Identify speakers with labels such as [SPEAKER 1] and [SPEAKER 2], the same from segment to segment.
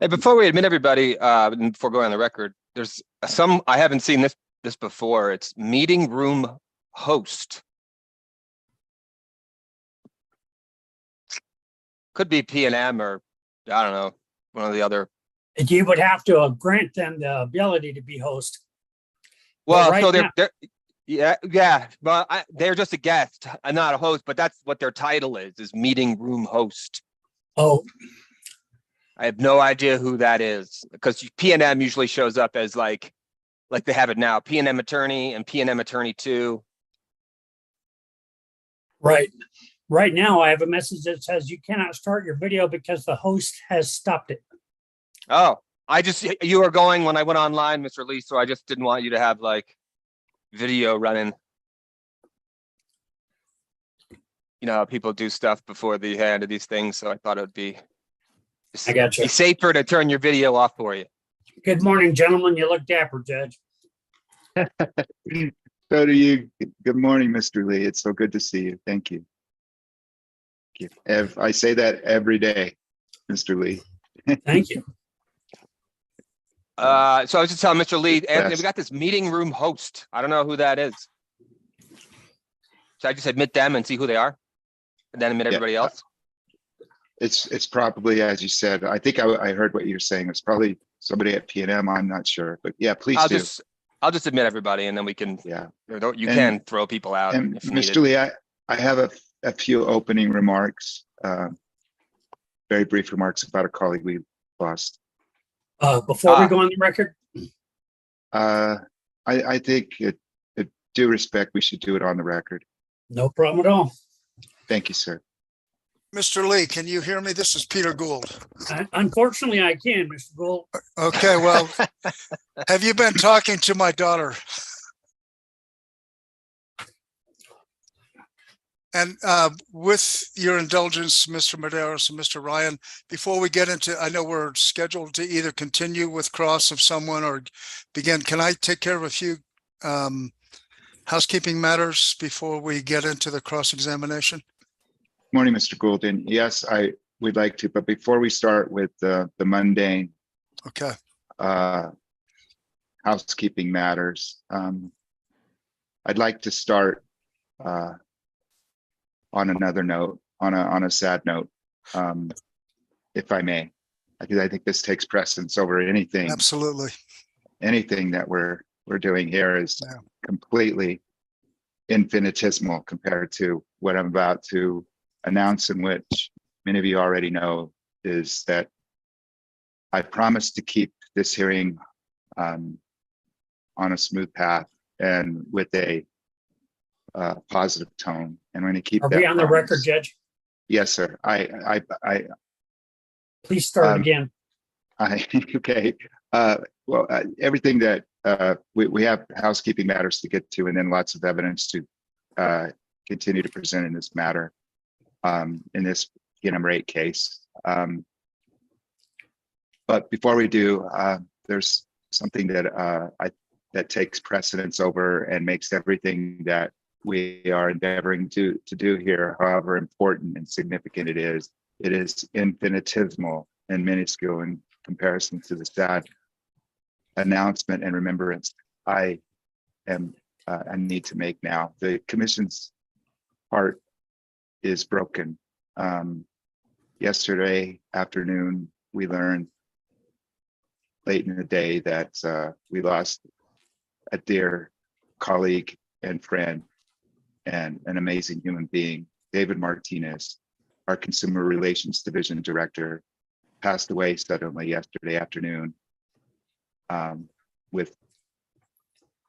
[SPEAKER 1] Hey, before we admit everybody, and before going on the record, there's some, I haven't seen this before. It's meeting room host. Could be P&M or I don't know, one of the other.
[SPEAKER 2] You would have to grant them the ability to be host.
[SPEAKER 1] Well,
[SPEAKER 2] right
[SPEAKER 1] so
[SPEAKER 2] now-
[SPEAKER 1] they're yeah. Well, they're just a guest, not a host, but that's what their title is meeting room host.
[SPEAKER 2] Oh,
[SPEAKER 1] I have no idea who that is because P&M usually shows up as like they have it now, P&M attorney and P&M attorney 2.
[SPEAKER 2] right. Right now, I have a message that says you cannot start your video because the host has stopped it.
[SPEAKER 1] Oh, you were going when I went online, Mr. Lee, so I just didn't want you to have like video running. You know how people do stuff before the hand of these things, so I thought it would be
[SPEAKER 2] I got you.
[SPEAKER 1] be safer to turn your video off for you.
[SPEAKER 2] Good morning, gentlemen. You look dapper, Judge.
[SPEAKER 3] So do you. Good morning, Mr. Lee. It's so good to see you. Thank you. I say that every day, Mr. Lee.
[SPEAKER 2] Thank you.
[SPEAKER 1] So I was just telling Mr. Lee, Anthony,
[SPEAKER 3] Yes.
[SPEAKER 1] we got this meeting room host. I don't know who that is. Should I just admit them and see who they are? And then admit everybody else?
[SPEAKER 3] It's probably, as you said, I think I heard what you're saying. It's probably somebody at P&M. I'm not sure, but yeah, please do.
[SPEAKER 1] I'll just admit everybody and then we can,
[SPEAKER 3] Yeah.
[SPEAKER 1] you
[SPEAKER 3] And-
[SPEAKER 1] can throw people out
[SPEAKER 3] And
[SPEAKER 1] if
[SPEAKER 3] Mr.
[SPEAKER 1] needed.
[SPEAKER 3] Lee, I have a few opening remarks, very brief remarks about a colleague we lost.
[SPEAKER 2] Before we go on the record,
[SPEAKER 3] I think due respect, we should do it on the record.
[SPEAKER 2] no problem at all.
[SPEAKER 3] Thank you, sir.
[SPEAKER 4] Mr. Lee, can you hear me? This is Peter Gould.
[SPEAKER 2] Unfortunately, I can, Mr. Gould.
[SPEAKER 4] Okay, well, have you been talking to my daughter? And with your indulgence, Mr. Medeiros and Mr. Ryan, before we get into, I know we're scheduled to either continue with cross of someone or begin. Can I take care of a few housekeeping matters before we get into the cross-examination?
[SPEAKER 3] Morning, Mr. Goulden. Yes, I would like to, but before we start with the mundane
[SPEAKER 4] Okay.
[SPEAKER 3] housekeeping matters, I'd like to start on another note, on a sad note, if I may. I think this takes precedence over anything.
[SPEAKER 4] Absolutely.
[SPEAKER 3] Anything that we're doing here is
[SPEAKER 4] Yeah.
[SPEAKER 3] completely infinitesimal compared to what I'm about to announce, in which many of you already know, is that I promised to keep this hearing on a smooth path and with a positive tone. And I'm going to keep
[SPEAKER 2] Are
[SPEAKER 3] that
[SPEAKER 2] we on the record,
[SPEAKER 3] promise.
[SPEAKER 2] Judge?
[SPEAKER 3] Yes, sir.
[SPEAKER 2] Please start
[SPEAKER 3] Um,
[SPEAKER 2] again.
[SPEAKER 3] Okay. Well, everything that we have housekeeping matters to get to, and then lots of evidence to continue to present in this matter, in this number 8 case. But before we do, there's something that takes precedence over and makes everything that we are endeavoring to do here, however important and significant it is infinitesimal and minuscule in comparison to the sad announcement and remembrance I need to make now. The commission's heart is broken. Yesterday afternoon, we learned late in the day that we lost a dear colleague and friend and an amazing human being. David Martinez, our Consumer Relations Division Director, passed away suddenly yesterday afternoon,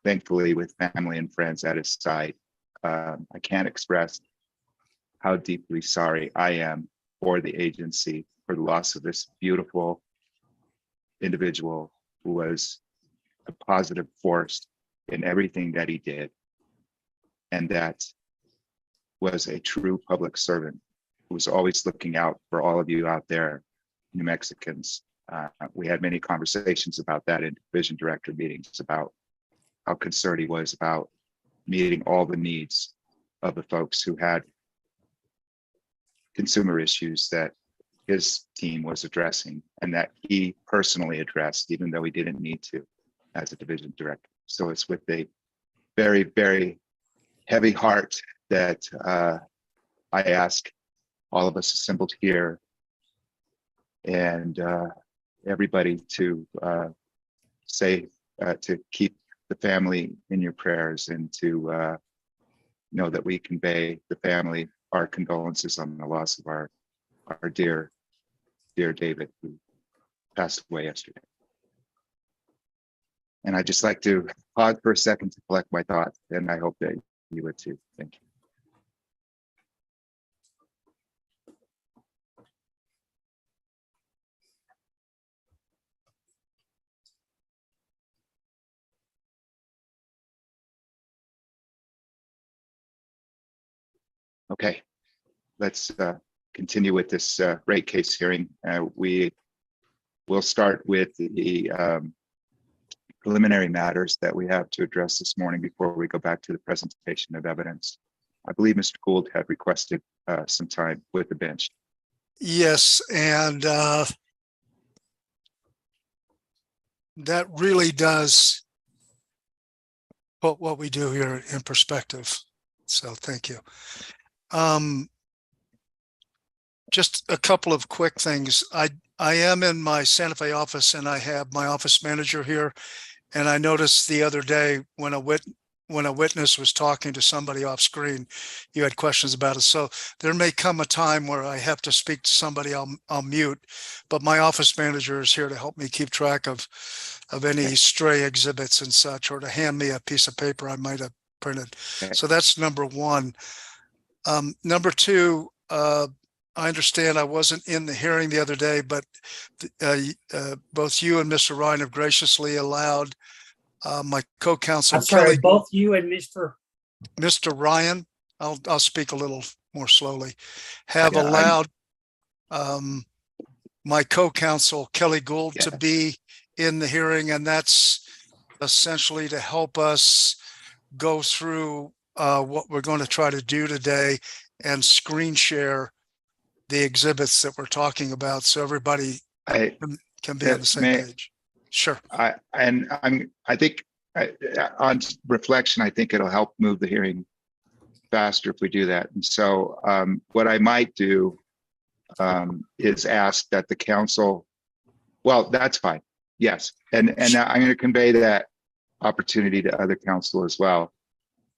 [SPEAKER 3] thankfully with family and friends at his side. I can't express how deeply sorry I am for the agency for the loss of this beautiful individual who was a positive force in everything that he did, and that was a true public servant who was always looking out for all of you out there, New Mexicans. We had many conversations about that in division director meetings, about how concerned he was about meeting all the needs of the folks who had consumer issues that his team was addressing and that he personally addressed, even though he didn't need to as a division director. So it's with a very, very heavy heart that I ask all of us assembled here and everybody to say, to keep the family in your prayers and to know that we convey the family our condolences on the loss of our dear David, who passed away yesterday. And I'd just like to pause for a second to collect my thoughts, and I hope that you would too. Thank you. Okay, let's continue with this rate case hearing. We will start with the preliminary matters that we have to address this morning before we go back to the presentation of evidence. I believe Mr. Gould had requested some time with the bench.
[SPEAKER 4] Yes, and that really does put what we do here in perspective. So thank you. Just a couple of quick things. I am in my Santa Fe office and I have my office manager here. And I noticed the other day when a witness was talking to somebody off screen, you had questions about it. So there may come a time where I have to speak to somebody, I'll mute, but my office manager is here to help me keep track of any stray exhibits and such, or to hand me a piece of paper I might have printed.
[SPEAKER 3] Okay.
[SPEAKER 4] So that's number one. Number two, I understand I wasn't in the hearing the other day, but both you and Mr. Ryan have graciously allowed my co-counsel
[SPEAKER 2] I'm sorry,
[SPEAKER 4] Kelly,
[SPEAKER 2] both you and
[SPEAKER 4] Mr. Ryan, I'll speak a little more slowly, have
[SPEAKER 3] Yeah,
[SPEAKER 4] allowed my co-counsel Kelly Gould to
[SPEAKER 3] Yes.
[SPEAKER 4] be in the hearing, and that's essentially to help us go through what we're going to try to do today and screen share the exhibits that we're talking about, so everybody
[SPEAKER 3] I
[SPEAKER 4] can be on the same page. Sure.
[SPEAKER 3] I think on reflection, I think it'll help move the hearing faster if we do that. And so what I might do is ask that the council, well, that's fine. Yes. And I'm going to convey that opportunity to other council as well,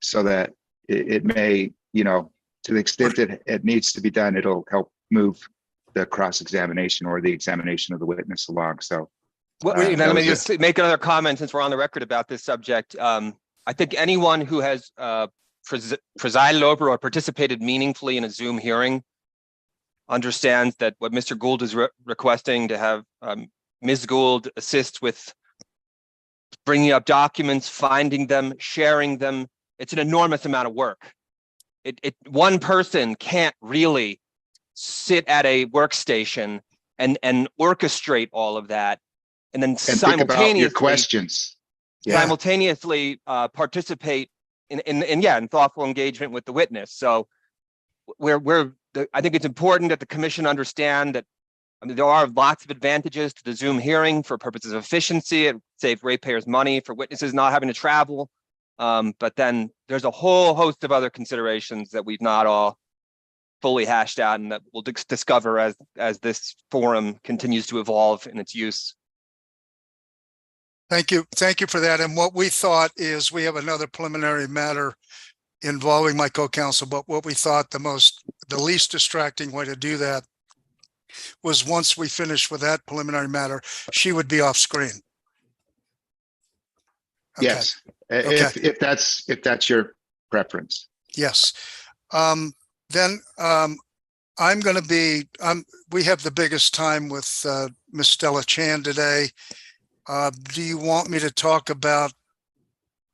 [SPEAKER 3] so that it may, to the extent that it needs to be done, it'll help move the cross-examination or the examination of the witness along. So
[SPEAKER 1] let me just make another comment since we're on the record about this subject. I think anyone who has presided over or participated meaningfully in a Zoom hearing understands that what Mr. Gould is requesting, to have Ms. Gould assist with bringing up documents, finding them, sharing them, it's an enormous amount of work. One person can't really sit at a workstation and orchestrate all of that, and then
[SPEAKER 3] think about your questions. Yeah.
[SPEAKER 1] Simultaneously participate in thoughtful engagement with the witness. So I think it's important that the commission understand that there are lots of advantages to the Zoom hearing for purposes of efficiency. It saves ratepayers money for witnesses not having to travel. But then there's a whole host of other considerations that we've not all fully hashed out, and that we'll discover as this forum continues to evolve in its use.
[SPEAKER 4] Thank you for that. And what we thought is, we have another preliminary matter involving my co-counsel, but what we thought the least distracting way to do that was, once we finish with that preliminary matter, she would be off screen. Okay.
[SPEAKER 3] Yes.
[SPEAKER 4] Okay.
[SPEAKER 3] If that's your preference.
[SPEAKER 4] Yes. Then I'm going to be, we have the biggest time with Miss Stella Chan today. Do you want me to talk about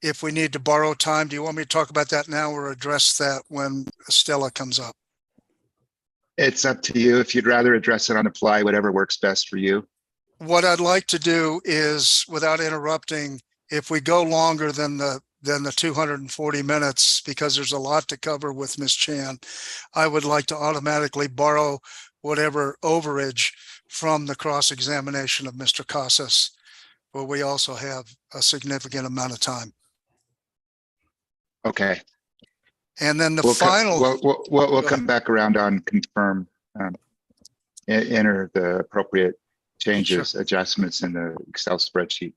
[SPEAKER 4] if we need to borrow time? Do you want me to talk about that now, or address that when Stella comes up?
[SPEAKER 3] It's up to you. If you'd rather address it on the fly, whatever works best for you.
[SPEAKER 4] What I'd like to do is, without interrupting, if we go longer than the than the 240 minutes, because there's a lot to cover with Ms. Chan, I would like to automatically borrow whatever overage from the cross-examination of Mr. Casas, where we also have a significant amount of time.
[SPEAKER 3] Okay.
[SPEAKER 4] And then the
[SPEAKER 3] We'll
[SPEAKER 4] final.
[SPEAKER 3] we'll
[SPEAKER 4] Go
[SPEAKER 3] come back around on confirm, enter the appropriate changes, adjustments in the Excel spreadsheet.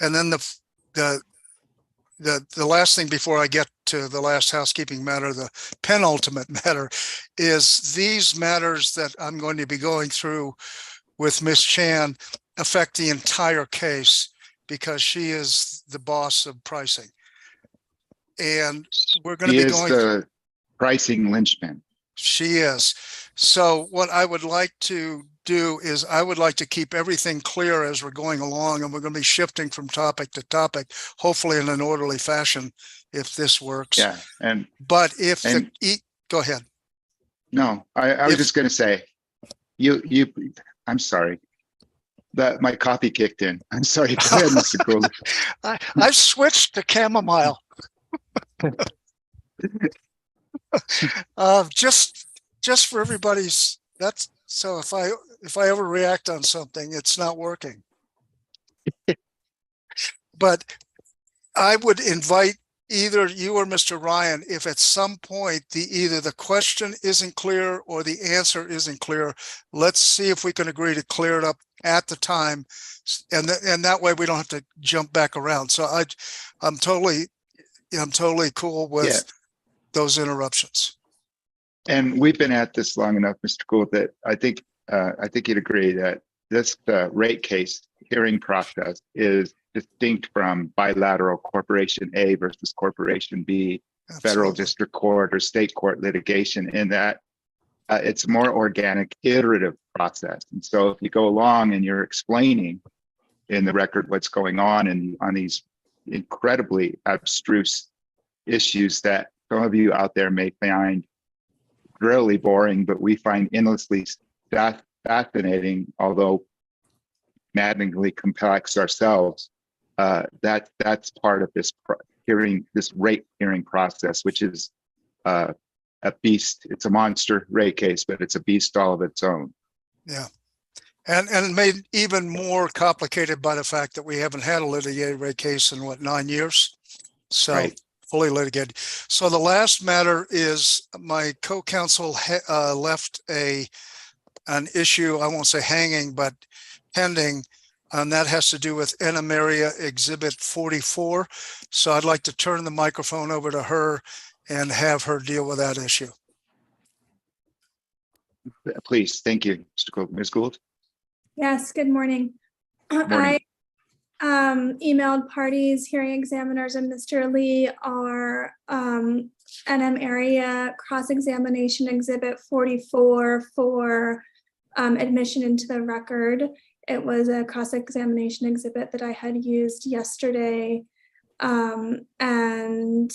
[SPEAKER 4] And then the last thing before I get to the last housekeeping matter, the penultimate matter, is these matters that I'm going to be going through with Ms. Chan affect the entire case, because she is the boss of pricing. And we're going
[SPEAKER 3] He
[SPEAKER 4] to be
[SPEAKER 3] is
[SPEAKER 4] going.
[SPEAKER 3] the pricing linchpin.
[SPEAKER 4] She is. So what I would like to do is I would like to keep everything clear as we're going along, and we're going to be shifting from topic to topic, hopefully in an orderly fashion, if this works.
[SPEAKER 3] Yeah. And
[SPEAKER 4] But if
[SPEAKER 3] And-
[SPEAKER 4] go ahead.
[SPEAKER 3] no, I was
[SPEAKER 4] If-
[SPEAKER 3] just going to say, I'm sorry that my coffee kicked in. I'm sorry. Go ahead, Mr. Gould.
[SPEAKER 4] I've switched to chamomile. Just for everybody's, that's so if I overreact on something, it's not working. But I would invite either you or Mr. Ryan, if at some point either the question isn't clear or the answer isn't clear, let's see if we can agree to clear it up at the time, and that way we don't have to jump back around. So I'm totally cool with those interruptions.
[SPEAKER 3] And we've been at this long enough, Mr. Gould, that I think you'd agree that this rate case hearing process is distinct from bilateral Corporation A versus Corporation B, federal
[SPEAKER 4] Absolutely.
[SPEAKER 3] district court or state court litigation, in that it's a more organic, iterative process. And so if you go along and you're explaining in the record what's going on and on these incredibly abstruse issues that some of you out there may find really boring, but we find endlessly fascinating, although maddeningly complex ourselves, that's part of this rate hearing process, which is a beast. It's a monster rate case, but it's a beast all of its own.
[SPEAKER 4] Yeah. And made even more complicated by the fact that we haven't had a litigated rate case in 9 years. So
[SPEAKER 3] Right.
[SPEAKER 4] fully litigated. So the last matter is my co-counsel left an issue, I won't say hanging, but pending, and that has to do with Enameria Exhibit 44. So I'd like to turn the microphone over to her and have her deal with that issue.
[SPEAKER 3] Please, thank you, Mr. Gould. Ms. Gould?
[SPEAKER 5] Yes, good morning.
[SPEAKER 3] Morning.
[SPEAKER 5] I emailed parties, hearing examiners, and Mr. Lee our NM area cross-examination exhibit 44 for admission into the record. It was a cross-examination exhibit that I had used yesterday. And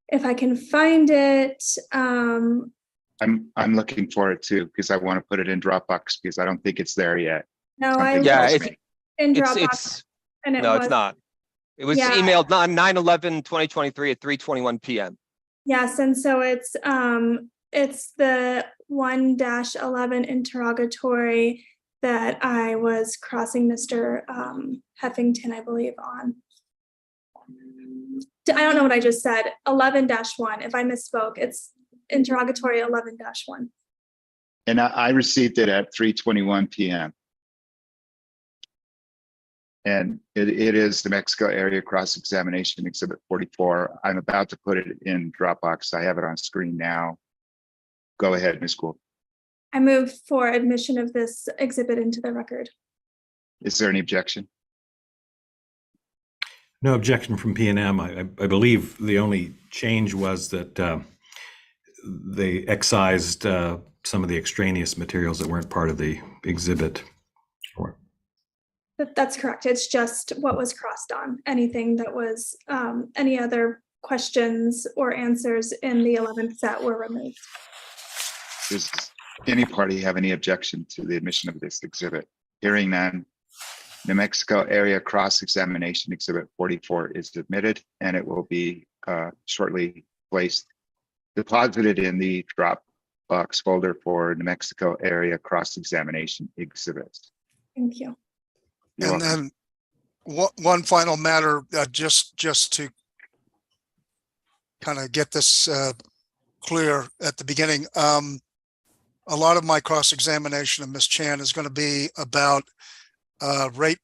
[SPEAKER 5] if I can find it,
[SPEAKER 3] I'm looking for it too, because I want to put it in Dropbox because I don't think it's there yet.
[SPEAKER 5] no,
[SPEAKER 3] Something
[SPEAKER 1] Yeah,
[SPEAKER 3] tells
[SPEAKER 5] was
[SPEAKER 3] me.
[SPEAKER 5] in
[SPEAKER 1] It's
[SPEAKER 5] Dropbox, and it
[SPEAKER 1] no,
[SPEAKER 5] was,
[SPEAKER 1] it's not. It was
[SPEAKER 5] Yeah.
[SPEAKER 1] emailed on 9/11/2023 at 3:21 p.m.
[SPEAKER 5] yes, and so it's the 1-11 interrogatory that I was crossing Mr. Heffington, I believe, on. I don't know what I just said. 11-1. If I misspoke, it's interrogatory 11-1.
[SPEAKER 3] And I received it at 3:21 p.m. And it is the Mexico Area Cross-Examination Exhibit 44. I'm about to put it in Dropbox. I have it on screen now. Go ahead, Ms. Gould.
[SPEAKER 5] I move for admission of this exhibit into the record.
[SPEAKER 3] Is there any objection?
[SPEAKER 6] No objection from P&M. I believe the only change was that they excised some of the extraneous materials that weren't part of the exhibit.
[SPEAKER 5] That's correct. It's just what was crossed on. Anything that was any other questions or answers in the 11th set were removed.
[SPEAKER 3] Does any party have any objection to the admission of this exhibit? Hearing none, New Mexico area cross-examination exhibit 44 is admitted, and it will be shortly deposited in the Dropbox folder for New Mexico area cross-examination exhibits.
[SPEAKER 5] Thank you.
[SPEAKER 3] You're
[SPEAKER 4] And
[SPEAKER 3] welcome.
[SPEAKER 4] then one final matter, just to kind of get this clear at the beginning. A lot of my cross-examination of Ms. Chan is going to be about rate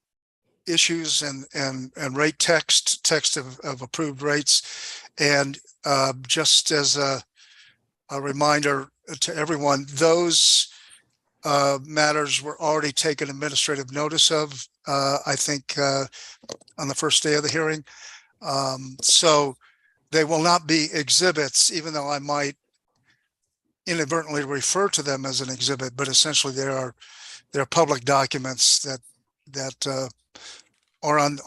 [SPEAKER 4] issues and rate text of approved rates. And just as a reminder to everyone, those matters were already taken administrative notice of, I think, on the first day of the hearing. So they will not be exhibits, even though I might inadvertently refer to them as an exhibit, but essentially they're public documents that are on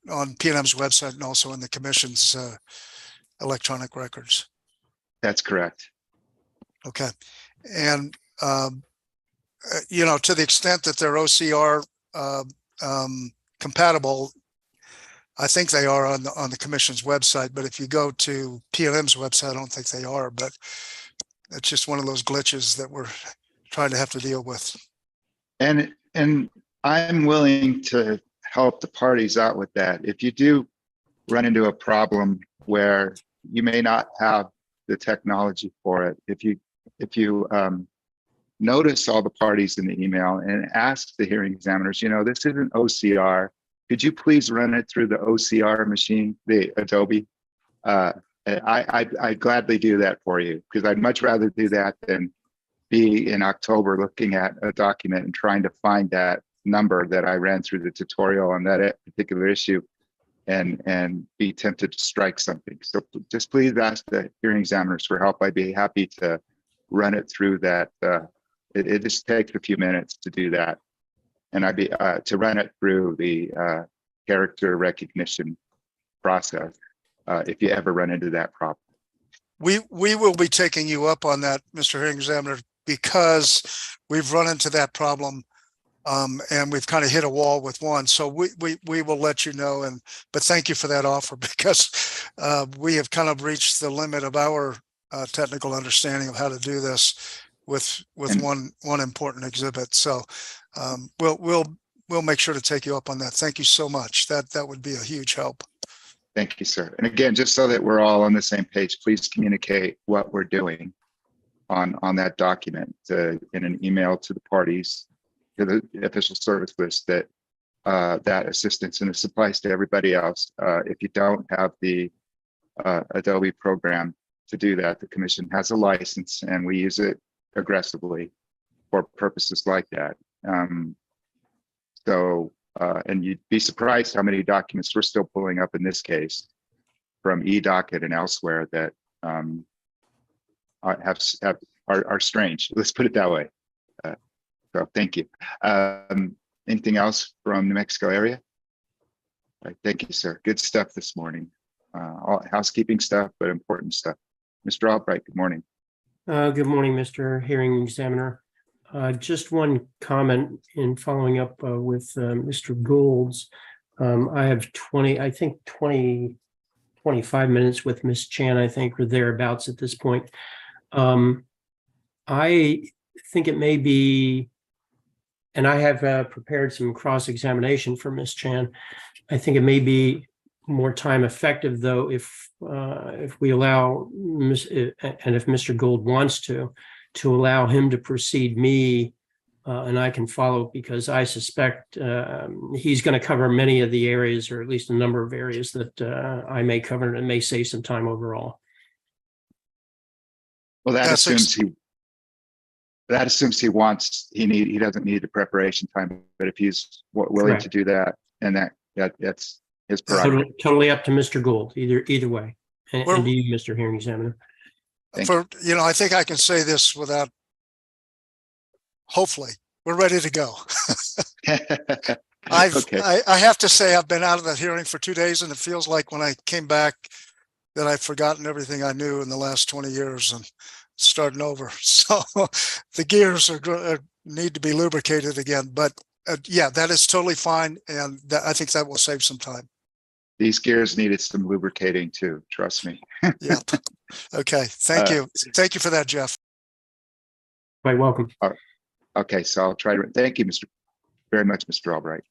[SPEAKER 4] PNM's website and also in the commission's electronic records.
[SPEAKER 3] That's correct.
[SPEAKER 4] Okay. And, you know, to the extent that they're OCR compatible, I think they are on the commission's website, but if you go to PNM's website, I don't think they are, but it's just one of those glitches that we're trying to have to deal with.
[SPEAKER 3] And I'm willing to help the parties out with that. If you do run into a problem where you may not have the technology for it, if you notice all the parties in the email and ask the hearing examiners, you know, this isn't OCR. Could you please run it through the OCR machine, the Adobe? I'd gladly do that for you, because I'd much rather do that than be in October looking at a document and trying to find that number that I ran through the tutorial on that particular issue and be tempted to strike something. So just please ask the hearing examiners for help. I'd be happy to run it through that. It just takes a few minutes to do that. And I'd be to run it through the character recognition process if you ever run into that problem.
[SPEAKER 4] We will be taking you up on that, Mr. Hearing Examiner, because we've run into that problem and we've kind of hit a wall with one. So we will let you know. But thank you for that offer, because we have kind of reached the limit of our technical understanding of how to do this with one important exhibit. So we'll make sure to take you up on that. Thank you so much. That would be a huge help.
[SPEAKER 3] Thank you, sir. And again, just so that we're all on the same page, please communicate what we're doing on that document in an email to the parties, to the official service list, that that assistance, and it applies to everybody else. If you don't have the Adobe program to do that, the commission has a license and we use it aggressively for purposes like that. And you'd be surprised how many documents we're still pulling up in this case from eDocket and elsewhere that are strange. Let's put it that way. So thank you. Anything else from New Mexico area? All right, thank you, sir. Good stuff this morning. All housekeeping stuff, but important stuff. Mr. Albright, good morning.
[SPEAKER 7] Good morning, Mr. Hearing Examiner. Just one comment in following up with Mr. Gould's. I have 25 minutes with Ms. Chan, I think, or thereabouts at this point. I think it may be, and I have prepared some cross-examination for Ms. Chan. I think it may be more time effective, though, if we allow, and if Mr. Gould wants to allow him to precede me, and I can follow, because I suspect he's going to cover many of the areas, or at least a number of areas that I may cover, and it may save some time overall.
[SPEAKER 3] Well, that assumes he doesn't need the preparation time, but if he's willing
[SPEAKER 7] Correct.
[SPEAKER 3] to do that, and that's his prerogative.
[SPEAKER 7] Totally up to Mr. Gould, either way, and to you, Mr. Hearing Examiner.
[SPEAKER 4] I think I can say this without, hopefully, we're ready to go.
[SPEAKER 3] Okay.
[SPEAKER 4] I have to say, I've been out of that hearing for 2 days, and it feels like when I came back that I've forgotten everything I knew in the last 20 years and starting over. So the gears need to be lubricated again. But Yeah, that is totally fine. And I think that will save some time.
[SPEAKER 3] These gears needed some lubricating too, trust me.
[SPEAKER 4] Yeah. Okay. Thank
[SPEAKER 3] Uh,
[SPEAKER 4] you. Thank you for that, Jeff.
[SPEAKER 7] Quite welcome.
[SPEAKER 3] Okay, so I'll try to, thank you, very much, Mr. Albright.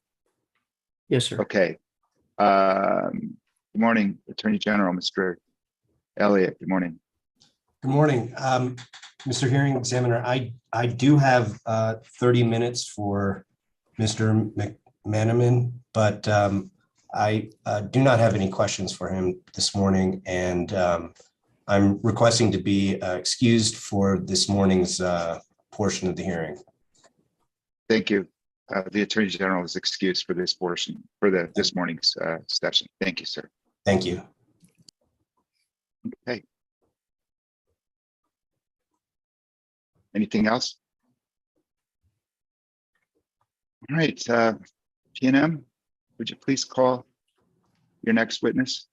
[SPEAKER 7] Yes, sir.
[SPEAKER 3] Okay. Good morning, Attorney General, Mr. Elliott. Good morning.
[SPEAKER 8] Good morning, Mr. Hearing Examiner. I do have 30 minutes for Mr. McManaman, but I do not have any questions for him this morning, and I'm requesting to be excused for this morning's portion of the hearing.
[SPEAKER 3] Thank you. The Attorney General is excused for this portion, for this morning's session. Thank you, sir.
[SPEAKER 8] Thank you.
[SPEAKER 3] Okay. Anything else? All right, PNM, would you please call your next witness?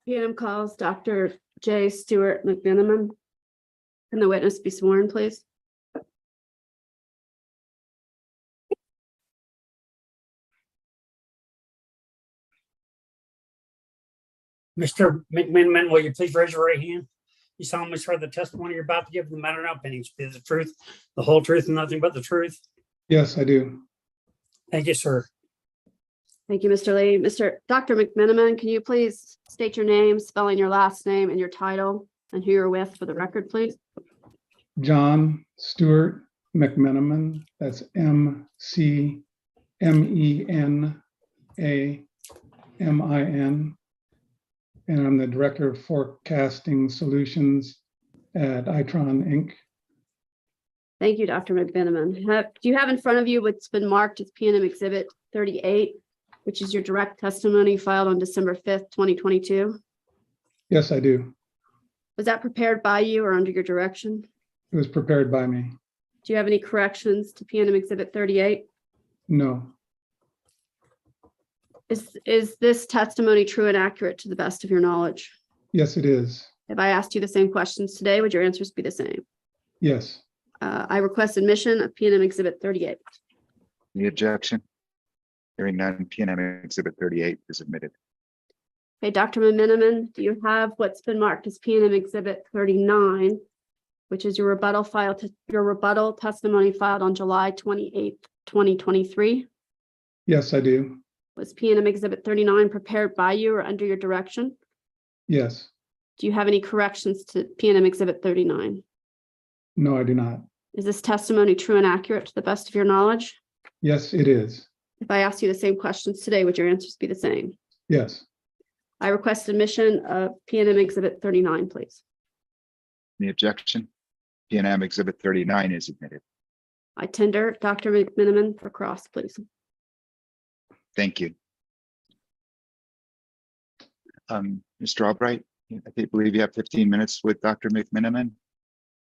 [SPEAKER 9] PNM calls Dr. J. Stewart McManaman. Can the witness be sworn, please?
[SPEAKER 2] Mr. McManaman, will you please raise your right hand? You solemnly swear the testimony you're about to give in the matter now pending is the truth, the whole truth, and nothing but the truth?
[SPEAKER 10] Yes, I do.
[SPEAKER 2] Thank you, sir.
[SPEAKER 9] Thank you, Mr. Lee. Dr. McManaman, can you please state your name, spelling your last name and your title and who you're with for the record, please?
[SPEAKER 10] John Stewart McManaman. That's McMenamin. And I'm the Director of Forecasting Solutions at Itron Inc.
[SPEAKER 9] Thank you, Dr. McManaman. Do you have in front of you what's been marked as PNM Exhibit 38, which is your direct testimony filed on December 5th, 2022?
[SPEAKER 10] Yes, I do.
[SPEAKER 9] Was that prepared by you or under your direction?
[SPEAKER 10] It was prepared by me.
[SPEAKER 9] Do you have any corrections to PNM Exhibit 38?
[SPEAKER 10] No,
[SPEAKER 9] Is this testimony true and accurate to the best of your knowledge?
[SPEAKER 10] yes, it is.
[SPEAKER 9] If I asked you the same questions today, would your answers be the same?
[SPEAKER 10] Yes,
[SPEAKER 9] I request admission of PNM Exhibit 38.
[SPEAKER 3] Any objection? Hearing none, PNM Exhibit 38 is admitted.
[SPEAKER 9] Okay, Dr. McManaman, do you have what's been marked as PNM Exhibit 39, which is your rebuttal testimony filed on July 28th, 2023?
[SPEAKER 10] yes, I do.
[SPEAKER 9] Was PNM Exhibit 39 prepared by you or under your direction?
[SPEAKER 10] Yes,
[SPEAKER 9] Do you have any corrections to PNM Exhibit 39?
[SPEAKER 10] no, I do not.
[SPEAKER 9] Is this testimony true and accurate to the best of your knowledge?
[SPEAKER 10] Yes, it is.
[SPEAKER 9] If I asked you the same questions today, would your answers be the same?
[SPEAKER 10] Yes,
[SPEAKER 9] I request admission of PNM Exhibit 39, please.
[SPEAKER 3] Any objection? PNM Exhibit 39 is admitted.
[SPEAKER 9] I tender Dr. McManaman for cross, please.
[SPEAKER 3] Thank you. Mr. Albright, I believe you have 15 minutes with Dr. McManaman.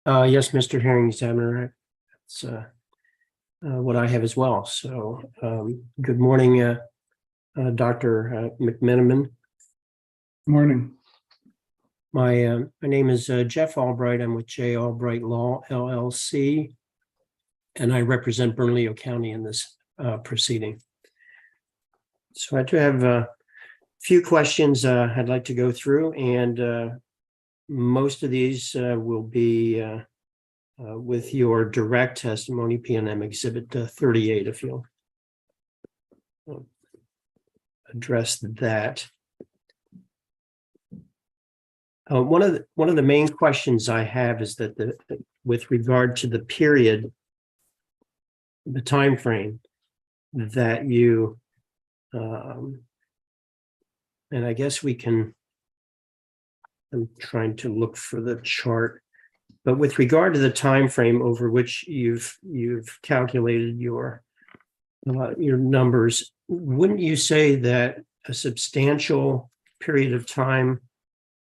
[SPEAKER 7] Yes, Mr. Hearing Examiner. That's what I have as well. So good morning, Dr. McManaman.
[SPEAKER 10] morning.
[SPEAKER 7] My name is Jeff Albright. I'm with J. Albright Law LLC, and I represent Bernalillo County in this proceeding. So I do have a few questions I'd like to go through, and most of these will be with your direct testimony, PNM Exhibit 38, if you'll address that. One of the main questions I have is that with regard to the period, the time frame that you, and I guess we can. I'm trying to look for the chart, but with regard to the time frame over which you've calculated your numbers, wouldn't you say that a substantial period of time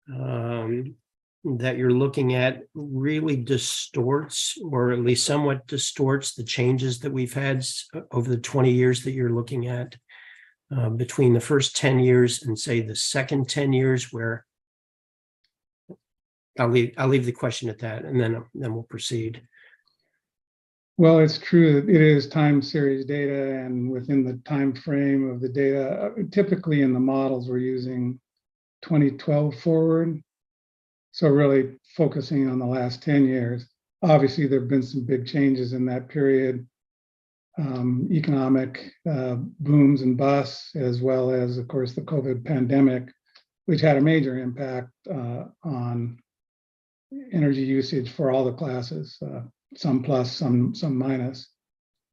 [SPEAKER 7] that you're looking at really distorts, or at least somewhat distorts, the changes that we've had over the 20 years that you're looking at, between the first 10 years and say the second 10 years, where I'll leave the question at that, and then we'll proceed.
[SPEAKER 10] Well, it's true that it is time series data, and within the time frame of the data, typically in the models, we're using 2012 forward. So really focusing on the last 10 years. Obviously, there have been some big changes in that period. Economic booms and busts, as well as, of course, the COVID pandemic, which had a major impact on energy usage for all the classes, some plus, some minus.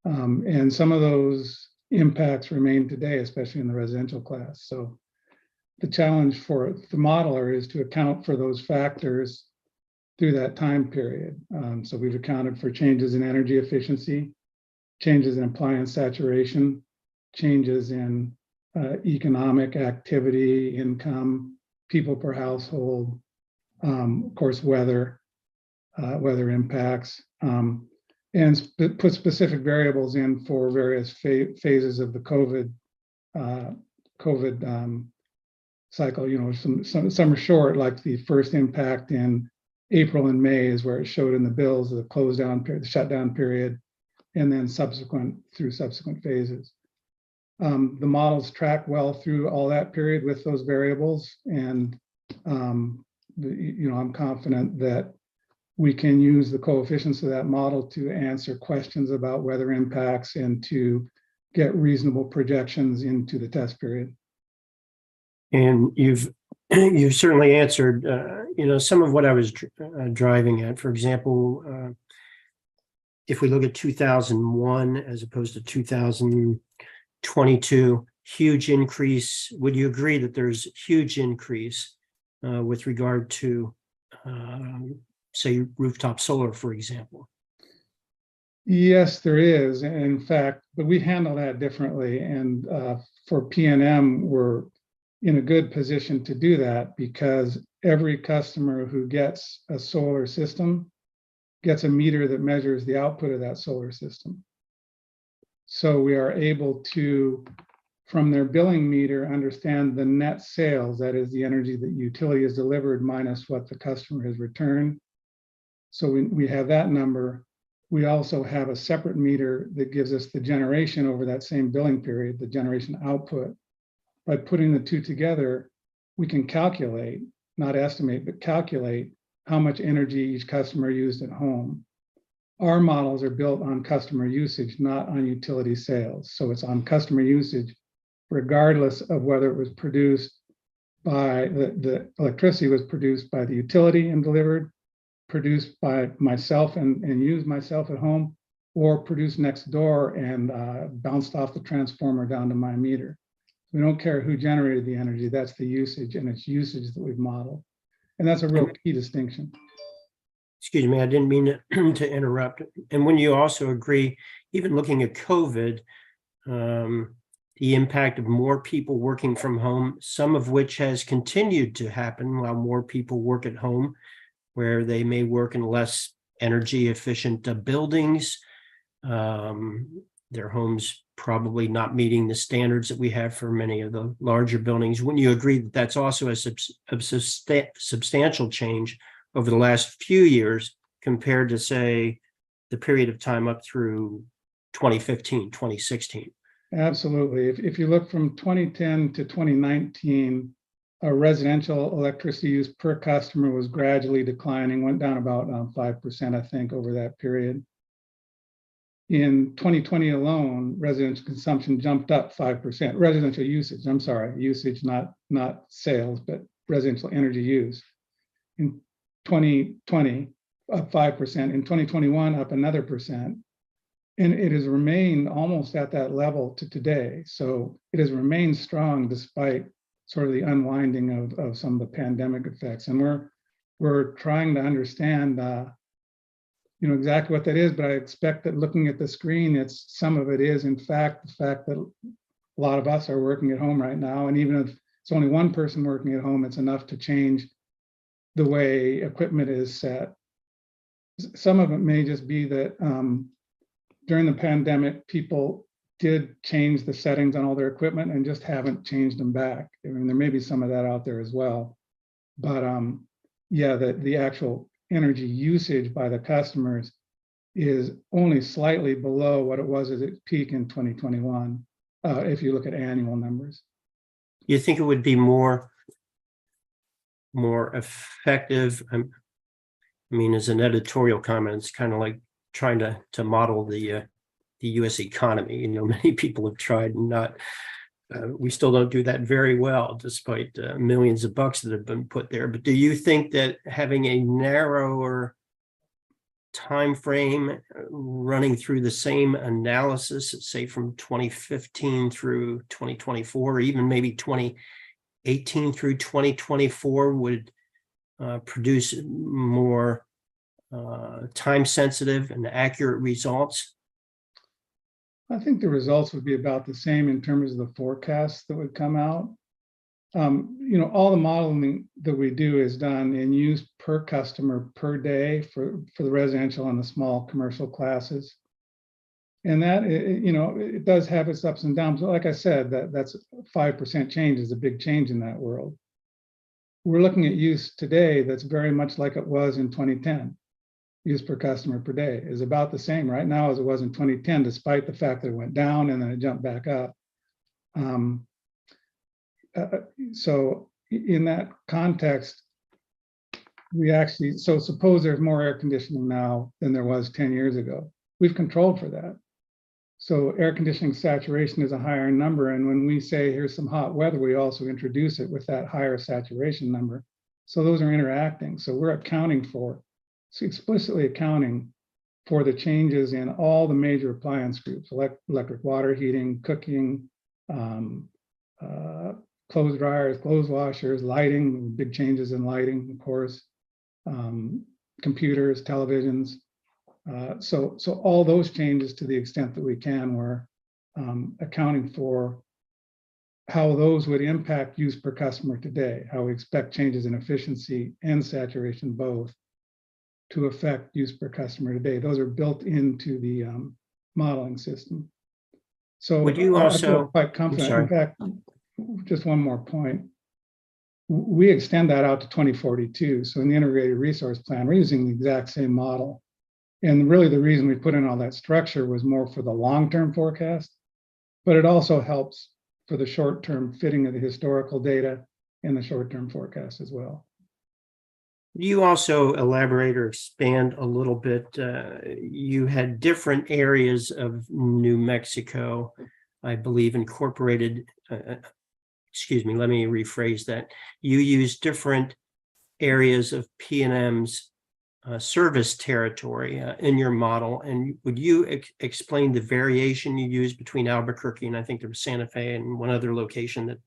[SPEAKER 10] And some of those impacts remain today, especially in the residential class. So the challenge for the modeler is to account for those factors through that time period. So we've accounted for changes in energy efficiency, changes in appliance saturation, changes in economic activity, income, people per household, of course, weather impacts, and put specific variables in for various phases of the COVID cycle. You know, some are short, like the first impact in April and May is where it showed in the bills, the close down period, the shutdown period, and then subsequent phases. The models track well through all that period with those variables, and you know, I'm confident that we can use the coefficients of that model to answer questions about weather impacts and to get reasonable projections into the test period.
[SPEAKER 7] And you've certainly answered, you know, some of what I was driving at. For example, if we look at 2001 as opposed to 2022, huge increase. Would you agree that there's huge increase with regard to, say, rooftop solar, for example?
[SPEAKER 10] Yes, there is. In fact, but we handle that differently. And for PNM, we're in a good position to do that because every customer who gets a solar system gets a meter that measures the output of that solar system. So we are able to, from their billing meter, understand the net sales, that is the energy that utility has delivered minus what the customer has returned. So we have that number. We also have a separate meter that gives us the generation over that same billing period, the generation output. By putting the two together, we can calculate, not estimate, but calculate how much energy each customer used at home. Our models are built on customer usage, not on utility sales. So it's on customer usage, regardless of whether it was produced by the electricity was produced by the utility and delivered, produced by myself and used myself at home, or produced next door and bounced off the transformer down to my meter. We don't care who generated the energy, that's the usage, and it's usage that we've modeled. And that's a real key distinction.
[SPEAKER 7] Excuse me, I didn't mean to interrupt. And when you also agree, even looking at COVID, the impact of more people working from home, some of which has continued to happen while more people work at home, where they may work in less energy efficient buildings, their homes probably not meeting the standards that we have for many of the larger buildings. Wouldn't you agree that that's also a substantial change over the last few years compared to, say, the period of time up through 2015, 2016?
[SPEAKER 10] Absolutely. If you look from 2010 to 2019, residential electricity use per customer was gradually declining, went down about 5%, I think, over that period. In 2020 alone, residential consumption jumped up 5%. Residential usage, I'm sorry, usage, not sales, but residential energy use. In 2020, up 5%. In 2021, up another percent. And it has remained almost at that level to today. So it has remained strong despite sort of the unwinding of some of the pandemic effects. And we're trying to understand you know, exactly what that is, but I expect that looking at the screen, some of it is in fact the fact that a lot of us are working at home right now. And even if it's only one person working at home, it's enough to change the way equipment is set. Some of it may just be that during the pandemic, people did change the settings on all their equipment and just haven't changed them back. I mean, there may be some of that out there as well. But yeah, the actual energy usage by the customers is only slightly below what it was at its peak in 2021, if you look at annual numbers.
[SPEAKER 7] You think it would be more effective? I mean, as an editorial comment, it's kind of like trying to model the U.S. economy. You know, many people have tried and not. We still don't do that very well, despite millions of bucks that have been put there. But do you think that having a narrower time frame running through the same analysis, say from 2015 through 2024, or even maybe 2018 through 2024, would produce more time sensitive and accurate results?
[SPEAKER 10] I think the results would be about the same in terms of the forecasts that would come out. You know, all the modeling that we do is done in use per customer per day for the residential and the small commercial classes. And that, you know, it does have its ups and downs. But like I said, that's 5% change is a big change in that world. We're looking at use today that's very much like it was in 2010. Use per customer per day is about the same right now as it was in 2010, despite the fact that it went down and then it jumped back up. So in that context, we actually, so suppose there's more air conditioning now than there was 10 years ago. We've controlled for that. So air conditioning saturation is a higher number. And when we say here's some hot weather, we also introduce it with that higher saturation number. So those are interacting. So we're accounting for, explicitly accounting for the changes in all the major appliance groups, electric water heating, cooking, clothes dryers, clothes washers, lighting, big changes in lighting, of course, computers, televisions. So all those changes, to the extent that we can, we're accounting for how those would impact use per customer today, how we expect changes in efficiency and saturation both to affect use per customer today. Those are built into the modeling system. So
[SPEAKER 7] would you
[SPEAKER 10] I
[SPEAKER 7] also,
[SPEAKER 10] feel quite confident. In fact, just one more point. We extend that out to 2042. So in the integrated resource plan, we're using the exact same model. And really the reason we put in all that structure was more for the long-term forecast, but it also helps for the short-term fitting of the historical data and the short-term forecast as well.
[SPEAKER 7] you also elaborate or expand a little bit? You had different areas of New Mexico, I believe, incorporated. Excuse me, let me rephrase that. You use different areas of PNM's service territory in your model. And would you explain the variation you use between Albuquerque and I think there was Santa Fe and one other location that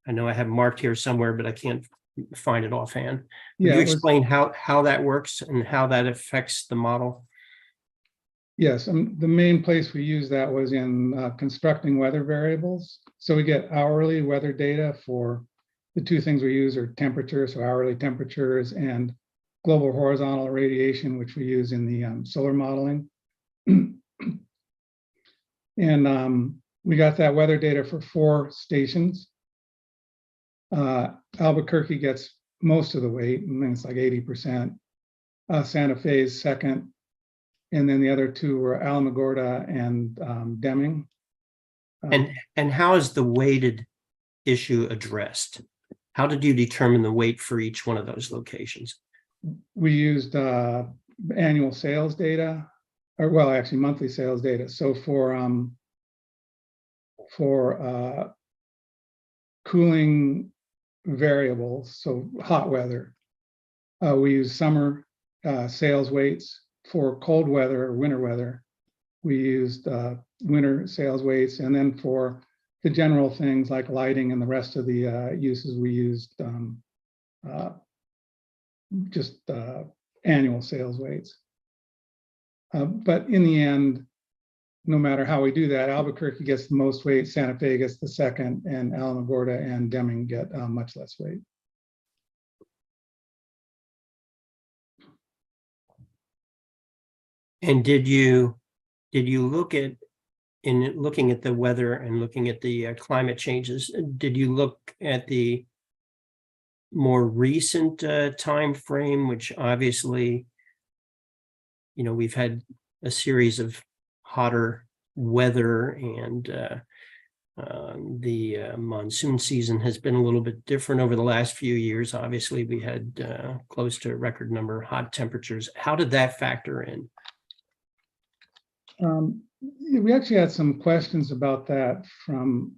[SPEAKER 7] I know I have marked here somewhere, but I can't find it offhand. Would you explain how that works and how that affects the model?
[SPEAKER 10] Yes, the main place we use that was in constructing weather variables. So we get hourly weather data for the two things we use are temperature, so hourly temperatures, and global horizontal radiation, which we use in the solar modeling. And we got that weather data for 4 stations. Albuquerque gets most of the weight, I mean, it's like 80%. Santa Fe is second. And then the other 2 were Alamogordo and Deming.
[SPEAKER 7] And how is the weighted issue addressed? How did you determine the weight for each one of those locations?
[SPEAKER 10] We used annual sales data, or well, actually monthly sales data. So for cooling variables, so hot weather, we use summer sales weights. For cold weather or winter weather, we used winter sales weights. And then for the general things like lighting and the rest of the uses, we used just annual sales weights. But in the end, no matter how we do that, Albuquerque gets the most weight, Santa Fe gets the second, and Alamogordo and Deming get much less weight.
[SPEAKER 7] And did you look at, in looking at the weather and looking at the climate changes, did you look at the more recent time frame, which obviously, you know, we've had a series of hotter weather, and the monsoon season has been a little bit different over the last few years. Obviously, we had close to a record number of hot temperatures. How did that factor in?
[SPEAKER 10] We actually had some questions about that from,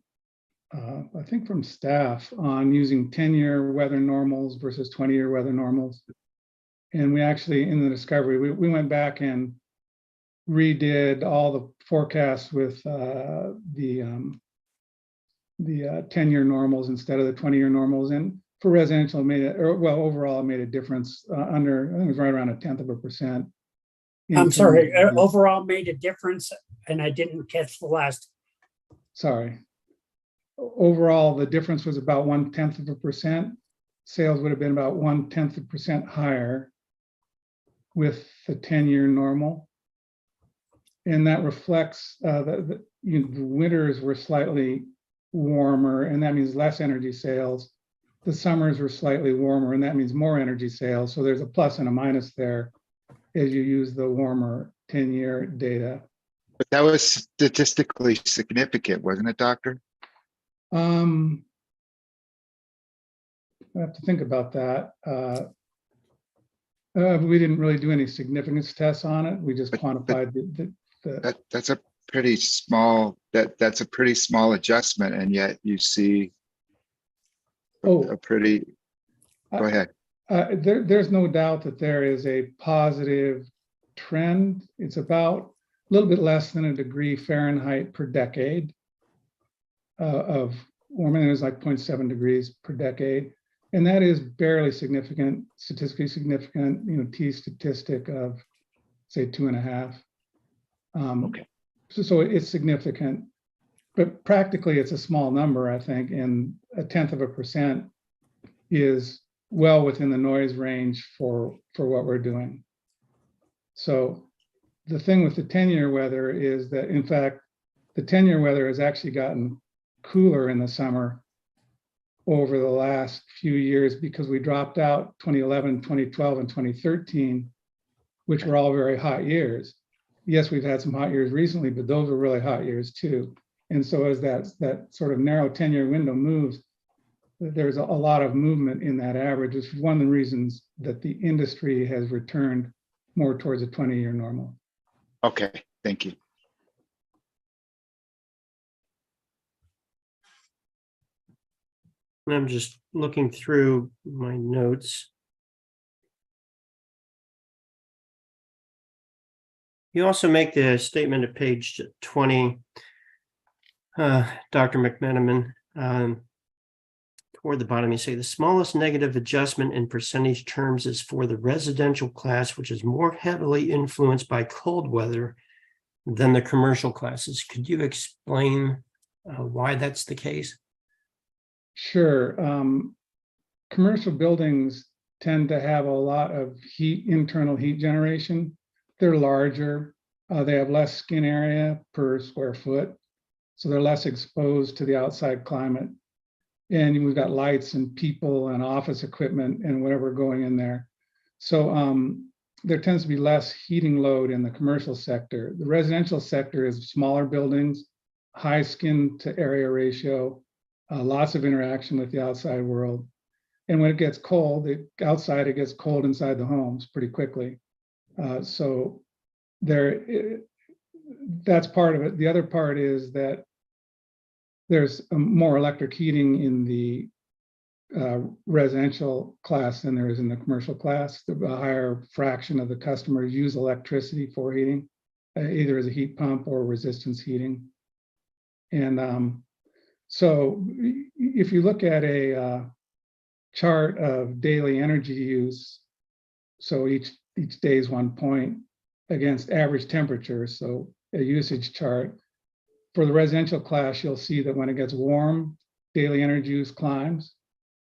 [SPEAKER 10] I think from staff on using 10-year weather normals versus 20-year weather normals. And we actually, in the discovery, we went back and redid all the forecasts with the 10-year normals instead of the 20-year normals. And for residential, it made it, or well, overall, it made a difference under, I think it was right around 1/10%.
[SPEAKER 2] I'm sorry, overall made a difference, and I didn't catch the last.
[SPEAKER 10] Sorry. Overall, the difference was about 1/10%. Sales would have been about 1/10% higher with the 10-year normal. And that reflects the winters were slightly warmer, and that means less energy sales. The summers were slightly warmer, and that means more energy sales. So there's a plus and a minus there as you use the warmer 10-year data.
[SPEAKER 3] But that was statistically significant, wasn't it, Doctor?
[SPEAKER 10] I have to think about that. We didn't really do any significance tests on it. We just quantified
[SPEAKER 3] That's a pretty small, that's a pretty small adjustment, and yet you see a pretty, go ahead.
[SPEAKER 10] There's no doubt that there is a positive trend. It's about a little bit less than 1 degree Fahrenheit per decade of warming. It was like 0.7 degrees per decade. And that is barely significant, statistically significant, t-statistic of say 2.5.
[SPEAKER 3] Okay.
[SPEAKER 10] So it's significant, but practically it's a small number, I think, and 0.1% is well within the noise range for what we're doing. So the thing with the 10-year weather is that, in fact, the 10-year weather has actually gotten cooler in the summer over the last few years because we dropped out 2011, 2012, and 2013, which were all very hot years. Yes, we've had some hot years recently, but those were really hot years too. And so as that sort of narrow 10-year window moves, there's a lot of movement in that average, which is one of the reasons that the industry has returned more towards a 20-year normal.
[SPEAKER 3] Okay, thank you.
[SPEAKER 7] I'm just looking through my notes. You also make the statement at page 20, Dr. McMenamin, toward the bottom, you say the smallest negative adjustment in percentage terms is for the residential class, which is more heavily influenced by cold weather than the commercial classes. Could you explain why that's the case?
[SPEAKER 10] Sure. Commercial buildings tend to have a lot of internal heat generation. They're larger. They have less skin area per square foot. So they're less exposed to the outside climate. And we've got lights and people and office equipment and whatever going in there. So there tends to be less heating load in the commercial sector. The residential sector is smaller buildings, high skin to area ratio, lots of interaction with the outside world. And when it gets cold, outside, it gets cold inside the homes pretty quickly. So that's part of it. The other part is that there's more electric heating in the residential class than there is in the commercial class. A higher fraction of the customers use electricity for heating, either as a heat pump or resistance heating. And so if you look at a chart of daily energy use, so each day is 1 point against average temperature, so a usage chart. For the residential class, you'll see that when it gets warm, daily energy use climbs,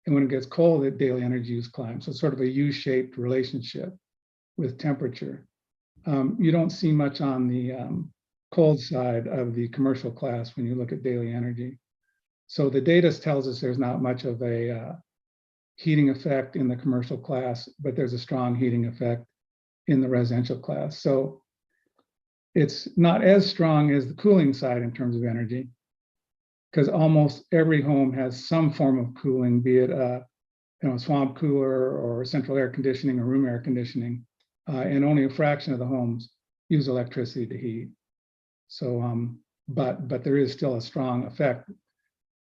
[SPEAKER 10] and when it gets cold, daily energy use climbs. So it's sort of a U-shaped relationship with temperature. You don't see much on the cold side of the commercial class when you look at daily energy. So the data tells us there's not much of a heating effect in the commercial class, but there's a strong heating effect in the residential class. So It's not as strong as the cooling side in terms of energy, because almost every home has some form of cooling, be it a swamp cooler or central air conditioning or room air conditioning, and only a fraction of the homes use electricity to heat. So, but there is still a strong effect.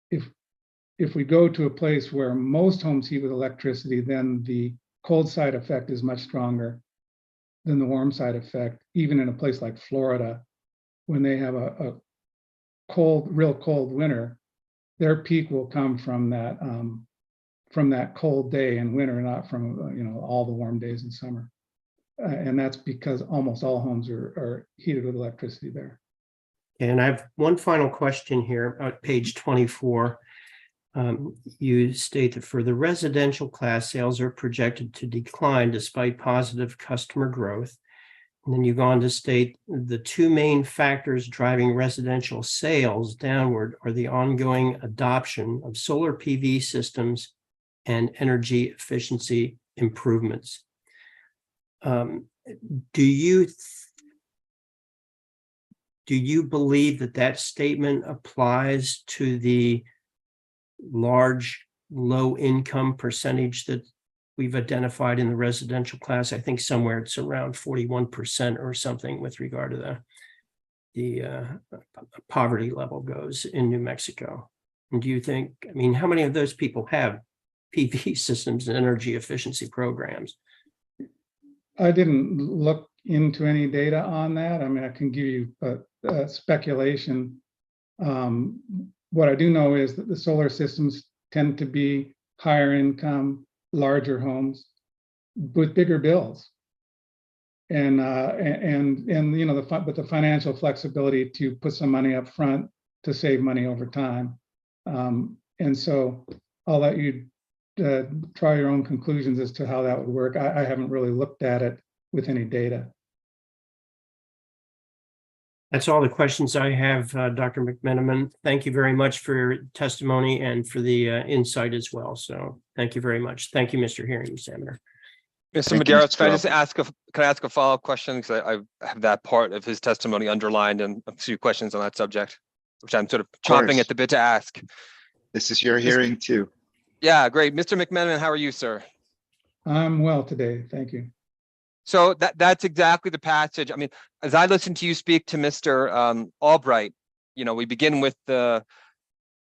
[SPEAKER 10] If we go to a place where most homes heat with electricity, then the cold side effect is much stronger than the warm side effect. Even in a place like Florida, when they have a real cold winter, their peak will come from that cold day in winter, not from all the warm days in summer. And that's because almost all homes are heated with electricity there.
[SPEAKER 7] And I have one final question here at page 24. You state that for the residential class, sales are projected to decline despite positive customer growth. And then you go on to state the two main factors driving residential sales downward are the ongoing adoption of solar PV systems and energy efficiency improvements. Do you believe that that statement applies to the large low-income percentage that we've identified in the residential class? I think somewhere it's around 41% or something with regard to the poverty level goes in New Mexico. And do you think, I mean, how many of those people have PV systems and energy efficiency programs?
[SPEAKER 10] I didn't look into any data on that. I mean, I can give you a speculation. What I do know is that the solar systems tend to be higher income, larger homes with bigger bills, and but the financial flexibility to put some money up front to save money over time. And so I'll let you try your own conclusions as to how that would work. I haven't really looked at it with any data.
[SPEAKER 7] That's all the questions I have, Dr. McMenamin. Thank you very much for your testimony and for the insight as well. So thank you very much. Thank you, Mr. Hearing Examiner.
[SPEAKER 1] Mr.
[SPEAKER 3] Thank you,
[SPEAKER 1] Medeiros,
[SPEAKER 3] Mr.
[SPEAKER 1] can I just ask a follow-up question? Because I have that part of his testimony underlined and a few questions on that subject, which I'm sort of chomping
[SPEAKER 3] course.
[SPEAKER 1] at the bit to ask.
[SPEAKER 3] This is your hearing too.
[SPEAKER 1] Yeah, great. Mr. McMenamin, how are you, sir?
[SPEAKER 10] I'm well today, thank you.
[SPEAKER 1] So that's exactly the passage. I mean, as I listen to you speak to Mr. Albright, we begin with the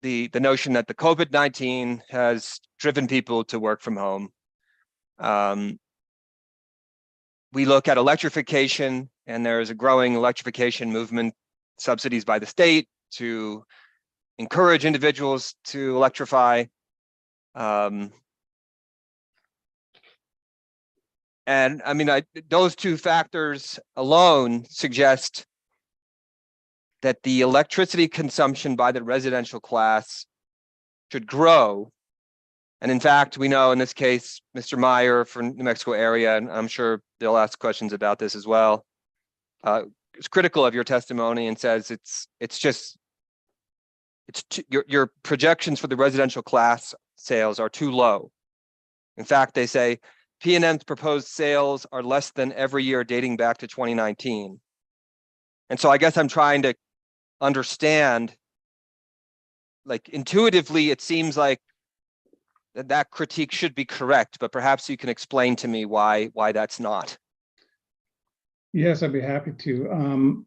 [SPEAKER 1] notion that the COVID-19 has driven people to work from home. We look at electrification, and there is a growing electrification movement, subsidies by the state to encourage individuals to electrify. And I mean, those two factors alone suggest that the electricity consumption by the residential class should grow. And in fact, we know in this case, Mr. Meyer from New Mexico area, and I'm sure they'll ask questions about this as well, is critical of your testimony and says your projections for the residential class sales are too low. In fact, they say PNM's proposed sales are less than every year dating back to 2019. And so I guess I'm trying to understand, like intuitively, it seems like that critique should be correct, but perhaps you can explain to me why that's not.
[SPEAKER 10] Yes, I'd be happy to.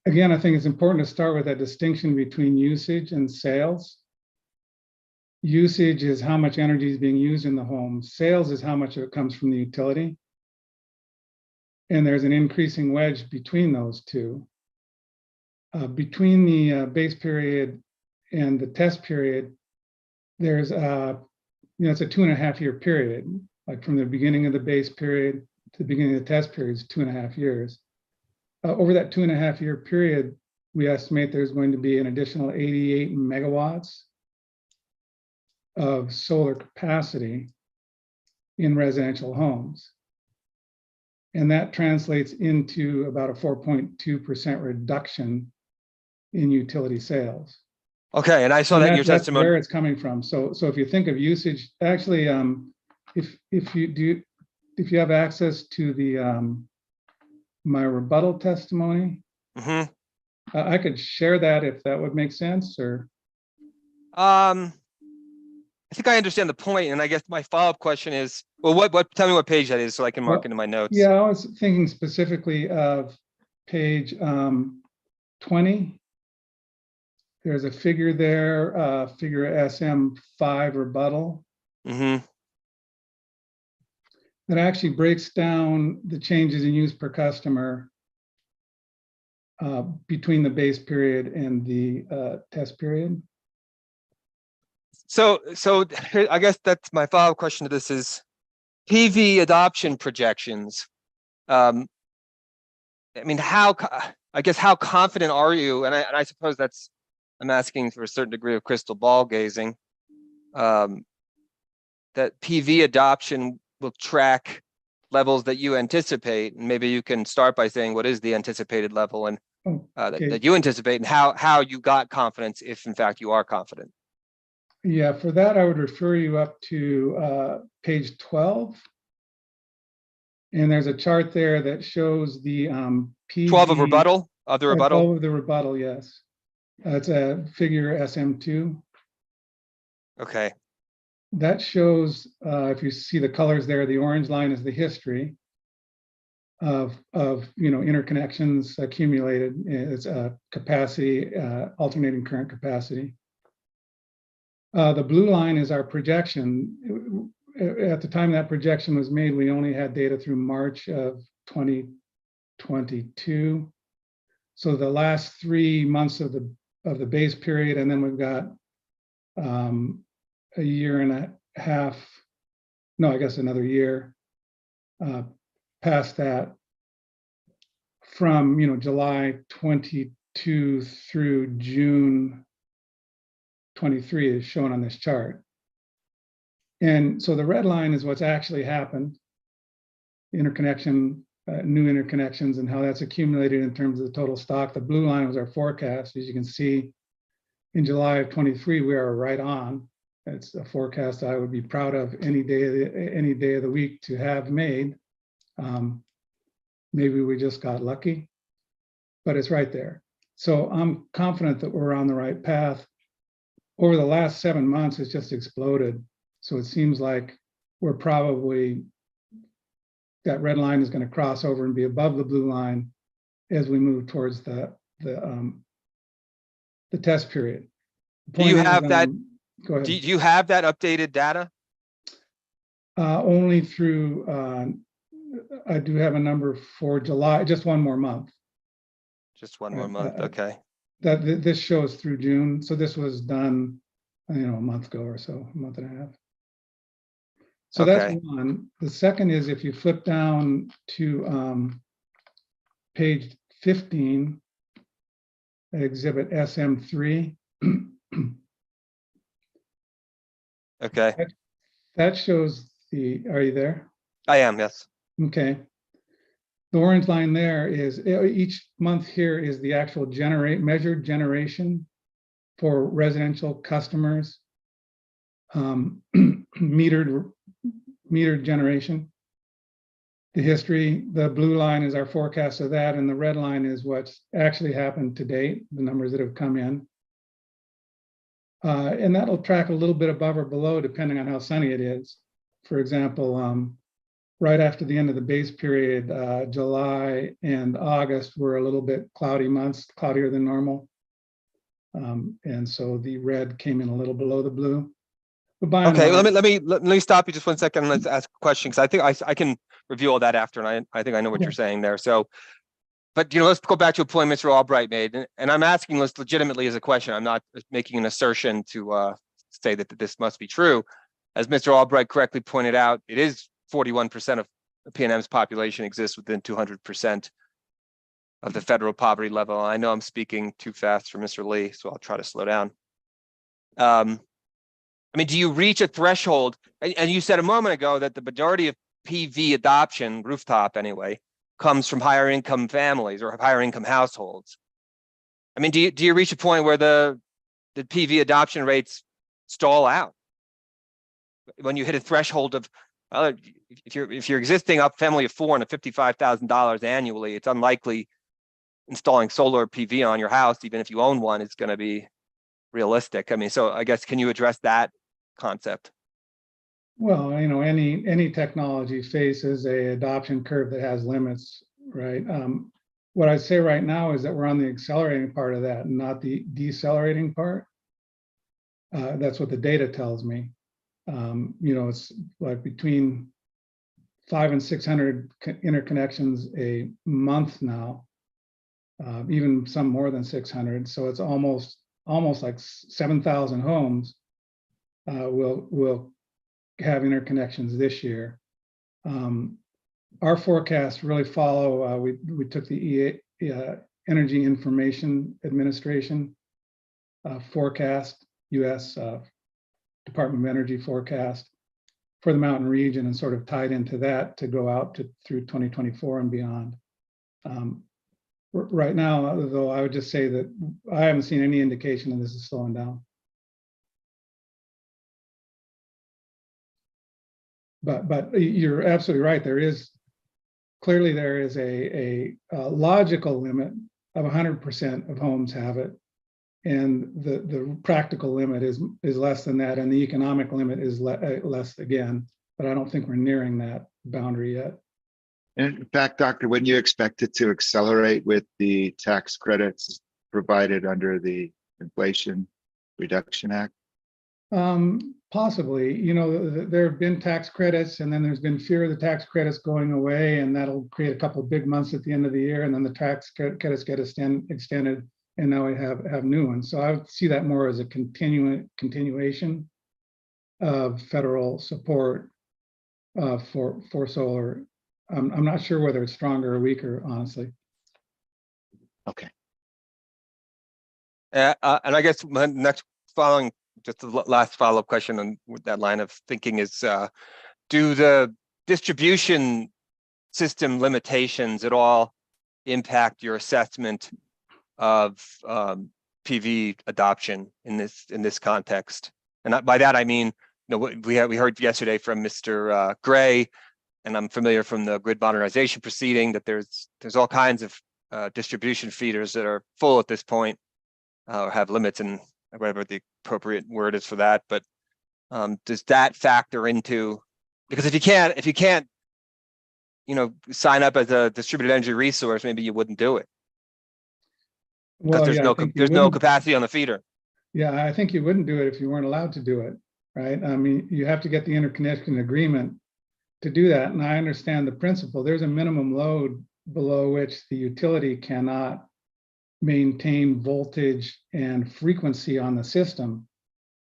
[SPEAKER 10] Again, I think it's important to start with that distinction between usage and sales. Usage is how much energy is being used in the home. Sales is how much of it comes from the utility. And there's an increasing wedge between those two. Between the base period and the test period, there's it's a 2.5 year period, like from the beginning of the base period to the beginning of the test period is 2.5 years. Over that 2.5 year period, we estimate there's going to be an additional 88 megawatts of solar capacity in residential homes. And that translates into about a 4.2% reduction in utility sales.
[SPEAKER 1] Okay, and I saw that in your
[SPEAKER 10] That's
[SPEAKER 1] testimony.
[SPEAKER 10] where it's coming from. So if you think of usage, actually, if you have access to the my rebuttal testimony.
[SPEAKER 1] Hmm.
[SPEAKER 10] I could share that if that would make sense, or,
[SPEAKER 1] I think I understand the point, and I guess my follow-up question is, well, tell me what page that is so I can mark
[SPEAKER 10] Well,
[SPEAKER 1] into my notes.
[SPEAKER 10] yeah, I was thinking specifically of page 20. There's a figure there, figure SM5 rebuttal,
[SPEAKER 1] Hmm.
[SPEAKER 10] that actually breaks down the changes in use per customer between the base period and the test period.
[SPEAKER 1] So I guess that's my follow-up question to this is PV adoption projections. I mean, I guess how confident are you? And I suppose I'm asking for a certain degree of crystal ball gazing. That PV adoption will track levels that you anticipate, and maybe you can start by saying what is the anticipated level and
[SPEAKER 10] Oh,
[SPEAKER 1] that
[SPEAKER 10] okay.
[SPEAKER 1] you anticipate, and how you got confidence if in fact you are confident.
[SPEAKER 10] Yeah, for that, I would refer you up to page 12. And there's a chart there that shows the PV.
[SPEAKER 1] 12 of rebuttal, of the rebuttal.
[SPEAKER 10] 12 of the rebuttal, yes. It's a figure SM2.
[SPEAKER 1] Okay.
[SPEAKER 10] That shows, if you see the colors there, the orange line is the history of interconnections accumulated. It's capacity, alternating current capacity. The blue line is our projection. At the time that projection was made, we only had data through March of 2022. So the last 3 months of the base period, and then we've got a year and a half, no, I guess another year past that, from July 22 through June 23 is shown on this chart. And so the red line is what's actually happened, interconnection, new interconnections, and how that's accumulated in terms of the total stock. The blue line was our forecast. As you can see, in July of 23, we are right on. It's a forecast I would be proud of any day of the week to have made. Maybe we just got lucky, but it's right there. So I'm confident that we're on the right path. Over the last 7 months, it's just exploded. So it seems like we're probably, that red line is going to cross over and be above the blue line as we move towards the test period.
[SPEAKER 1] Do you have that?
[SPEAKER 10] Go ahead.
[SPEAKER 1] Do you have that updated data?
[SPEAKER 10] Only through, I do have a number for July, just one more month.
[SPEAKER 1] Just one more month, okay.
[SPEAKER 10] This shows through June. So this was done, a month ago or so, a month and a half. So
[SPEAKER 1] Okay.
[SPEAKER 10] that's one. The second is if you flip down to page 15, exhibit SM3.
[SPEAKER 1] Okay,
[SPEAKER 10] That shows are you there?
[SPEAKER 1] I am, yes.
[SPEAKER 10] Okay. The orange line there is, each month here is the actual measured generation for residential customers, metered generation. The history, the blue line is our forecast of that, and the red line is what's actually happened to date, the numbers that have come in. And that'll track a little bit above or below depending on how sunny it is. For example, right after the end of the base period, July and August were a little bit cloudy months, cloudier than normal. And so the red came in a little below the blue. But by and
[SPEAKER 1] Okay,
[SPEAKER 10] large,
[SPEAKER 1] let me stop you just 1 second. Let's ask a question, because I think I can review all that after, and I think I know what
[SPEAKER 10] Yeah.
[SPEAKER 1] you're saying there. So, but let's go back to a point Mr. Albright made, and I'm asking this legitimately as a question. I'm not making an assertion to say that this must be true. As Mr. Albright correctly pointed out, it is 41% of PNM's population exists within 200% of the federal poverty level. I know I'm speaking too fast for Mr. Lee, so I'll try to slow down. I mean, do you reach a threshold? And you said a moment ago that the majority of PV adoption, rooftop anyway, comes from higher income families or higher income households. I mean, do you reach a point where the PV adoption rates stall out? When you hit a threshold of if you're existing up family of four and a $55,000 annually, it's unlikely installing solar PV on your house, even if you own one, is going to be realistic. I mean, so I guess, can you address that concept?
[SPEAKER 10] Well, any technology faces a adoption curve that has limits, right? What I'd say right now is that we're on the accelerating part of that, not the decelerating part. That's what the data tells me. It's like between 500 and 600 interconnections a month now, even some more than 600. So it's almost like 7,000 homes will have interconnections this year. Our forecasts really follow. We took the Energy Information Administration forecast, U.S. Department of Energy forecast for the mountain region, and sort of tied into that to go out through 2024 and beyond. Right now, though, I would just say that I haven't seen any indication that this is slowing down. But you're absolutely right. There is a logical limit of 100% of homes have it, and the practical limit is less than that, and the economic limit is less again. But I don't think we're nearing that boundary yet.
[SPEAKER 3] And in fact, Doctor, wouldn't you expect it to accelerate with the tax credits provided under the Inflation Reduction Act?
[SPEAKER 10] Possibly. There have been tax credits, and then there's been fear of the tax credits going away, and that'll create a couple of big months at the end of the year, and then the tax credits get extended, and now we have new ones. So I would see that more as a continuation of federal support for solar. I'm not sure whether it's stronger or weaker, honestly.
[SPEAKER 3] Okay.
[SPEAKER 1] And I guess my next following, just the last follow-up question on that line of thinking is, do the distribution system limitations at all impact your assessment of PV adoption in this context? And by that I mean, we heard yesterday from Mr. Gray, and I'm familiar from the grid modernization proceeding, that there's all kinds of distribution feeders that are full at this point, or have limits, and whatever the appropriate word is for that. But does that factor into, because if you can't sign up as a distributed energy resource, maybe you wouldn't do it, because there's no capacity on the feeder.
[SPEAKER 10] Yeah, I think you wouldn't do it if you weren't allowed to do it, right? I mean, you have to get the interconnection agreement to do that. And I understand the principle. There's a minimum load below which the utility cannot maintain voltage and frequency on the system.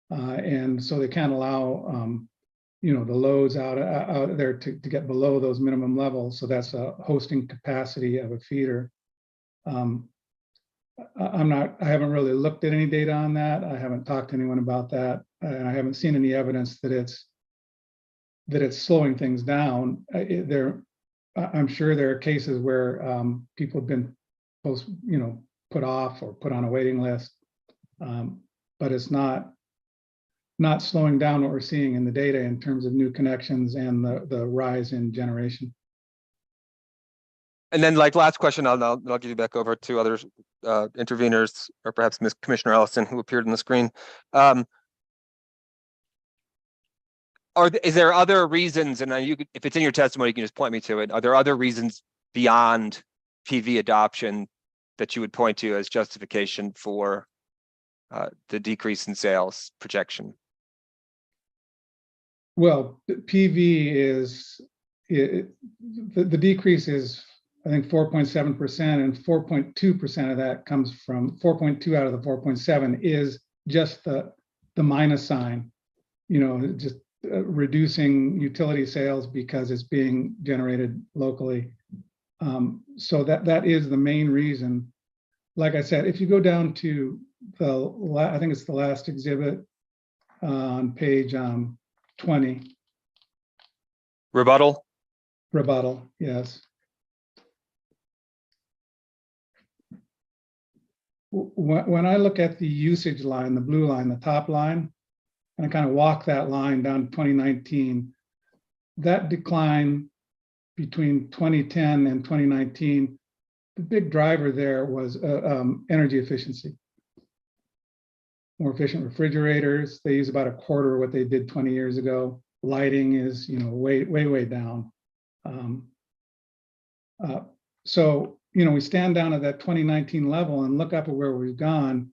[SPEAKER 10] And so they can't allow the loads out there to get below those minimum levels. So that's a hosting capacity of a feeder. I haven't really looked at any data on that. I haven't talked to anyone about that. And I haven't seen any evidence that it's slowing things down. I'm sure there are cases where people have been put off or put on a waiting list, but it's not slowing down what we're seeing in the data in terms of new connections and the rise in generation.
[SPEAKER 1] And then, last question, I'll give you back over to other interveners, or perhaps Ms. Commissioner Ellison, who appeared on the screen. Is there other reasons, and if it's in your testimony, you can just point me to it. Are there other reasons beyond PV adoption that you would point to as justification for the decrease in sales projection?
[SPEAKER 10] Well, PV is, the decrease is, I think, 4.7%, and 4.2% of that comes from 4.2 out of the 4.7 is just the minus sign, just reducing utility sales because it's being generated locally. So that is the main reason. Like I said, if you go down to I think it's the last exhibit on page 20.
[SPEAKER 1] Rebuttal,
[SPEAKER 10] yes. When I look at the usage line, the blue line, the top line, and I kind of walk that line down to 2019, that decline between 2010 and 2019, the big driver there was energy efficiency. More efficient refrigerators. They use about a quarter of what they did 20 years ago. Lighting is, way down. So, we stand down at that 2019 level and look up at where we've gone,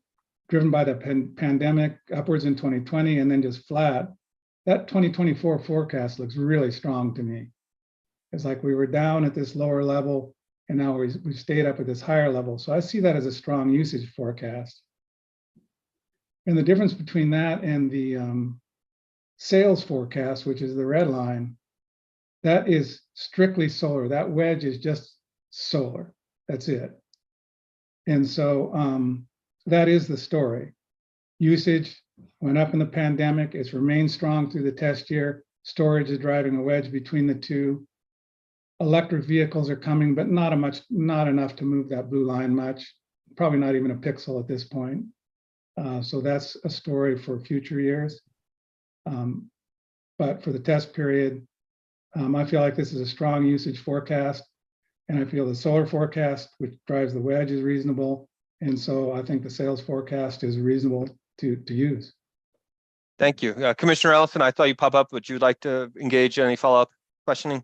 [SPEAKER 10] driven by the pandemic, upwards in 2020, and then just flat. That 2024 forecast looks really strong to me. It's like we were down at this lower level, and now we've stayed up at this higher level. So I see that as a strong usage forecast. And the difference between that and the sales forecast, which is the red line, that is strictly solar. That wedge is just solar. That's it. And so that is the story. Usage went up in the pandemic. It's remained strong through the test year. Storage is driving a wedge between the two. Electric vehicles are coming, but not enough to move that blue line much. Probably not even a pixel at this point. So that's a story for future years. But for the test period, I feel like this is a strong usage forecast. And I feel the solar forecast, which drives the wedge, is reasonable. And so I think the sales forecast is reasonable to use.
[SPEAKER 1] Thank you. Commissioner Ellison, I saw you pop up. Would you like to engage in any follow-up questioning?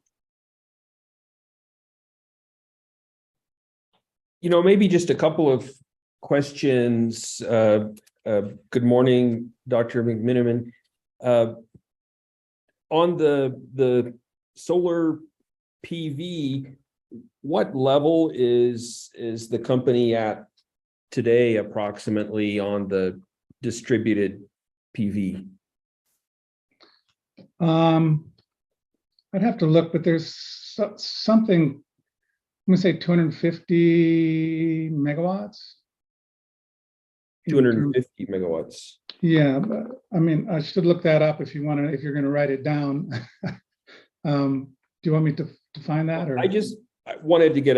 [SPEAKER 11] Maybe just a couple of questions. Good morning, Dr. McMenamin. On the solar PV, what level is the company at today approximately on the distributed PV?
[SPEAKER 10] I'd have to look, but there's something, I'm gonna say 250 megawatts.
[SPEAKER 11] 250 megawatts.
[SPEAKER 10] Yeah, but I mean, I should look that up if you're gonna write it down. Do you want me to find that, or?
[SPEAKER 11] I wanted to get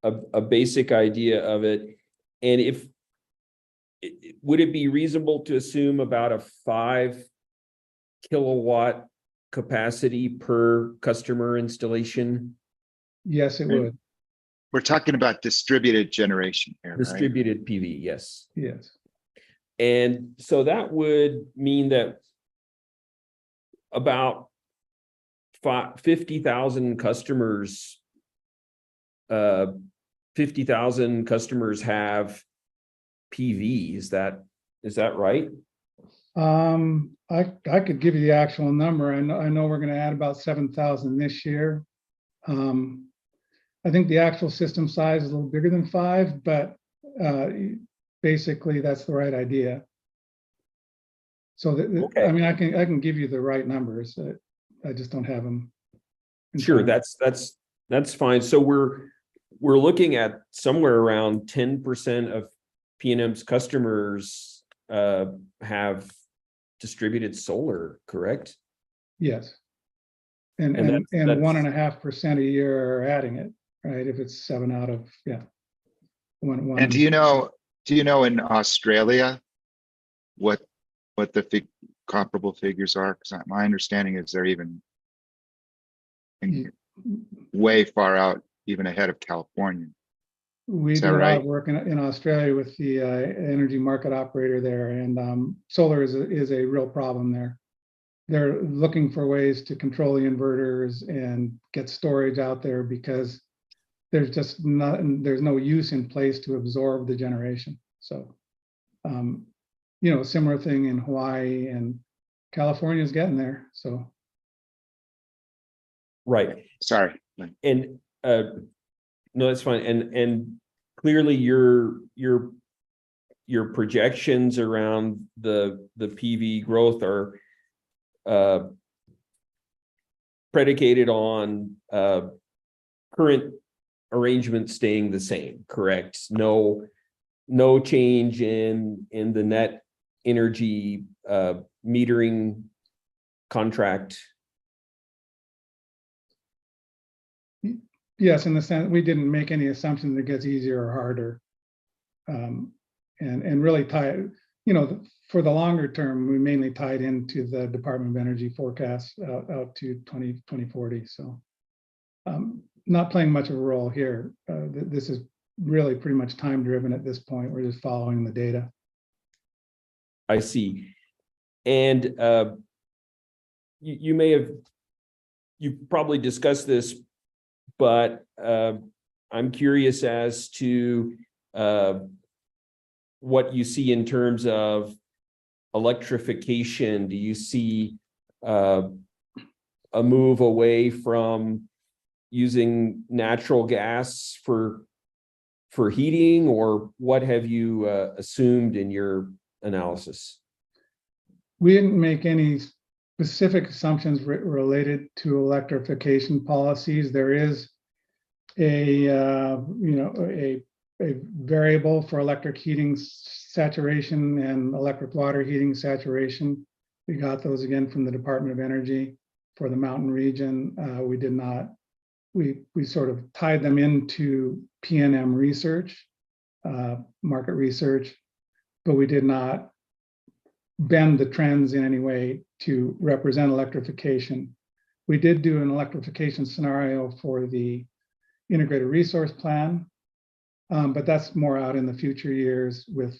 [SPEAKER 11] a basic idea of it. And would it be reasonable to assume about a 5 kilowatt capacity per customer installation?
[SPEAKER 10] Yes, it would.
[SPEAKER 3] We're talking about distributed generation here, right?
[SPEAKER 11] Distributed PV, yes.
[SPEAKER 10] Yes.
[SPEAKER 11] And so that would mean that about 50,000 customers, 50,000 customers have PV. Is that right?
[SPEAKER 10] I could give you the actual number. I know we're going to add about 7,000 this year. I think the actual system size is a little bigger than 5, but basically that's the right idea. So
[SPEAKER 11] Okay.
[SPEAKER 10] I mean, I can give you the right numbers. I just don't have them.
[SPEAKER 11] Sure, that's fine. So we're looking at somewhere around 10% of PNM's customers have distributed solar, correct?
[SPEAKER 10] Yes. And
[SPEAKER 11] that's
[SPEAKER 10] 1.5% a year are adding it, right? If it's 7 out of, yeah. One.
[SPEAKER 3] And do you know in Australia what the comparable figures are? Because my understanding is they're even way far out, even ahead of California.
[SPEAKER 10] We do a lot of work in Australia with the energy market operator there, and solar is a real problem there. They're looking for ways to control the inverters and get storage out there because there's no use in place to absorb the generation. So, a similar thing in Hawaii, and California is getting there. So,
[SPEAKER 11] right.
[SPEAKER 3] Sorry.
[SPEAKER 11] And no, that's fine. And clearly your projections around the PV growth are predicated on current arrangements staying the same, correct? No change in the net energy metering contract.
[SPEAKER 10] Yes, in the sense we didn't make any assumptions it gets easier or harder, and really for the longer term, we mainly tied into the Department of Energy forecast out to 2040. So not playing much of a role here. This is really pretty much time driven at this point. We're just following the data.
[SPEAKER 11] I see. And you probably discussed this, but I'm curious as to what you see in terms of electrification. Do you see a move away from using natural gas for heating, or what have you assumed in your analysis?
[SPEAKER 10] We didn't make any specific assumptions related to electrification policies. There is a variable for electric heating saturation and electric water heating saturation. We got those again from the Department of Energy for the mountain region. We did not, we sort of tied them into PNM research, market research, but we did not bend the trends in any way to represent electrification. We did do an electrification scenario for the integrated resource plan, but that's more out in the future years with,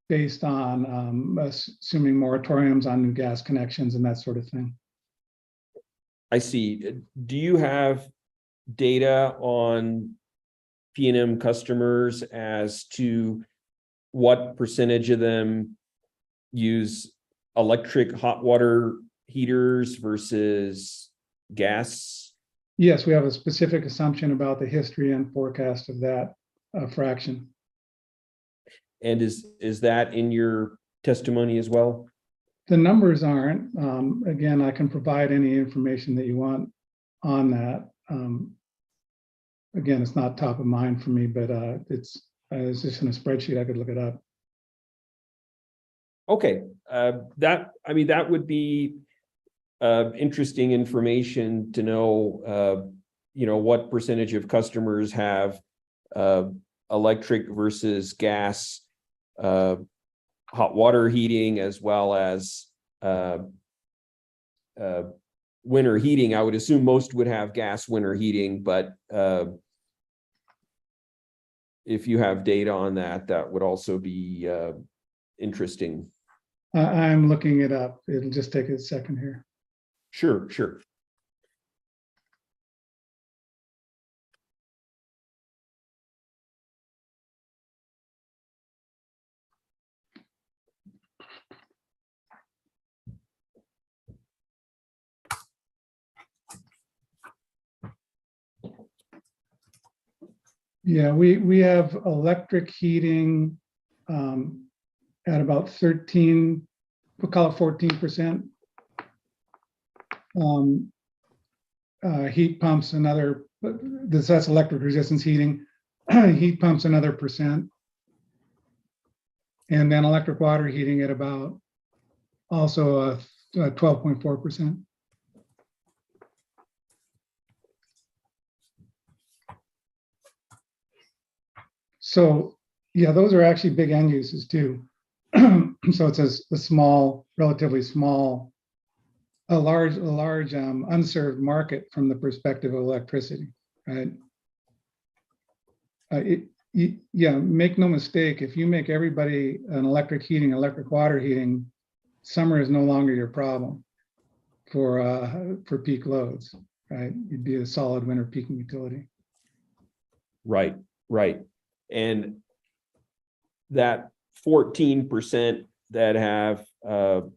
[SPEAKER 10] based on assuming moratoriums on new gas connections and that sort of thing.
[SPEAKER 11] I see. Do you have data on PNM customers as to what percentage of them use electric hot water heaters versus gas?
[SPEAKER 10] Yes, we have a specific assumption about the history and forecast of that fraction.
[SPEAKER 11] And is that in your testimony as well?
[SPEAKER 10] The numbers aren't. Again, I can provide any information that you want on that. Again, it's not top of mind for me, but it's just in a spreadsheet. I could look it up.
[SPEAKER 11] Okay, that would be interesting information to know. What percentage of customers have electric versus gas hot water heating, as well as winter heating. I would assume most would have gas winter heating, but if you have data on that, that would also be interesting.
[SPEAKER 10] I'm looking it up. It'll just take a second here.
[SPEAKER 11] Sure.
[SPEAKER 10] Yeah, we have electric heating at about 13, we'll call it 14%. Heat pumps another, that's electric resistance heating. Heat pumps another %. And then electric water heating at about also 12.4%. So yeah, those are actually big end uses too. So it's a small, relatively small, a large unserved market from the perspective of electricity, right? Yeah, make no mistake, if you make everybody an electric heating, electric water heating, summer is no longer your problem for peak loads, right? You'd be a solid winter peaking utility.
[SPEAKER 11] Right. And that 14% that have that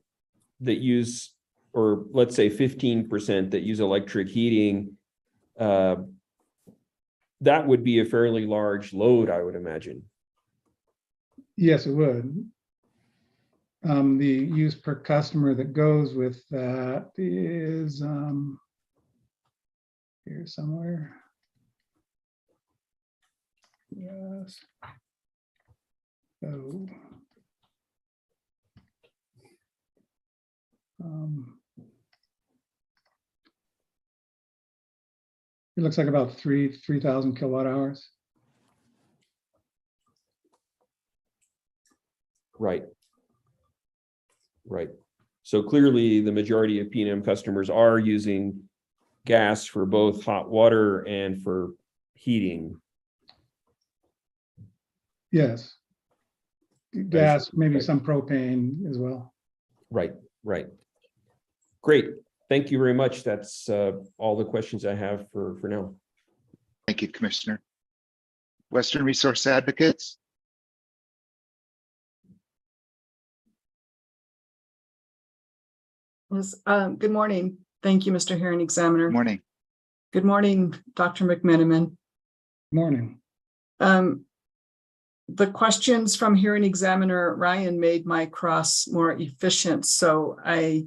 [SPEAKER 11] use, or let's say 15% that use electric heating, that would be a fairly large load, I would imagine.
[SPEAKER 10] Yes, it would. The use per customer that goes with that is here somewhere. Yes. So, it looks like about 3,000 kilowatt hours.
[SPEAKER 11] Right. Right. So clearly, the majority of P&M customers are using gas for both hot water and for heating.
[SPEAKER 10] Yes. Gas, maybe
[SPEAKER 11] right.
[SPEAKER 10] some propane as well.
[SPEAKER 11] Right, right. Great. Thank you very much. That's all the questions I have for now.
[SPEAKER 3] Thank you, Commissioner. Western Resource Advocates.
[SPEAKER 12] Yes, good morning. Thank you, Mr. Hearing Examiner.
[SPEAKER 3] Morning.
[SPEAKER 12] Good morning, Dr. McMenamin.
[SPEAKER 10] Morning.
[SPEAKER 12] The questions from Hearing Examiner Ryan made my cross more efficient, so I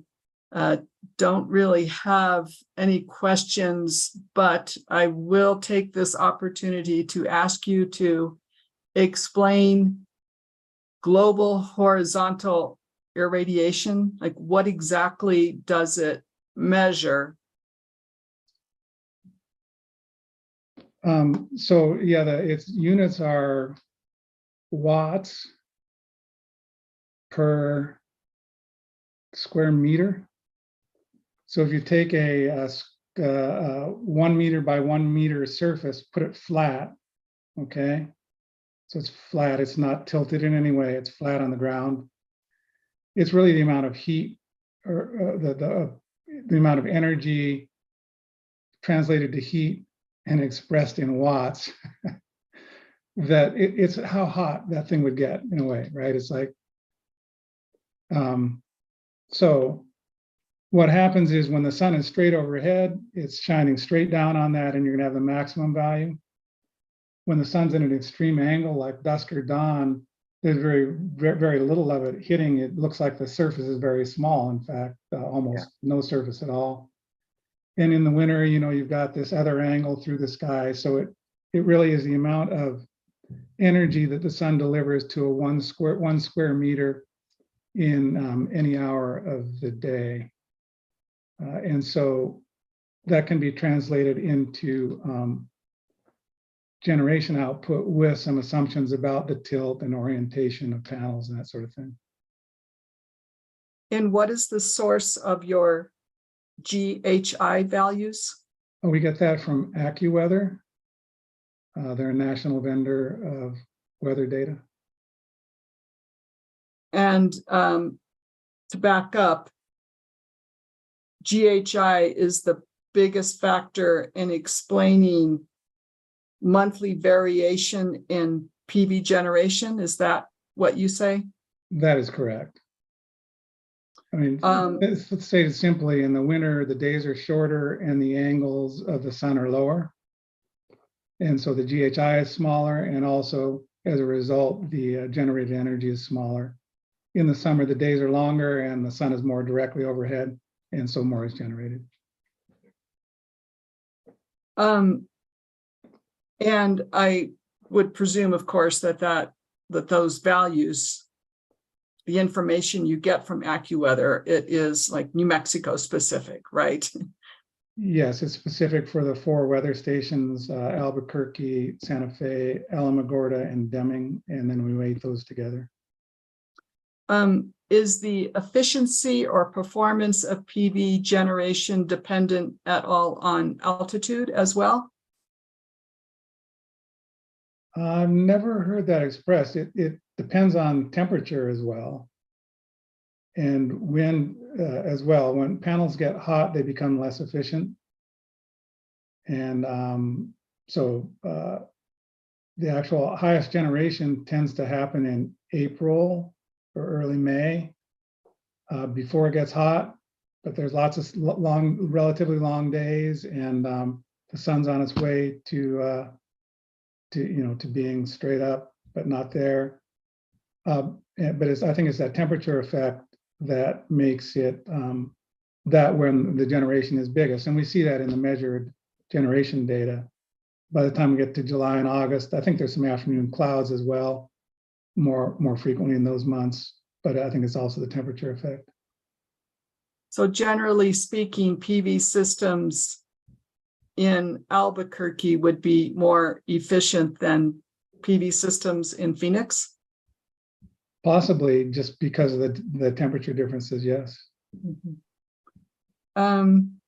[SPEAKER 12] don't really have any questions, but I will take this opportunity to ask you to explain global horizontal irradiation. Like, what exactly does it measure?
[SPEAKER 10] So yeah, its units are watts per square meter. So if you take a 1 meter by 1 meter surface, put it flat, okay? So it's flat, it's not tilted in any way, it's flat on the ground. It's really the amount of heat or the amount of energy translated to heat and expressed in watts that it's how hot that thing would get in a way, right? It's like, so what happens is when the sun is straight overhead, it's shining straight down on that and you're gonna have the maximum value. When the sun's in an extreme angle like dusk or dawn, there's very little of it hitting. It looks like the surface is very small, in fact, almost no surface at all. And in the winter, you know, you've got this other angle through the sky. So it really is the amount of energy that the sun delivers to a one square meter in any hour of the day. And so that can be translated into generation output with some assumptions about the tilt and orientation of panels and that sort of thing.
[SPEAKER 12] And what is the source of your GHI values?
[SPEAKER 10] Oh, we get that from AccuWeather. They're a national vendor of weather data.
[SPEAKER 12] And to back up, GHI is the biggest factor in explaining monthly variation in PV generation. Is that what you say?
[SPEAKER 10] That is correct. I mean, let's say it simply, in the winter, the days are shorter and the angles of the sun are lower. And so the GHI is smaller, and also as a result, the generated energy is smaller. In the summer, the days are longer and the sun is more directly overhead, and so more is generated.
[SPEAKER 12] And I would presume, of course, that those values, the information you get from AccuWeather, it is like New Mexico specific, right?
[SPEAKER 10] Yes, it's specific for the 4 weather stations, Albuquerque, Santa Fe, Alamogordo, and Deming, and then we weight those together.
[SPEAKER 12] Is the efficiency or performance of PV generation dependent at all on altitude as well?
[SPEAKER 10] I've never heard that expressed. It depends on temperature as well, and wind as well. When panels get hot, they become less efficient. And so the actual highest generation tends to happen in April or early May before it gets hot, but there's lots of relatively long days, and the sun's on its way to being straight up, but not there. But I think it's that temperature effect that makes it that when the generation is biggest, and we see that in the measured generation data. By the time we get to July and August, I think there's some afternoon clouds as well, more frequently in those months, but I think it's also the temperature effect.
[SPEAKER 12] So generally speaking, PV systems in Albuquerque would be more efficient than PV systems in Phoenix?
[SPEAKER 10] Possibly just because of the temperature differences, yes.
[SPEAKER 12] Mhm. Um,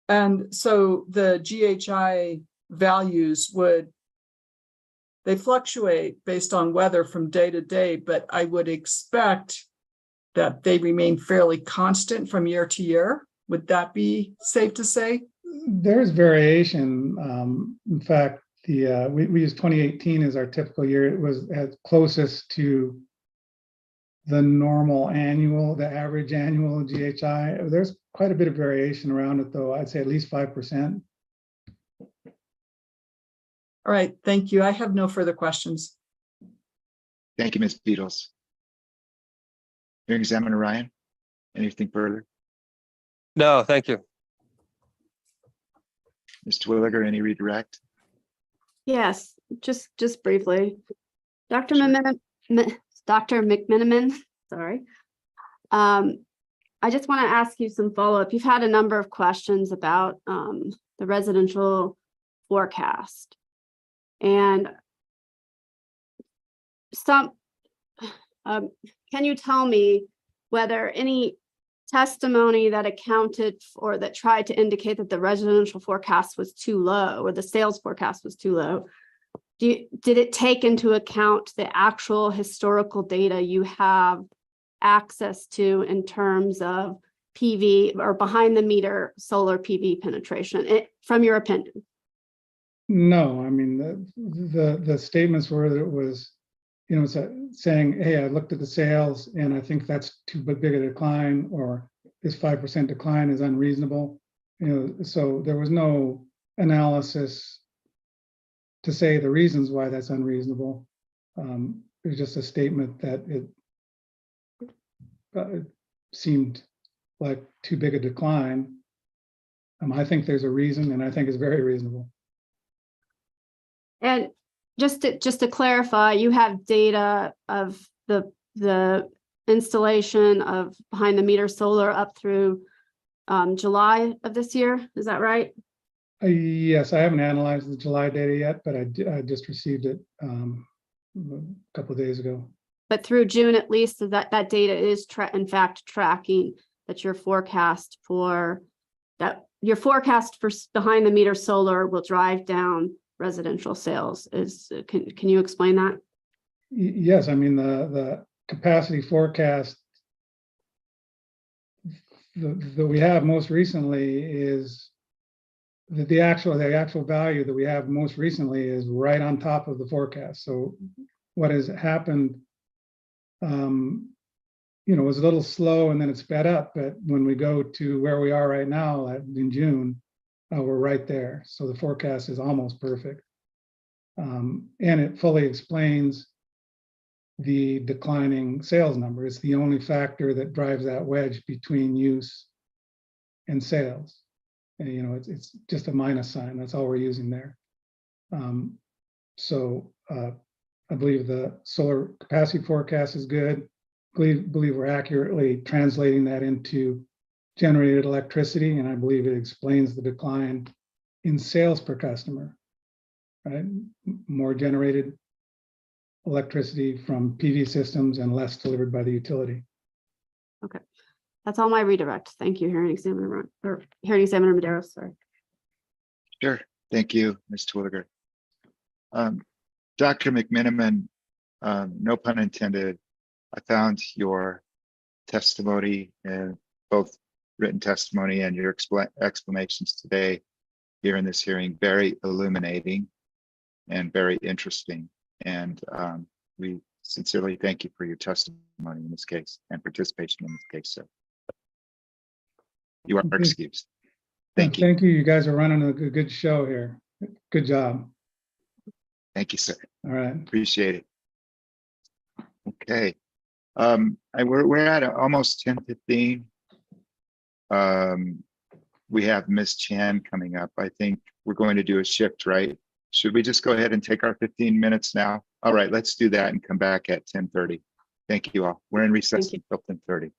[SPEAKER 12] And so the GHI values they fluctuate based on weather from day to day, but I would expect that they remain fairly constant from year to year. Would that be safe to say?
[SPEAKER 10] There's variation. In fact, we use 2018 as our typical year. It was as closest to the normal annual, the average annual GHI. There's quite a bit of variation around it, though. I'd say at least 5%.
[SPEAKER 12] All right, thank you. I have no further questions.
[SPEAKER 3] Thank you, Ms. Beatles. Hearing examiner Ryan, anything further?
[SPEAKER 1] No, thank you.
[SPEAKER 3] Ms. Twilliger, any redirect?
[SPEAKER 9] Yes, just briefly. Dr.
[SPEAKER 3] Sure.
[SPEAKER 9] Dr. McMenamin, sorry. I just want to ask you some follow-up. You've had a number of questions about the residential forecast. And can you tell me whether any testimony that accounted for that tried to indicate that the residential forecast was too low or the sales forecast was too low, did it take into account the actual historical data you have access to in terms of PV or behind the meter solar PV penetration, from your opinion?
[SPEAKER 10] No, I mean, the statements were that it was, saying, hey, I looked at the sales and I think that's too big a decline, or this 5% decline is unreasonable. So there was no analysis to say the reasons why that's unreasonable. It was just a statement that it seemed like too big a decline. I think there's a reason, and I think it's very reasonable.
[SPEAKER 9] And just to clarify, you have data of the installation of behind the meter solar up through July of this year. Is that right?
[SPEAKER 10] Yes, I haven't analyzed the July data yet, but I just received it a couple of days ago.
[SPEAKER 9] But through June at least, that data is in fact tracking that your forecast for behind the meter solar will drive down residential sales. Can you explain that?
[SPEAKER 10] Yes, I mean the capacity forecast that we have most recently is the actual value that we have most recently is right on top of the forecast. So what has happened, was a little slow and then it sped up. But when we go to where we are right now in June, we're right there. So the forecast is almost perfect. And it fully explains the declining sales number. It's the only factor that drives that wedge between use and sales. And, it's just a minus sign. That's all we're using there. So I believe the solar capacity forecast is good. Believe we're accurately translating that into generated electricity, and I believe it explains the decline in sales per customer, right? More generated electricity from PV systems and less delivered by the utility.
[SPEAKER 9] Okay, that's all my redirect. Thank you, Hearing Examiner Medeiros. Sorry.
[SPEAKER 3] Sure. Thank you, Ms. Twilliger. Dr. McMenamin, no pun intended, I found your testimony, and both written testimony and your explanations today here in this hearing very illuminating and very interesting. And we sincerely thank you for your testimony in this case and participation in this case, sir. You are excused. Thank you.
[SPEAKER 10] Thank you. You guys are running a good show here. Good job.
[SPEAKER 3] Thank you, sir.
[SPEAKER 10] All right.
[SPEAKER 3] Appreciate it. Okay. We're at almost 10:15. We have Ms. Chan coming up. I think we're going to do a shift, right? Should we just go ahead and take our 15 minutes now? All right, let's do that and come back at 10:30. Thank you all. We're in recess until 10:30.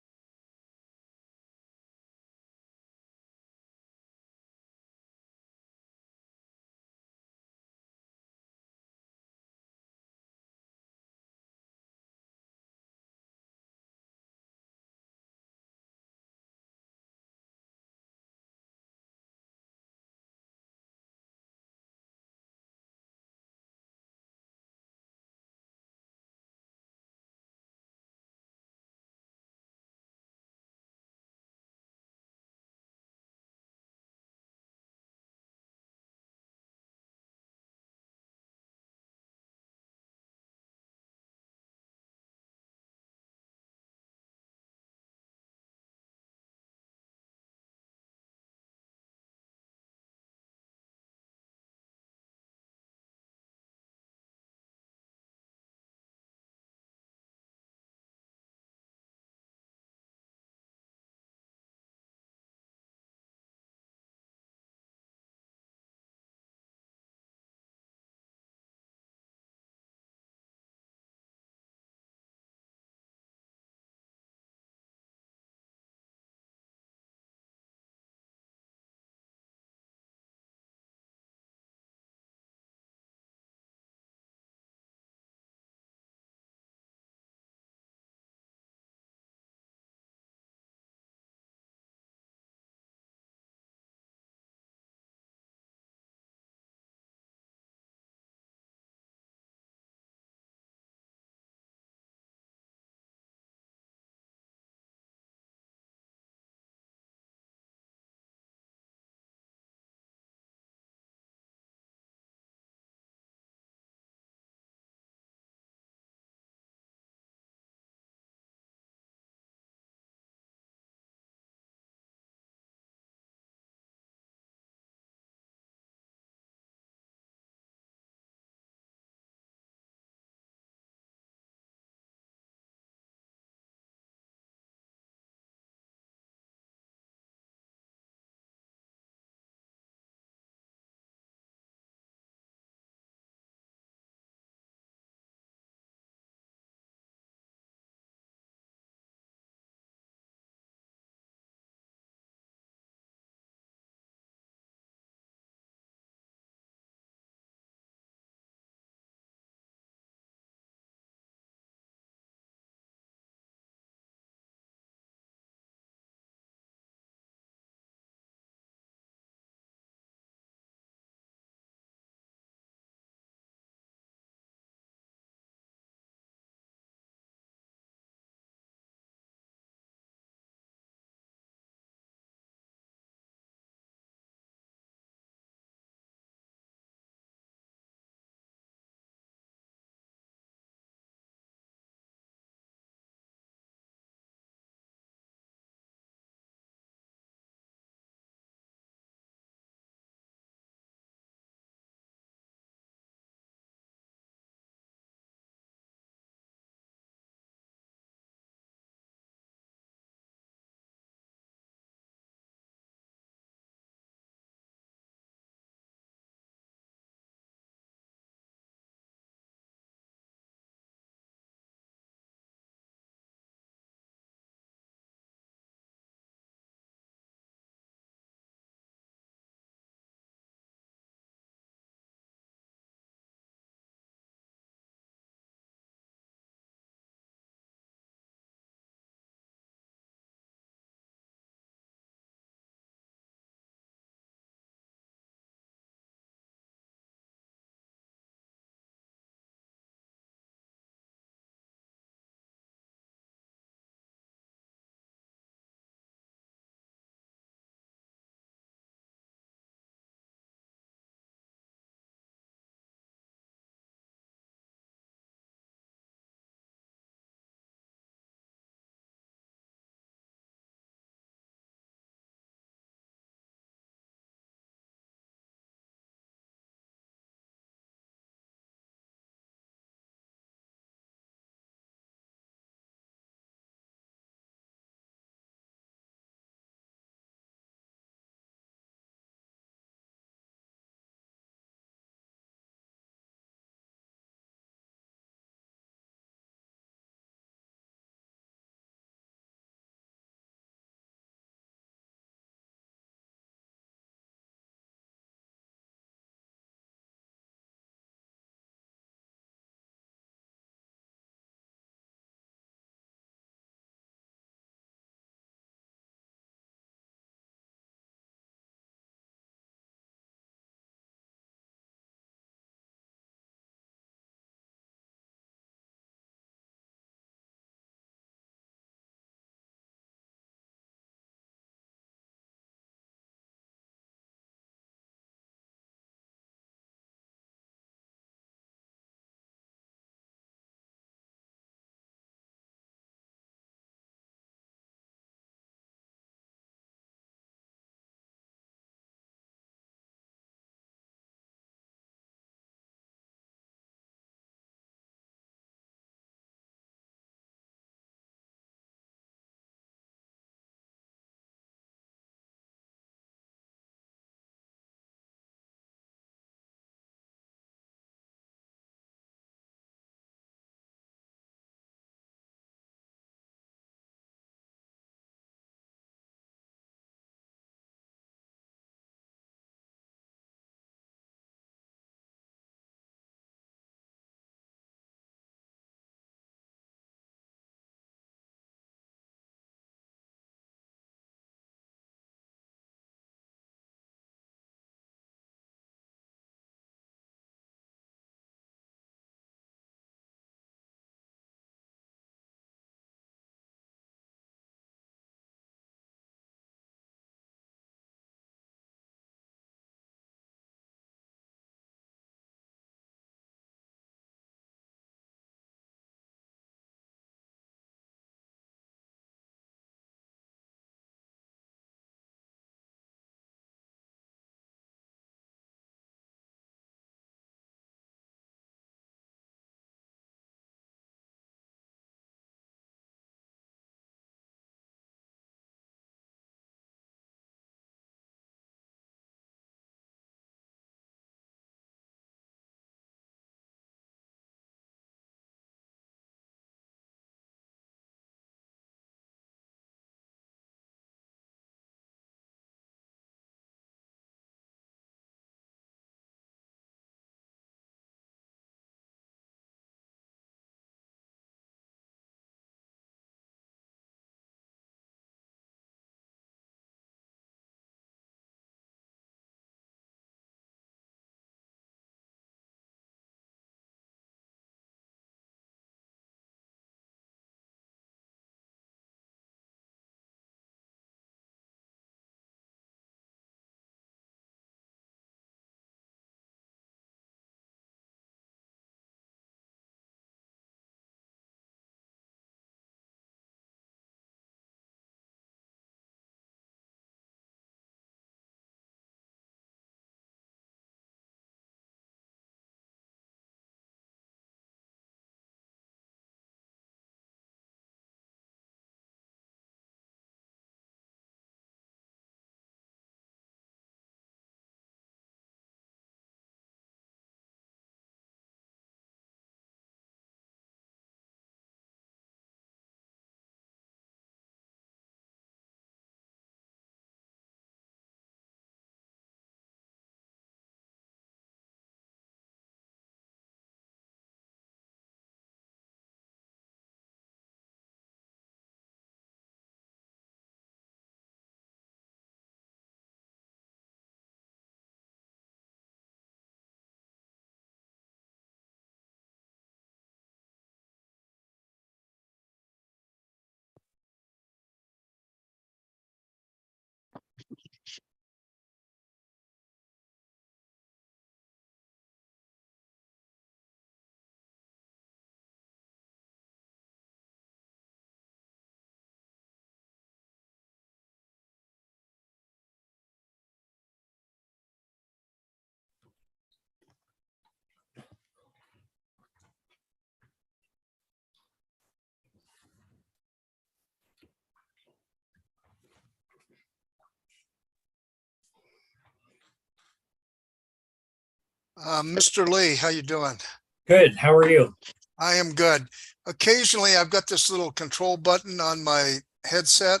[SPEAKER 4] Mr. Lee, how you doing?
[SPEAKER 2] Good. How are you?
[SPEAKER 4] I am good. Occasionally, I've got this little control button on my headset.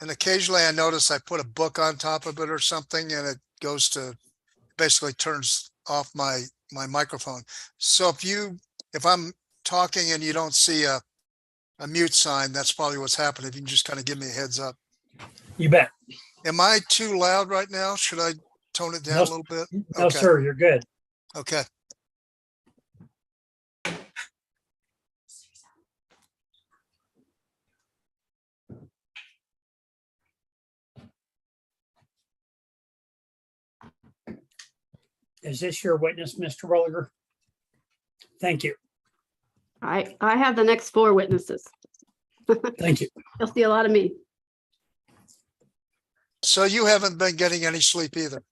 [SPEAKER 4] And occasionally I notice I put a book on top of it or something and it goes to, basically turns off my microphone. So if I'm talking and you don't see a mute sign, that's probably what's happening. If you can just kind of give me a heads up.
[SPEAKER 2] You bet.
[SPEAKER 4] Am I too loud right now? Should I tone it down
[SPEAKER 2] No,
[SPEAKER 4] a little bit?
[SPEAKER 2] No,
[SPEAKER 4] Okay.
[SPEAKER 2] sir, you're good.
[SPEAKER 4] Okay.
[SPEAKER 2] Is this your witness, Mr. Rolliger? Thank you.
[SPEAKER 9] I have the next 4 witnesses.
[SPEAKER 2] Thank you.
[SPEAKER 9] You'll see a lot of me.
[SPEAKER 4] So you haven't been getting any sleep either.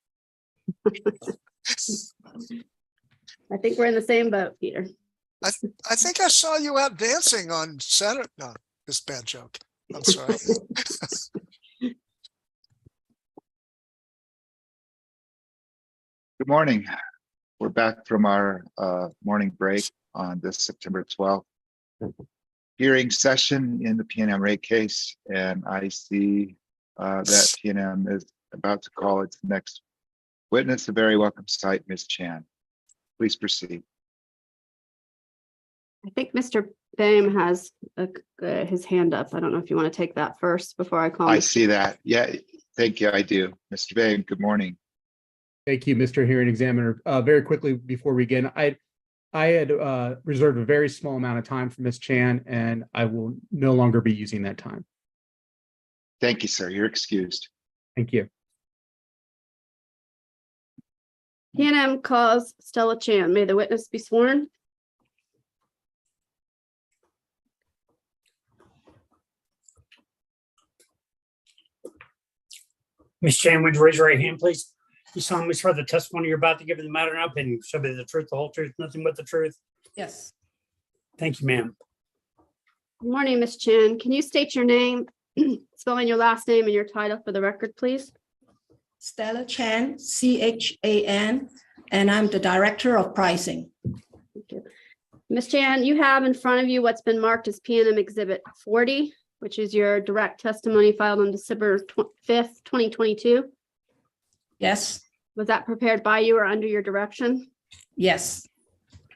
[SPEAKER 9] I think we're in the same boat, Peter.
[SPEAKER 4] I think I saw you out dancing on Saturday. No, this bad joke. I'm sorry.
[SPEAKER 3] Good morning. We're back from our morning break on this September 12th hearing session in the PNM rate case, and I see that PNM is about to call its next witness, a very welcome sight, Ms. Chan. Please proceed.
[SPEAKER 9] I think Mr. Boehm has his hand up. I don't know if you want to take that first before I call.
[SPEAKER 3] I see that. Yeah, thank you. I do. Mr. Bain, good morning.
[SPEAKER 13] Thank you, Mr. Hearing Examiner. Very quickly before we begin, I had reserved a very small amount of time for Ms. Chan, and I will no longer be using that time.
[SPEAKER 3] Thank you, sir. You're excused.
[SPEAKER 13] Thank you.
[SPEAKER 9] PNM calls Stella Chan. May the witness be sworn.
[SPEAKER 2] Ms. Chan, would you raise your right hand, please? You solemnly swear the testimony you're about to give in the matter now opinion shall be the truth, the whole truth, nothing but the truth.
[SPEAKER 12] Yes.
[SPEAKER 2] Thank you, ma'am.
[SPEAKER 9] Good morning, Ms. Chan. Can you state your name, spelling your last name and your title for the record, please?
[SPEAKER 14] Stella Chan, CHAN, and I'm the Director of Pricing.
[SPEAKER 9] Thank you. Ms. Chan, you have in front of you what's been marked as PNM Exhibit 40, which is your direct testimony filed on December 5th, 2022.
[SPEAKER 14] Yes,
[SPEAKER 9] Was that prepared by you or under your direction?
[SPEAKER 14] yes,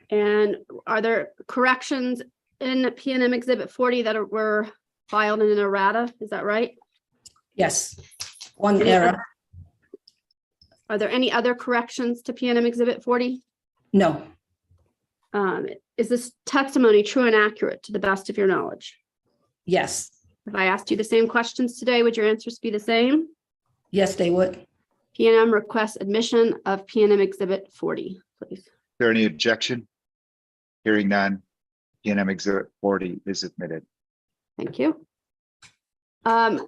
[SPEAKER 9] And are there corrections in PNM Exhibit 40 that were filed in an errata? Is that right?
[SPEAKER 14] yes. One
[SPEAKER 9] Any
[SPEAKER 14] error.
[SPEAKER 9] other- Are there any other corrections to PNM Exhibit 40?
[SPEAKER 14] No,
[SPEAKER 9] Is this testimony true and accurate to the best of your knowledge?
[SPEAKER 14] yes,
[SPEAKER 9] If I asked you the same questions today, would your answers be the same?
[SPEAKER 14] yes, they would.
[SPEAKER 9] PNM requests admission of PNM Exhibit 40, please.
[SPEAKER 3] Is there any objection? Hearing none, PNM Exhibit 40 is admitted.
[SPEAKER 9] Thank you.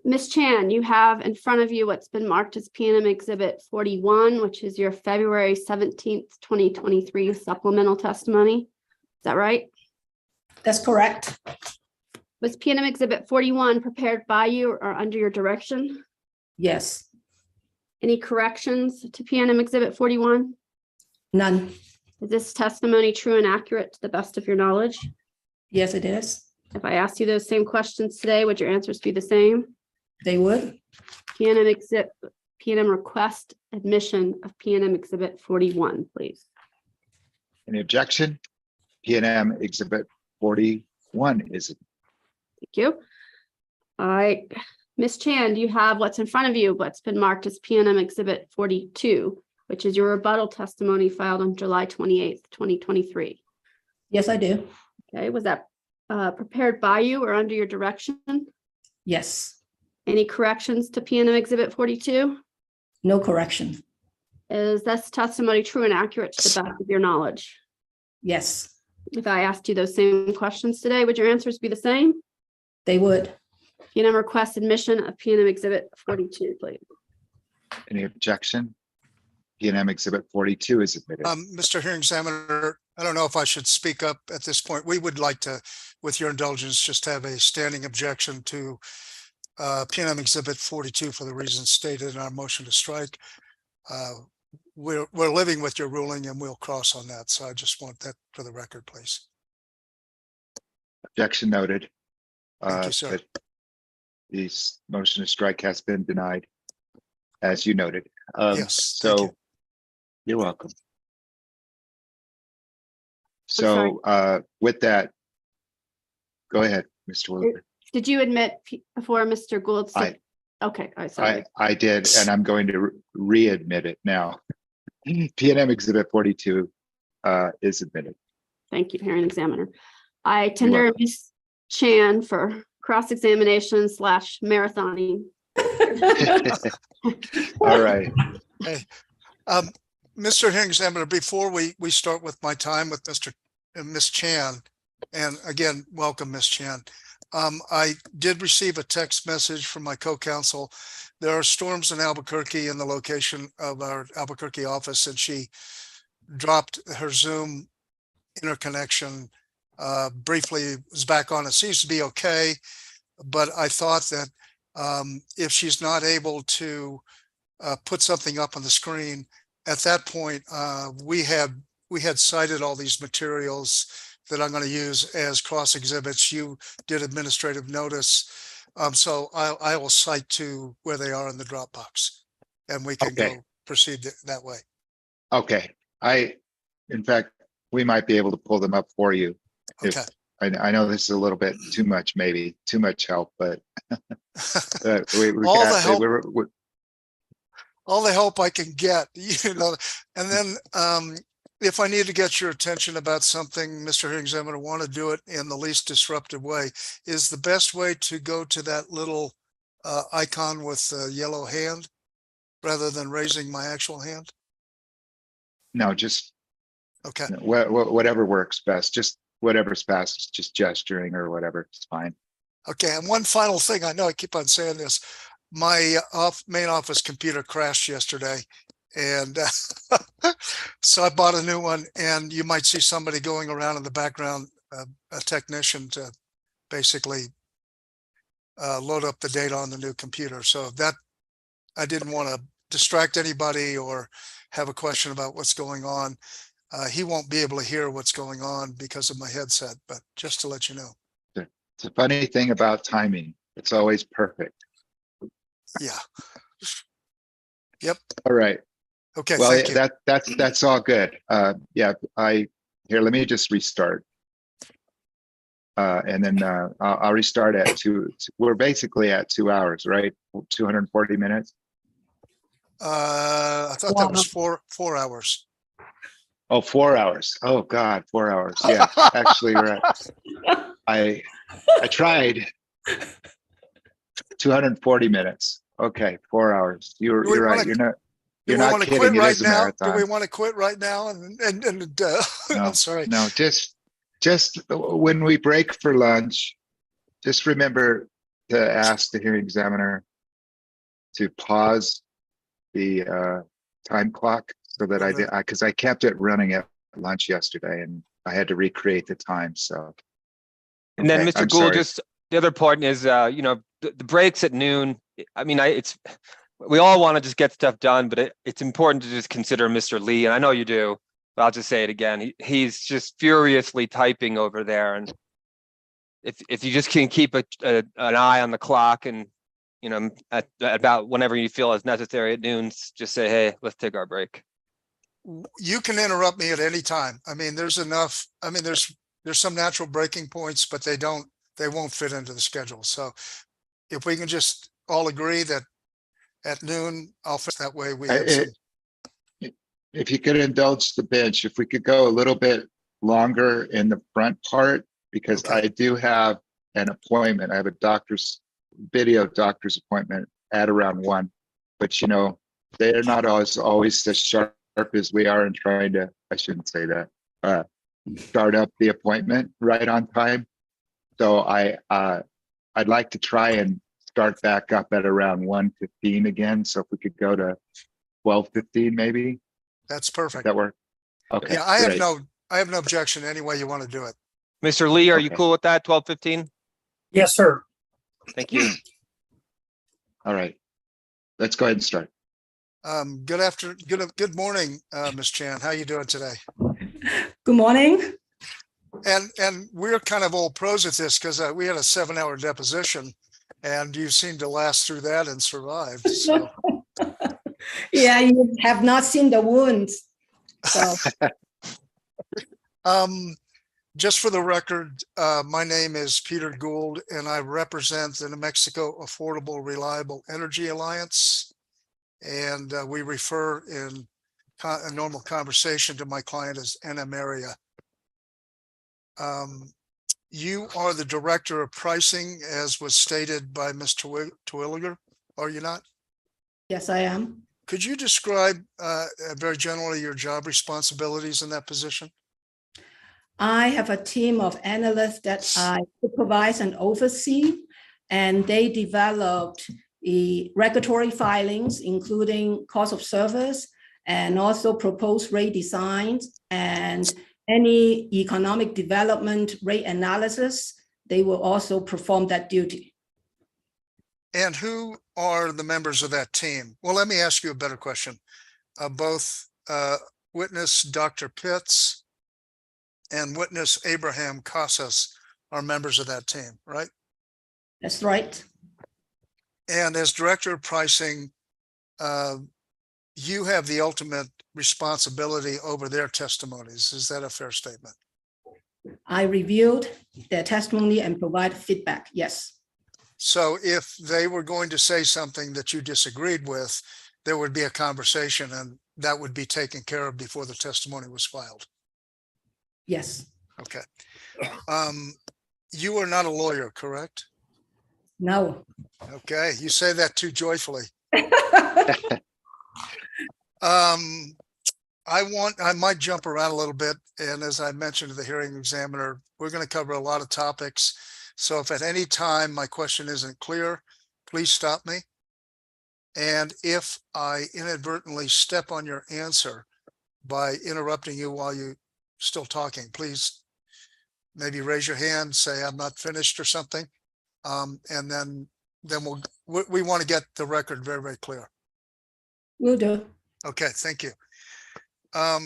[SPEAKER 9] Ms. Chan, you have in front of you what's been marked as PNM Exhibit 41, which is your February 17th, 2023 supplemental testimony. Is that right?
[SPEAKER 14] That's correct.
[SPEAKER 9] Was PNM Exhibit 41 prepared by you or under your direction?
[SPEAKER 14] Yes,
[SPEAKER 9] Any corrections to PNM Exhibit 41?
[SPEAKER 14] none.
[SPEAKER 9] Is this testimony true and accurate to the best of your knowledge?
[SPEAKER 14] Yes, it is.
[SPEAKER 9] If I asked you those same questions today, would your answers be the same?
[SPEAKER 14] They would.
[SPEAKER 9] PNM request admission of PNM Exhibit 41, please.
[SPEAKER 3] Any objection? PNM Exhibit 41 is admitted.
[SPEAKER 9] Thank you. All right, Ms. Chan, do you have what's in front of you, what's been marked as PNM Exhibit 42, which is your rebuttal testimony filed on July 28th, 2023?
[SPEAKER 14] Yes, I do.
[SPEAKER 9] Okay, was that prepared by you or under your direction?
[SPEAKER 14] Yes,
[SPEAKER 9] Any corrections to PNM Exhibit 42?
[SPEAKER 14] no correction.
[SPEAKER 9] Is this testimony true and accurate to the best of your knowledge?
[SPEAKER 14] Yes,
[SPEAKER 9] If I asked you those same questions today, would your answers be the same?
[SPEAKER 14] they would.
[SPEAKER 9] PNM request admission of PNM Exhibit 42, please.
[SPEAKER 3] Any objection? PNM Exhibit 42 is admitted.
[SPEAKER 4] Mr. Hearing Examiner, I don't know if I should speak up at this point. We would like to, with your indulgence, just have a standing objection to PNM Exhibit 42 for the reasons stated in our motion to strike. we're living with your ruling and we'll cross on that. So I just want that for the record, please.
[SPEAKER 3] Objection noted.
[SPEAKER 4] Thank you, sir.
[SPEAKER 3] That the motion to strike has been denied, as you noted.
[SPEAKER 4] Yes, thank you.
[SPEAKER 3] So you're welcome.
[SPEAKER 9] sorry.
[SPEAKER 3] So with that, go ahead, Mr. Willoughby.
[SPEAKER 9] Did you admit before Mr. Gould? Okay, I sorry.
[SPEAKER 3] I did, and I'm going to readmit it now. PNM Exhibit 42 is admitted.
[SPEAKER 9] Thank you, hearing examiner. I tender Ms. Chan for cross-examination / marathoning.
[SPEAKER 3] All right.
[SPEAKER 4] Hey, Mr. Hearing Examiner, before we start with my time with Ms. Chan, and again, welcome, Ms. Chan. I did receive a text message from my co-counsel. There are storms in Albuquerque in the location of our Albuquerque office, and she dropped her Zoom interconnection briefly, was back on. It seems to be okay, but I thought that if she's not able to put something up on the screen, at that point, we had cited all these materials that I'm going to use as cross exhibits. You did administrative notice. So I will cite to where they are in the Dropbox, and we can go proceed that way.
[SPEAKER 3] Okay. In fact, we might be able to pull them up for you.
[SPEAKER 4] Okay.
[SPEAKER 3] I know this is a little bit too much, maybe too much help, but
[SPEAKER 4] all the help I can get, you know. And then if I need to get your attention about something, Mr. Hearing Examiner, want to do it in the least disruptive way, is the best way to go to that little icon with the yellow hand rather than raising my actual hand?
[SPEAKER 3] No, just
[SPEAKER 4] okay.
[SPEAKER 3] Whatever works best. Just whatever's fast, just gesturing or whatever. It's fine.
[SPEAKER 4] Okay. And one final thing, I know I keep on saying this. My main office computer crashed yesterday, and so I bought a new one, and you might see somebody going around in the background, a technician to basically load up the data on the new computer. So that I didn't want to distract anybody or have a question about what's going on. He won't be able to hear what's going on because of my headset, but just to let you know.
[SPEAKER 3] It's a funny thing about timing. It's always perfect.
[SPEAKER 4] Yeah. Yep.
[SPEAKER 3] All right.
[SPEAKER 4] Okay.
[SPEAKER 3] Well,
[SPEAKER 4] thank you.
[SPEAKER 3] that's all good. Yeah. Here. Let me just restart. And then I'll restart at 2. We're basically at 2 hours, right? 240 minutes.
[SPEAKER 4] I thought that was 4 hours.
[SPEAKER 3] Oh, 4 hours. Oh God, 4 hours. Yeah, actually, you're right. I tried 240 minutes. Okay, 4 hours. You're right. You're not kidding. It is a marathon.
[SPEAKER 4] Do we want to quit right now? No, I'm sorry.
[SPEAKER 3] No, just when we break for lunch, just remember to ask the hearing examiner to pause the time clock so that because I kept it running at lunch yesterday and I had to recreate the time. So.
[SPEAKER 1] And then,
[SPEAKER 3] Okay,
[SPEAKER 1] Mr.
[SPEAKER 3] I'm
[SPEAKER 1] Gould,
[SPEAKER 3] sorry.
[SPEAKER 1] just the other part is, the breaks at noon. I mean, we all want to just get stuff done, but it's important to just consider Mr. Lee, and I know you do, but I'll just say it again. He's just furiously typing over there, and if you just can keep an eye on the clock, and at about whenever you feel is necessary at noon, just say, hey, let's take our break.
[SPEAKER 4] You can interrupt me at any time. I mean, there's enough. I mean, there's some natural breaking points, but they won't fit into the schedule. So if we can just all agree that at noon, I'll fit that way.
[SPEAKER 3] If you could indulge the bench, if we could go a little bit longer in the front part, because I do have an appointment. I have a video doctor's appointment at around 1, but they're not always as sharp as we are in trying to, I shouldn't say that, start up the appointment right on time. So I'd like to try and start back up at around 1:15 again. So if we could go to 12:15 maybe.
[SPEAKER 4] That's perfect.
[SPEAKER 3] Does that work? Okay.
[SPEAKER 4] Yeah, I
[SPEAKER 3] great.
[SPEAKER 4] have no objection any way you want to do it.
[SPEAKER 1] Mr. Lee, are you cool with that? 12:15?
[SPEAKER 2] Yes, sir.
[SPEAKER 1] Thank you.
[SPEAKER 3] All right. Let's go ahead and start.
[SPEAKER 4] Good morning, Ms. Chan. How you doing today?
[SPEAKER 14] Good morning.
[SPEAKER 4] And we're kind of old pros at this because we had a 7-hour deposition and you seem to last through that and survived. So
[SPEAKER 14] Yeah, you have not seen the wounds. So,
[SPEAKER 4] just for the record, my name is Peter Gould and I represent the New Mexico Affordable Reliable Energy Alliance. And we refer in a normal conversation to my client as NM Area. You are the director of pricing, as was stated by Mr. Terwilliger, are you not?
[SPEAKER 14] yes, I am.
[SPEAKER 4] Could you describe very generally your job responsibilities in that position?
[SPEAKER 14] I have a team of analysts that I supervise and oversee, and they developed the regulatory filings, including cost of service, and also proposed rate designs and any economic development rate analysis. They will also perform that duty.
[SPEAKER 4] And who are the members of that team? Well, let me ask you a better question. Both witness Dr. Pitts and witness Abraham Casas are members of that team, right?
[SPEAKER 14] That's right.
[SPEAKER 4] And as director of pricing, you have the ultimate responsibility over their testimonies. Is that a fair statement?
[SPEAKER 14] I reviewed their testimony and provide feedback. Yes.
[SPEAKER 4] So if they were going to say something that you disagreed with, there would be a conversation and that would be taken care of before the testimony was filed.
[SPEAKER 14] Yes.
[SPEAKER 4] Okay. You are not a lawyer, correct?
[SPEAKER 14] No.
[SPEAKER 4] Okay, you say that too joyfully. I might jump around a little bit. And as I mentioned to the hearing examiner, we're going to cover a lot of topics. So if at any time my question isn't clear, please stop me. And if I inadvertently step on your answer by interrupting you while you're still talking, please maybe raise your hand, say I'm not finished or something. And then we want to get the record very, very clear.
[SPEAKER 14] Will do.
[SPEAKER 4] Okay, thank you. I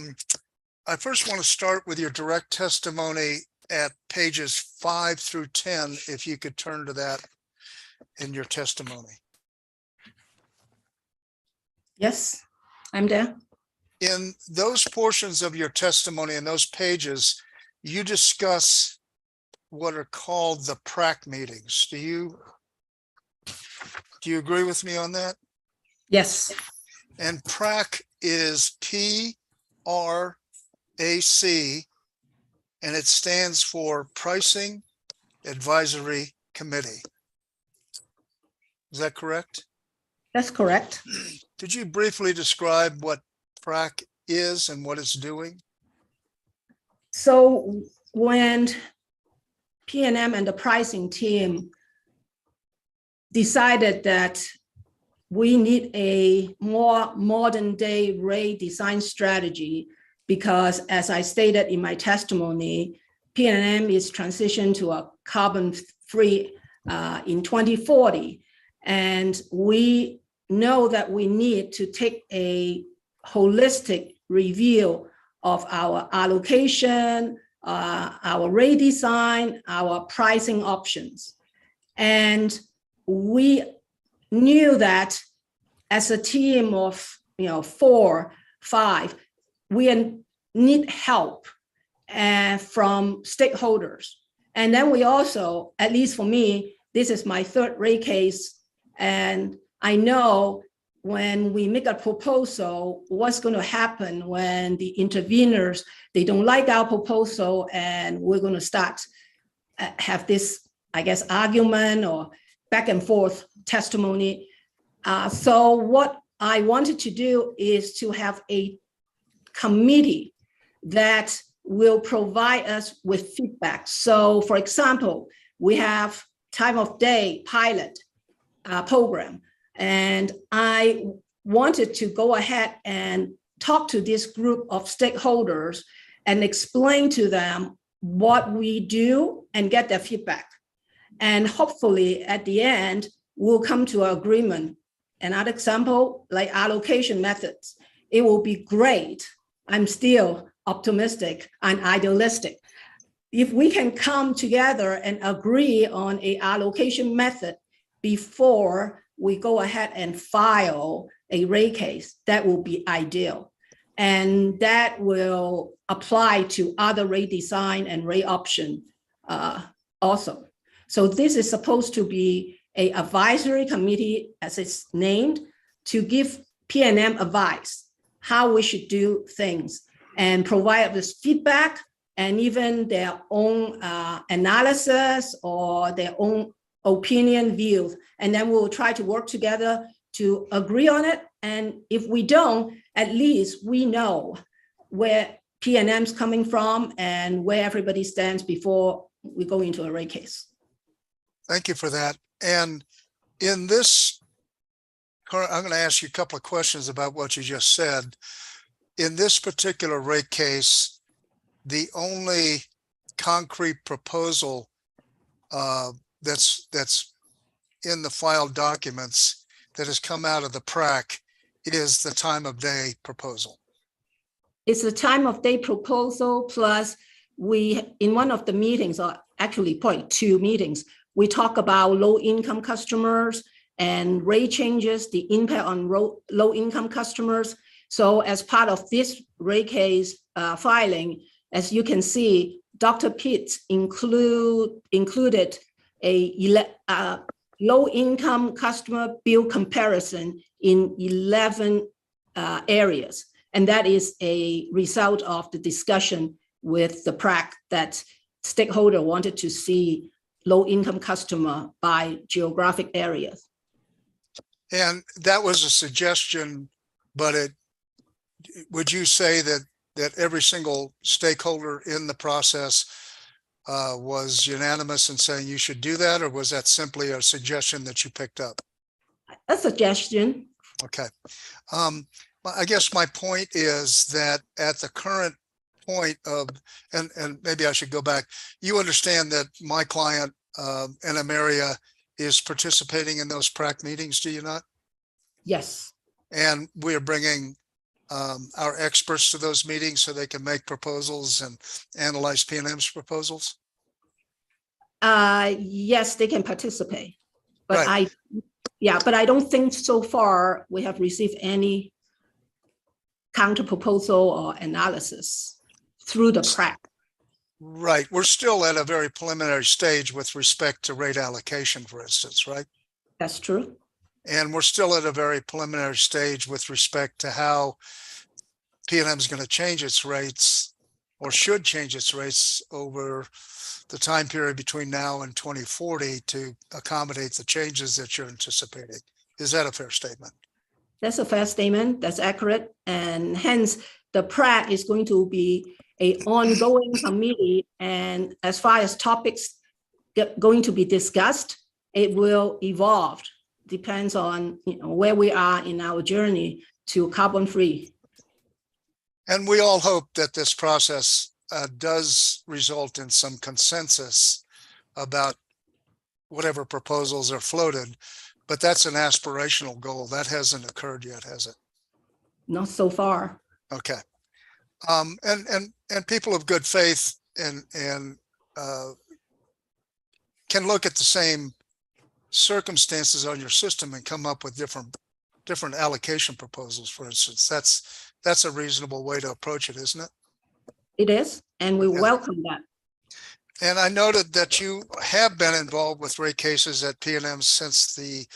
[SPEAKER 4] first want to start with your direct testimony at pages 5 through 10, if you could turn to that in your testimony.
[SPEAKER 14] Yes, I'm there.
[SPEAKER 4] In those portions of your testimony and those pages, you discuss what are called the PRAC meetings. Do you agree with me on that?
[SPEAKER 14] Yes.
[SPEAKER 4] And PRAC is PRAC, and it stands for Pricing Advisory Committee. Is that correct?
[SPEAKER 14] That's correct.
[SPEAKER 4] Could you briefly describe what PRAC is and what it's doing?
[SPEAKER 14] So when PNM and the pricing team decided that we need a more modern day rate design strategy, because as I stated in my testimony, PNM is transitioned to a carbon free in 2040. And we know that we need to take a holistic review of our allocation, our rate design, our pricing options. And we knew that as a team of 4, 5, we need help from stakeholders. And then we also, at least for me, this is my 3rd rate case, and I know when we make a proposal, what's going to happen when the interveners, they don't like our proposal, and we're going to start have this, I guess, argument or back and forth testimony. So what I wanted to do is to have a committee that will provide us with feedback. So for example, we have time of day pilot program, and I wanted to go ahead and talk to this group of stakeholders and explain to them what we do and get their feedback. And hopefully at the end, we'll come to an agreement another example, like allocation methods, it will be great. I'm still optimistic and idealistic. If we can come together and agree on a allocation method before we go ahead and file a rate case, that will be ideal. And that will apply to other rate design and rate option also. So this is supposed to be an advisory committee, as it's named, to give PNM advice how we should do things and provide us feedback and even their own analysis or their own opinion views. And then we'll try to work together to agree on it. And if we don't, at least we know where PNM's coming from and where everybody stands before we go into a rate case.
[SPEAKER 4] Thank you for that. And in this, I'm going to ask you a couple of questions about what you just said. In this particular rate case, the only concrete proposal that's in the filed documents that has come out of the PRAC is the time of day proposal.
[SPEAKER 14] It's a time of day proposal, plus we, in one of the meetings, or actually probably two meetings, we talk about low income customers and rate changes, the impact on low income customers. So as part of this rate case filing, as you can see, Dr. Pitts included a low income customer bill comparison in 11 areas. And that is a result of the discussion with the PRAC that stakeholder wanted to see low income customer by geographic areas.
[SPEAKER 4] And that was a suggestion, but would you say that every single stakeholder in the process was unanimous in saying you should do that, or was that simply a suggestion that you picked up?
[SPEAKER 14] A suggestion.
[SPEAKER 4] Okay. I guess my point is that at the current point of, and maybe I should go back, you understand that my client, NM Area, is participating in those PRAC meetings, do you not?
[SPEAKER 14] Yes.
[SPEAKER 4] And we are bringing our experts to those meetings so they can make proposals and analyze PNM's proposals?
[SPEAKER 14] Yes, they can participate. But
[SPEAKER 4] Right.
[SPEAKER 14] but I don't think so far we have received any counter proposal or analysis through the PRAC.
[SPEAKER 4] Right. We're still at a very preliminary stage with respect to rate allocation, for instance, right?
[SPEAKER 14] That's true.
[SPEAKER 4] And we're still at a very preliminary stage with respect to how PNM is going to change its rates or should change its rates over the time period between now and 2040 to accommodate the changes that you're anticipating. Is that a fair statement?
[SPEAKER 14] That's a fair statement. That's accurate. And hence the PRAC is going to be an ongoing committee. And as far as topics going to be discussed, it will evolve. Depends on where we are in our journey to carbon free.
[SPEAKER 4] And we all hope that this process does result in some consensus about whatever proposals are floated, but that's an aspirational goal. That hasn't occurred yet, has it?
[SPEAKER 14] Not so far.
[SPEAKER 4] Okay. And people of good faith and can look at the same circumstances on your system and come up with different allocation proposals, for instance. That's a reasonable way to approach it, isn't it?
[SPEAKER 14] It is, and we
[SPEAKER 4] Yeah.
[SPEAKER 14] welcome that.
[SPEAKER 4] And I noted that you have been involved with rate cases at PNM since the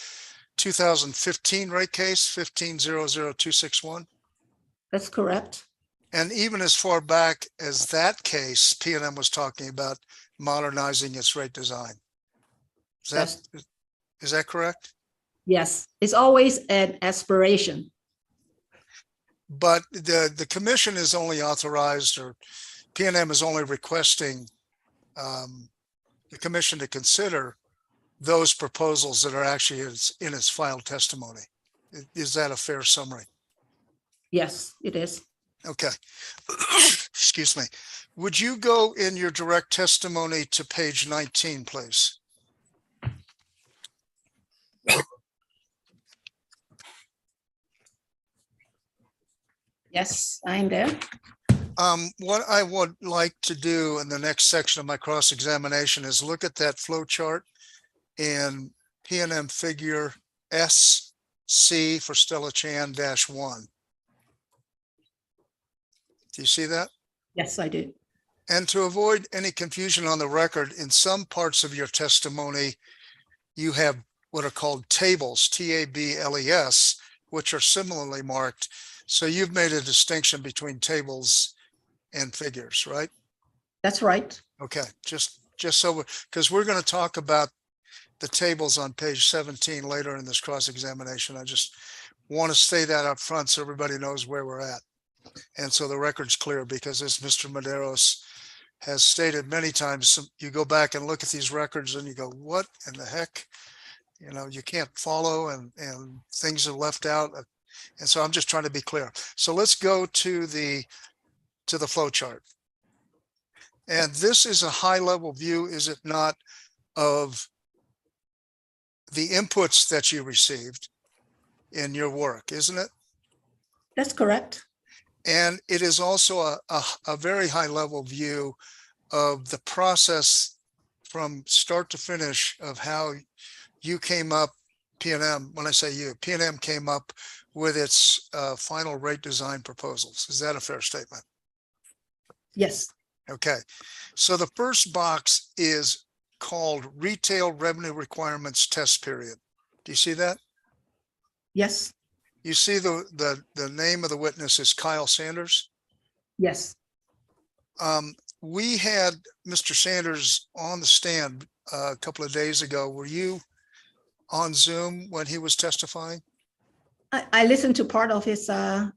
[SPEAKER 4] 2015 rate case, 1500261.
[SPEAKER 14] That's correct.
[SPEAKER 4] And even as far back as that case, PNM was talking about modernizing its rate design. Is that correct?
[SPEAKER 14] Yes, it's always an aspiration.
[SPEAKER 4] But the commission is only authorized, or PNM is only requesting the commission to consider those proposals that are actually in its filed testimony. Is that a fair summary?
[SPEAKER 14] Yes, it is.
[SPEAKER 4] Okay. Excuse me. Would you go in your direct testimony to page 19, please?
[SPEAKER 14] Yes, I'm there.
[SPEAKER 4] What I would like to do in the next section of my cross-examination is look at that flow chart in P and M figure SC for Stella Chan -1. Do you see that?
[SPEAKER 14] Yes, I do.
[SPEAKER 4] And to avoid any confusion on the record, in some parts of your testimony, you have what are called tables, TABLES, which are similarly marked. So you've made a distinction between tables and figures, right?
[SPEAKER 14] That's right.
[SPEAKER 4] Okay, just so, because we're going to talk about the tables on page 17 later in this cross-examination. I just want to say that up front so everybody knows where we're at. And so the record's clear, because as Mr. Maderos has stated many times, you go back and look at these records and you go, what in the heck? You know, you can't follow and things are left out. And so I'm just trying to be clear. So let's go to the flow chart. And this is a high level view, is it not, of the inputs that you received in your work, isn't it?
[SPEAKER 14] That's correct.
[SPEAKER 4] And it is also a very high level view of the process from start to finish of how you came up, P&M, when I say you, P&M came up with its final rate design proposals. Is that a fair statement?
[SPEAKER 14] Yes.
[SPEAKER 4] Okay, so the first box is called Retail Revenue Requirements Test Period. Do you see that?
[SPEAKER 14] Yes.
[SPEAKER 4] You see the name of the witness is Kyle Sanders?
[SPEAKER 14] Yes.
[SPEAKER 4] We had Mr. Sanders on the stand a couple of days ago. Were you on Zoom when he was testifying?
[SPEAKER 14] I listened to part of his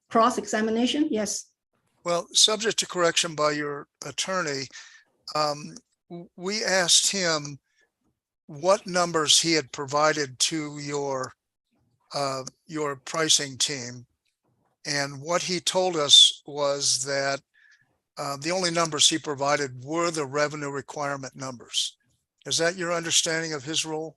[SPEAKER 14] cross-examination. Yes.
[SPEAKER 4] Well, subject to correction by your attorney, we asked him what numbers he had provided to your pricing team. And what he told us was that the only numbers he provided were the revenue requirement numbers. Is that your understanding of his role?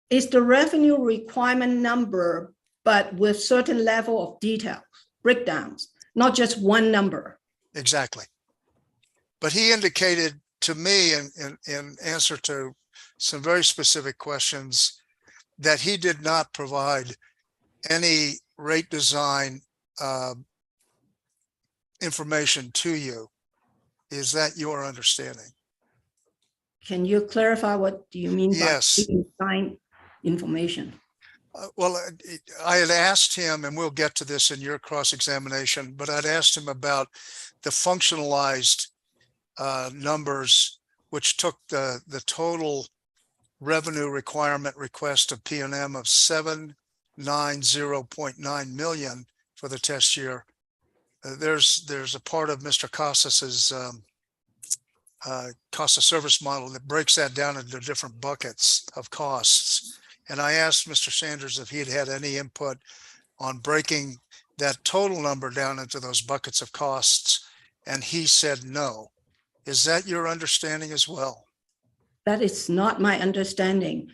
[SPEAKER 14] It's the revenue requirement number, but with certain level of detail, breakdowns, not just one number.
[SPEAKER 4] Exactly. But he indicated to me in answer to some very specific questions that he did not provide any rate design information to you. Is that your understanding?
[SPEAKER 14] Can you clarify what do you mean by
[SPEAKER 4] Yes.
[SPEAKER 14] design information?
[SPEAKER 4] Well, I had asked him, and we'll get to this in your cross-examination, but I'd asked him about the functionalized numbers, which took the total revenue requirement request of P&M of $790.9 million for the test year. There's a part of Mr. Casas's cost of service model that breaks that down into different buckets of costs. And I asked Mr. Sanders if he had any input on breaking that total number down into those buckets of costs, and he said no. Is that your understanding as well?
[SPEAKER 14] That is not my understanding.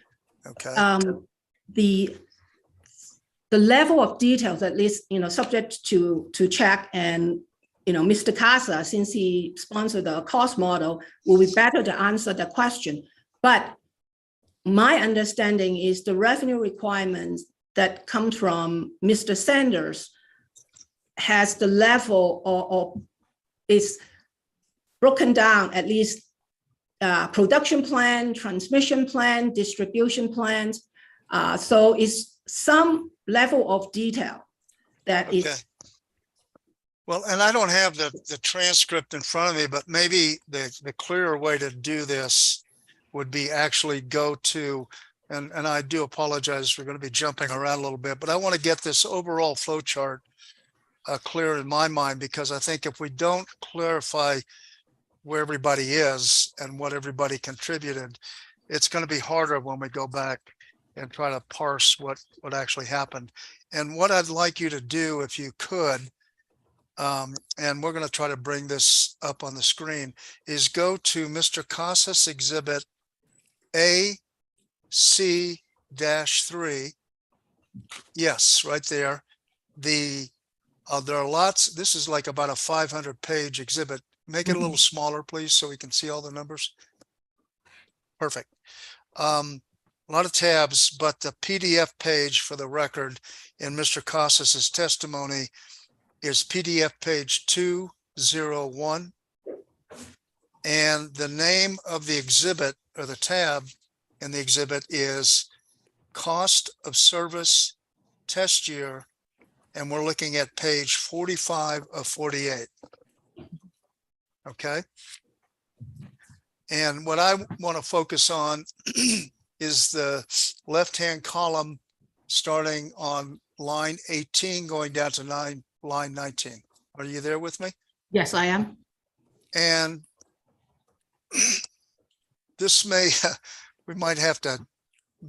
[SPEAKER 4] Okay.
[SPEAKER 14] The level of details, at least, subject to check, and Mr. Casa, since he sponsored the cost model, will be better to answer the question. But my understanding is the revenue requirements that come from Mr. Sanders has the level or is broken down, at least production plan, transmission plan, distribution plans. So it's some level of detail that is.
[SPEAKER 4] Well, and I don't have the transcript in front of me, but maybe the clearer way to do this would be actually go to, and I do apologize, we're going to be jumping around a little bit, but I want to get this overall flow chart clear in my mind, because I think if we don't clarify where everybody is and what everybody contributed, it's going to be harder when we go back and try to parse what actually happened. And what I'd like you to do, if you could, and we're going to try to bring this up on the screen, is go to Mr. Casas exhibit AC-3. Yes, right there. there are lots, this is like about a 500-page exhibit. Make it a little smaller, please, so we can see all the numbers. Perfect. A lot of tabs, but the PDF page for the record in Mr. Casas's testimony is PDF page 201. And the name of the exhibit, or the tab in the exhibit, is Cost of Service Test Year. And we're looking at page 45 of 48. Okay. And what I want to focus on is the left-hand column starting on line 18, going down to line 19. Are you there with me?
[SPEAKER 14] Yes, I am.
[SPEAKER 4] And this may, we might have to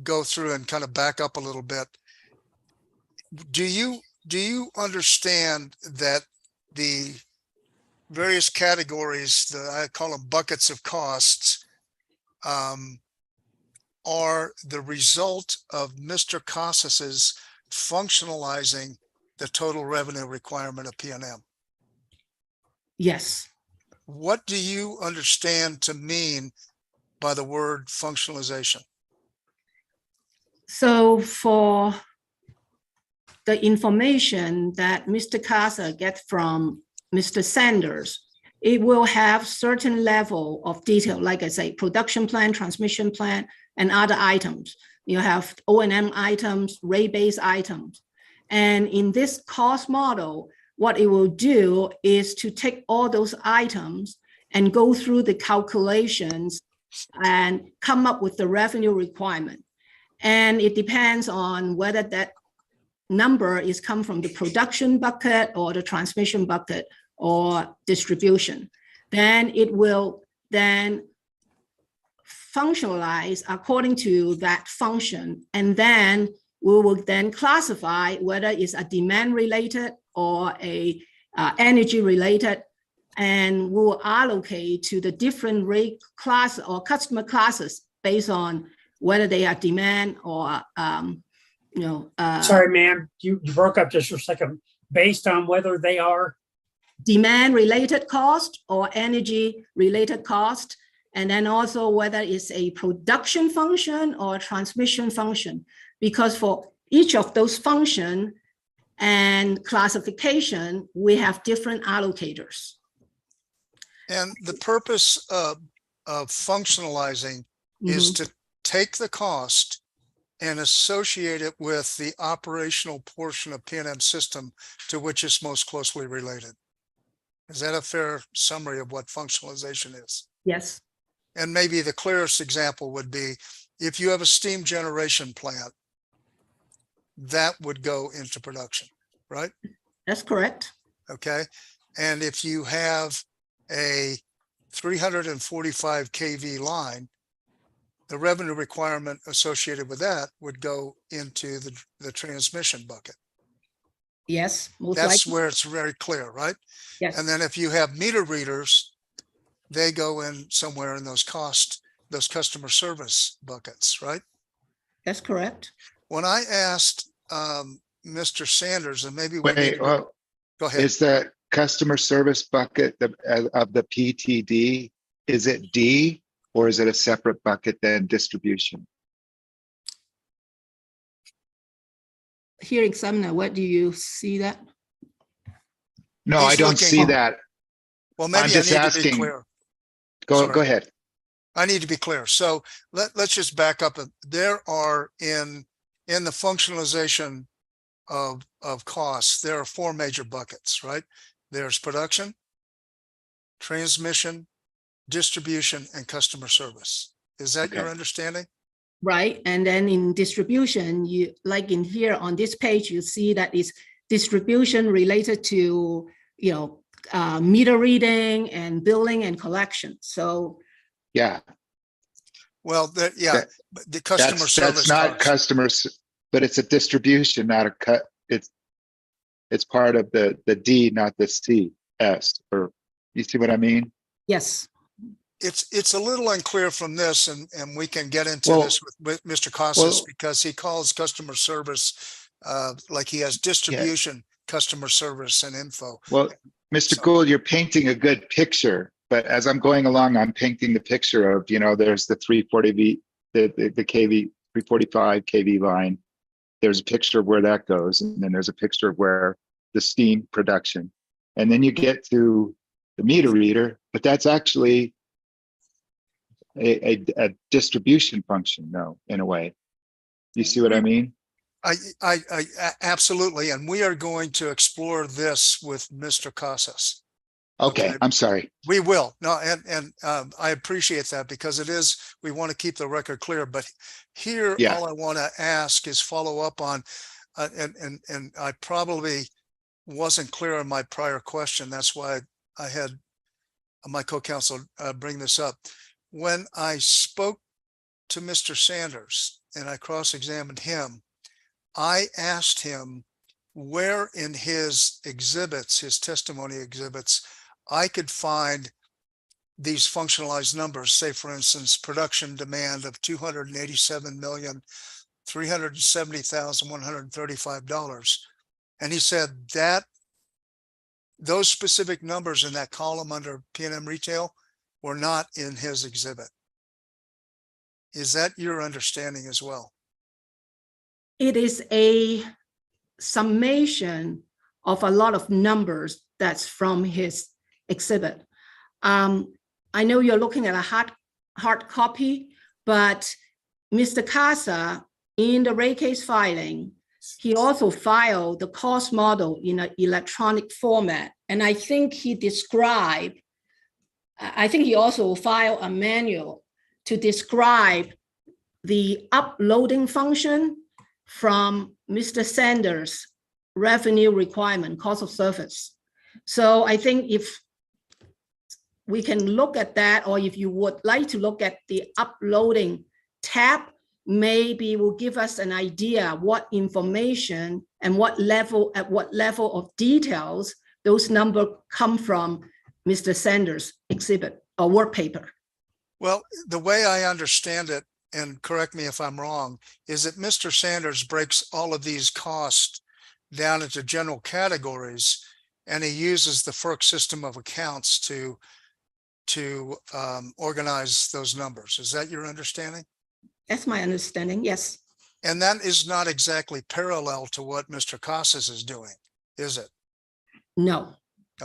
[SPEAKER 4] go through and kind of back up a little bit. Do you understand that the various categories, I call them buckets of costs, are the result of Mr. Casas's functionalizing the total revenue requirement of P&M?
[SPEAKER 14] Yes.
[SPEAKER 4] What do you understand to mean by the word functionalization?
[SPEAKER 14] So for the information that Mr. Casa gets from Mr. Sanders, it will have certain level of detail, like I say, production plan, transmission plan, and other items. You have O&M items, rate-based items. And in this cost model, what it will do is to take all those items and go through the calculations and come up with the revenue requirement. And it depends on whether that number is come from the production bucket or the transmission bucket or distribution. Then it will then functionalize according to that function. And then we will then classify whether it's a demand related or a energy related, and we'll allocate to the different rate class or customer classes based on whether they are demand or
[SPEAKER 2] Sorry, ma'am, you broke up just for a second. Based on whether they are
[SPEAKER 14] demand related cost or energy related cost, and then also whether it's a production function or a transmission function, because for each of those function and classification, we have different allocators.
[SPEAKER 4] And the purpose of functionalizing is to take the cost and associate it with the operational portion of P&M system to which it's most closely related. Is that a fair summary of what functionalization is?
[SPEAKER 14] Yes.
[SPEAKER 4] And maybe the clearest example would be if you have a steam generation plant, that would go into production, right?
[SPEAKER 14] That's correct.
[SPEAKER 4] Okay. And if you have a 345 kV line, the revenue requirement associated with that would go into the transmission bucket.
[SPEAKER 14] Yes, most
[SPEAKER 4] That's
[SPEAKER 14] likely.
[SPEAKER 4] where it's very clear, right?
[SPEAKER 14] Yes.
[SPEAKER 4] And then if you have meter readers, they go in somewhere in those customer service buckets, right?
[SPEAKER 14] That's correct.
[SPEAKER 4] When I asked Mr. Sanders, and maybe we need
[SPEAKER 3] Wait,
[SPEAKER 4] to go ahead.
[SPEAKER 3] is the customer service bucket of the PTD, is it D or is it a separate bucket than distribution?
[SPEAKER 14] Here, examiner, what do you see that?
[SPEAKER 3] No,
[SPEAKER 4] He's
[SPEAKER 3] I don't
[SPEAKER 4] looking-
[SPEAKER 3] see that.
[SPEAKER 4] Well, maybe
[SPEAKER 3] I'm
[SPEAKER 4] I
[SPEAKER 3] just
[SPEAKER 4] need to be
[SPEAKER 3] asking.
[SPEAKER 4] clear.
[SPEAKER 3] Go
[SPEAKER 4] Sorry.
[SPEAKER 3] ahead.
[SPEAKER 4] I need to be clear. So let's just back up. There are in the functionalization of costs, there are four major buckets, right? There's production, transmission, distribution, and customer service. Is that your
[SPEAKER 3] Okay.
[SPEAKER 4] understanding?
[SPEAKER 14] Right. And then in distribution, you like in here on this page, you see that is distribution related to, meter reading and billing and collection. So
[SPEAKER 3] Yeah.
[SPEAKER 4] Well, yeah,
[SPEAKER 3] That-
[SPEAKER 4] but the customer service.
[SPEAKER 3] That's not
[SPEAKER 4] costs.
[SPEAKER 3] customers, but it's a distribution, not a cut. It's part of the D, not the CS, or you see what I mean?
[SPEAKER 14] yes,
[SPEAKER 4] It's a little unclear from this, and we can get into
[SPEAKER 3] Well-
[SPEAKER 4] this with Mr. Casas
[SPEAKER 3] well-
[SPEAKER 4] because he calls customer service like he has distribution customer service and info.
[SPEAKER 3] Well, Mr.
[SPEAKER 4] So-
[SPEAKER 3] Gould, you're painting a good picture, but as I'm going along, I'm painting the picture of, there's the 340V, the KV 345 KV line. There's a picture of where that goes, and then there's a picture of where the steam production. And then you get to the meter reader, but that's actually a distribution function, though, in a way. You see what I mean?
[SPEAKER 4] Absolutely. And we are going to explore this with Mr. Casas.
[SPEAKER 3] Okay, I'm sorry.
[SPEAKER 4] We will. No, and I appreciate that because we want to keep the record clear, but here,
[SPEAKER 3] Yeah.
[SPEAKER 4] all I want to ask is follow up on, and I probably wasn't clear on my prior question. That's why I had my co-counsel bring this up. When I spoke to Mr. Sanders and I cross-examined him, I asked him where in his exhibits, his testimony exhibits, I could find these functionalized numbers, say, for instance, production demand of $287,370,135. And he said that those specific numbers in that column under P&M retail were not in his exhibit. Is that your understanding as well?
[SPEAKER 14] It is a summation of a lot of numbers that's from his exhibit. I know you're looking at a hard copy, but Mr. Casa, in the rate case filing, he also filed the cost model in an electronic format. And I think he also filed a manual to describe the uploading function from Mr. Sanders' revenue requirement, cost of service. So I think if we can look at that, or if you would like to look at the uploading tab, maybe will give us an idea what information and at what level of details those numbers come from Mr. Sanders' exhibit or work paper.
[SPEAKER 4] Well, the way I understand it, and correct me if I'm wrong, is that Mr. Sanders breaks all of these costs down into general categories, and he uses the FERC system of accounts to organize those numbers. Is that your understanding?
[SPEAKER 14] That's my understanding, yes.
[SPEAKER 4] And that is not exactly parallel to what Mr. Casas is doing, is it?
[SPEAKER 14] No,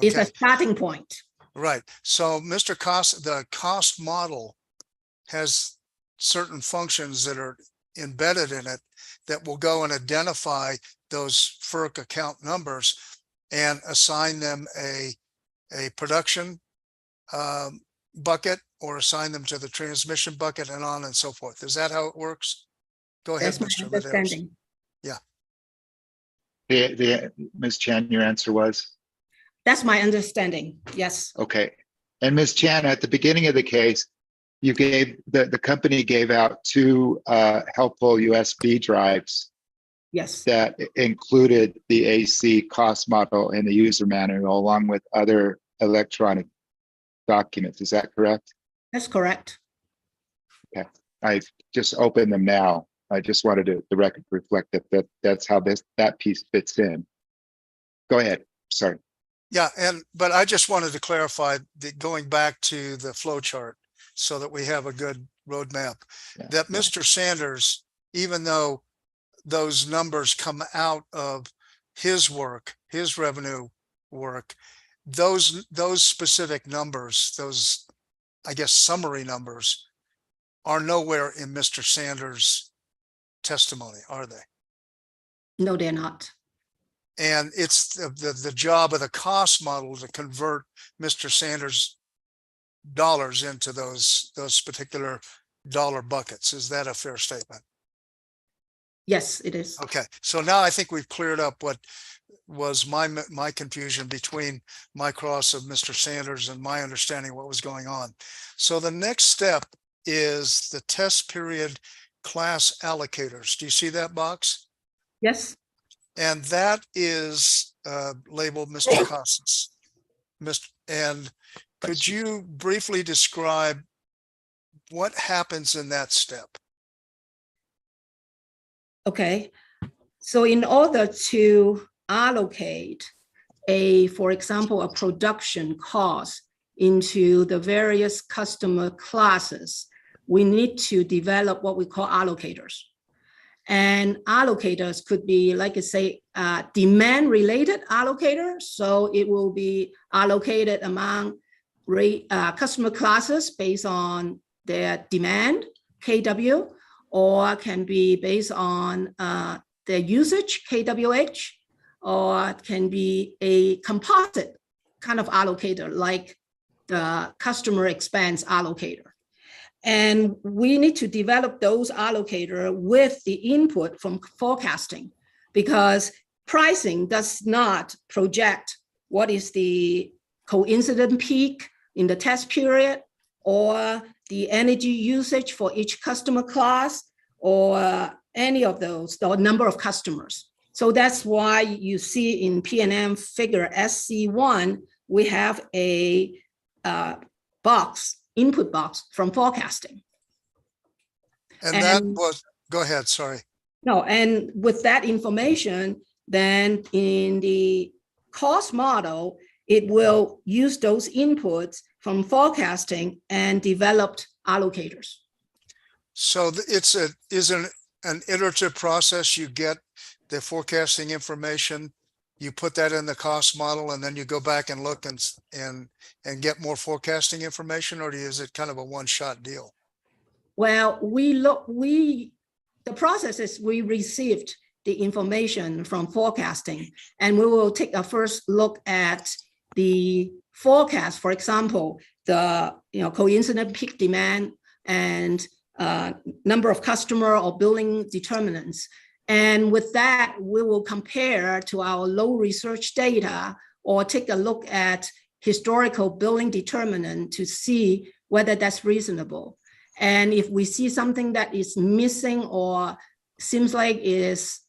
[SPEAKER 14] it's a
[SPEAKER 4] Okay,
[SPEAKER 14] starting point.
[SPEAKER 4] right. So Mr. Casas, the cost model has certain functions that are embedded in it that will go and identify those FERC account numbers and assign them a production bucket or assign them to the transmission bucket and on and so forth. Is that how it works? Go ahead,
[SPEAKER 14] That's my
[SPEAKER 4] Mr. Medeiros.
[SPEAKER 14] understanding.
[SPEAKER 3] Ms. Chan, your answer was?
[SPEAKER 14] That's my understanding, yes.
[SPEAKER 3] Okay. And Ms. Chan, at the beginning of the case, you gave, the company gave out two helpful USB drives
[SPEAKER 14] Yes,
[SPEAKER 3] that included the AC cost model and the user manual along with other electronic documents. Is that correct?
[SPEAKER 14] that's correct.
[SPEAKER 3] I've just opened them now. I just wanted the record to reflect that's how that piece fits in. Go ahead. Sorry.
[SPEAKER 4] Yeah, but I just wanted to clarify that going back to the flow chart so that we have a good roadmap, that Mr. Sanders, even though those numbers come out of his work, his revenue work, those specific numbers, those, I guess, summary numbers are nowhere in Mr. Sanders' testimony, are they?
[SPEAKER 14] No, they're not.
[SPEAKER 4] And it's the job of the cost model to convert Mr. Sanders' dollars into those particular dollar buckets. Is that a fair statement?
[SPEAKER 14] Yes, it is.
[SPEAKER 4] Okay, so now I think we've cleared up what was my confusion between my cross of Mr. Sanders and my understanding what was going on. So the next step is the test period class allocators. Do you see that box?
[SPEAKER 14] Yes,
[SPEAKER 4] And that is labeled Mr. Casas. And could you briefly describe what happens in that step?
[SPEAKER 14] okay. So in order to allocate for example, a production cost into the various customer classes, we need to develop what we call allocators. And allocators could be, like I say, demand-related allocators. So it will be allocated among customer classes based on their demand, KW, or can be based on their usage, KWH, or it can be a composite kind of allocator like the customer expense allocator. And we need to develop those allocator with the input from forecasting, because pricing does not project what is the coincident peak in the test period or the energy usage for each customer class or any of those, the number of customers. So that's why you see in PNM figure SC1, we have a input box from forecasting.
[SPEAKER 4] And that was, go ahead, sorry.
[SPEAKER 14] No, and with that information, then in the cost model, it will use those inputs from forecasting and developed allocators.
[SPEAKER 4] So it's an iterative process. You get the forecasting information, you put that in the cost model, and then you go back and look and get more forecasting information, or is it kind of a one-shot deal?
[SPEAKER 14] Well, the process is we received the information from forecasting, and we will take a first look at the forecast, for example, the coincident peak demand and number of customer or billing determinants. And with that, we will compare to our low research data or take a look at historical billing determinant to see whether that's reasonable. And if we see something that is missing or seems like is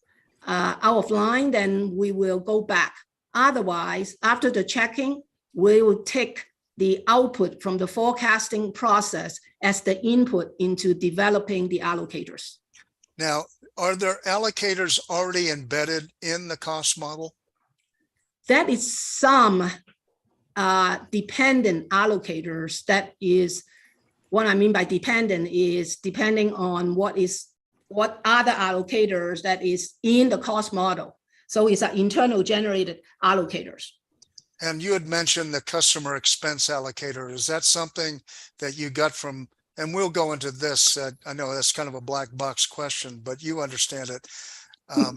[SPEAKER 14] out of line, then we will go back. Otherwise, after the checking, we will take the output from the forecasting process as the input into developing the allocators.
[SPEAKER 4] Now, are there allocators already embedded in the cost model?
[SPEAKER 14] That is some dependent allocators. That is what I mean by dependent is depending on what other allocators that is in the cost model. So it's an internal generated allocators.
[SPEAKER 4] And you had mentioned the customer expense allocator. Is that something that you got from, and we'll go into this, I know that's kind of a black box question, but you understand it. A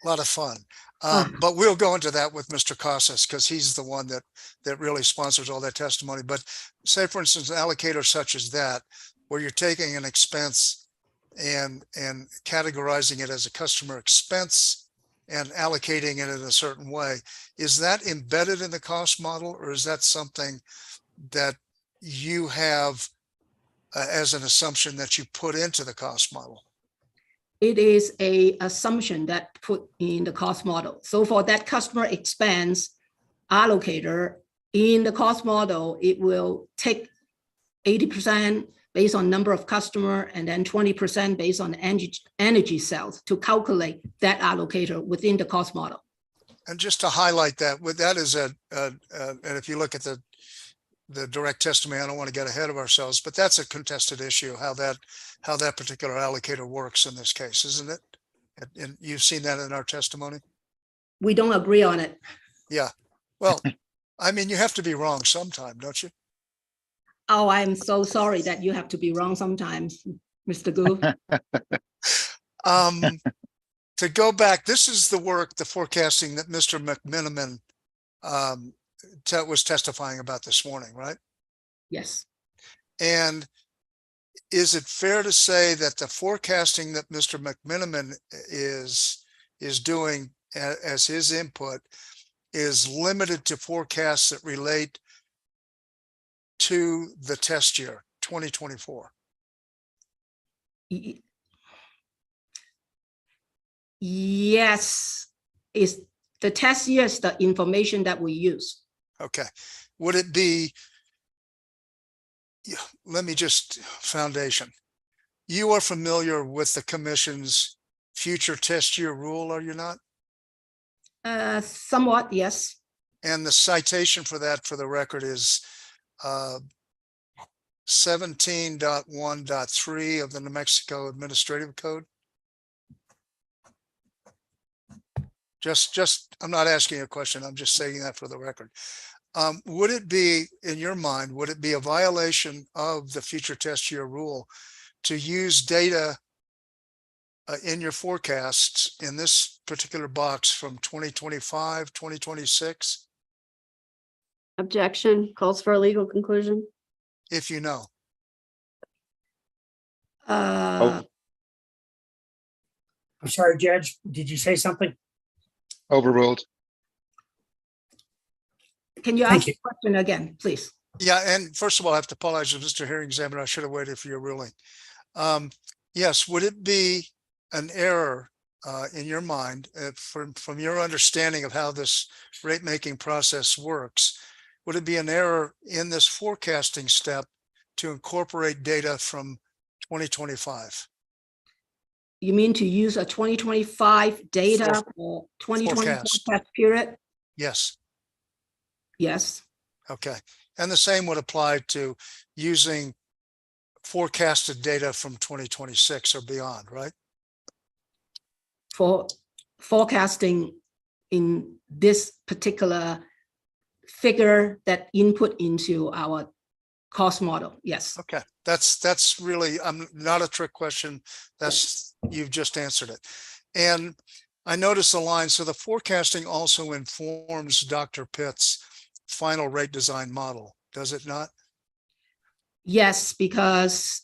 [SPEAKER 4] lot of fun. But we'll go into that with Mr. Casas because he's the one that really sponsors all that testimony. But say, for instance, an allocator such as that, where you're taking an expense and categorizing it as a customer expense and allocating it in a certain way, is that embedded in the cost model, or is that something that you have as an assumption that you put into the cost model?
[SPEAKER 14] It is an assumption that put in the cost model. So for that customer expense allocator in the cost model, it will take 80% based on number of customer and then 20% based on energy sales to calculate that allocator within the cost model.
[SPEAKER 4] And just to highlight that, with that is and if you look at the direct testimony, I don't want to get ahead of ourselves, but that's a contested issue, how that particular allocator works in this case, isn't it? And you've seen that in our testimony?
[SPEAKER 14] We don't agree on it.
[SPEAKER 4] Yeah. Well, I mean, you have to be wrong sometime, don't you?
[SPEAKER 14] Oh, I'm so sorry that you have to be wrong sometimes, Mr. Gu.
[SPEAKER 4] To go back, this is the work, the forecasting that Mr. McMenamin was testifying about this morning, right?
[SPEAKER 14] Yes.
[SPEAKER 4] And is it fair to say that the forecasting that Mr. McMenamin is doing as his input is limited to forecasts that relate to the test year 2024?
[SPEAKER 14] Yes, is the test year is the information that we use.
[SPEAKER 4] Okay. Would it be, let me just foundation. You are familiar with the commission's future test year rule, are you not?
[SPEAKER 14] Somewhat, yes.
[SPEAKER 4] And the citation for that, for the record, is 17.1.3 of the New Mexico Administrative Code. Just, I'm not asking you a question. I'm just saying that for the record. Would it be, in your mind, would it be a violation of the future test year rule to use data in your forecasts in this particular box from 2025, 2026,
[SPEAKER 9] Objection, calls for a legal conclusion.
[SPEAKER 4] if you know?
[SPEAKER 14] Uh,
[SPEAKER 2] I'm sorry, Judge, did you say something?
[SPEAKER 3] Overruled.
[SPEAKER 14] Can you
[SPEAKER 2] Thank
[SPEAKER 14] ask the question again, please?
[SPEAKER 4] Yeah, and first of all, I have to apologize to Mr. Hearing Examiner. I should have waited for your ruling. Yes, would it be an error in your mind, from your understanding of how this rate making process works? Would it be an error in this forecasting step to incorporate data from 2025?
[SPEAKER 14] You mean to use a 2025 data for 2024
[SPEAKER 4] Forecast.
[SPEAKER 14] test period?
[SPEAKER 4] Yes.
[SPEAKER 14] Yes.
[SPEAKER 4] Okay. And the same would apply to using forecasted data from 2026 or beyond, right?
[SPEAKER 14] For forecasting in this particular figure that input into our cost model, yes.
[SPEAKER 4] Okay, that's really, not a trick question. You've just answered it. And I noticed the line, so the forecasting also informs Dr. Pitt's final rate design model, does it not?
[SPEAKER 14] Yes, because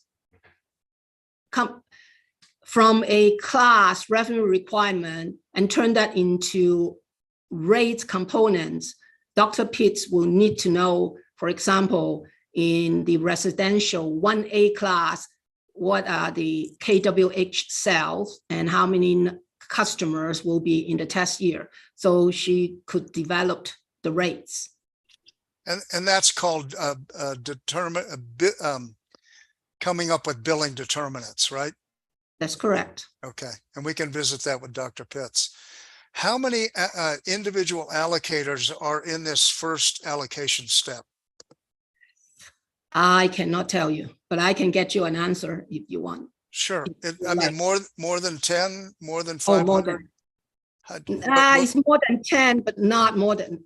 [SPEAKER 14] from a class revenue requirement and turn that into rate components, Dr. Pitts will need to know, for example, in the residential 1A class, what are the KWH cells and how many customers will be in the test year. So she could develop the rates.
[SPEAKER 4] And that's called coming up with billing determinants, right?
[SPEAKER 14] That's correct.
[SPEAKER 4] Okay, and we can visit that with Dr. Pitts. How many individual allocators are in this first allocation step?
[SPEAKER 14] I cannot tell you, but I can get you an answer if you want.
[SPEAKER 4] Sure. I
[SPEAKER 14] like-
[SPEAKER 4] mean, more than 10, more than
[SPEAKER 14] Oh, more
[SPEAKER 4] 500?
[SPEAKER 14] than, it's more than 10, but not more than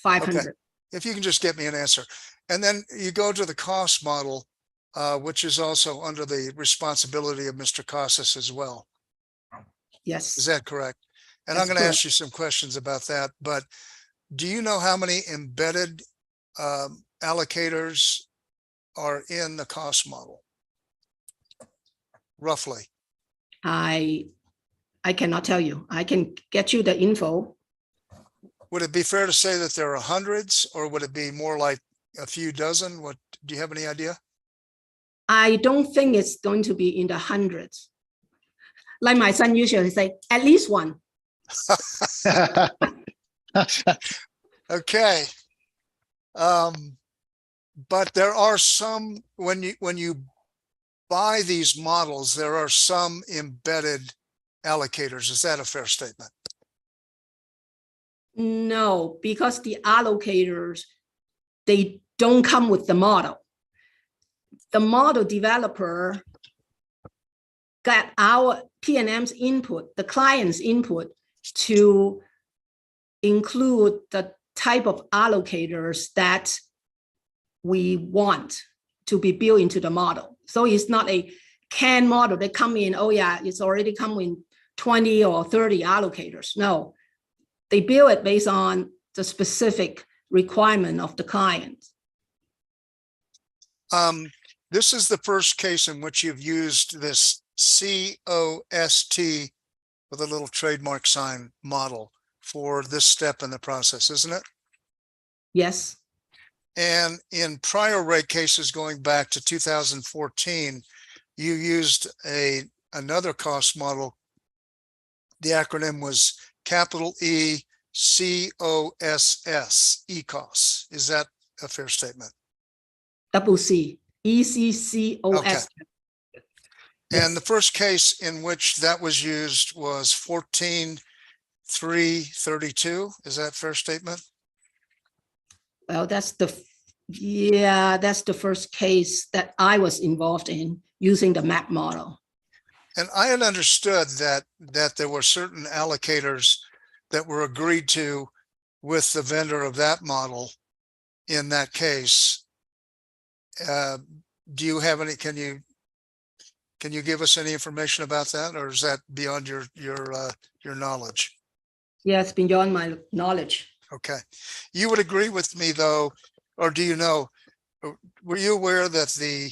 [SPEAKER 14] 500.
[SPEAKER 4] If you can just get me an answer. And then you go to the cost model, which is also under the responsibility of Mr. Casas as well.
[SPEAKER 14] Yes.
[SPEAKER 4] Is that correct? And
[SPEAKER 14] That's
[SPEAKER 4] I'm going to
[SPEAKER 14] correct.
[SPEAKER 4] ask you some questions about that, but do you know how many embedded allocators are in the cost model? Roughly.
[SPEAKER 14] I cannot tell you. I can get you the info.
[SPEAKER 4] Would it be fair to say that there are hundreds, or would it be more like a few dozen? What, do you have any idea?
[SPEAKER 14] I don't think it's going to be in the hundreds. Like my son usually say, at least one.
[SPEAKER 4] Okay. But there are some, when you buy these models, there are some embedded allocators. Is that a fair statement?
[SPEAKER 14] No, because the allocators, they don't come with the model. The model developer got our P&M's input, the client's input, to include the type of allocators that we want to be built into the model. So it's not a canned model that come in, oh yeah, it's already come in 20 or 30 allocators. No, they build it based on the specific requirement of the client.
[SPEAKER 4] This is the first case in which you've used this COST with a little trademark sign model for this step in the process, isn't it?
[SPEAKER 14] Yes.
[SPEAKER 4] And in prior rate cases going back to 2014, you used another cost model. The acronym was capital E COSS, ECOS. Is that a fair statement?
[SPEAKER 14] Double C, ECCOS.
[SPEAKER 4] And the first case in which that was used was 14 332. Is that a fair statement?
[SPEAKER 14] Well, that's the first case that I was involved in using the MAP model.
[SPEAKER 4] And I had understood that there were certain allocators that were agreed to with the vendor of that model in that case. Do you have any, can you give us any information about that, or is that beyond your knowledge?
[SPEAKER 14] Yeah, it's beyond my knowledge.
[SPEAKER 4] Okay. You would agree with me though, or do you know, were you aware that the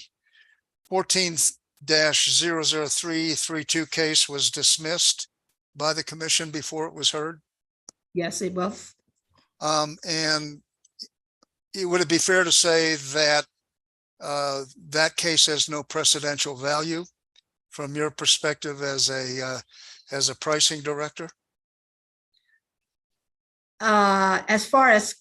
[SPEAKER 4] 14-00332 case was dismissed by the commission before it was heard?
[SPEAKER 14] Yes, it was.
[SPEAKER 4] And would it be fair to say that that case has no precedential value from your perspective as a pricing director?
[SPEAKER 14] As far as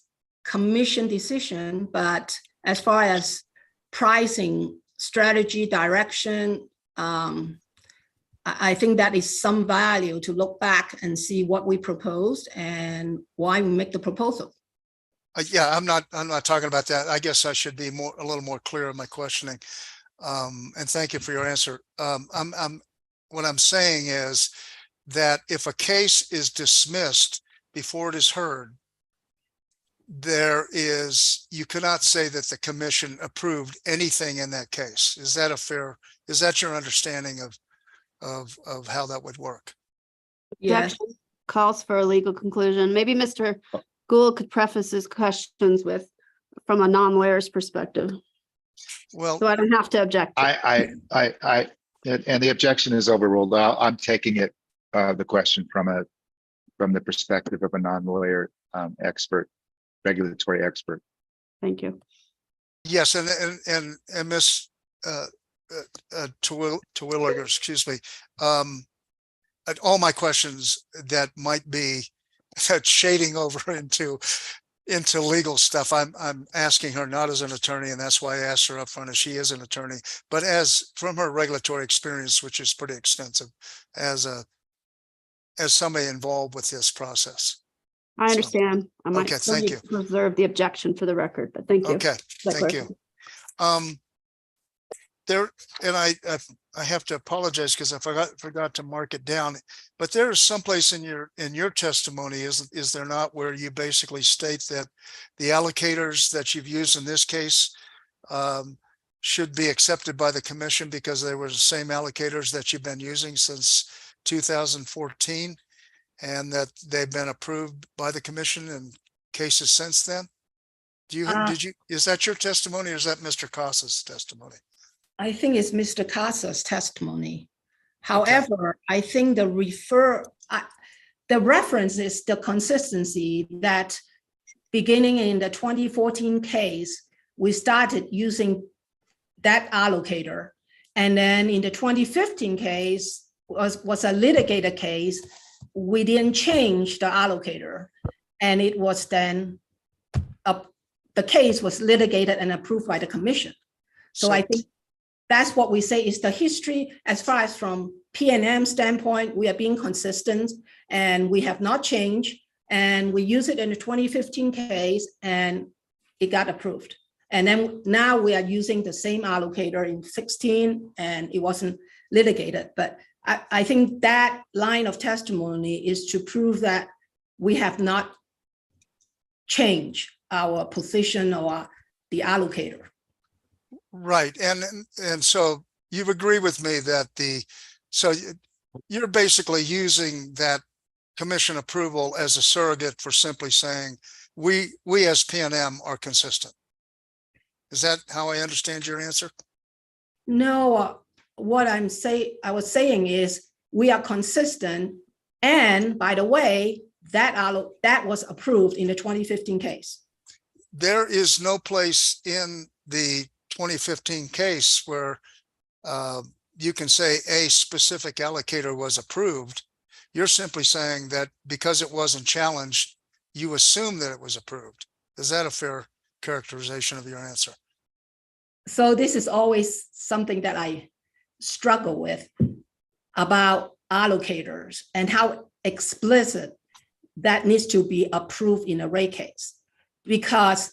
[SPEAKER 14] commission decision, but as far as pricing strategy direction, I think that is some value to look back and see what we proposed and why we make the proposal.
[SPEAKER 4] Yeah, I'm not talking about that. I guess I should be a little more clear in my questioning. And thank you for your answer. What I'm saying is that if a case is dismissed before it is heard, you cannot say that the commission approved anything in that case. Is that your understanding of how that would work?
[SPEAKER 14] Yes.
[SPEAKER 9] Objection calls for a legal conclusion. Maybe Mr. Gould could preface his questions from a non-lawyer's perspective,
[SPEAKER 4] Well,
[SPEAKER 9] so I don't have to object.
[SPEAKER 3] And the objection is overruled. I'm taking it, the question from the perspective of a non-lawyer expert, regulatory expert.
[SPEAKER 9] Thank you.
[SPEAKER 4] yes, and Ms. Terwilliger, excuse me. All my questions that might be shading over into legal stuff, I'm asking her not as an attorney, and that's why I asked her up front as she is an attorney, but from her regulatory experience, which is pretty extensive, as somebody involved with this process.
[SPEAKER 9] I understand. I might
[SPEAKER 4] Okay,
[SPEAKER 9] still
[SPEAKER 4] thank
[SPEAKER 9] need to preserve the objection for the record, but thank you.
[SPEAKER 4] Okay,
[SPEAKER 9] That
[SPEAKER 4] thank you.
[SPEAKER 9] clarification.
[SPEAKER 4] And I have to apologize because I forgot to mark it down, but there is someplace in your testimony, is there not, where you basically state that the allocators that you've used in this case should be accepted by the commission because they were the same allocators that you've been using since 2014, and that they've been approved by the commission in cases since then? Is that your testimony, or is that Mr. Casa's testimony?
[SPEAKER 14] I think it's Mr. Casa's testimony. However, I think the reference is the consistency that beginning in the 2014 case, we started using that allocator. And then in the 2015 case was a litigated case, we didn't change the allocator. And it was then, the case was litigated and approved by the commission. So I think that's what we say is the history. As far as from PNM standpoint, we are being consistent and we have not changed. And we use it in the 2015 case and it got approved. And then now we are using the same allocator in 16 and it wasn't litigated. But I think that line of testimony is to prove that we have not changed our position or the allocator.
[SPEAKER 4] Right, and so you agree with me that so you're basically using that commission approval as a surrogate for simply saying we as PNM are consistent. Is that how I understand your answer?
[SPEAKER 14] No, what I was saying is we are consistent, and by the way, that was approved in the 2015 case.
[SPEAKER 4] There is no place in the 2015 case where you can say a specific allocator was approved. You're simply saying that because it wasn't challenged, you assume that it was approved. Is that a fair characterization of your answer?
[SPEAKER 14] So this is always something that I struggle with about allocators and how explicit that needs to be approved in a rate case because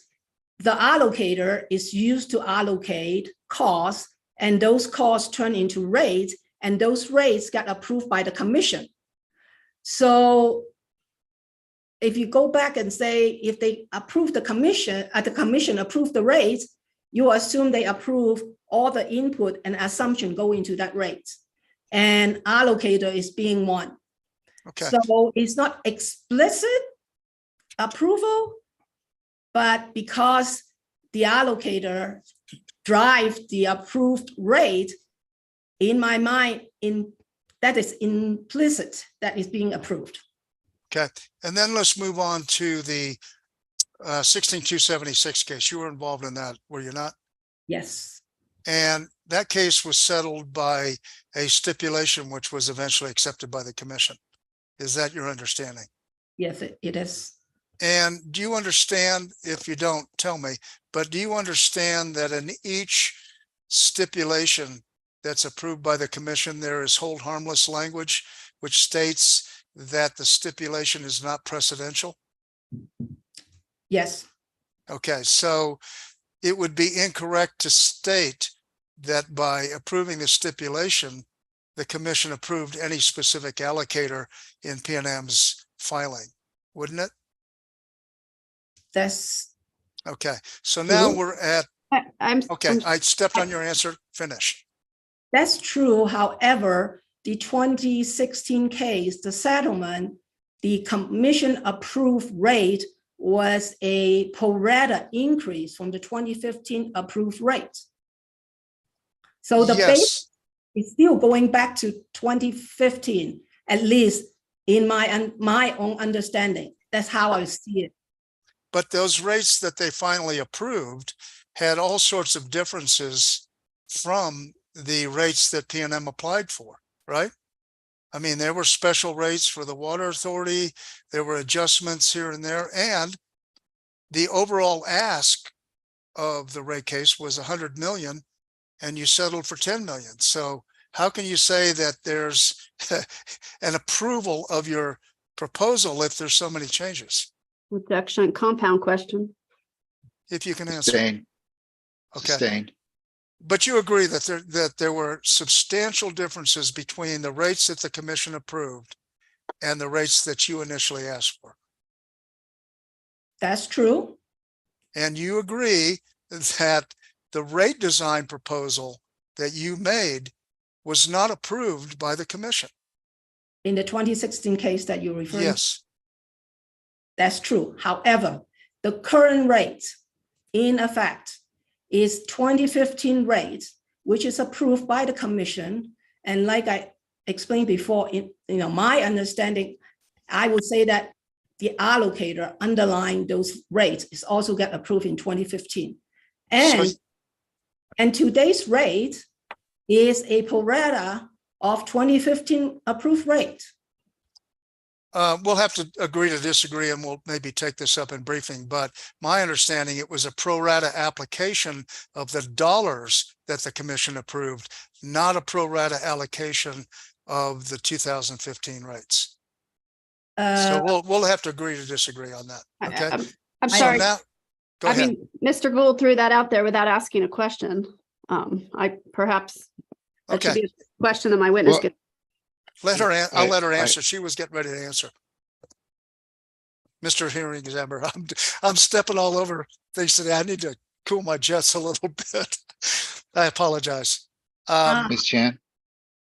[SPEAKER 14] the allocator is used to allocate costs, and those costs turn into rates, and those rates get approved by the commission. So if you go back and say, if they approve the commission approve the rates, you assume they approve all the input and assumption go into that rate. And allocator is being one.
[SPEAKER 4] Okay.
[SPEAKER 14] So it's not explicit approval, but because the allocator drive the approved rate, in my mind, that is implicit, that is being approved.
[SPEAKER 4] Okay, and then let's move on to the 16276 case. You were involved in that, were you not?
[SPEAKER 14] Yes,
[SPEAKER 4] And that case was settled by a stipulation which was eventually accepted by the commission. Is that your understanding?
[SPEAKER 14] yes, it is.
[SPEAKER 4] And do you understand, if you don't, tell me, but do you understand that in each stipulation that's approved by the commission, there is hold harmless language, which states that the stipulation is not precedential?
[SPEAKER 14] Yes,
[SPEAKER 4] Okay, so it would be incorrect to state that by approving the stipulation, the commission approved any specific allocator in PNM's filing, wouldn't it?
[SPEAKER 14] that's
[SPEAKER 4] Okay, so now we're at,
[SPEAKER 9] I'm
[SPEAKER 4] okay, I stepped on your answer, finish.
[SPEAKER 14] That's true. However, the 2016 case, the settlement, the commission approved rate was a pro rata increase from the 2015 approved rate. So the base
[SPEAKER 4] Yes,
[SPEAKER 14] is still going back to 2015, at least in my own understanding. That's how I see it.
[SPEAKER 4] but those rates that they finally approved had all sorts of differences from the rates that PNM applied for, right? I mean, there were special rates for the water authority, there were adjustments here and there, and the overall ask of the rate case was 100 million, and you settled for 10 million. So how can you say that there's an approval of your proposal if there's so many changes?
[SPEAKER 9] Objection, compound question.
[SPEAKER 4] If you can answer.
[SPEAKER 3] Sustained.
[SPEAKER 4] Okay.
[SPEAKER 3] Sustained.
[SPEAKER 4] But you agree that there were substantial differences between the rates that the commission approved and the rates that you initially asked for.
[SPEAKER 14] That's true.
[SPEAKER 4] And you agree that the rate design proposal that you made was not approved by the commission.
[SPEAKER 14] In the 2016 case that you referred to.
[SPEAKER 4] Yes.
[SPEAKER 14] That's true. However, the current rate in effect is 2015 rate, which is approved by the commission. And like I explained before, my understanding, I would say that the allocator underlying those rates is also get approved in 2015. And today's rate is a pro rata of 2015 approved rate.
[SPEAKER 4] We'll have to agree to disagree, and we'll maybe take this up in briefing, but my understanding, it was a pro rata application of the dollars that the commission approved, not a pro rata allocation of the 2015 rates. So we'll have to agree to disagree on that. Okay.
[SPEAKER 9] I'm
[SPEAKER 4] So
[SPEAKER 9] sorry.
[SPEAKER 4] now, go
[SPEAKER 9] I
[SPEAKER 4] ahead.
[SPEAKER 9] mean, Mr. Gould threw that out there without asking a question. That should
[SPEAKER 4] Okay.
[SPEAKER 9] be a question that my witness
[SPEAKER 3] Well,
[SPEAKER 9] could.
[SPEAKER 4] I'll let her answer. She was getting ready to answer. Mr. Hearing Examiner, I'm stepping all over things today. I need to cool my jets a little bit. I apologize.
[SPEAKER 3] Ms. Chan?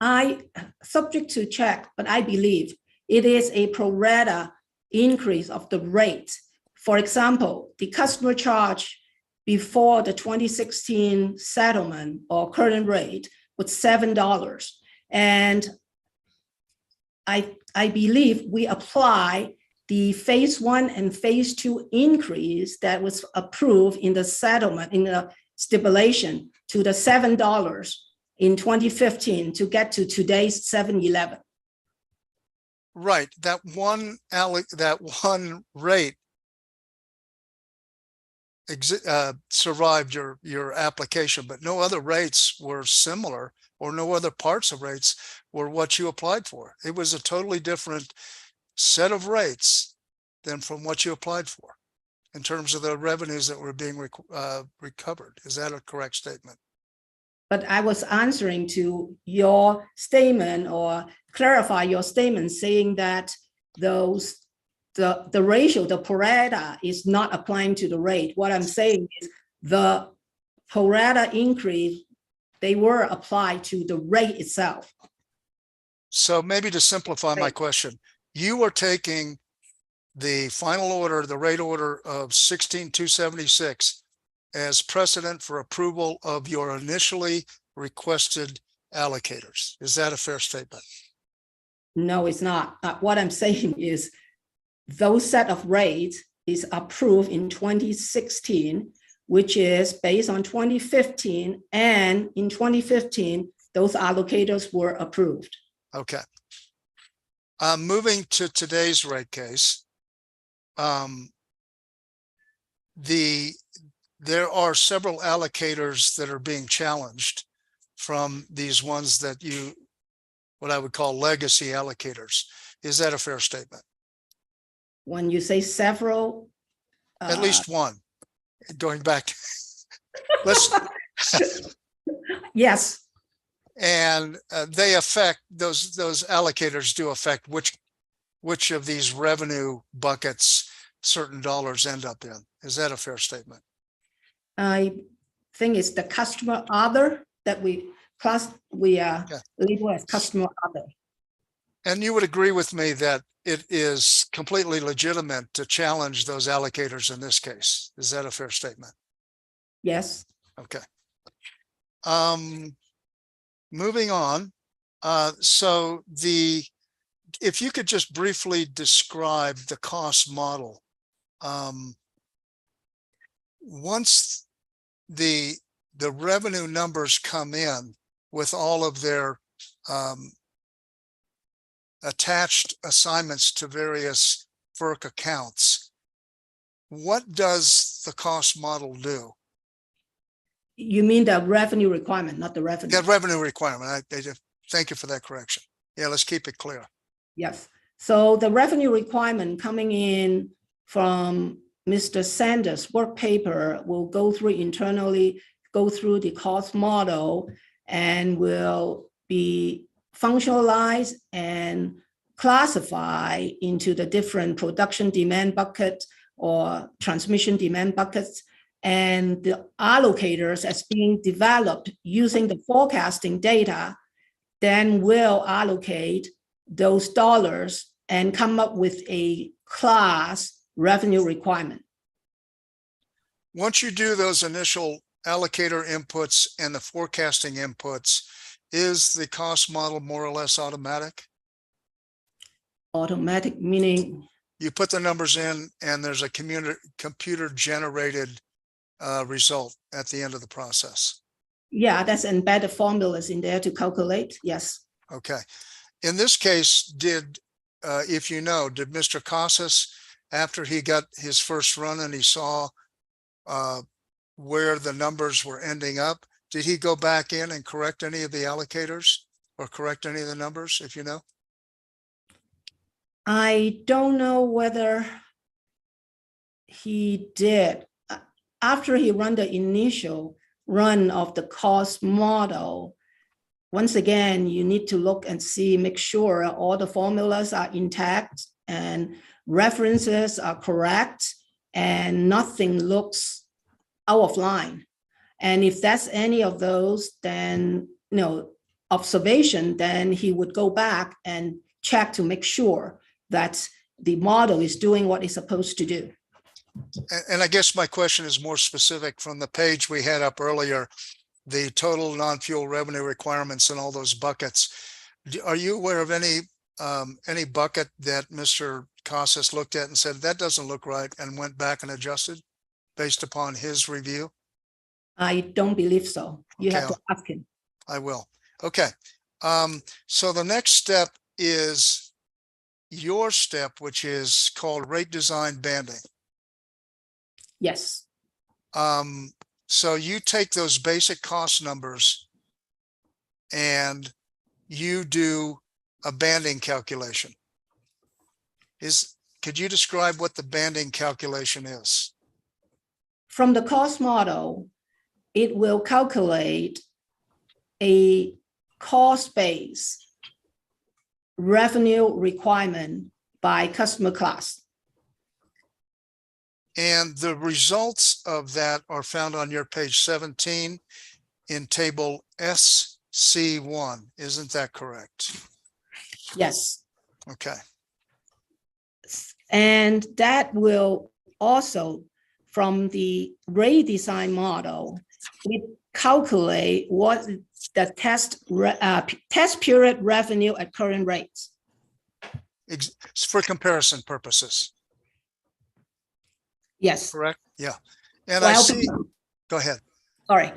[SPEAKER 14] I subject to check, but I believe it is a pro rata increase of the rate. For example, the customer charge before the 2016 settlement or current rate was $7. And I believe we apply the phase 1 and phase 2 increase that was approved in the settlement, in the stipulation, to the $7 in 2015 to get to today's $7.11.
[SPEAKER 4] Right, that one rate survived your application, but no other rates were similar, or no other parts of rates were what you applied for. It was a totally different set of rates than from what you applied for in terms of the revenues that were being recovered. Is that a correct statement?
[SPEAKER 14] But I was answering to your statement or clarify your statement saying that the ratio, the pro rata is not applying to the rate. What I'm saying is the pro rata increase, they were applied to the rate itself.
[SPEAKER 4] So maybe to simplify my
[SPEAKER 14] Right.
[SPEAKER 4] question, you are taking the final order, the rate order of 16,276 as precedent for approval of your initially requested allocators. Is that a fair statement?
[SPEAKER 14] No, it's not. What I'm saying is those set of rates is approved in 2016, which is based on 2015. And in 2015, those allocators were approved.
[SPEAKER 4] Okay. Moving to today's rate case. There are several allocators that are being challenged from these ones that what I would call legacy allocators. Is that a fair statement?
[SPEAKER 14] When you say several.
[SPEAKER 4] At least one, going back. Let's.
[SPEAKER 14] Yes.
[SPEAKER 4] And they affect, those allocators do affect which of these revenue buckets certain dollars end up in. Is that a fair statement?
[SPEAKER 14] I think it's the customer other that we label as customer other.
[SPEAKER 4] And you would agree with me that it is completely legitimate to challenge those allocators in this case. Is that a fair statement?
[SPEAKER 14] Yes.
[SPEAKER 4] Okay. Moving on. So if you could just briefly describe the cost model. Once the revenue numbers come in with all of their attached assignments to various FERC accounts, what does the cost model do?
[SPEAKER 14] You mean the revenue requirement, not the revenue?
[SPEAKER 4] Yeah, revenue requirement. Thank you for that correction. Yeah, let's keep it clear.
[SPEAKER 14] Yes. So the revenue requirement coming in from Mr. Sanders' work paper will go through internally, go through the cost model, and will be functionalized and classified into the different production demand buckets or transmission demand buckets. And the allocators as being developed using the forecasting data, then will allocate those dollars and come up with a class revenue requirement.
[SPEAKER 4] Once you do those initial allocator inputs and the forecasting inputs, is the cost model more or less automatic?
[SPEAKER 14] Automatic meaning?
[SPEAKER 4] You put the numbers in and there's a computer generated result at the end of the process.
[SPEAKER 14] Yeah, that's embedded formulas in there to calculate. Yes.
[SPEAKER 4] Okay. In this case, if you know, did Mr. Casas, after he got his first run and he saw where the numbers were ending up, did he go back in and correct any of the allocators or correct any of the numbers, if you know?
[SPEAKER 14] I don't know whether he did. After he ran the initial run of the cost model, once again, you need to look and see, make sure all the formulas are intact and references are correct and nothing looks out of line. And if that's any of those, then, observation, then he would go back and check to make sure that the model is doing what it's supposed to do.
[SPEAKER 4] And I guess my question is more specific from the page we had up earlier, the total non-fuel revenue requirements and all those buckets. Are you aware of any bucket that Mr. Casas looked at and said, that doesn't look right, and went back and adjusted based upon his review?
[SPEAKER 14] I don't believe so. You have to ask him.
[SPEAKER 4] I will. Okay. So the next step is your step, which is called rate design banding.
[SPEAKER 14] Yes.
[SPEAKER 4] So you take those basic cost numbers and you do a banding calculation. could you describe what the banding calculation is?
[SPEAKER 14] From the cost model, it will calculate a cost base revenue requirement by customer class.
[SPEAKER 4] And the results of that are found on your page 17 in table SC1. Isn't that correct?
[SPEAKER 14] Yes.
[SPEAKER 4] Okay.
[SPEAKER 14] And that will also, from the rate design model, we calculate what the test period revenue at current rates.
[SPEAKER 4] For comparison purposes,
[SPEAKER 14] Yes.
[SPEAKER 4] correct? Yeah. And I
[SPEAKER 14] Well,
[SPEAKER 4] see, go ahead.
[SPEAKER 14] sorry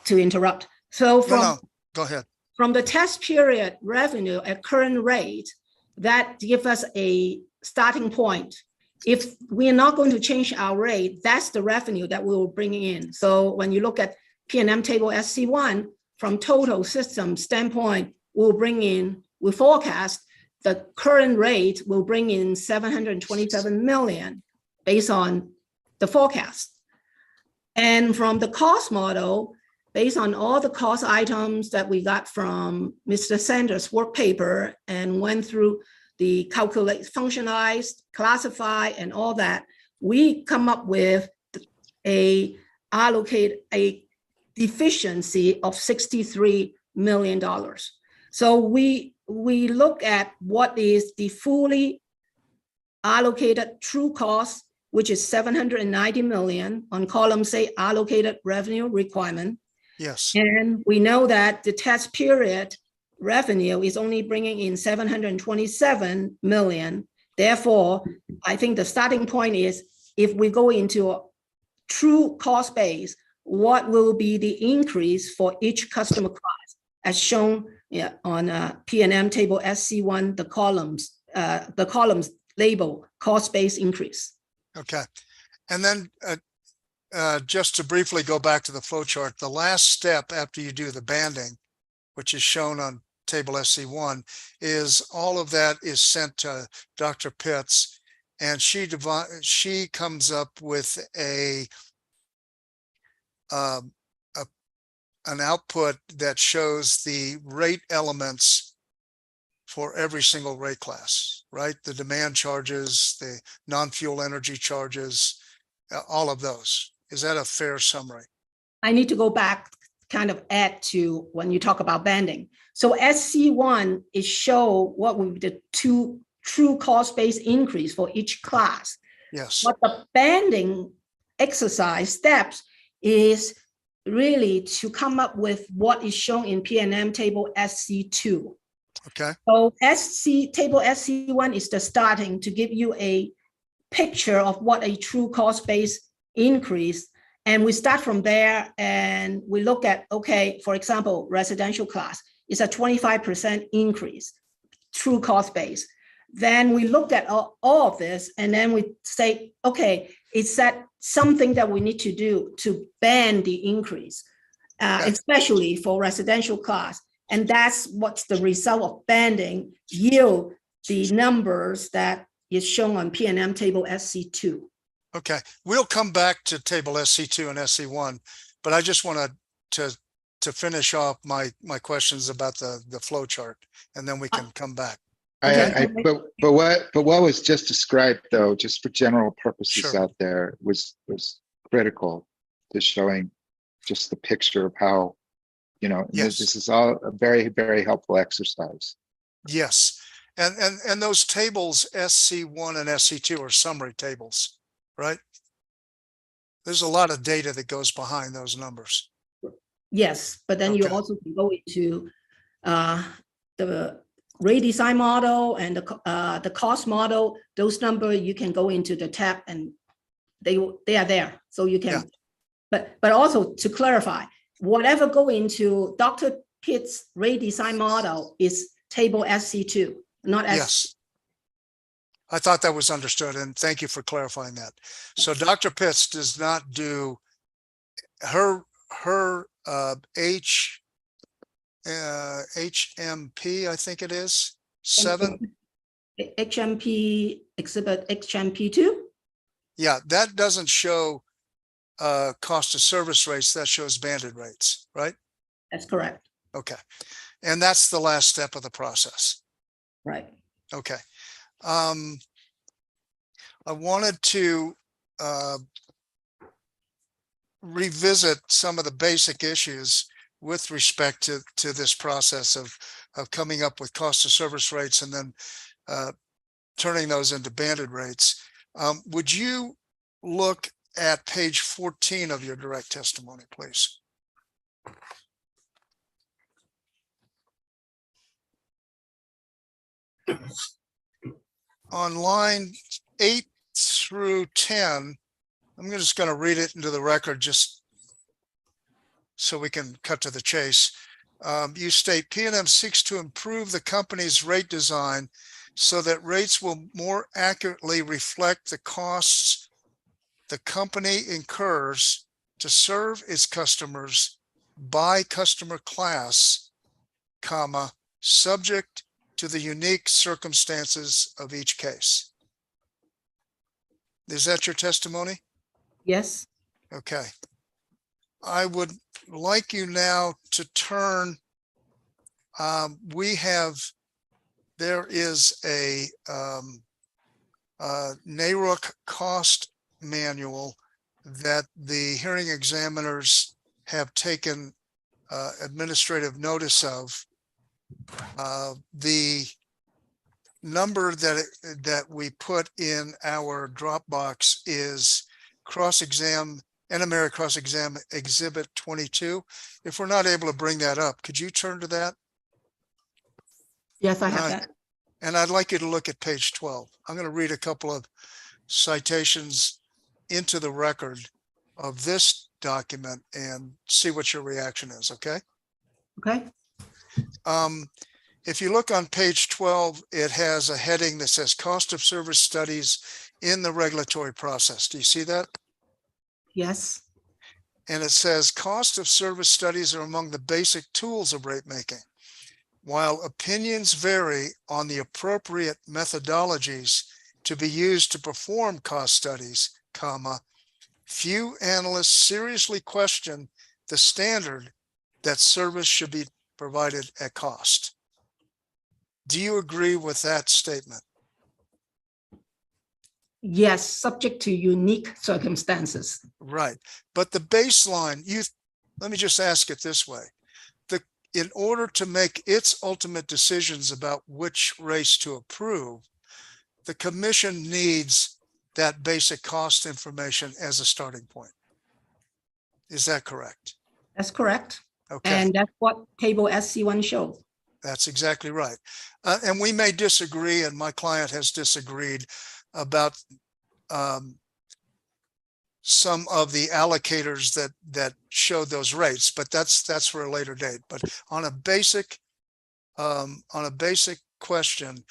[SPEAKER 14] to interrupt. So
[SPEAKER 4] No,
[SPEAKER 14] from
[SPEAKER 4] no, go ahead.
[SPEAKER 14] from the test period revenue at current rate, that gives us a starting point. If we are not going to change our rate, that's the revenue that we will bring in. So when you look at P&M table SC1, from total system standpoint, we forecast the current rate will bring in 727 million based on the forecast. And from the cost model, based on all the cost items that we got from Mr. Sanders' work paper and went through the calculate, functionalize, classify, and all that, we come up with a deficiency of $63 million. So we look at what is the fully allocated true cost, which is 790 million on column say allocated revenue requirement.
[SPEAKER 4] Yes.
[SPEAKER 14] And we know that the test period revenue is only bringing in 727 million. Therefore, I think the starting point is if we go into a true cost base, what will be the increase for each customer class as shown on P&M table SC1, the columns label cost base increase.
[SPEAKER 4] Okay. And then just to briefly go back to the flow chart, the last step after you do the banding, which is shown on table SC1, is all of that is sent to Dr. Pitts, and she comes up with an output that shows the rate elements for every single rate class, right? The demand charges, the non-fuel energy charges, all of those. Is that a fair summary?
[SPEAKER 14] I need to go back, kind of add to when you talk about banding. So SC1 is show what would be the true cost base increase for each class.
[SPEAKER 4] Yes.
[SPEAKER 14] What the banding exercise steps is really to come up with what is shown in P&M table SC2.
[SPEAKER 4] Okay.
[SPEAKER 14] So table SC1 is the starting to give you a picture of what a true cost base increase. And we start from there and we look at, okay, for example, residential class is a 25% increase, true cost base. Then we look at all of this and then we say, okay, is that something that we need to do to band the increase, especially for residential class? And that's what's the result of banding yield the numbers that is shown on P&M table SC2.
[SPEAKER 4] Okay, we'll come back to table SC2 and SC1, but I just wanted to finish off my questions about the flow chart, and then we can come back.
[SPEAKER 3] But what was just described though, just for general purposes
[SPEAKER 4] Sure.
[SPEAKER 3] out there, was critical to showing just the picture of how,
[SPEAKER 4] Yes.
[SPEAKER 3] this is all a very, very helpful exercise.
[SPEAKER 4] Yes, and those tables SC1 and SC2 are summary tables, right? There's a lot of data that goes behind those numbers.
[SPEAKER 14] Yes, but then you
[SPEAKER 4] Okay.
[SPEAKER 14] also can go into the rate design model and the cost model. Those numbers you can go into the tab and they are there, so you can.
[SPEAKER 4] Yeah.
[SPEAKER 14] But also to clarify, whatever go into Dr. Pitt's rate design model is table SC2, not SC.
[SPEAKER 4] Yes. I thought that was understood, and thank you for clarifying that. So Dr. Pitts does not do her HMP, I think it is 7.
[SPEAKER 14] HMP exhibit HMP2?
[SPEAKER 4] Yeah, that doesn't show cost of service rates, that shows banded rates, right?
[SPEAKER 14] That's correct.
[SPEAKER 4] Okay. And that's the last step of the process.
[SPEAKER 14] Right.
[SPEAKER 4] Okay. I wanted to revisit some of the basic issues with respect to this process of coming up with cost of service rates and then turning those into banded rates. Would you look at page 14 of your direct testimony, please? On line 8 through 10, I'm just going to read it into the record just so we can cut to the chase. You state PNM seeks to improve the company's rate design so that rates will more accurately reflect the costs the company incurs to serve its customers by customer class, comma, subject to the unique circumstances of each case. Is that your testimony?
[SPEAKER 14] Yes.
[SPEAKER 4] Okay. I would like you now to turn, there is a NARUC cost manual that the hearing examiners have taken administrative notice of. The number that we put in our Dropbox is NMARA cross-exam exhibit 22. If we're not able to bring that up, could you turn to that?
[SPEAKER 14] Yes, I have that.
[SPEAKER 4] And I'd like you to look at page 12. I'm going to read a couple of citations into the record of this document and see what your reaction is, okay?
[SPEAKER 14] Okay.
[SPEAKER 4] If you look on page 12, it has a heading that says cost of service studies in the regulatory process. Do you see that?
[SPEAKER 14] Yes.
[SPEAKER 4] And it says cost of service studies are among the basic tools of rate making. While opinions vary on the appropriate methodologies to be used to perform cost studies, comma, few analysts seriously question the standard that service should be provided at cost. Do you agree with that statement?
[SPEAKER 14] Yes, subject to unique circumstances.
[SPEAKER 4] Right. But the baseline, let me just ask it this way. In order to make its ultimate decisions about which race to approve, the commission needs that basic cost information as a starting point. Is that correct?
[SPEAKER 14] That's correct.
[SPEAKER 4] Okay.
[SPEAKER 14] And that's what table SC1 shows.
[SPEAKER 4] That's exactly right. And we may disagree, and my client has disagreed about some of the allocators that showed those rates, but that's for a later date. But on a basic question,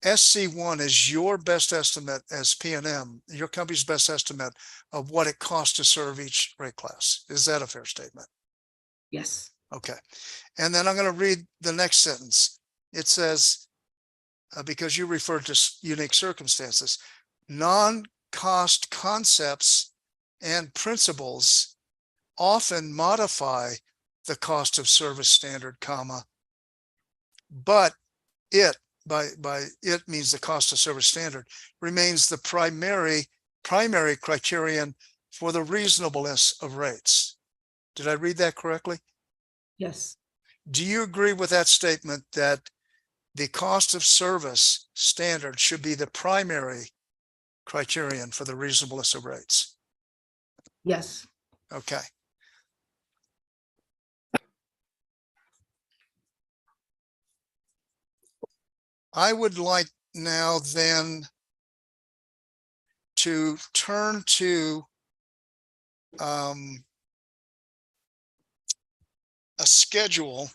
[SPEAKER 4] SC1 is your best estimate as PNM, your company's best estimate of what it costs to serve each rate class. Is that a fair statement?
[SPEAKER 14] Yes.
[SPEAKER 4] Okay. And then I'm going to read the next sentence. It says, because you referred to unique circumstances, non-cost concepts and principles often modify the cost of service standard, comma, but it, by it means the cost of service standard, remains the primary criterion for the reasonableness of rates. Did I read that correctly?
[SPEAKER 14] Yes.
[SPEAKER 4] Do you agree with that statement that the cost of service standard should be the primary criterion for the reasonableness of rates?
[SPEAKER 14] Yes.
[SPEAKER 4] Okay. I would like now then to turn to a schedule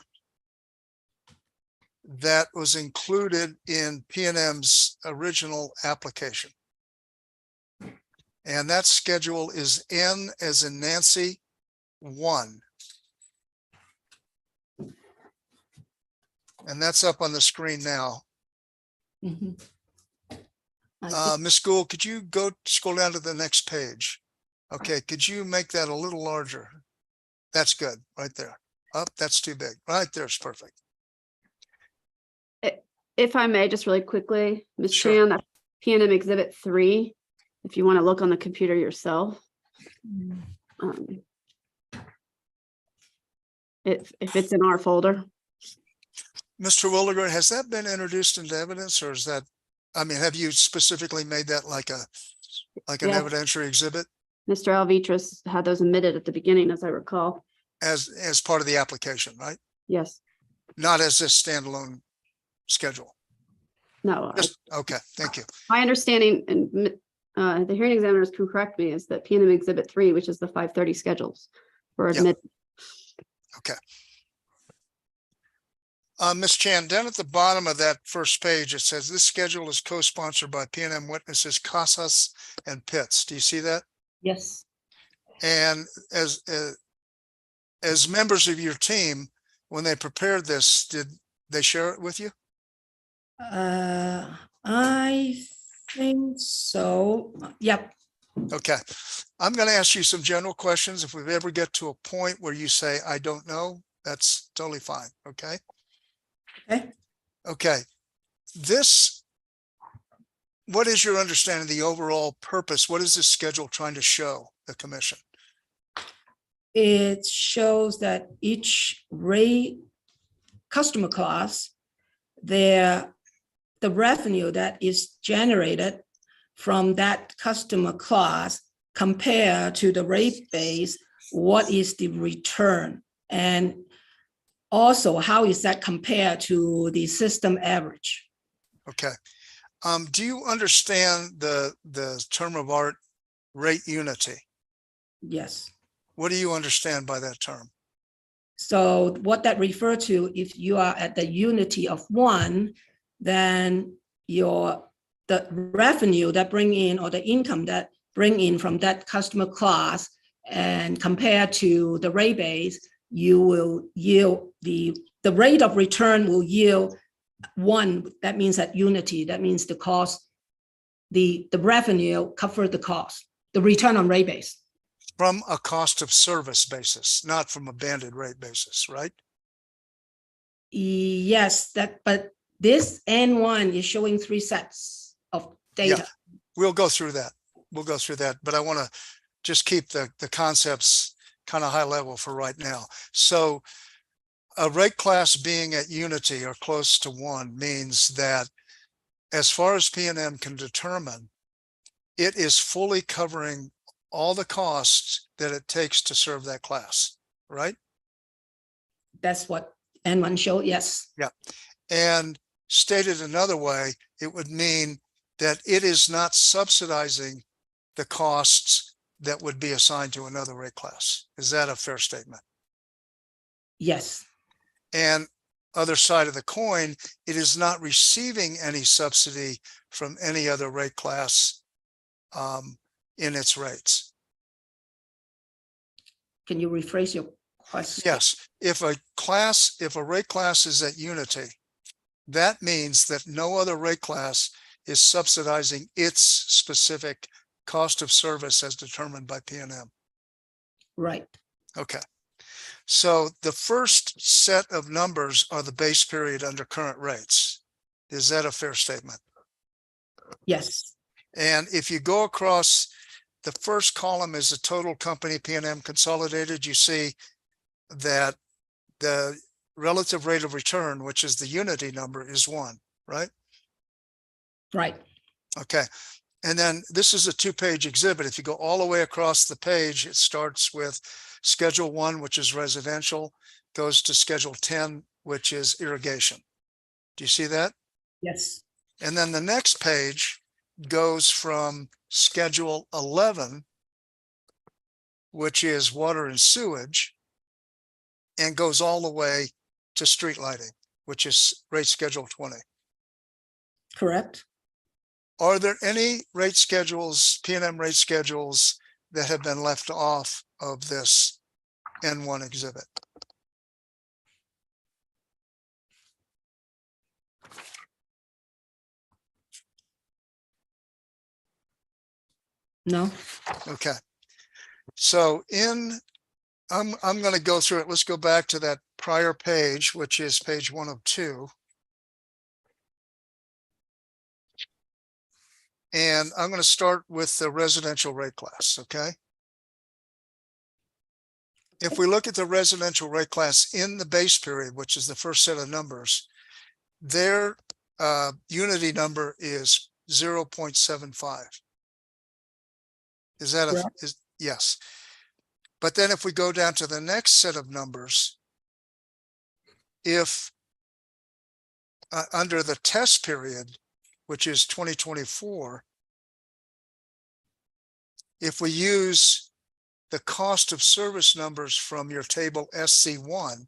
[SPEAKER 4] that was included in PNM's original application. And that schedule is N as in Nancy 1. And that's up on the screen now.
[SPEAKER 14] Mm-hmm.
[SPEAKER 4] Ms. Gould, could you scroll down to the next page? Okay, could you make that a little larger? That's good, right there. Up, that's too big. Right there's perfect.
[SPEAKER 9] If I may, just really quickly, Ms.
[SPEAKER 4] Sure.
[SPEAKER 9] Chan, that's PNM Exhibit 3, if you want to look on the computer yourself. If it's in our folder.
[SPEAKER 4] Mr. Williger, has that been introduced into evidence, or is that, I mean, have you specifically made that like an
[SPEAKER 9] Yeah.
[SPEAKER 4] evidentiary exhibit
[SPEAKER 9] Mr. Alvitris had those omitted at the beginning, as I recall.
[SPEAKER 4] as part of the application, right?
[SPEAKER 9] Yes,
[SPEAKER 4] Not as a standalone schedule?
[SPEAKER 9] no,
[SPEAKER 4] Okay, thank you.
[SPEAKER 9] my understanding, and the hearing examiners can correct me, is that PNM Exhibit 3, which is the 5:30 schedules, were
[SPEAKER 4] Yeah.
[SPEAKER 9] admitted.
[SPEAKER 4] Okay. Ms. Chan, down at the bottom of that first page, it says this schedule is co-sponsored by PNM witnesses Casas and Pitts. Do you see that?
[SPEAKER 14] Yes.
[SPEAKER 4] And as members of your team, when they prepared this, did they share it with you?
[SPEAKER 14] I think so. Yep.
[SPEAKER 4] Okay. I'm going to ask you some general questions. If we ever get to a point where you say, I don't know, that's totally fine. Okay.
[SPEAKER 14] Okay.
[SPEAKER 4] Okay. What is your understanding of the overall purpose? What is this schedule trying to show the commission?
[SPEAKER 14] It shows that each rate customer class, the revenue that is generated from that customer class compared to the rate base, what is the return? And also, how is that compared to the system average?
[SPEAKER 4] Okay. Do you understand the term of art rate unity?
[SPEAKER 14] Yes.
[SPEAKER 4] What do you understand by that term?
[SPEAKER 14] So what that refer to, if you are at the unity of 1, then the revenue that bring in, or the income that bring in from that customer class, and compared to the rate base, you will yield the rate of return will yield 1. That means that unity, that means the cost, the revenue cover the cost, the return on rate base.
[SPEAKER 4] From a cost of service basis, not from a banded rate basis, right?
[SPEAKER 14] Yes, but this N1 is showing 3 sets of data.
[SPEAKER 4] Yeah, we'll go through that. We'll go through that, but I want to just keep the concepts kind of high level for right now. So a rate class being at unity or close to 1 means that as far as PNM can determine, it is fully covering all the costs that it takes to serve that class, right?
[SPEAKER 14] That's what N1 showed, yes.
[SPEAKER 4] Yeah. And stated another way, it would mean that it is not subsidizing the costs that would be assigned to another rate class. Is that a fair statement?
[SPEAKER 14] Yes.
[SPEAKER 4] And other side of the coin, it is not receiving any subsidy from any other rate class in its rates.
[SPEAKER 14] Can you rephrase your question?
[SPEAKER 4] Yes, if a rate class is at unity, that means that no other rate class is subsidizing its specific cost of service as determined by PNM.
[SPEAKER 14] Right.
[SPEAKER 4] Okay. So the first set of numbers are the base period under current rates. Is that a fair statement?
[SPEAKER 14] Yes.
[SPEAKER 4] And if you go across, the first column is the total company PNM consolidated. You see that the relative rate of return, which is the unity number, is 1, right?
[SPEAKER 14] Right.
[SPEAKER 4] Okay. And then this is a 2-page exhibit. If you go all the way across the page, it starts with Schedule 1, which is residential, goes to Schedule 10, which is irrigation. Do you see that?
[SPEAKER 14] Yes.
[SPEAKER 4] And then the next page goes from Schedule 11, which is water and sewage, and goes all the way to street lighting, which is rate Schedule 20.
[SPEAKER 14] Correct.
[SPEAKER 4] Are there any rate schedules, PNM rate schedules, that have been left off of this N1 exhibit?
[SPEAKER 14] No,
[SPEAKER 4] Okay. So I'm going to go through it. Let's go back to that prior page, which is page 102. And I'm going to start with the residential rate class, okay? If we look at the residential rate class in the base period, which is the first set of numbers, their unity number is 0.75. Is that yes. But then if we go down to the next set of numbers, if under the test period, which is 2024, if we use the cost of service numbers from your table SC1,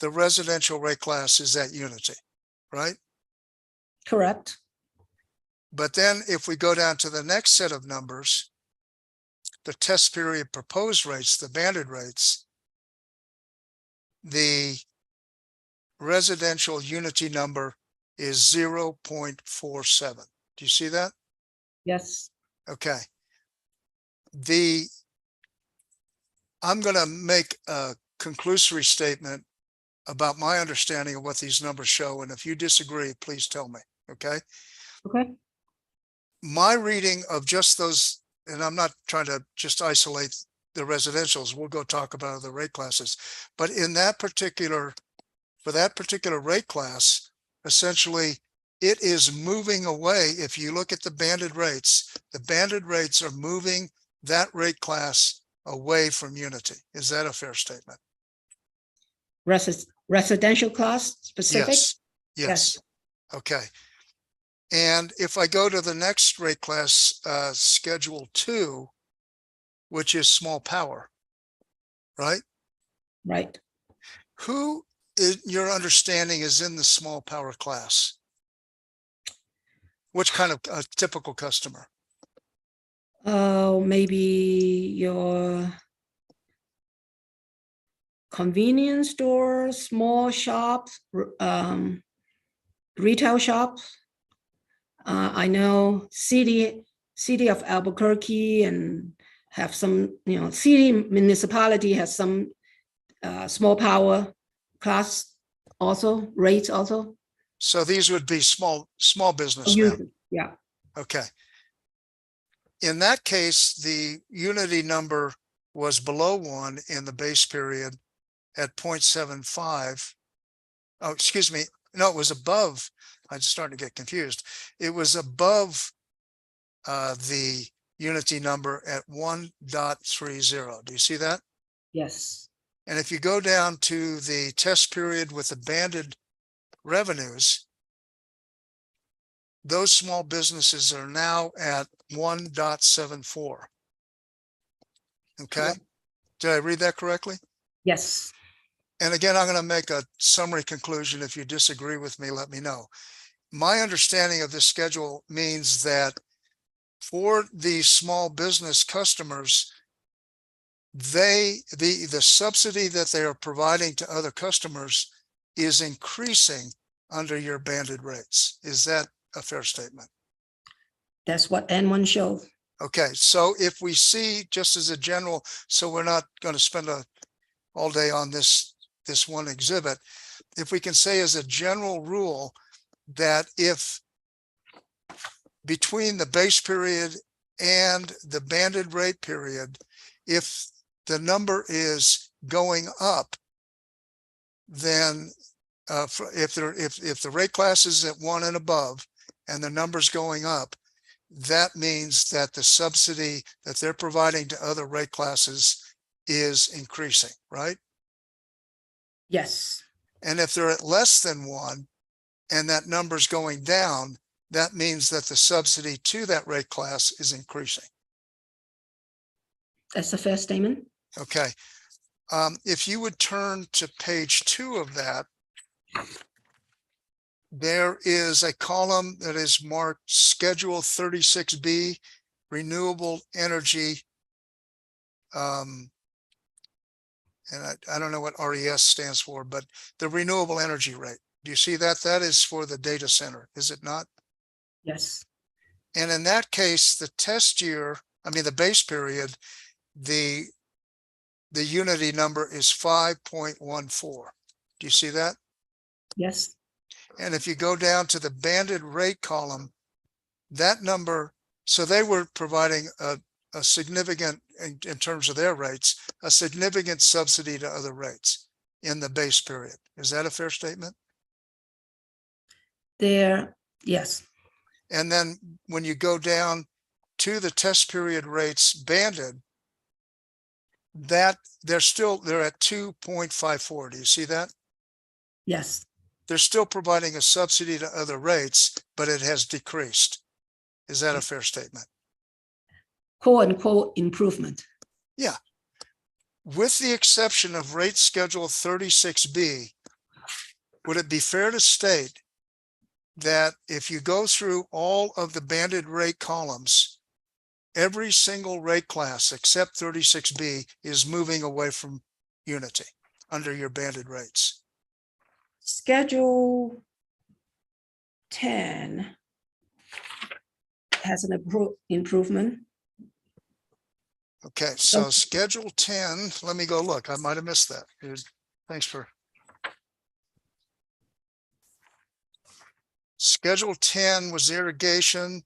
[SPEAKER 4] the residential rate class is at unity, right?
[SPEAKER 14] correct.
[SPEAKER 4] But then if we go down to the next set of numbers, the test period proposed rates, the banded rates, the residential unity number is 0.47. Do you see that?
[SPEAKER 14] Yes,
[SPEAKER 4] Okay. I'm going to make a conclusory statement about my understanding of what these numbers show. And if you disagree, please tell me. Okay.
[SPEAKER 14] okay,
[SPEAKER 4] My reading of just those, and I'm not trying to just isolate the residentials, we'll go talk about other rate classes, but in that particular, for that particular rate class, essentially it is moving away. If you look at the banded rates are moving that rate class away from unity. Is that a fair statement?
[SPEAKER 14] residential class specific?
[SPEAKER 4] Yes. Yes. Okay. And if I go to the next rate class, schedule 2, which is small power, right?
[SPEAKER 14] Right.
[SPEAKER 4] Who in your understanding is in the small power class? Which kind of a typical customer?
[SPEAKER 14] Oh, maybe your convenience stores, small shops, retail shops. I know city of Albuquerque and have some, city municipality has some small power class also, rates also.
[SPEAKER 4] So these would be small business.
[SPEAKER 14] Yeah,
[SPEAKER 4] Okay. In that case, the unity number was below 1 in the base period at 0.75. Oh, excuse me. No, it was above. I'm starting to get confused. It was above the unity number at 1.30. Do you see that?
[SPEAKER 14] yes,
[SPEAKER 4] And if you go down to the test period with the banded revenues, those small businesses are now at 1.74. Okay. Did I read that correctly?
[SPEAKER 14] yes,
[SPEAKER 4] And again, I'm going to make a summary conclusion. If you disagree with me, let me know. My understanding of this schedule means that for these small business customers, the subsidy that they are providing to other customers is increasing under your banded rates. Is that a fair statement?
[SPEAKER 14] that's what N1 shows.
[SPEAKER 4] Okay, so if we see, just as a general, so we're not going to spend all day on this one exhibit, if we can say as a general rule that if between the base period and the banded rate period, if the number is going up, then if the rate class is at 1 and above and the number's going up, that means that the subsidy that they're providing to other rate classes is increasing, right?
[SPEAKER 14] Yes,
[SPEAKER 4] And if they're at less than 1 and that number's going down, that means that the subsidy to that rate class is increasing.
[SPEAKER 14] that's a fair statement.
[SPEAKER 4] Okay. If you would turn to page 2 of that, there is a column that is marked Schedule 36B, Renewable Energy. And I don't know what RES stands for, but the renewable energy rate. Do you see that? That is for the data center, is it not?
[SPEAKER 14] Yes,
[SPEAKER 4] And in that case, the test year, I mean, the base period, the unity number is 5.14. Do you see that?
[SPEAKER 14] Yes,
[SPEAKER 4] And if you go down to the banded rate column, that number, so they were providing a significant, in terms of their rates, a significant subsidy to other rates in the base period. Is that a fair statement?
[SPEAKER 14] there, yes,
[SPEAKER 4] And then when you go down to the test period rates banded, that they're at 2.54. Do you see that?
[SPEAKER 14] yes.
[SPEAKER 4] They're still providing a subsidy to other rates, but it has decreased. Is that a fair statement?
[SPEAKER 14] Quote unquote improvement.
[SPEAKER 4] Yeah. With the exception of rate schedule 36B, would it be fair to state that if you go through all of the banded rate columns, every single rate class except 36B is moving away from unity under your banded rates?
[SPEAKER 14] Schedule 10 has an improvement.
[SPEAKER 4] Okay, so schedule 10, let me go look. I might have missed that. Thanks for. Schedule 10 was irrigation.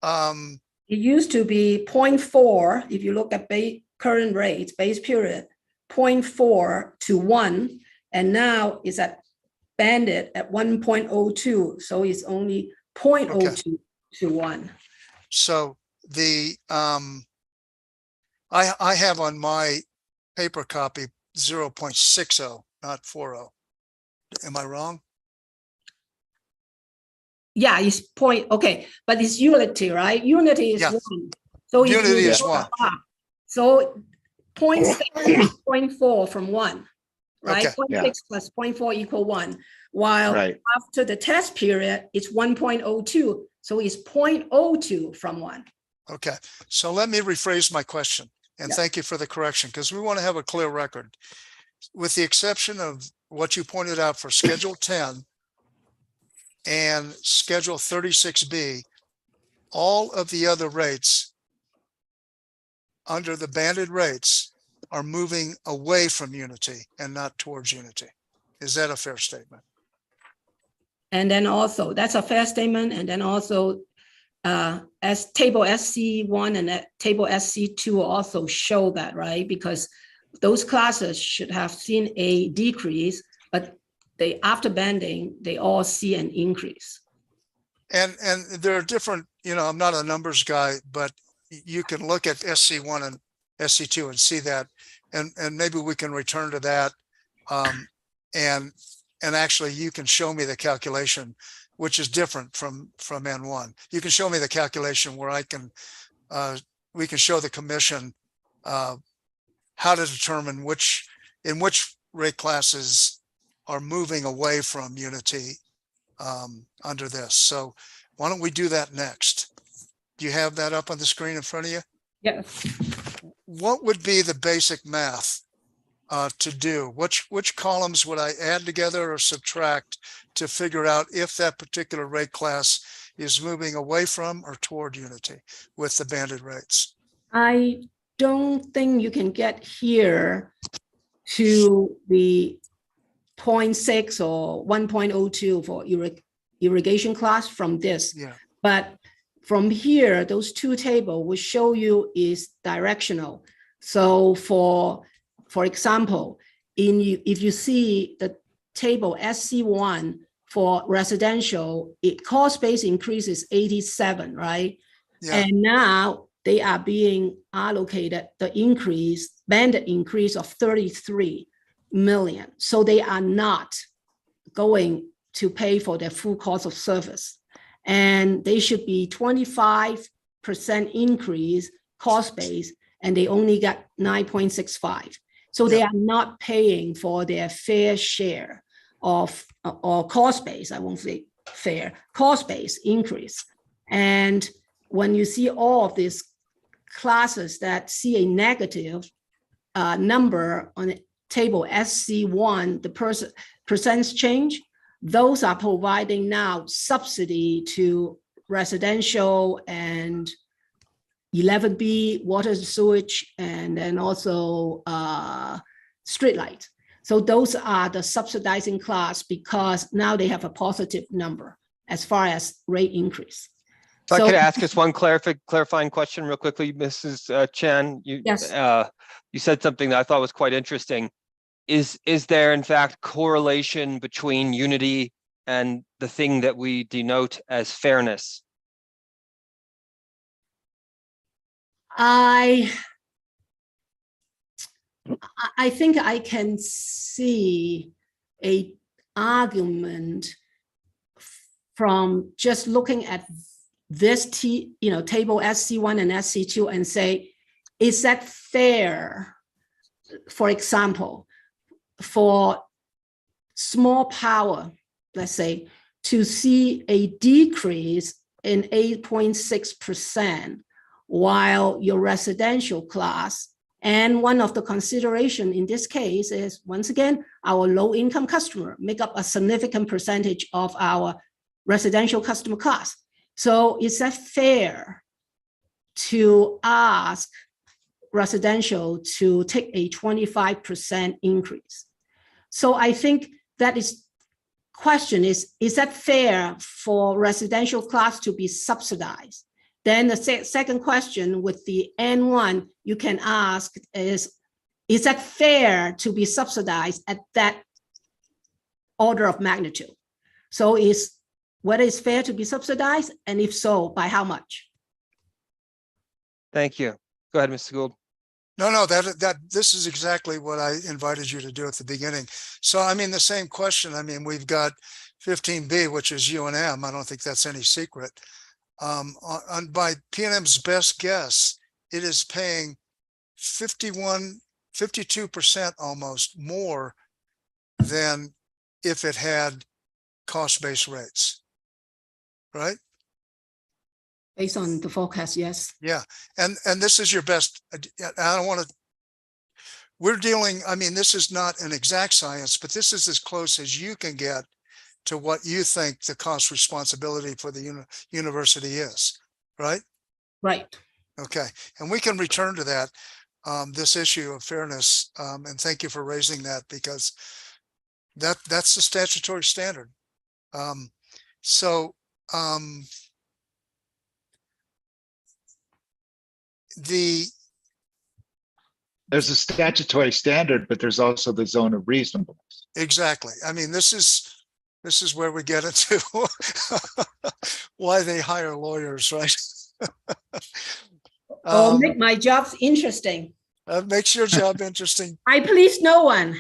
[SPEAKER 14] It used to be 0.4, if you look at current rates, base period, 0.4 to 1, and now it's at banded at 1.02, so it's only 0.02 to 1.
[SPEAKER 4] So the I have on my paper copy 0.60, not 40. Am I wrong?
[SPEAKER 14] Yeah, it's okay, but it's unity, right? Unity is
[SPEAKER 4] Yeah.
[SPEAKER 14] 1. So if
[SPEAKER 4] Unity
[SPEAKER 14] you
[SPEAKER 4] is
[SPEAKER 14] go
[SPEAKER 4] 1.
[SPEAKER 14] up, so 0.6 is 0.4 from 1, right?
[SPEAKER 4] Okay,
[SPEAKER 14] 0.6 plus 0.4 equal 1, while
[SPEAKER 3] Right.
[SPEAKER 14] after the test period, it's 1.02. So it's 0.02 from 1.
[SPEAKER 4] Okay, so let me rephrase my question, and
[SPEAKER 14] Yeah.
[SPEAKER 4] thank you for the correction, because we want to have a clear record. With the exception of what you pointed out for Schedule 10 and Schedule 36B, all of the other rates under the banded rates are moving away from unity and not towards unity. Is that a fair statement?
[SPEAKER 14] And then also, that's a fair statement. And then also, as table SC1 and table SC2 also show that, right? Because those classes should have seen a decrease, but they, after banding, they all see an increase.
[SPEAKER 4] And there are different, I'm not a numbers guy, but you can look at SC1 and SC2 and see that, and maybe we can return to that. And actually you can show me the calculation, which is different from N1. You can show me the calculation where we can show the commission how to determine in which rate classes are moving away from unity under this. So why don't we do that next? Do you have that up on the screen in front of you?
[SPEAKER 14] Yes.
[SPEAKER 4] What would be the basic math to do? Which columns would I add together or subtract to figure out if that particular rate class is moving away from or toward unity with the banded rates?
[SPEAKER 14] I don't think you can get here to the 0.6 or 1.02 for irrigation class from this.
[SPEAKER 4] Yeah.
[SPEAKER 14] But from here, those two tables will show you is directional. So for example, if you see the table SC1 for residential, cost base increases 87, right?
[SPEAKER 4] Yeah.
[SPEAKER 14] And now they are being allocated the banded increase of 33 million. So they are not going to pay for their full cost of service. And they should be 25% increase cost base, and they only got 9.65. So they are not paying for their fair share of, or cost base, I won't say fair, cost base increase. And when you see all of these classes that see a negative number on the table SC1, the percent change, those are providing now subsidy to residential and 11B water sewage, and then also streetlight. So those are the subsidizing class because now they have a positive number as far as rate increase.
[SPEAKER 1] If I
[SPEAKER 14] So-
[SPEAKER 1] could ask us one clarifying question real quickly, Mrs. Chan.
[SPEAKER 14] Yes.
[SPEAKER 1] You said something that I thought was quite interesting. Is there in fact correlation between unity and the thing that we denote as fairness?
[SPEAKER 14] I think I can see a argument from just looking at this table SC1 and SC2 and say, is that fair? For example, for small power, let's say, to see a decrease in 8.6%, while your residential class, and one of the consideration in this case is, once again, our low-income customer make up a significant percentage of our residential customer class. So is that fair to ask residential to take a 25% increase? So I think that is question is that fair for residential class to be subsidized? Then the second question with the N1 you can ask is that fair to be subsidized at that order of magnitude? So is whether it's fair to be subsidized, and if so, by how much?
[SPEAKER 1] Thank you. Go ahead, Mr. Gould.
[SPEAKER 4] No, this is exactly what I invited you to do at the beginning. So, I mean, the same question. I mean, we've got 15B, which is UNM. I don't think that's any secret. By PNM's best guess, it is paying 52% almost more than if it had cost-based rates, right?
[SPEAKER 14] Based on the forecast, yes.
[SPEAKER 4] Yeah, and this is your best. I don't want to. We're dealing. I mean, this is not an exact science, but this is as close as you can get to what you think the cost responsibility for the university is, right?
[SPEAKER 14] Right.
[SPEAKER 4] Okay, and we can return to that, this issue of fairness, and thank you for raising that, because that's the statutory standard.
[SPEAKER 3] There's a statutory standard, but there's also the zone of reasonableness.
[SPEAKER 4] Exactly. I mean, this is where we get into why they hire lawyers, right?
[SPEAKER 14] Make my jobs interesting.
[SPEAKER 4] Makes your job interesting.
[SPEAKER 14] I please no one.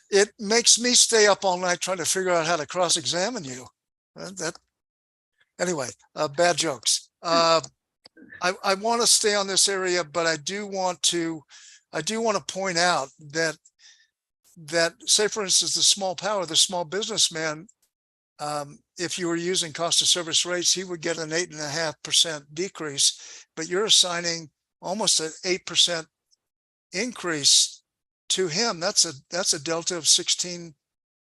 [SPEAKER 4] It makes me stay up all night trying to figure out how to cross-examine you. Anyway, bad jokes. I want to stay on this area, but I do want to point out that say, for instance, the small businessman, if you were using cost of service rates, he would get an 8.5% decrease, but you're assigning almost an 8% increase to him. That's a delta of 16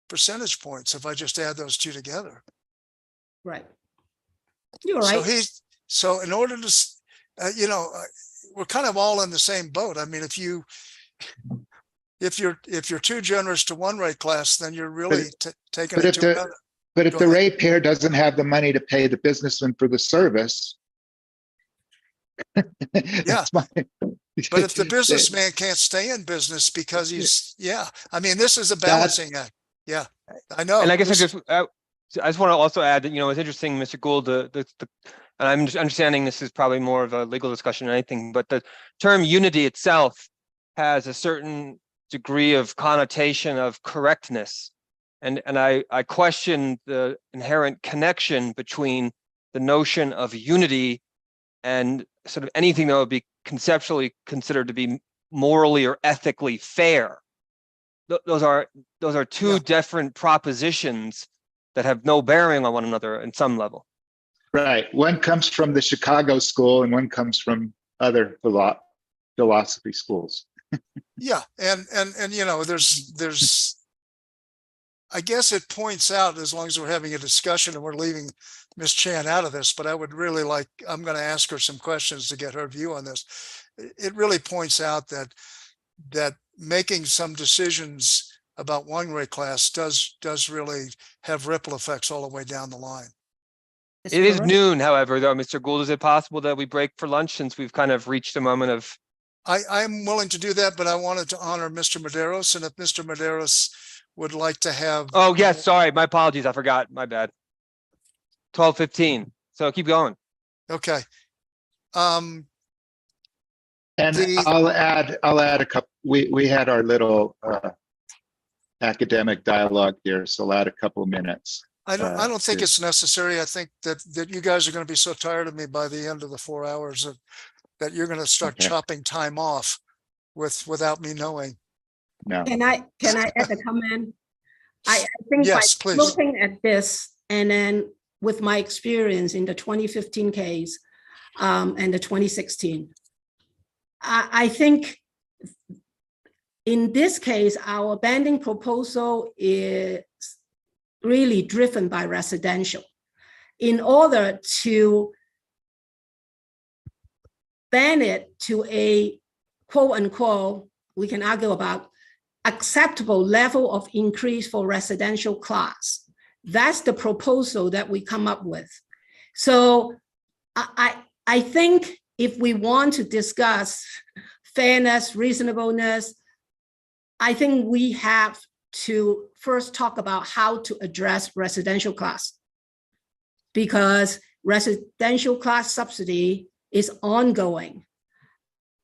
[SPEAKER 4] percentage points if I just add those two together.
[SPEAKER 14] Right. You're right.
[SPEAKER 4] So in order to, we're kind of all in the same boat. I mean, if you're too generous to one rate class, then you're really taking it to another.
[SPEAKER 3] But if the ratepayer doesn't have the money to pay the businessman for the service.
[SPEAKER 4] Yeah. But if the businessman can't stay in business because he's, I mean, this is a balancing act. Yeah, I know.
[SPEAKER 1] And I guess I just want to also add that, it's interesting, Mr. Gould, and I'm just understanding this is probably more of a legal discussion than anything, but the term unity itself has a certain degree of connotation of correctness. And I question the inherent connection between the notion of unity and sort of anything that would be conceptually considered to be morally or ethically fair. Those are two different propositions that have no bearing on one another in some level.
[SPEAKER 3] Right. One comes from the Chicago school and one comes from other philosophy schools.
[SPEAKER 4] Yeah, and there's I guess it points out, as long as we're having a discussion and we're leaving Ms. Chan out of this, but I would really like, I'm going to ask her some questions to get her view on this. It really points out that making some decisions about one rate class does really have ripple effects all the way down the line.
[SPEAKER 14] That's
[SPEAKER 1] It is
[SPEAKER 14] correct.
[SPEAKER 1] noon, however, though, Mr. Gould, is it possible that we break for lunch since we've kind of reached a moment of,
[SPEAKER 4] I'm willing to do that, but I wanted to honor Mr. Maderos, and if Mr. Maderos would like to have.
[SPEAKER 1] oh, yes, sorry, my apologies, I forgot, my bad. 12:15, so keep going.
[SPEAKER 4] Okay.
[SPEAKER 3] And
[SPEAKER 4] The-
[SPEAKER 3] I'll add a couple, we had our little academic dialogue here, so I'll add a couple of minutes.
[SPEAKER 4] I don't think
[SPEAKER 3] to-
[SPEAKER 4] it's necessary. I think that you guys are going to be so tired of me by the end of the 4 hours that you're going to start
[SPEAKER 3] Okay.
[SPEAKER 4] chopping time off without me knowing.
[SPEAKER 3] No,
[SPEAKER 14] Can I add a comment? I think by
[SPEAKER 4] Yes, please.
[SPEAKER 14] looking at this and then with my experience in the 2015 case and the 2016, I think in this case, our banding proposal is really driven by residential. In order to ban it to a quote unquote, we can argue about acceptable level of increase for residential class. That's the proposal that we come up with. So I think if we want to discuss fairness, reasonableness, I think we have to first talk about how to address residential class, because residential class subsidy is ongoing.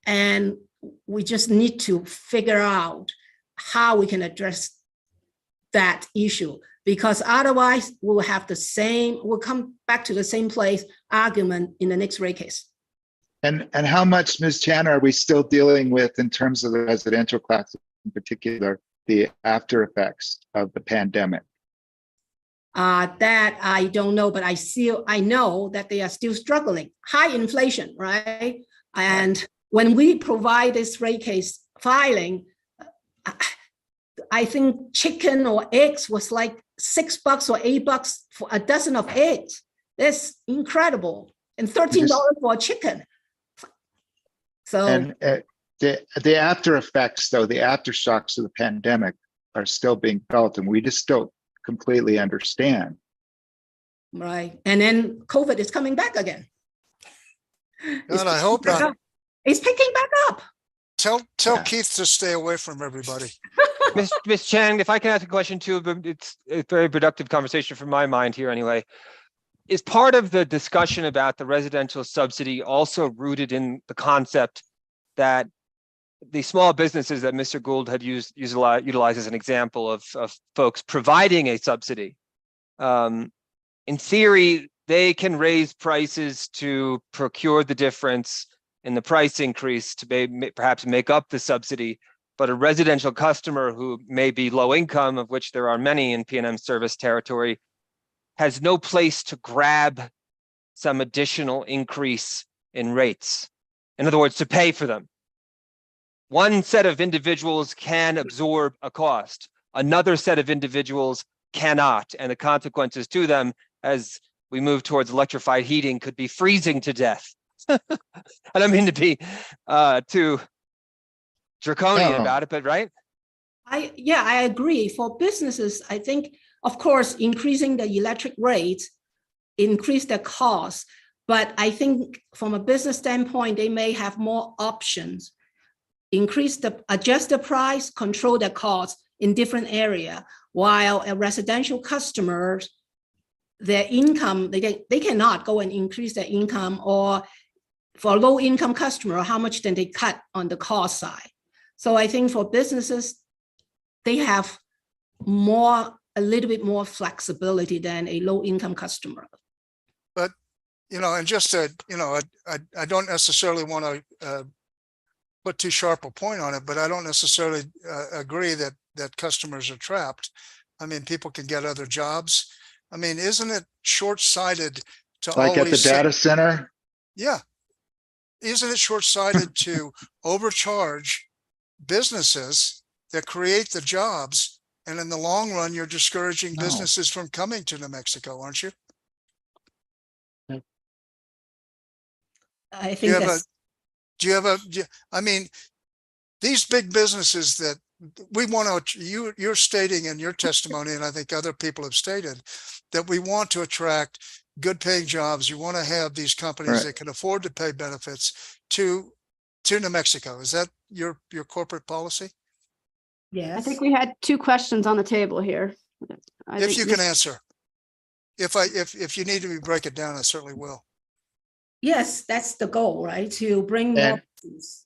[SPEAKER 14] And we just need to figure out how we can address that issue, because otherwise we'll have we'll come back to the same place argument in the next rate case.
[SPEAKER 3] and how much, Ms. Chan, are we still dealing with in terms of the residential class, in particular, the after effects of the pandemic?
[SPEAKER 14] That I don't know, but I know that they are still struggling. High inflation, right? And when we provide this rate case filing, I think chicken or eggs was like $6 or $8 for a dozen of eggs. That's incredible. And $13 for a chicken. So
[SPEAKER 3] And the after effects, though, the aftershocks of the pandemic are still being felt, and we just don't completely understand.
[SPEAKER 14] right. And then COVID is coming back again. It's
[SPEAKER 4] God, I hope
[SPEAKER 14] picking back
[SPEAKER 4] not.
[SPEAKER 14] up. It's picking back up.
[SPEAKER 4] Tell
[SPEAKER 3] Yeah.
[SPEAKER 4] Keith to stay away from everybody.
[SPEAKER 1] Ms. Chang, if I can ask a question too, but it's a very productive conversation from my mind here anyway. Is part of the discussion about the residential subsidy also rooted in the concept that the small businesses that Mr. Gould had utilized as an example of folks providing a subsidy, in theory, they can raise prices to procure the difference in the price increase to perhaps make up the subsidy. But a residential customer who may be low income, of which there are many in PNM service territory, has no place to grab some additional increase in rates. In other words, to pay for them. One set of individuals can absorb a cost. Another set of individuals cannot, and the consequences to them as we move towards electrified heating could be freezing to death. I don't mean to be too draconian
[SPEAKER 3] No.
[SPEAKER 1] about it, but right?
[SPEAKER 14] I agree. For businesses, I think, of course, increasing the electric rates increase the cost. But I think from a business standpoint, they may have more options. Adjust the price, control the cost in different area. While a residential customer, their income, they cannot go and increase their income, or for a low income customer, how much then they cut on the cost side. So I think for businesses, they have a little bit more flexibility than a low income customer.
[SPEAKER 4] But, and just to, I don't necessarily want to put too sharp a point on it, but I don't necessarily agree that customers are trapped. I mean, people can get other jobs. I mean, isn't it short-sighted to
[SPEAKER 3] Like at the
[SPEAKER 4] always say-
[SPEAKER 3] data center?
[SPEAKER 4] Yeah. Isn't it short-sighted to overcharge businesses that create the jobs And in the long run, you're discouraging
[SPEAKER 3] No.
[SPEAKER 4] businesses from coming to New Mexico, aren't you?
[SPEAKER 14] I
[SPEAKER 4] Do you
[SPEAKER 14] think
[SPEAKER 4] have a,
[SPEAKER 14] that's,
[SPEAKER 4] I mean, these big businesses that we want to, you're stating in your testimony, and I think other people have stated, that we want to attract good paying jobs. You want to have these companies
[SPEAKER 3] Right.
[SPEAKER 4] that can afford to pay benefits to New Mexico. Is that your corporate policy?
[SPEAKER 14] yes.
[SPEAKER 9] I think we had two questions on the table here. I
[SPEAKER 4] If
[SPEAKER 9] think
[SPEAKER 4] you can
[SPEAKER 9] Ms.
[SPEAKER 4] answer. If you need me to break it down, I certainly will.
[SPEAKER 14] Yes, that's the goal, right? To bring more.
[SPEAKER 3] And-
[SPEAKER 14] business.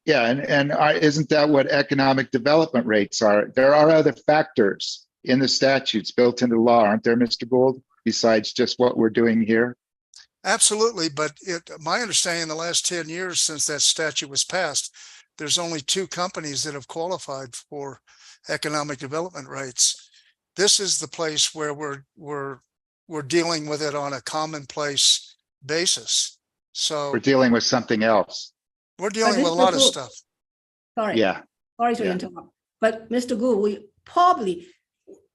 [SPEAKER 3] Yeah, and isn't that what economic development rates are? There are other factors in the statutes built into law, aren't there, Mr. Gould, besides just what we're doing here?
[SPEAKER 4] Absolutely, but my understanding in the last 10 years since that statute was passed, there's only 2 companies that have qualified for economic development rates. This is the place where we're dealing with it on a commonplace basis. So
[SPEAKER 3] We're dealing with something else.
[SPEAKER 4] we're dealing with a
[SPEAKER 14] Mr.
[SPEAKER 4] lot of
[SPEAKER 14] Gould-
[SPEAKER 4] stuff.
[SPEAKER 14] Sorry.
[SPEAKER 3] Yeah,
[SPEAKER 14] Sorry to
[SPEAKER 3] Yeah.
[SPEAKER 14] interrupt, but Mr. Gu, we probably,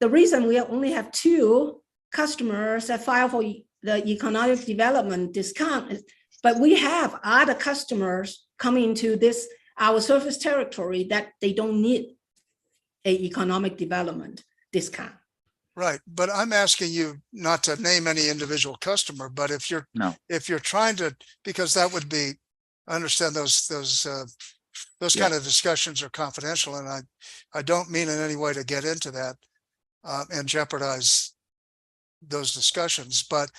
[SPEAKER 14] the reason we only have 2 customers that file for the economic development discount, but we have other customers coming into this, our service territory, that they don't need a economic development discount.
[SPEAKER 4] Right, but I'm asking you not to name any individual customer, but if you're
[SPEAKER 3] No.
[SPEAKER 4] trying to, because that would be, I understand those
[SPEAKER 3] Yeah.
[SPEAKER 4] kind of discussions are confidential, and I don't mean in any way to get into that and jeopardize those discussions, but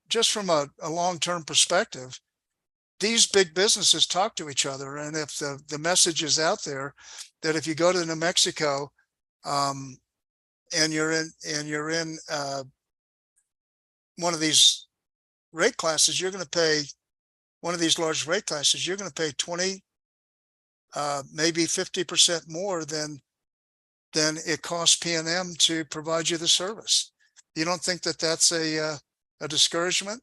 [SPEAKER 4] just from a long-term perspective, these big businesses talk to each other, and if the message is out there that if you go to New Mexico, and you're in one of these rate classes, you're going to pay one of these large rate classes, you're going to pay 20, maybe 50% more than it costs PNM to provide you the service. You don't think that that's a discouragement?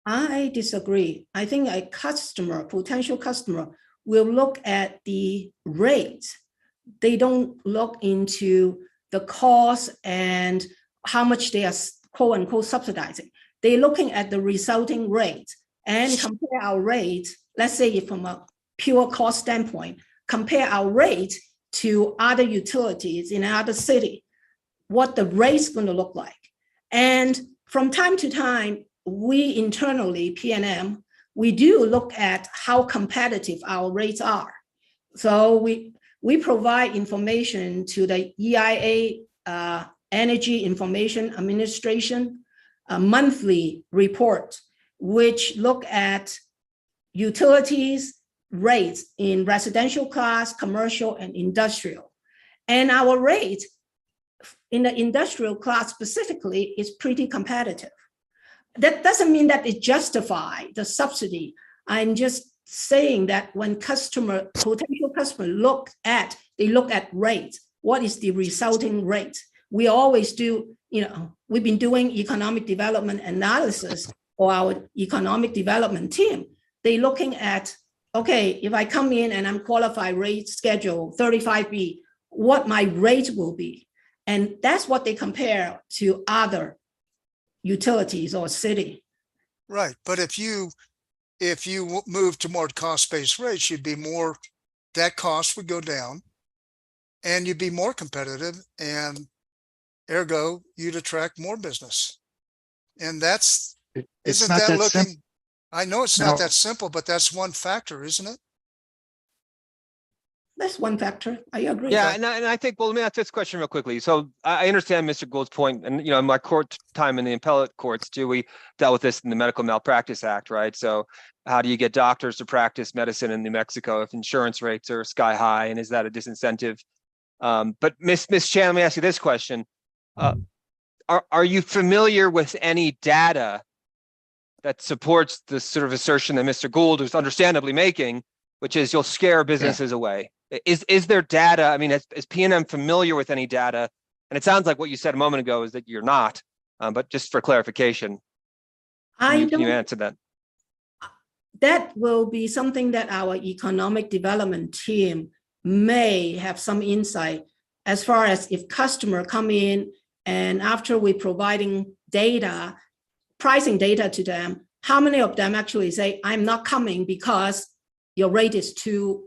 [SPEAKER 14] I disagree. I think a customer, potential customer, will look at the rate. They don't look into the cost and how much they are quote unquote subsidizing. They're looking at the resulting rate and compare our rate, let's say from a pure cost standpoint, compare our rate to other utilities in other city, what the rate's going to look like. And from time to time, we internally, PNM, we do look at how competitive our rates are. So we provide information to the EIA, Energy Information Administration, a monthly report, which look at utilities rates in residential class, commercial, and industrial. And our rate in the industrial class specifically is pretty competitive. That doesn't mean that it justify the subsidy. I'm just saying that when potential customer look at rate, what is the resulting rate? We always do, we've been doing economic development analysis for our economic development team. They're looking at, okay, if I come in and I'm qualified rate schedule 35B, what my rate will be. And that's what they compare to other utilities or city.
[SPEAKER 4] Right, but if you move to more cost-based rates, that cost would go down and you'd be more competitive, and ergo you'd attract more business. And
[SPEAKER 3] It's
[SPEAKER 4] isn't
[SPEAKER 3] not
[SPEAKER 4] that
[SPEAKER 3] that
[SPEAKER 4] looking,
[SPEAKER 3] simple.
[SPEAKER 4] I know it's
[SPEAKER 3] No.
[SPEAKER 4] not that simple, but that's one factor, isn't it?
[SPEAKER 14] That's one factor. I agree.
[SPEAKER 1] Yeah, and I think, well, let me ask this question real quickly. So I understand Mr. Gould's point, and in my court time in the appellate courts too, we dealt with this in the Medical Malpractice Act, right? So how do you get doctors to practice medicine in New Mexico if insurance rates are sky high, and is that a disincentive? But Ms. Chan, let me ask you this question. Are you familiar with any data that supports the sort of assertion that Mr. Gould is understandably making, which is you'll scare businesses away? Is there data? I mean, is PNM familiar with any data? And it sounds like what you said a moment ago is that you're not, but just for clarification, can you answer that?
[SPEAKER 14] That will be something that our economic development team may have some insight. as far as if customer come in and after we providing data, pricing data to them, how many of them actually say, I'm not coming because your rate is too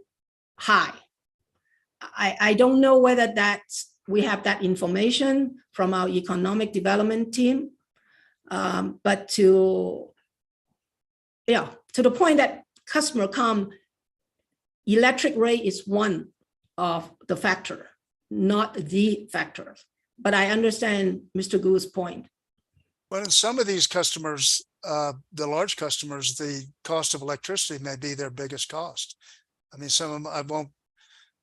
[SPEAKER 14] high? I don't know whether we have that information from our economic development team. But to the point that customer come, electric rate is one of the factor, not the factor. But I understand Mr. Gu's point.
[SPEAKER 4] Well, in some of these customers, the large customers, the cost of electricity may be their biggest cost. I mean, some of them, I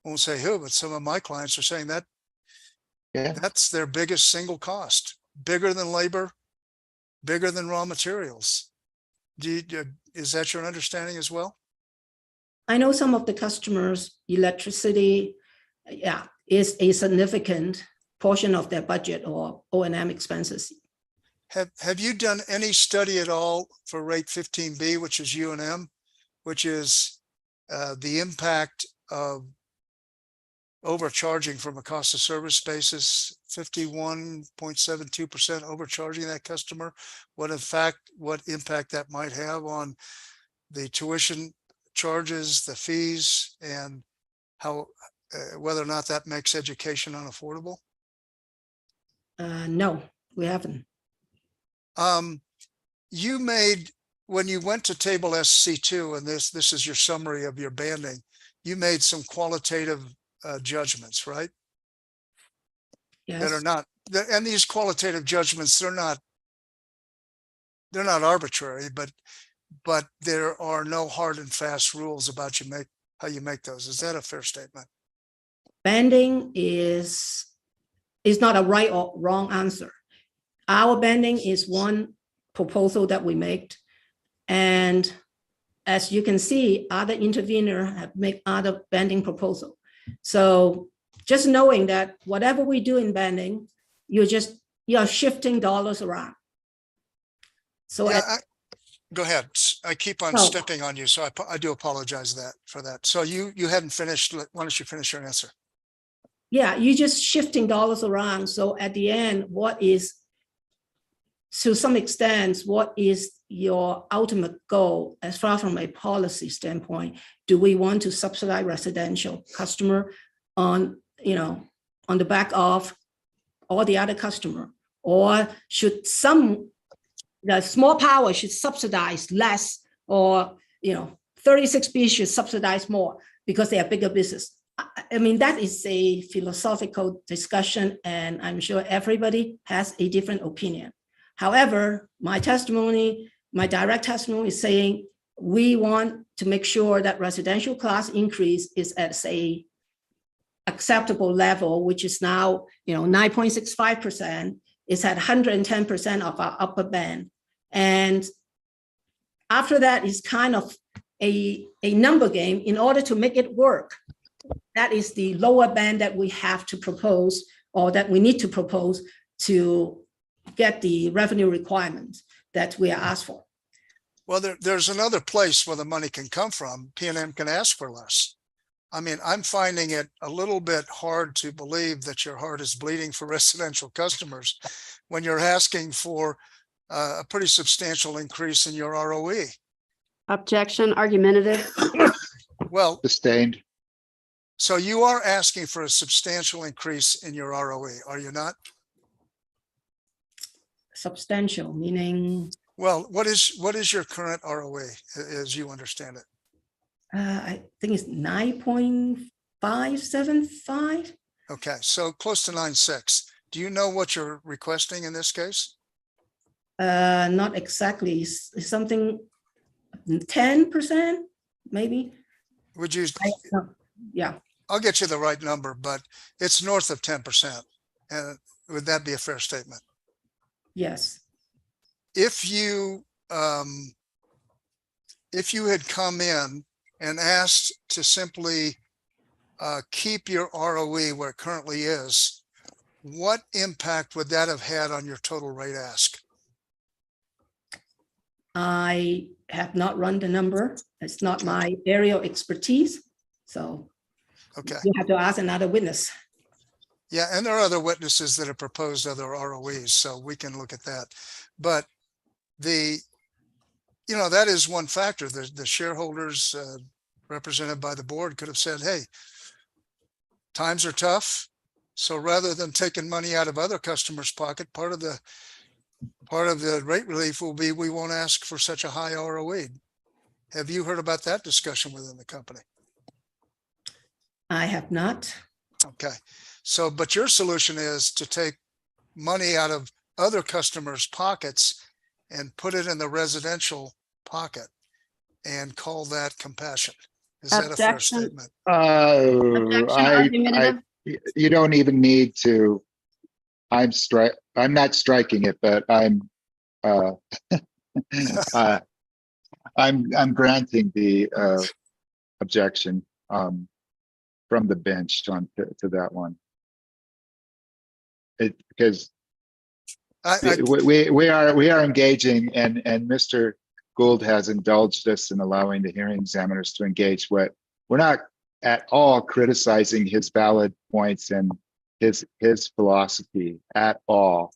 [SPEAKER 4] won't say who, but some of my clients are saying that that's their biggest single cost, bigger than labor, bigger than raw materials. Is that your understanding as well?
[SPEAKER 14] I know some of the customers, electricity, is a significant portion of their budget or O&M expenses.
[SPEAKER 4] Have you done any study at all for rate 15B, which is U&M, which is the impact of overcharging from a cost of service basis, 51.72% overcharging that customer? What impact that might have on the tuition charges, the fees, and how whether or not that makes education unaffordable?
[SPEAKER 14] No, we haven't.
[SPEAKER 4] You made, when you went to table SC2, and this is your summary of your banding, you made some qualitative judgments, right?
[SPEAKER 14] Yes.
[SPEAKER 4] That are not, and these qualitative judgments, they're not arbitrary, but there are no hard and fast rules about how you make those. Is that a fair statement?
[SPEAKER 14] Banding is not a right or wrong answer. Our banding is one proposal that we made. And as you can see, other intervener have made other banding proposal. So just knowing that whatever we do in banding, you're shifting dollars around. So
[SPEAKER 4] go ahead. I keep on stepping on you, so I do apologize for that. So you hadn't finished. Why don't you finish your answer?
[SPEAKER 14] Yeah, you're just shifting dollars around. So at the end, to some extent, what is your ultimate goal as far from a policy standpoint? Do we want to subsidize residential customer on the back of all the other customer, or should the small power should subsidize less, or 36B should subsidize more because they are bigger business? I mean, that is a philosophical discussion, and I'm sure everybody has a different opinion. However, my direct testimony is saying we want to make sure that residential class increase is at a acceptable level, which is now 9.65%. It's at 110% of our upper band. And after that is kind of a number game in order to make it work. That is the lower band that we have to propose, or that we need to propose to get the revenue requirements that we are asked for.
[SPEAKER 4] Well, there's another place where the money can come from. PNM can ask for less. I mean, I'm finding it a little bit hard to believe that your heart is bleeding for residential customers when you're asking for a pretty substantial increase in your ROE.
[SPEAKER 9] Objection, argumentative.
[SPEAKER 4] Well,
[SPEAKER 3] Sustained.
[SPEAKER 4] So you are asking for a substantial increase in your ROE, are you not?
[SPEAKER 14] Substantial, meaning?
[SPEAKER 4] Well, what is your current ROE as you understand it?
[SPEAKER 14] I think it's 9.575.
[SPEAKER 4] Okay, so close to 9.6. Do you know what you're requesting in this case?
[SPEAKER 14] Not exactly. It's something 10%, maybe.
[SPEAKER 4] Would you?
[SPEAKER 14] Yeah.
[SPEAKER 4] I'll get you the right number, but it's north of 10%. And would that be a fair statement?
[SPEAKER 14] Yes.
[SPEAKER 4] If you had come in and asked to simply keep your ROE where it currently is, what impact would that have had on your total rate ask?
[SPEAKER 14] I have not run the number. It's not my area of expertise. So
[SPEAKER 4] okay,
[SPEAKER 14] you have to ask another witness.
[SPEAKER 4] Yeah, and there are other witnesses that have proposed other ROEs, so we can look at that. But the, that is one factor. The shareholders represented by the board could have said, hey, times are tough. So rather than taking money out of other customers' pocket, part of the rate relief will be, we won't ask for such a high ROE. Have you heard about that discussion within the company?
[SPEAKER 14] I have not.
[SPEAKER 4] Okay, so, but your solution is to take money out of other customers' pockets and put it in the residential pocket and call that compassion. Is that a fair
[SPEAKER 9] Objection.
[SPEAKER 4] statement?
[SPEAKER 9] Objection argumentative.
[SPEAKER 3] You don't even need to. I'm not striking it, but I'm I'm granting the objection from the bench to that one. Because we are engaging, and Mr. Gould has indulged us in allowing the hearing examiners to engage. We're not at all criticizing his valid points and his philosophy at all.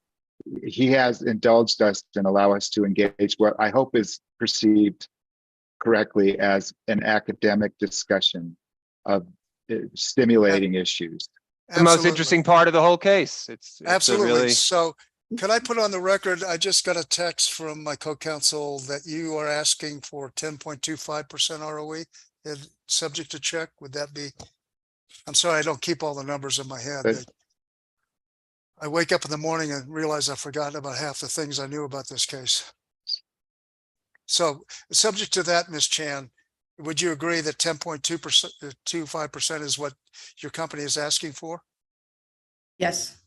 [SPEAKER 3] He has indulged us and allow us to engage what I hope is perceived correctly as an academic discussion of stimulating issues.
[SPEAKER 1] The most
[SPEAKER 4] Absolutely.
[SPEAKER 1] interesting part of the whole case. It's a
[SPEAKER 4] Absolutely.
[SPEAKER 1] really,
[SPEAKER 4] So could I put on the record, I just got a text from my co-counsel that you are asking for 10.25% ROE and subject to check. Would that be? I'm sorry, I don't keep all the numbers in my head.
[SPEAKER 3] But-
[SPEAKER 4] I wake up in the morning and realize I've forgotten about half the things I knew about this case. So subject to that, Ms. Chan, would you agree that 10.25% is what your company is asking for?
[SPEAKER 14] Yes.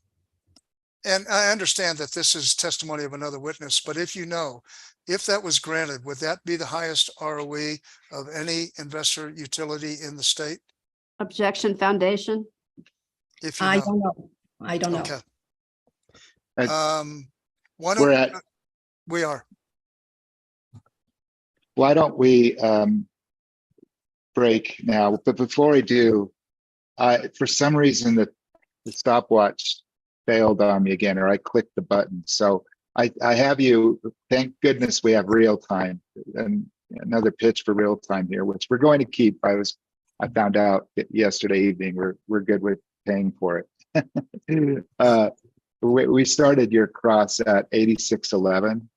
[SPEAKER 4] And I understand that this is testimony of another witness, but if that was granted, would that be the highest ROE of any investor utility in the state?
[SPEAKER 9] Objection foundation.
[SPEAKER 4] If you
[SPEAKER 14] I
[SPEAKER 4] know.
[SPEAKER 14] don't know. I don't know.
[SPEAKER 4] Okay.
[SPEAKER 3] Uh,
[SPEAKER 4] Why
[SPEAKER 3] we're
[SPEAKER 4] don't
[SPEAKER 3] at-
[SPEAKER 4] we are?
[SPEAKER 3] Why don't we break now? But before we do, for some reason the stopwatch failed on me again, or I clicked the button. So I have you, thank goodness we have real time, and another pitch for real time here, which we're going to keep. I found out yesterday evening, we're good with paying for it. We started your cross at 8611,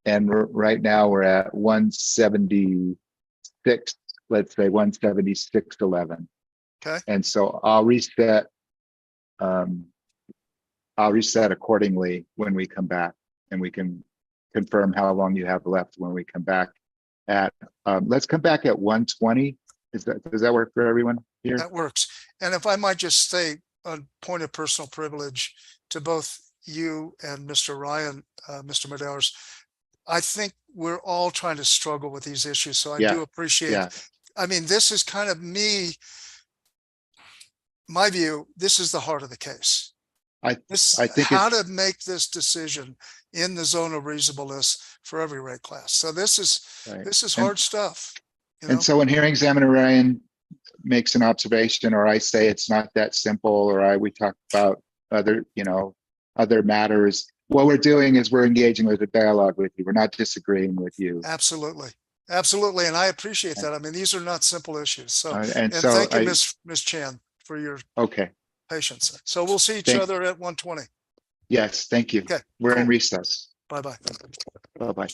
[SPEAKER 3] and right now we're at 176, let's say 17611.
[SPEAKER 4] Okay.
[SPEAKER 3] And so I'll reset accordingly when we come back, and we can confirm how long you have left when we come back at, let's come back at 120. Does that work for everyone here?
[SPEAKER 4] That works. And if I might just say, on point of personal privilege to both you and Mr. Ryan, Mr. Medeiros, I think we're all trying to struggle with these issues. So I do appreciate,
[SPEAKER 3] Yeah.
[SPEAKER 4] I mean, this is kind of my view, this is the heart of the case.
[SPEAKER 3] I think
[SPEAKER 4] how to make this decision in the zone of reasonableness for every rate class. So this is
[SPEAKER 3] Right.
[SPEAKER 4] this is
[SPEAKER 3] And-
[SPEAKER 4] hard stuff. You know?
[SPEAKER 3] And so when hearing examiner Ryan makes an observation, or I say it's not that simple, or we talk about other matters, what we're doing is we're engaging with a dialogue with you. We're not disagreeing with you.
[SPEAKER 4] Absolutely. Absolutely. And I appreciate that. I mean, these are not simple issues. So,
[SPEAKER 3] And
[SPEAKER 4] and
[SPEAKER 3] so
[SPEAKER 4] thank you,
[SPEAKER 3] I-
[SPEAKER 4] Ms. Chan, for your
[SPEAKER 3] Okay.
[SPEAKER 4] patience. So we'll see each
[SPEAKER 3] Thank-
[SPEAKER 4] other at 120.
[SPEAKER 3] Yes. Thank you.
[SPEAKER 4] Okay,
[SPEAKER 3] We're in
[SPEAKER 4] cool.
[SPEAKER 3] recess.
[SPEAKER 4] Bye-bye.
[SPEAKER 3] Bye-bye.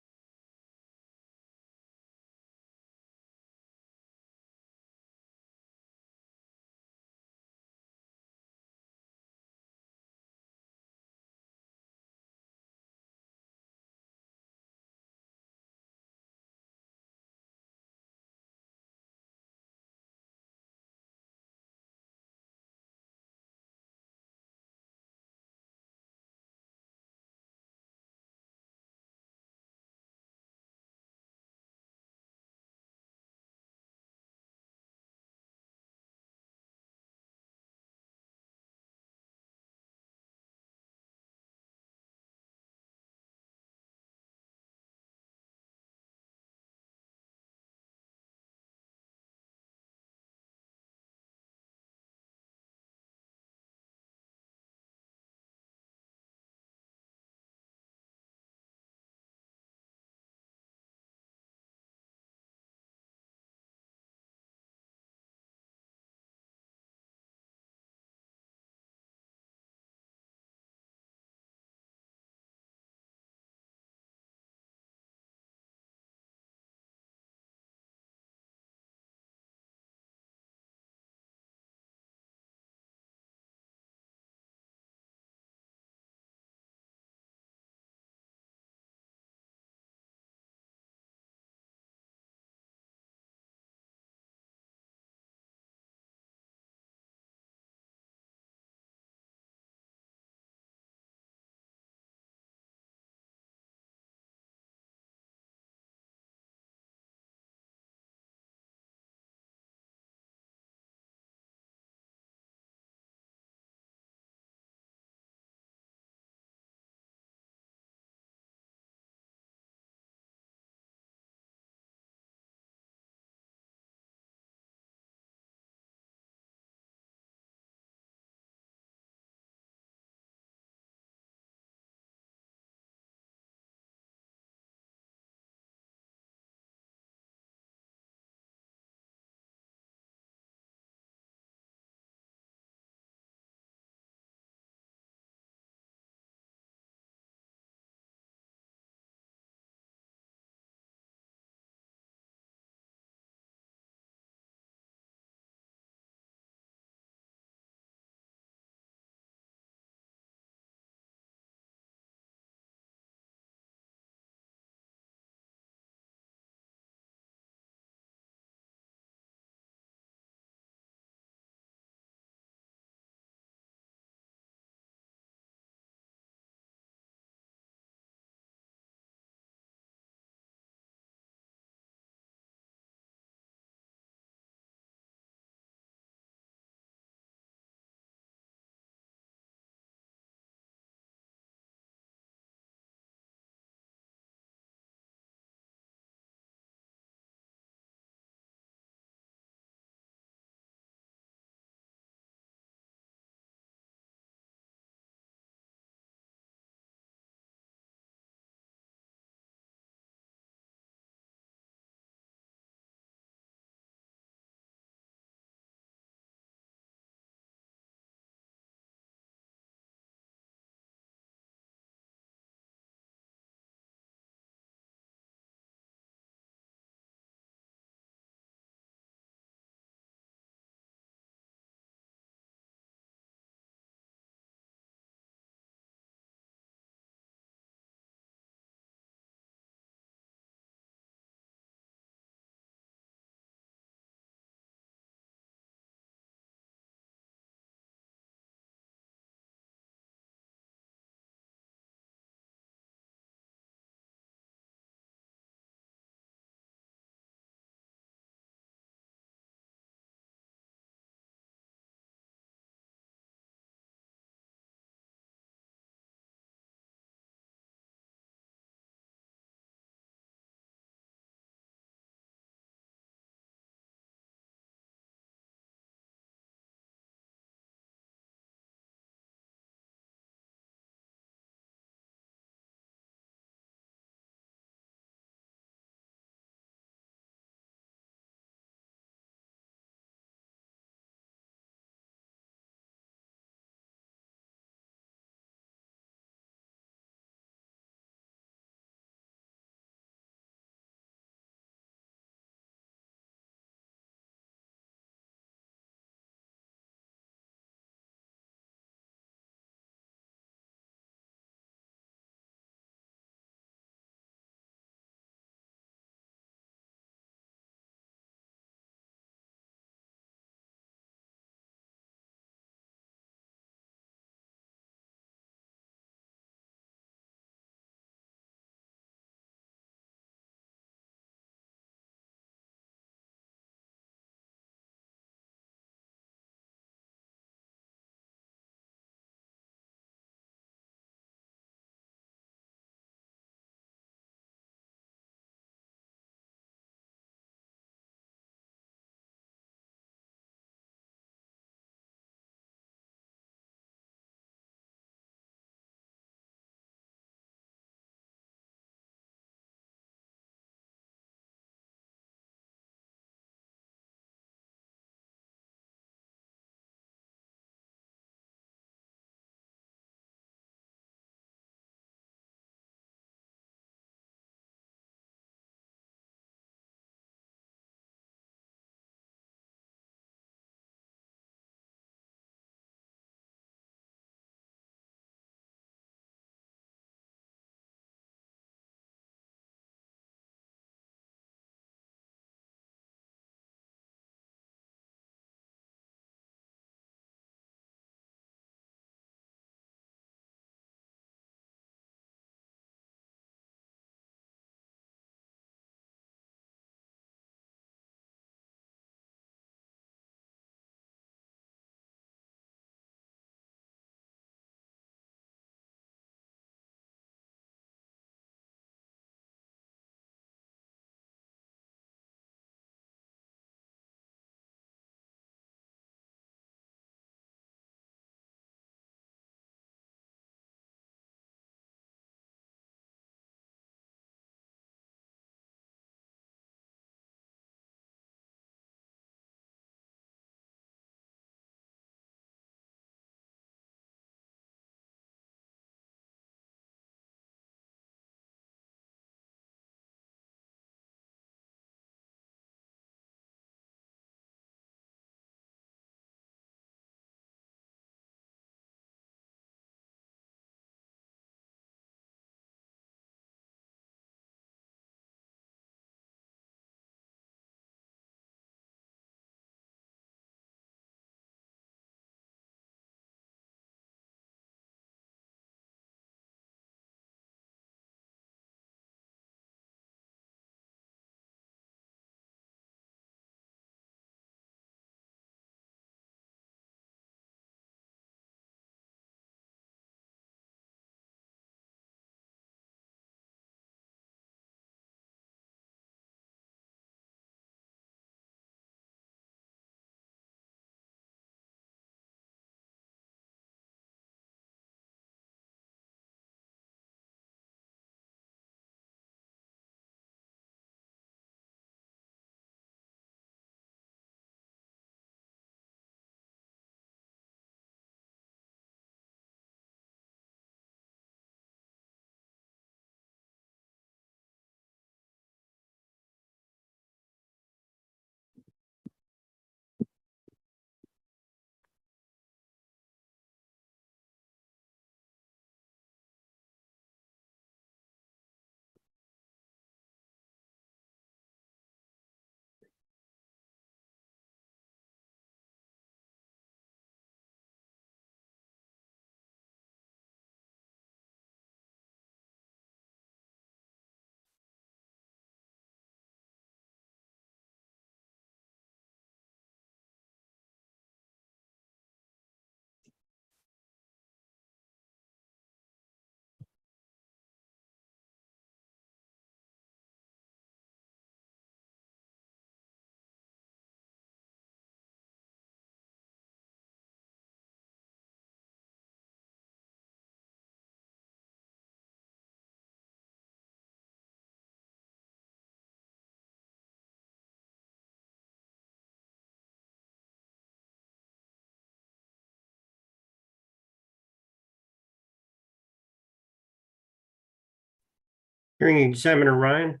[SPEAKER 7] Hearing examiner Ryan?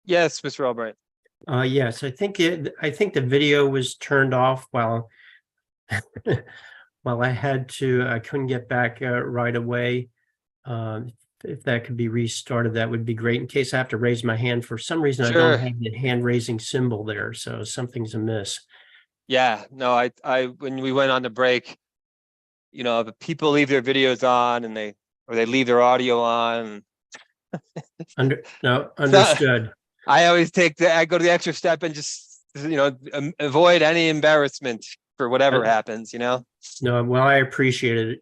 [SPEAKER 1] Yes, Mr. Albright.
[SPEAKER 7] Yes, I think the video was turned off while while I couldn't get back right away. If that could be restarted, that would be great. In case I have to raise my hand, for some reason, I don't
[SPEAKER 1] Sure.
[SPEAKER 7] have the hand raising symbol there, so something's amiss.
[SPEAKER 1] Yeah, no, when we went on the break, you know, the people leave their videos on and they leave their audio on.
[SPEAKER 7] Understood.
[SPEAKER 1] I always I go to the extra step and just, you know, avoid any embarrassment for whatever happens, you know?
[SPEAKER 7] No, well, I appreciate it.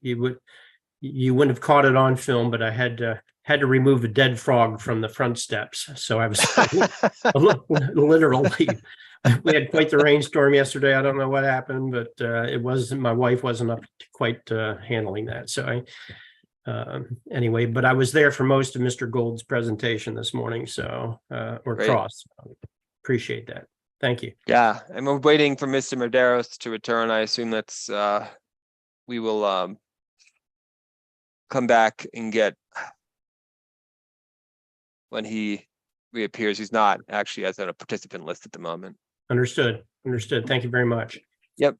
[SPEAKER 7] You wouldn't have caught it on film, but I had to remove a dead frog from the front steps. So I was literally, we had quite the rainstorm yesterday. I don't know what happened, but my wife wasn't up to quite handling that. So anyway, but I was there for most of Mr. Gold's presentation this morning. So, or
[SPEAKER 1] Great.
[SPEAKER 7] Cross. Appreciate that. Thank you.
[SPEAKER 1] Yeah, and we're waiting for Mr. Medeiros to return. I assume that's, we will come back and get when he reappears. He's not actually as a participant list at the moment.
[SPEAKER 7] Understood. Thank you very much.
[SPEAKER 1] Yep.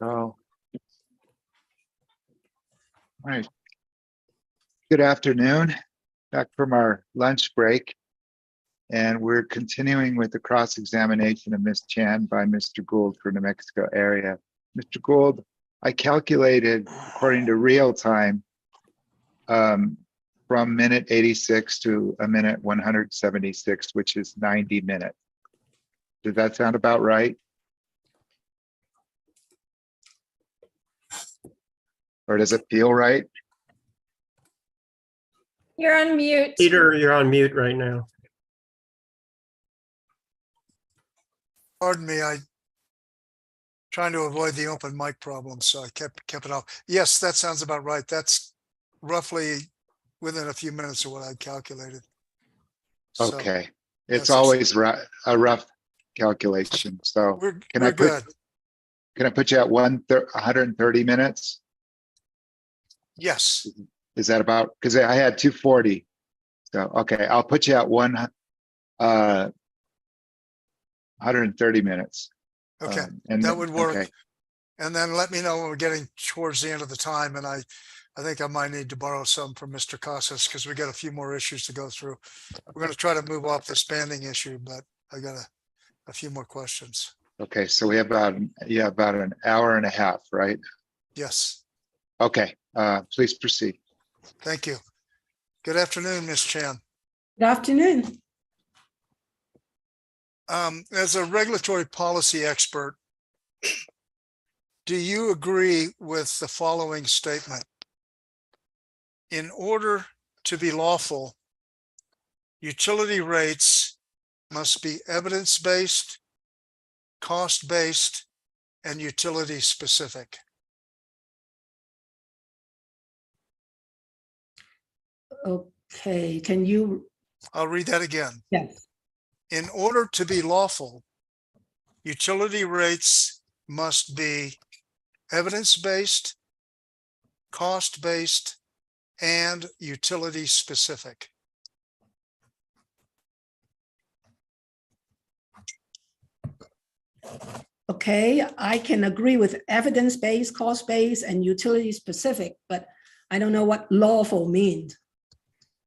[SPEAKER 3] All right. Good afternoon. Back from our lunch break. And we're continuing with the cross-examination of Ms. Chan by Mr. Gould for New Mexico area. Mr. Gould, I calculated according to real time from minute 86 to a minute 176, which is 90 minutes. Does that sound about right? Or does it feel right?
[SPEAKER 5] You're on mute.
[SPEAKER 7] Peter, you're on mute right now.
[SPEAKER 4] Pardon me, I trying to avoid the open mic problem, so I kept it off. Yes, that sounds about right. That's roughly within a few minutes of what I calculated. So
[SPEAKER 3] Okay,
[SPEAKER 4] that's
[SPEAKER 3] it's always a rough calculation. So
[SPEAKER 4] we're
[SPEAKER 3] can
[SPEAKER 4] good.
[SPEAKER 3] I put you at 130 minutes?
[SPEAKER 4] Yes,
[SPEAKER 3] Is that about, because I had 240. So, okay, I'll put you at 130 minutes.
[SPEAKER 4] okay,
[SPEAKER 3] And
[SPEAKER 4] that
[SPEAKER 3] then-
[SPEAKER 4] would work.
[SPEAKER 3] okay.
[SPEAKER 4] And then let me know when we're getting towards the end of the time, and I think I might need to borrow some from Mr. Casas because we got a few more issues to go through. We're going to try to move off this banding issue, but I got a few more questions.
[SPEAKER 3] Okay, so we have about an hour and a half, right?
[SPEAKER 4] Yes,
[SPEAKER 3] Okay, please proceed.
[SPEAKER 4] thank you. Good afternoon, Ms. Chan.
[SPEAKER 14] Good afternoon.
[SPEAKER 4] As a regulatory policy expert, do you agree with the following statement? In order to be lawful, utility rates must be evidence-based, cost-based, and utility-specific.
[SPEAKER 14] Okay, can you,
[SPEAKER 4] I'll read that again.
[SPEAKER 14] yes,
[SPEAKER 4] In order to be lawful, utility rates must be evidence-based, cost-based, and utility-specific.
[SPEAKER 14] okay, I can agree with evidence-based, cost-based, and utility-specific, but I don't know what lawful means.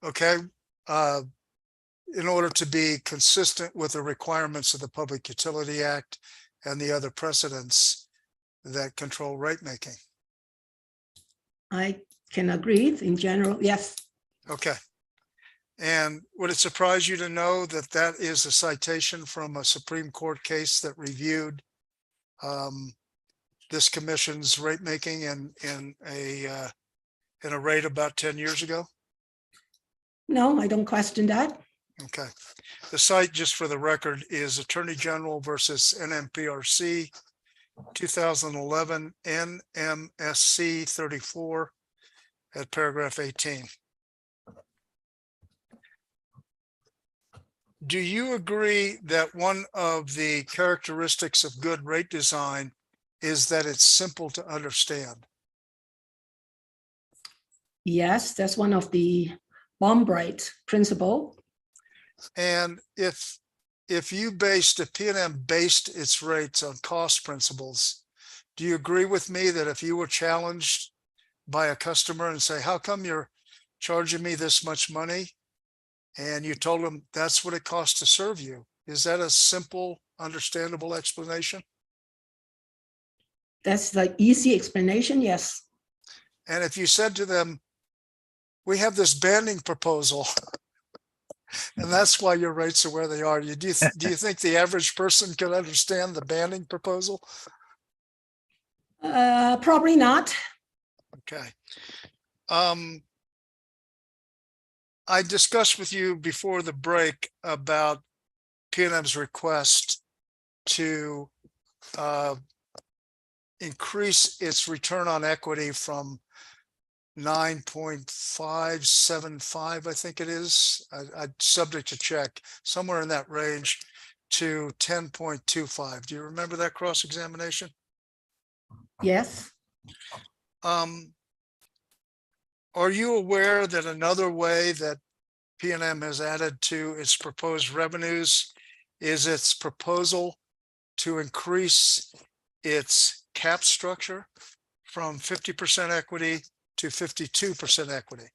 [SPEAKER 4] Okay, in order to be consistent with the requirements of the Public Utility Act and the other precedents that control rate making.
[SPEAKER 14] I can agree in general, yes.
[SPEAKER 4] Okay. And would it surprise you to know that that is a citation from a Supreme Court case that reviewed this commission's rate making in a rate about 10 years ago?
[SPEAKER 14] No, I don't question that.
[SPEAKER 4] Okay. The site, just for the record, is Attorney General versus NMPRC 2011 NMSC 34 at paragraph 18. Do you agree that one of the characteristics of good rate design is that it's simple to understand?
[SPEAKER 14] Yes, that's one of the Bombright principle.
[SPEAKER 4] And if you based, if PNM based its rates on cost principles, do you agree with me that if you were challenged by a customer and say, how come you're charging me this much money? And you told them that's what it costs to serve you. Is that a simple, understandable explanation?
[SPEAKER 14] That's the easy explanation, yes.
[SPEAKER 4] And if you said to them, we have this banding proposal, and that's why your rates are where they are, do you think the average person can understand the banding proposal?
[SPEAKER 14] Probably not.
[SPEAKER 4] Okay. I discussed with you before the break about PNM's request to increase its return on equity from 9.575, I think it is, I'd subject to check, somewhere in that range, to 10.25. Do you remember that cross-examination?
[SPEAKER 14] Yes.
[SPEAKER 4] Are you aware that another way that PNM has added to its proposed revenues is its proposal to increase its cap structure from 50% equity to 52% equity.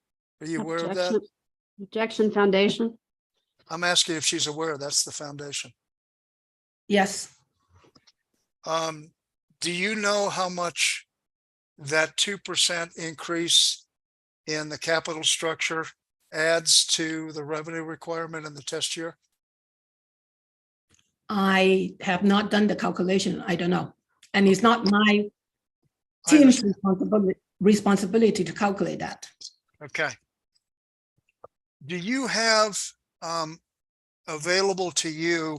[SPEAKER 4] Are you aware of that?
[SPEAKER 9] Objection. Objection, Foundation.
[SPEAKER 4] I'm asking if she's aware. That's the foundation.
[SPEAKER 14] Yes,
[SPEAKER 4] Do you know how much that 2% increase in the capital structure adds to the revenue requirement in the test year?
[SPEAKER 14] I have not done the calculation. I don't know. And it's not my
[SPEAKER 4] I
[SPEAKER 14] team's
[SPEAKER 4] understand.
[SPEAKER 14] responsibility to calculate that.
[SPEAKER 4] Okay. Do you have available to you,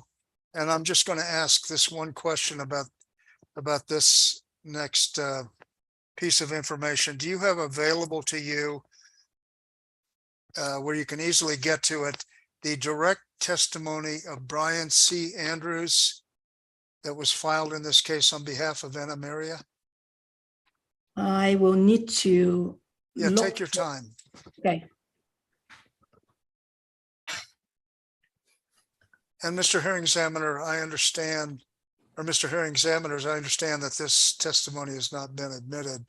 [SPEAKER 4] and I'm just going to ask this one question about this next piece of information. Do you have available to you where you can easily get to it, the direct testimony of Brian C. Andrews that was filed in this case on behalf of NM Area?
[SPEAKER 14] I will need to.
[SPEAKER 4] Yeah,
[SPEAKER 14] look
[SPEAKER 4] take your time.
[SPEAKER 14] Okay.
[SPEAKER 4] And Mr. Hearing Examiner, I understand, or Mr. Hearing Examiners, I understand that this testimony has not been admitted.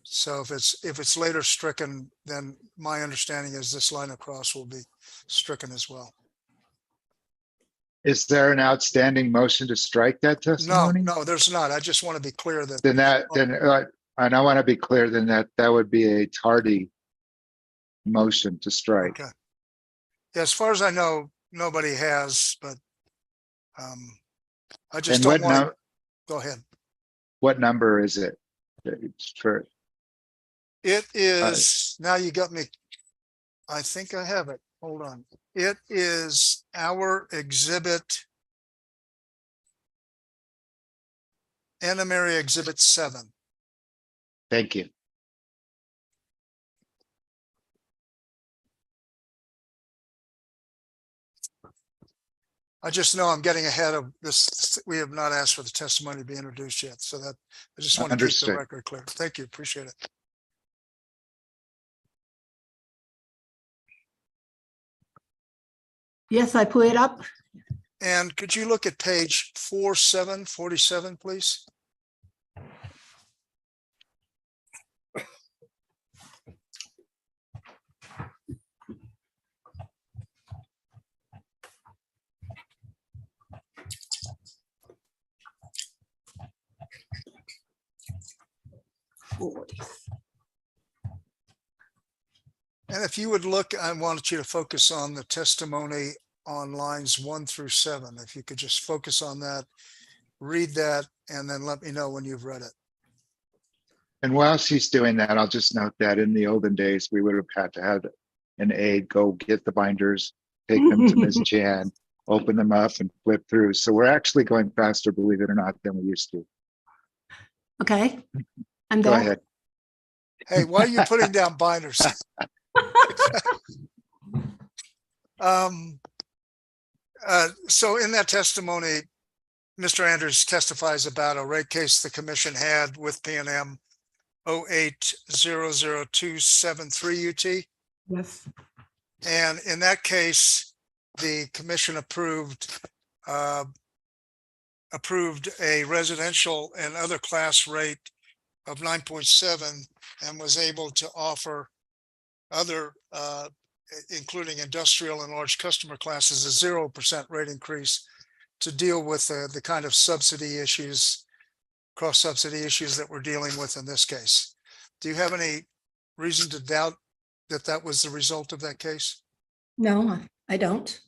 [SPEAKER 4] So if it's later stricken, then my understanding is this line across will be stricken as well.
[SPEAKER 3] Is there an outstanding motion to strike that
[SPEAKER 4] No,
[SPEAKER 3] testimony?
[SPEAKER 4] no, there's not. I just want to be clear that.
[SPEAKER 3] And I want to be clear then that would be a tardy motion to strike.
[SPEAKER 4] Okay. Yeah, as far as I know, nobody has, but I just
[SPEAKER 3] And
[SPEAKER 4] don't want to. Go ahead.
[SPEAKER 3] what number is it? It's for,
[SPEAKER 4] It is, now you got me. I think I have it. Hold on. It is our exhibit. NM Area Exhibit 7.
[SPEAKER 3] thank you.
[SPEAKER 4] I just know I'm getting ahead of this. We have not asked for the testimony to be introduced yet, so that I just want to keep the
[SPEAKER 3] Understood.
[SPEAKER 4] record clear. Thank you. Appreciate it.
[SPEAKER 14] Yes, I pull it up.
[SPEAKER 4] And could you look at page 4747, please? And if you would look, I wanted you to focus on the testimony on lines 1 through 7. If you could just focus on that, read that, and then let me know when you've read it.
[SPEAKER 3] And while she's doing that, I'll just note that in the olden days, we would have had to have an aide go get the binders, take them to Ms. Chan, open them up and flip through. So we're actually going faster, believe it or not, than we used to.
[SPEAKER 14] Okay, I'm
[SPEAKER 3] Go
[SPEAKER 14] there.
[SPEAKER 3] ahead.
[SPEAKER 4] Hey, why are you putting down binders? So in that testimony, Mr. Andrews testifies about a rate case the commission had with PNM 08000273 UT.
[SPEAKER 14] Yes.
[SPEAKER 4] And in that case, the commission approved a residential and other class rate of 9.7 and was able to offer other, including industrial and large customer classes, a 0% rate increase to deal with the kind of subsidy issues, cross subsidy issues that we're dealing with in this case. Do you have any reason to doubt that that was the result of that case?
[SPEAKER 14] No, I don't.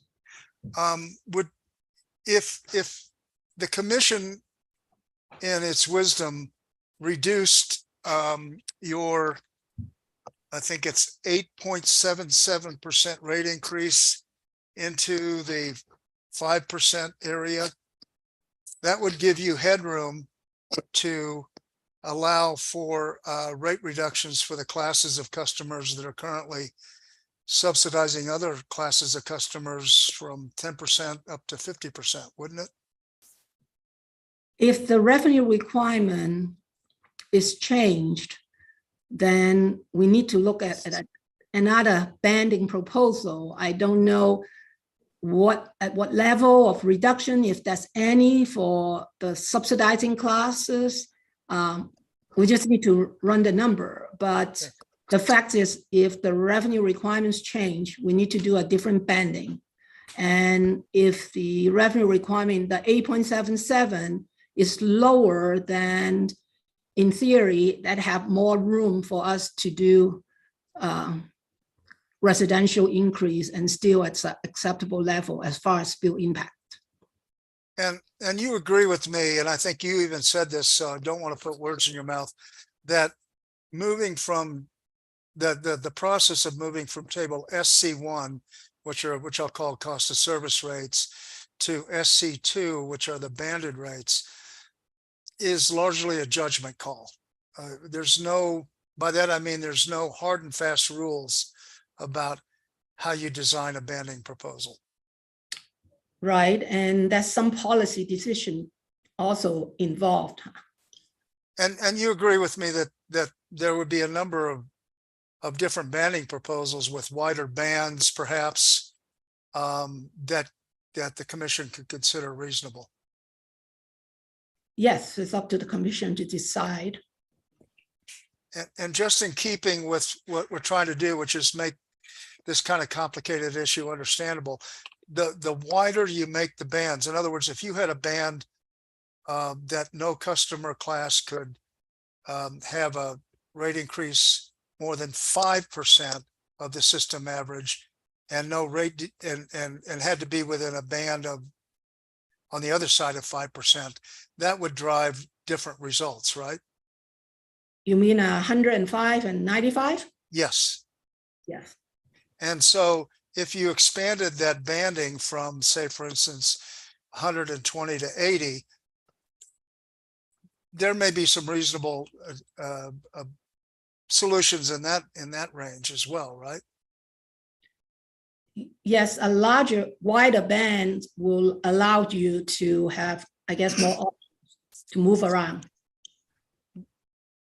[SPEAKER 4] If the commission in its wisdom reduced your, I think it's 8.77% rate increase into the 5% area, that would give you headroom to allow for rate reductions for the classes of customers that are currently subsidizing other classes of customers from 10% up to 50%, wouldn't it?
[SPEAKER 14] If the revenue requirement is changed, then we need to look at another banding proposal. I don't know at what level of reduction, if there's any for the subsidizing classes, We just need to run the number, but the fact is, if the revenue requirements change, we need to do a different banding. And if the revenue requirement, the 8.77 is lower than, in theory, that have more room for us to do residential increase and still at acceptable level as far as spill impact.
[SPEAKER 4] And you agree with me, and I think you even said this, so I don't want to put words in your mouth, that moving from the process of moving from table SC1, which I'll call cost of service rates, to SC2, which are the banded rates, is largely a judgment call. There's no, by that I mean there's no hard and fast rules about how you design a banding proposal.
[SPEAKER 14] Right, and that's some policy decision also involved.
[SPEAKER 4] And you agree with me that there would be a number of different banding proposals with wider bands, perhaps, that the commission could consider reasonable.
[SPEAKER 14] Yes, it's up to the commission to decide.
[SPEAKER 4] And just in keeping with what we're trying to do, which is make this kind of complicated issue understandable, the wider you make the bands, in other words, if you had a band that no customer class could have a rate increase more than 5% of the system average, and no rate and had to be within a band of on the other side of 5%, that would drive different results, right?
[SPEAKER 14] You mean 105 and 95?
[SPEAKER 4] Yes.
[SPEAKER 14] Yes.
[SPEAKER 4] And so if you expanded that banding from, say, for instance, 120 to 80, there may be some reasonable solutions in that range as well, right?
[SPEAKER 14] Yes, a larger, wider band will allow you to have, I guess, more options to move around.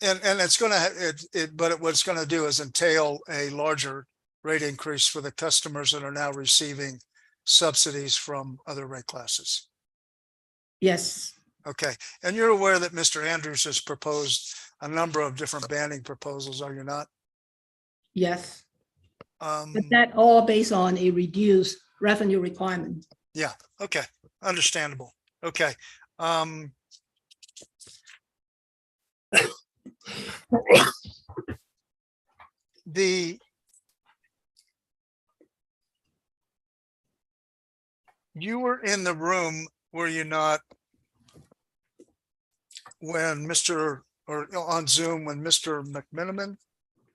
[SPEAKER 4] And it's going to, but what it's going to do is entail a larger rate increase for the customers that are now receiving subsidies from other rate classes.
[SPEAKER 14] Yes.
[SPEAKER 4] Okay, and you're aware that Mr. Andrews has proposed a number of different banding proposals, are you not?
[SPEAKER 14] Yes. But that all based on a reduced revenue requirement.
[SPEAKER 4] Yeah, okay, understandable. Okay. You were in the room, were you not, when on Zoom, when Mr. McMenamin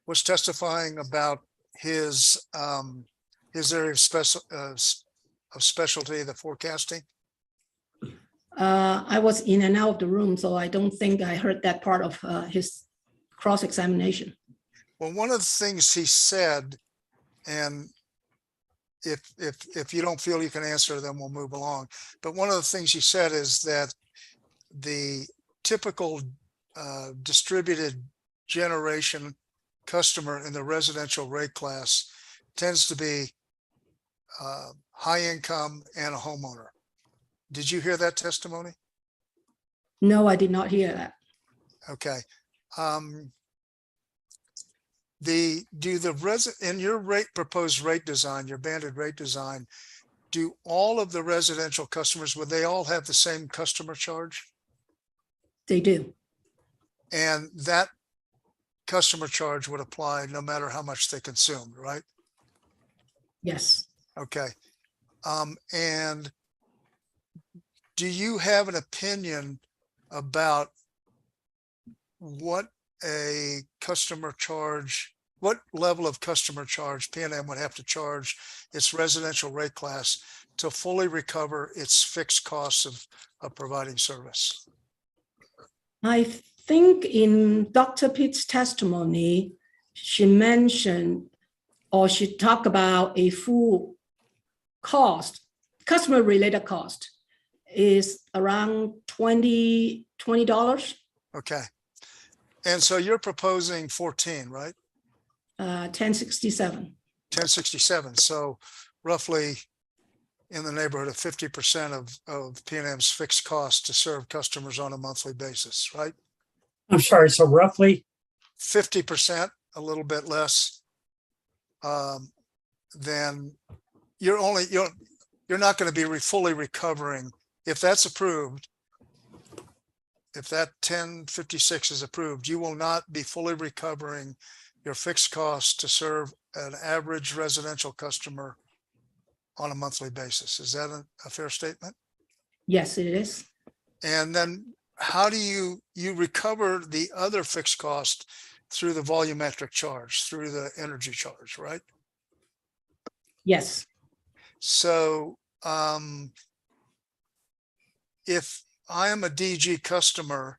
[SPEAKER 4] was testifying about his area of specialty, the forecasting?
[SPEAKER 14] I was in and out of the room, so I don't think I heard that part of his cross-examination.
[SPEAKER 4] Well, one of the things he said, and if you don't feel you can answer, then we'll move along. But one of the things he said is that the typical distributed generation customer in the residential rate class tends to be high income and a homeowner. Did you hear that testimony?
[SPEAKER 14] No, I did not hear that.
[SPEAKER 4] Okay. In your proposed rate design, your banded rate design, do all of the residential customers, would they all have the same customer charge?
[SPEAKER 14] They do.
[SPEAKER 4] And that customer charge would apply no matter how much they consumed, right?
[SPEAKER 14] Yes.
[SPEAKER 4] Okay. And do you have an opinion about what a customer charge, what level of customer charge PNM would have to charge its residential rate class to fully recover its fixed costs of providing service?
[SPEAKER 14] I think in Dr. Pitt's testimony, she mentioned, or she talked about a full cost, customer related cost is around $20.
[SPEAKER 4] Okay. And so you're proposing 14, right?
[SPEAKER 14] 1067.
[SPEAKER 4] 1067. So roughly in the neighborhood of 50% of PNM's fixed cost to serve customers on a monthly basis, right?
[SPEAKER 2] I'm sorry, so roughly,
[SPEAKER 4] 50%, a little bit less, then you're not going to be fully recovering. If that's approved, if that 1056 is approved, you will not be fully recovering your fixed costs to serve an average residential customer on a monthly basis. Is that a fair statement?
[SPEAKER 14] Yes, it is.
[SPEAKER 4] And then how do you recover the other fixed cost through the volumetric charge, through the energy charge, right?
[SPEAKER 14] Yes.
[SPEAKER 4] So if I am a DG customer,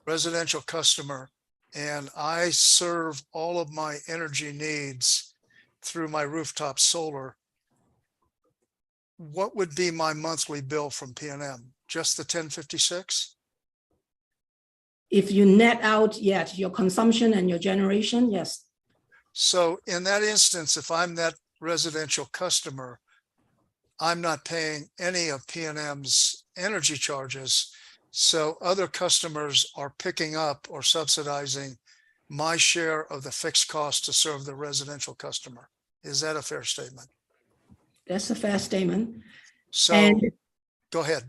[SPEAKER 4] residential customer, and I serve all of my energy needs through my rooftop solar, what would be my monthly bill from PNM? Just the 1056?
[SPEAKER 14] If you net out, yes, your consumption and your generation, yes.
[SPEAKER 4] So in that instance, if I'm that residential customer, I'm not paying any of PNM's energy charges. So other customers are picking up or subsidizing my share of the fixed cost to serve the residential customer. Is that a fair statement?
[SPEAKER 14] That's a fair statement.
[SPEAKER 4] So
[SPEAKER 14] And
[SPEAKER 4] go ahead.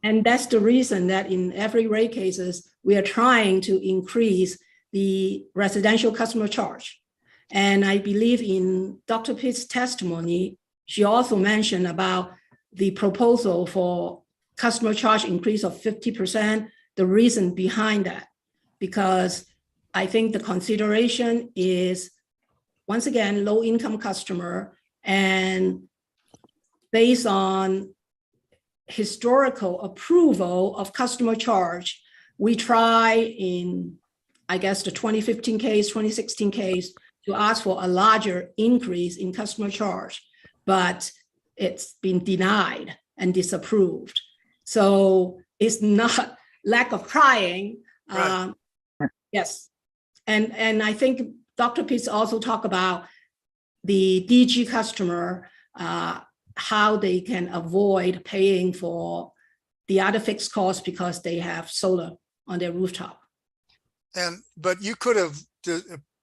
[SPEAKER 14] And that's the reason that in every rate cases, we are trying to increase the residential customer charge. And I believe in Dr. Pitt's testimony, she also mentioned about the proposal for customer charge increase of 50%, the reason behind that, because I think the consideration is, once again, low income customer, and based on historical approval of customer charge, we try in, I guess, the 2015 case, 2016 case, to ask for a larger increase in customer charge, but it's been denied and disapproved. So it's not lack of trying.
[SPEAKER 4] Right.
[SPEAKER 14] Yes. And I think Dr. Pitts also talked about the DG customer, how they can avoid paying for the other fixed costs because they have solar on their rooftop.
[SPEAKER 4] But you could have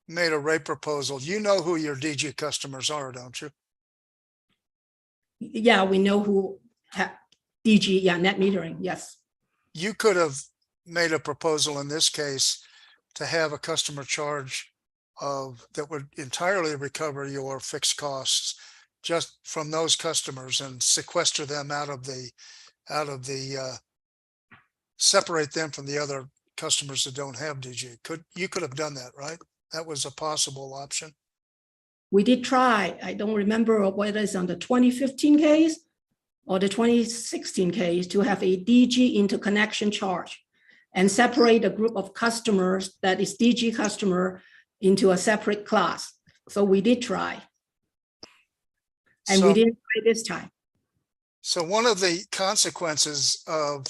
[SPEAKER 4] made a rate proposal. You know who your DG customers are, don't you?
[SPEAKER 14] Yeah, we know who DG, yeah, net metering, yes.
[SPEAKER 4] You could have made a proposal in this case to have a customer charge that would entirely recover your fixed costs just from those customers and sequester them out of the separate them from the other customers that don't have DG. You could have done that, right? That was a possible option.
[SPEAKER 14] We did try. I don't remember whether it's on the 2015 case or the 2016 case to have a DG interconnection charge and separate a group of customers that is DG customer into a separate class. So we did try. And we didn't try this time.
[SPEAKER 4] So one of the consequences of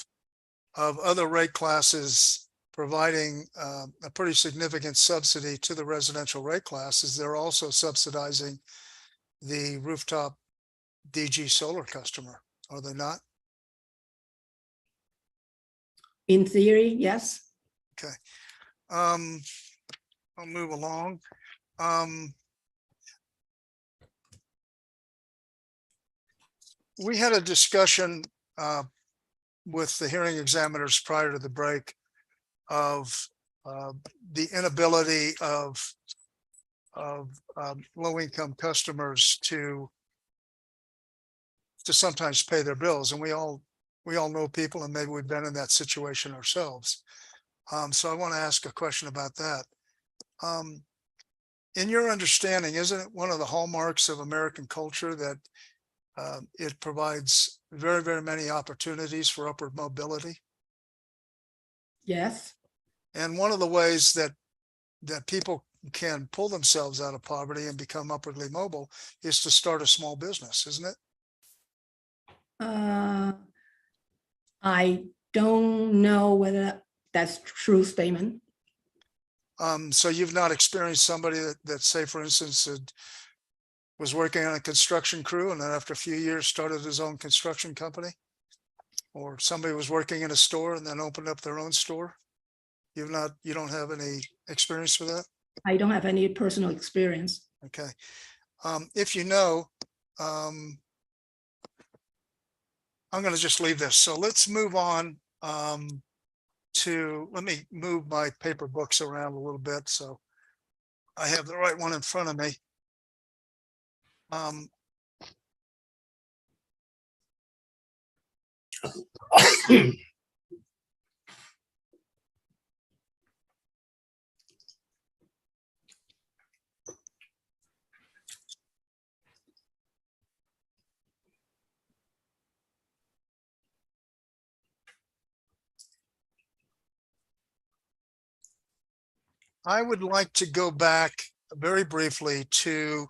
[SPEAKER 4] other rate classes providing a pretty significant subsidy to the residential rate class is they're also subsidizing the rooftop DG solar customer, are they not?
[SPEAKER 14] In theory, yes.
[SPEAKER 4] Okay. I'll move along. We had a discussion with the hearing examiners prior to the break of the inability of low-income customers to sometimes pay their bills, and we all know people, and maybe we've been in that situation ourselves. So I want to ask a question about that. In your understanding, isn't it one of the hallmarks of American culture that it provides very, very many opportunities for upward mobility?
[SPEAKER 14] Yes.
[SPEAKER 4] And one of the ways that people can pull themselves out of poverty and become upwardly mobile is to start a small business, isn't it?
[SPEAKER 14] I don't know whether that's a true statement.
[SPEAKER 4] So you've not experienced somebody that say, for instance, was working on a construction crew and then after a few years started his own construction company? Or somebody was working in a store and then opened up their own store? You don't have any experience with that?
[SPEAKER 14] I don't have any personal experience.
[SPEAKER 4] Okay. If you know, I'm going to just leave this. So let's move on let me move my paper books around a little bit so I have the right one in front of me. I would like to go back very briefly to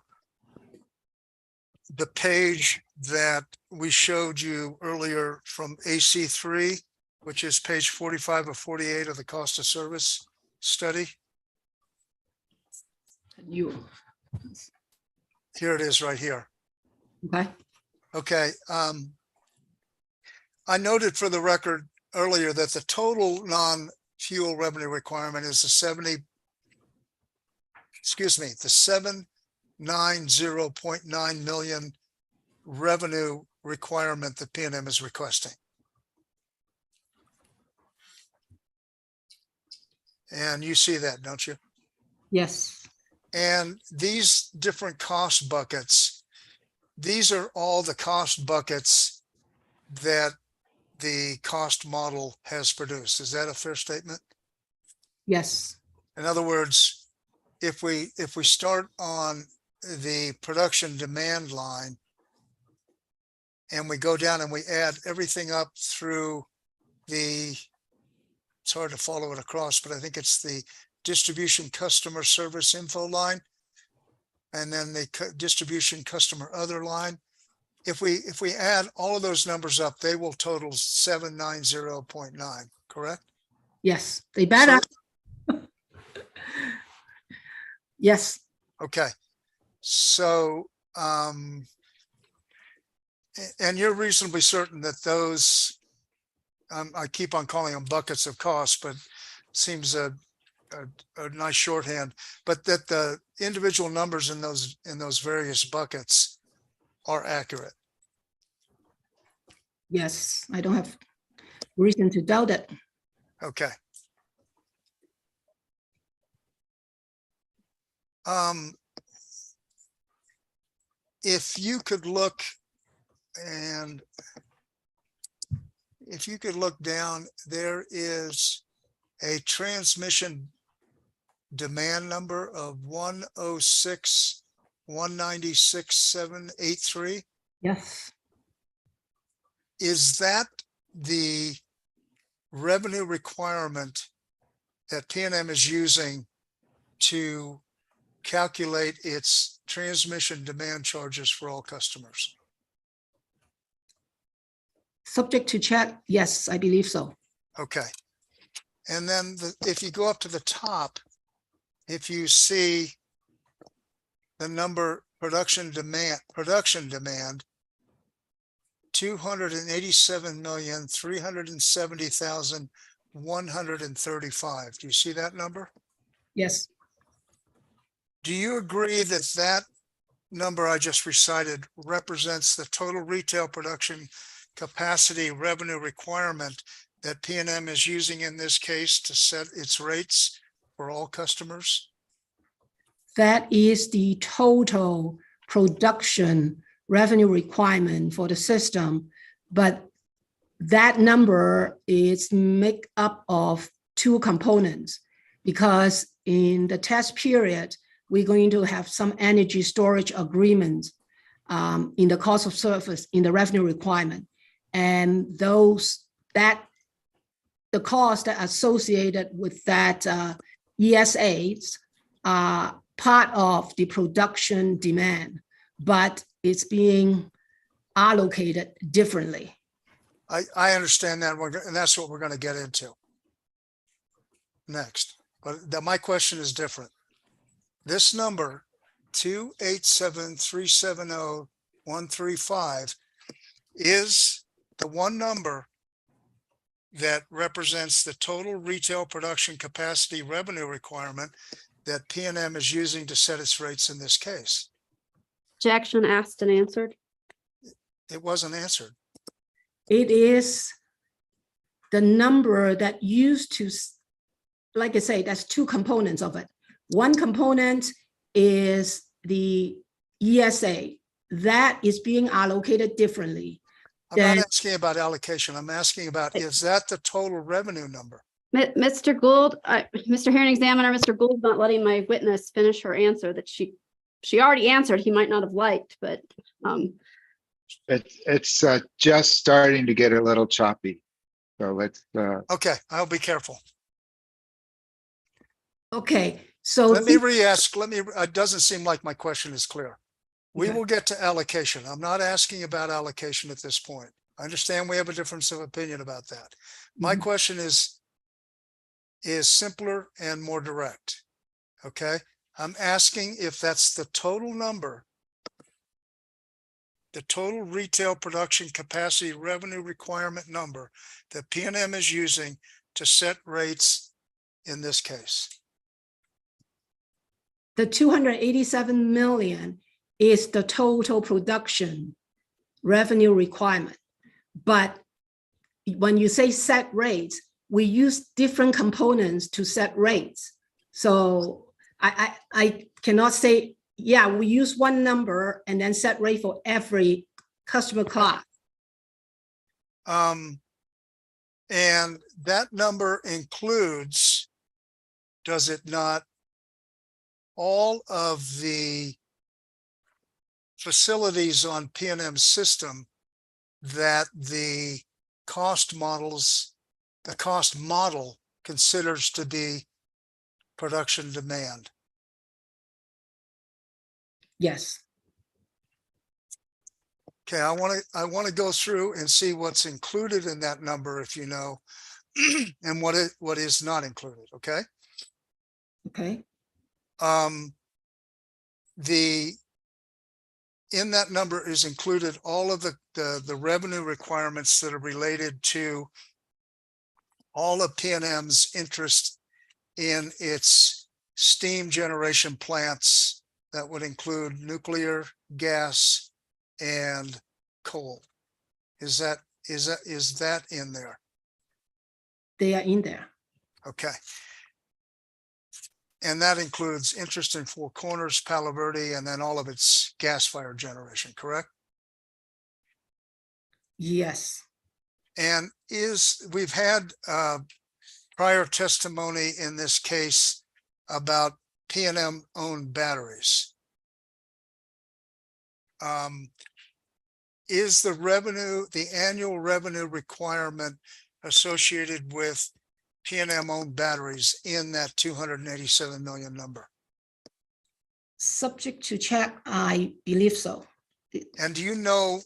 [SPEAKER 4] the page that we showed you earlier from AC3, which is page 45 of 48 of the cost of service study.
[SPEAKER 14] You,
[SPEAKER 4] Here it is right here.
[SPEAKER 14] okay?
[SPEAKER 4] Okay. I noted for the record earlier that the total non-fuel revenue requirement is the 790.9 million revenue requirement that PNM is requesting. And you see that, don't you?
[SPEAKER 14] Yes,
[SPEAKER 4] And these different cost buckets, these are all the cost buckets that the cost model has produced. Is that a fair statement?
[SPEAKER 14] yes,
[SPEAKER 4] In other words, if we start on the production demand line and we go down and we add everything up through it's hard to follow it across, but I think it's the distribution customer service info line and then the distribution customer other line. If we add all of those numbers up, they will total 790.9, correct?
[SPEAKER 14] yes, they better. Yes,
[SPEAKER 4] Okay. So, and you're reasonably certain that those, I keep on calling them buckets of cost, but seems a nice shorthand, but that the individual numbers in those various buckets are accurate.
[SPEAKER 14] yes, I don't have reason to doubt it.
[SPEAKER 4] Okay. If you could look down, there is a transmission demand number of 106,196,783.
[SPEAKER 14] Yes,
[SPEAKER 4] Is that the revenue requirement that PNM is using to calculate its transmission demand charges for all customers?
[SPEAKER 14] subject to check. Yes, I believe so.
[SPEAKER 4] Okay. And then if you go up to the top, if you see the number production demand, 287,370,135. Do you see that number?
[SPEAKER 14] Yes,
[SPEAKER 4] Do you agree that that number I just recited represents the total retail production capacity revenue requirement that PNM is using in this case to set its rates for all customers?
[SPEAKER 14] that is the total production revenue requirement for the system, but that number is made up of two components because in the test period, we're going to have some energy storage agreements in the cost of service in the revenue requirement. And the cost associated with that ESAs are part of the production demand, but it's being allocated differently.
[SPEAKER 4] I understand that, and that's what we're going to get into next. But my question is different. This number, 287,370,135, is the one number that represents the total retail production capacity revenue requirement that PNM is using to set its rates in this case?
[SPEAKER 9] Objection asked and answered.
[SPEAKER 4] It wasn't answered.
[SPEAKER 14] It is the number that used to, like I say, that's two components of it. One component is the ESA that is being allocated differently.
[SPEAKER 4] I'm not
[SPEAKER 14] Then-
[SPEAKER 4] asking about allocation. I'm asking about, is that the total revenue number?
[SPEAKER 9] Mr. Gould, Mr. Hearing Examiner, Mr. Gould's not letting my witness finish her answer that she already answered. He might not have liked, but
[SPEAKER 3] It's just starting to get a little choppy. So let's,
[SPEAKER 4] Okay, I'll be careful.
[SPEAKER 14] Okay, so
[SPEAKER 4] Let me re-ask, it doesn't seem like my question is clear. We
[SPEAKER 14] Okay.
[SPEAKER 4] will get to allocation. I'm not asking about allocation at this point. I understand we have a difference of opinion about that. My
[SPEAKER 14] Mhm.
[SPEAKER 4] question is simpler and more direct. Okay, I'm asking if that's the total number, the total retail production capacity revenue requirement number that PNM is using to set rates in this case.
[SPEAKER 14] the 287 million is the total production revenue requirement. But when you say set rates, we use different components to set rates. So I cannot say, yeah, we use one number and then set rate for every customer class.
[SPEAKER 4] And that number includes, does it not, all of the facilities on PNM's system that the cost model considers to be production demand?
[SPEAKER 14] Yes.
[SPEAKER 4] Okay, I want to go through and see what's included in that number, if you know, and what is not included, okay?
[SPEAKER 14] Okay.
[SPEAKER 4] In that number is included all of the revenue requirements that are related to all of PNM's interest in its steam generation plants that would include nuclear, gas, and coal. Is that in there?
[SPEAKER 14] They are in there.
[SPEAKER 4] Okay. And that includes interest in Four Corners, Palo Verde, and then all of its gas-fired generation, correct?
[SPEAKER 14] Yes.
[SPEAKER 4] And we've had prior testimony in this case about PNM owned batteries. Is the annual revenue requirement associated with PNM owned batteries in that 287 million number?
[SPEAKER 14] Subject to check, I believe so.
[SPEAKER 4] And do you know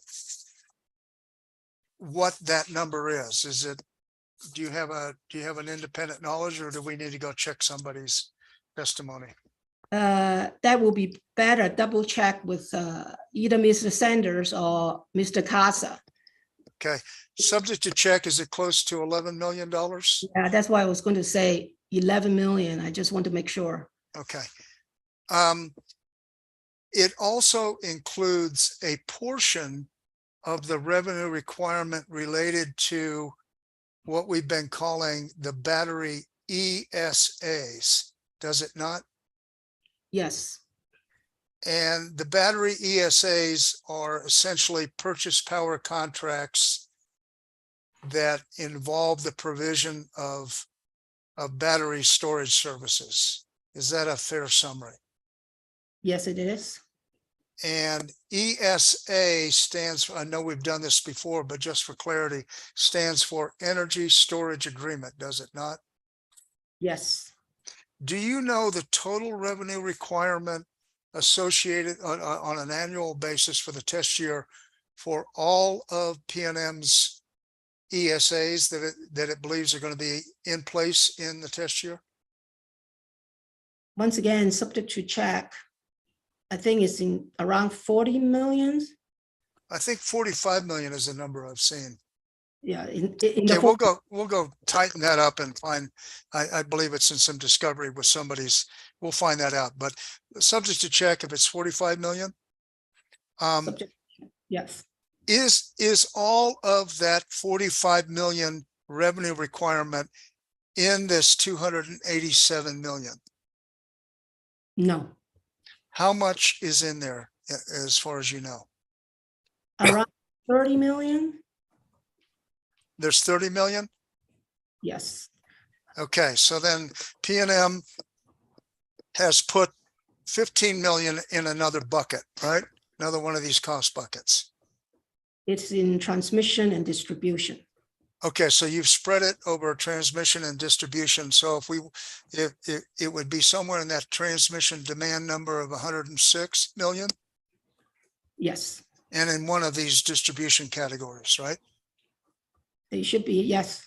[SPEAKER 4] what that number is? Do you have an independent knowledge, or do we need to go check somebody's testimony?
[SPEAKER 14] That will be better double check with either Mr. Sanders or Mr. Casa.
[SPEAKER 4] Okay, subject to check, is it close to $11 million?
[SPEAKER 14] Yeah, that's why I was going to say 11 million. I just want to make sure.
[SPEAKER 4] Okay. It also includes a portion of the revenue requirement related to what we've been calling the battery ESAs, does it not?
[SPEAKER 14] Yes.
[SPEAKER 4] And the battery ESAs are essentially purchase power contracts that involve the provision of battery storage services. Is that a fair summary?
[SPEAKER 14] Yes, it is.
[SPEAKER 4] And ESA stands for, I know we've done this before, but just for clarity, stands for Energy Storage Agreement, does it not?
[SPEAKER 14] Yes.
[SPEAKER 4] Do you know the total revenue requirement associated on an annual basis for the test year for all of PNM's ESAs that it believes are going to be in place in the test year?
[SPEAKER 14] Once again, subject to check. I think it's in around 40 million.
[SPEAKER 4] I think 45 million is the number I've seen.
[SPEAKER 14] Yeah, in
[SPEAKER 4] Okay,
[SPEAKER 14] the,
[SPEAKER 4] we'll go tighten that up and find, I believe it's in some discovery with somebody's, we'll find that out, but subject to check if it's 45 million.
[SPEAKER 14] subject, yes,
[SPEAKER 4] Is all of that 45 million revenue requirement in this 287 million?
[SPEAKER 14] no,
[SPEAKER 4] How much is in there as far as you know?
[SPEAKER 14] around 30 million,
[SPEAKER 4] There's 30 million?
[SPEAKER 14] yes,
[SPEAKER 4] Okay, so then P and M has put 15 million in another bucket, right? Another one of these cost buckets.
[SPEAKER 14] it's in transmission and distribution.
[SPEAKER 4] Okay, so you've spread it over transmission and distribution. So if it would be somewhere in that transmission demand number of 106 million
[SPEAKER 14] Yes,
[SPEAKER 4] and in one of these distribution categories, right?
[SPEAKER 14] they should be, yes,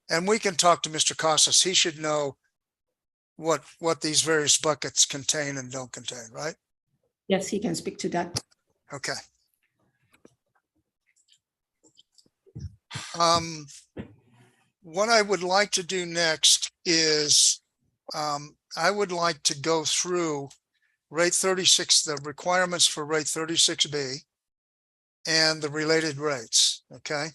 [SPEAKER 4] And we can talk to Mr. Casas. He should know what these various buckets contain and don't contain, right?
[SPEAKER 14] yes, he can speak to that.
[SPEAKER 4] Okay. What I would like to do next is, I would like to go through rate 36, the requirements for rate 36B and the related rates, okay?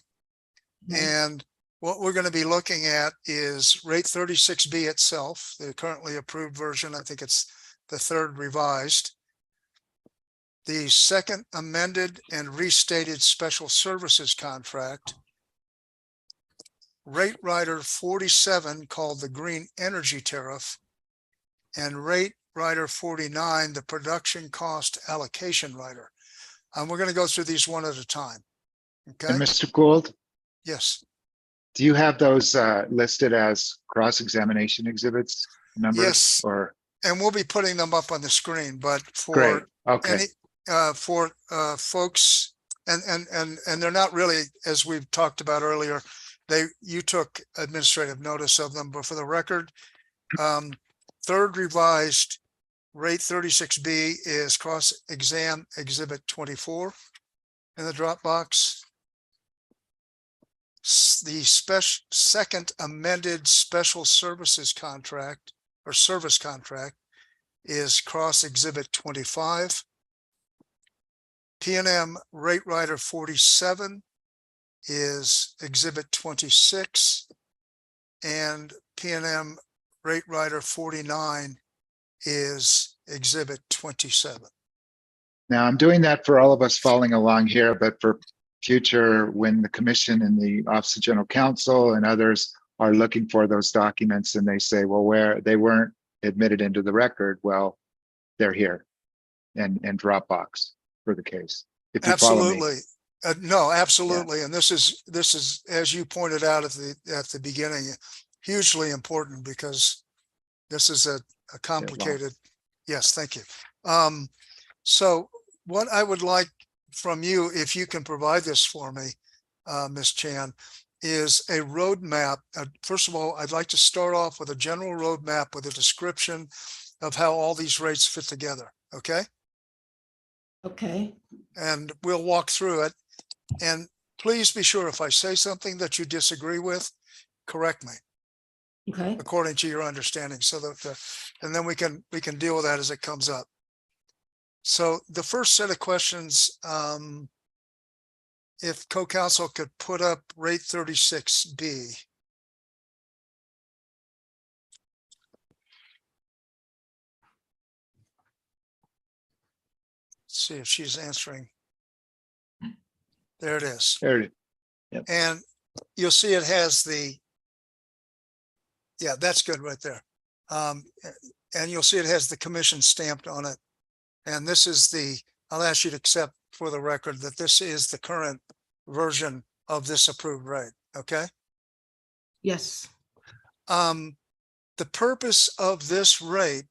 [SPEAKER 4] And what we're going to be looking at is rate 36B itself, the currently approved version. I think it's the third revised. The second amended and restated special services contract. Rate Rider 47 called the Green Energy Tariff. And Rate Rider 49, the Production Cost Allocation Rider. We're going to go through these one at a time. Okay,
[SPEAKER 3] And Mr. Gould,
[SPEAKER 4] yes.
[SPEAKER 3] do you have those listed as cross-examination exhibits numbers?
[SPEAKER 4] Yes.
[SPEAKER 3] Or
[SPEAKER 4] And we'll be putting them up on the screen, but
[SPEAKER 3] great,
[SPEAKER 4] for
[SPEAKER 3] okay,
[SPEAKER 4] any, for folks, and they're not really, as we've talked about earlier, you took administrative notice of them, but for the record, third revised rate 36B is cross-exam exhibit 24 in the Dropbox. The second amended special services contract or service contract is cross exhibit 25. P&M Rate Rider 47 is exhibit 26, and P&M Rate Rider 49 is exhibit 27.
[SPEAKER 3] now I'm doing that for all of us following along here, but for future, when the commission and the Office of General Counsel and others are looking for those documents and they say, well, where they weren't admitted into the record, well, they're here and Dropbox for the case. If you follow me.
[SPEAKER 4] Absolutely. No, absolutely. And this is, as you pointed out at the beginning, hugely important because this is a complicated, yes, thank you. So what I would like from you, if you can provide this for me, Ms. Chan, is a roadmap. First of all, I'd like to start off with a general roadmap with a description of how all these rates fit together. Okay.
[SPEAKER 14] Okay,
[SPEAKER 4] And we'll walk through it. And please be sure if I say something that you disagree with, correct me
[SPEAKER 14] okay,
[SPEAKER 4] according to your understanding, so that and then we can deal with that as it comes up. So the first set of questions, if co-counsel could put up rate 36B. See if she's answering. There it is.
[SPEAKER 3] There it is.
[SPEAKER 4] And you'll see it has yeah, that's good right there. And you'll see it has the commission stamped on it. And this is I'll ask you to accept for the record that this is the current version of this approved rate. Okay.
[SPEAKER 14] yes,
[SPEAKER 4] The purpose of this rate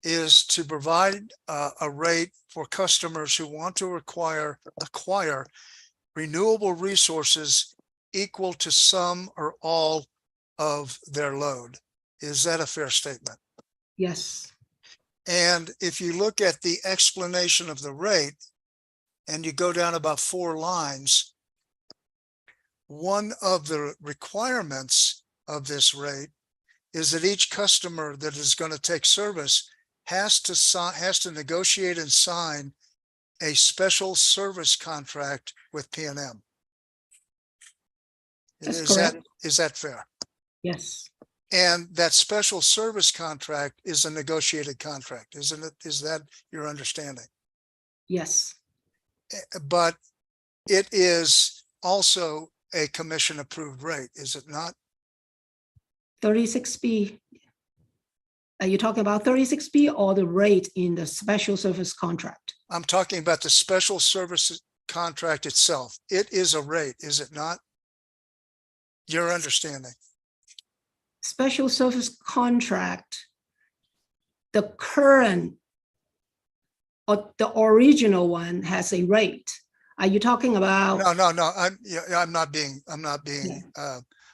[SPEAKER 4] is to provide a rate for customers who want to acquire renewable resources equal to some or all of their load. Is that a fair statement?
[SPEAKER 14] yes,
[SPEAKER 4] And if you look at the explanation of the rate and you go down about 4 lines, one of the requirements of this rate is that each customer that is going to take service has to negotiate and sign a special service contract with P&M.
[SPEAKER 14] That's
[SPEAKER 4] Is that fair?
[SPEAKER 14] Yes,
[SPEAKER 4] And that special service contract is a negotiated contract, isn't it? Is that your understanding?
[SPEAKER 14] yes,
[SPEAKER 4] But it is also a commission approved rate, is it not?
[SPEAKER 14] 36B. Are you talking about 36B or the rate in the special service contract?
[SPEAKER 4] I'm talking about the special services contract itself. It is a rate, is it not? Your understanding?
[SPEAKER 14] Special service contract, the current or the original one has a rate. Are you talking about?
[SPEAKER 4] No.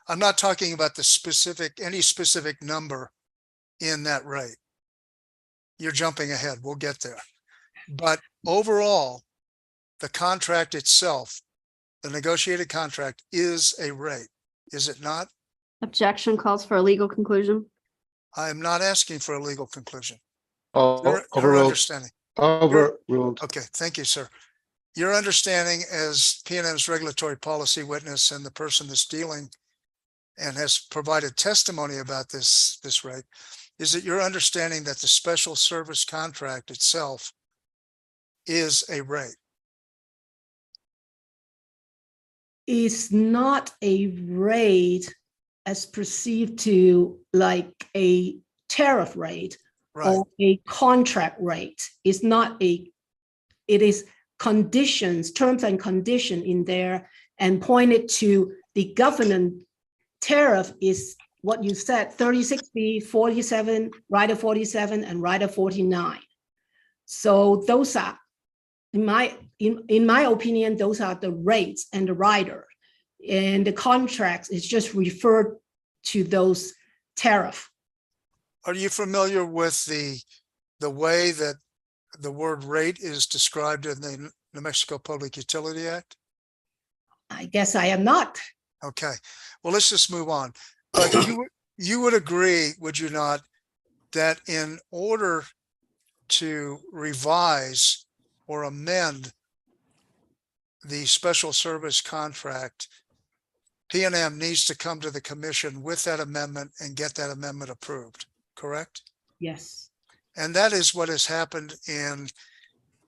[SPEAKER 4] I'm not talking about any specific number in that rate. You're jumping ahead. We'll get there. But overall, the contract itself, the negotiated contract is a rate, is it not?
[SPEAKER 9] Objection calls for a legal conclusion.
[SPEAKER 4] I am not asking for a legal conclusion.
[SPEAKER 3] Oh,
[SPEAKER 4] Your
[SPEAKER 3] overruled.
[SPEAKER 4] understanding.
[SPEAKER 3] Overruled.
[SPEAKER 4] Okay, thank you, sir. Your understanding as P&M's regulatory policy witness and the person that's dealing and has provided testimony about this rate, is it your understanding that the special service contract itself is a rate?
[SPEAKER 14] Is not a rate as perceived to like a tariff rate
[SPEAKER 4] Right.
[SPEAKER 14] or a contract rate. It's not it is conditions, terms and condition in there, and pointed to the government tariff is what you said, 36B, 47, Rider 47, and Rider 49. So those are, in my opinion, those are the rates and the rider. And the contracts is just referred to those tariff.
[SPEAKER 4] Are you familiar with the way that the word rate is described in the New Mexico Public Utility Act?
[SPEAKER 14] I guess I am not.
[SPEAKER 4] Okay, well, let's just move on. But you would agree, would you not, that in order to revise or amend the special service contract, P&M needs to come to the commission with that amendment and get that amendment approved, correct?
[SPEAKER 14] Yes.
[SPEAKER 4] And that is what has happened in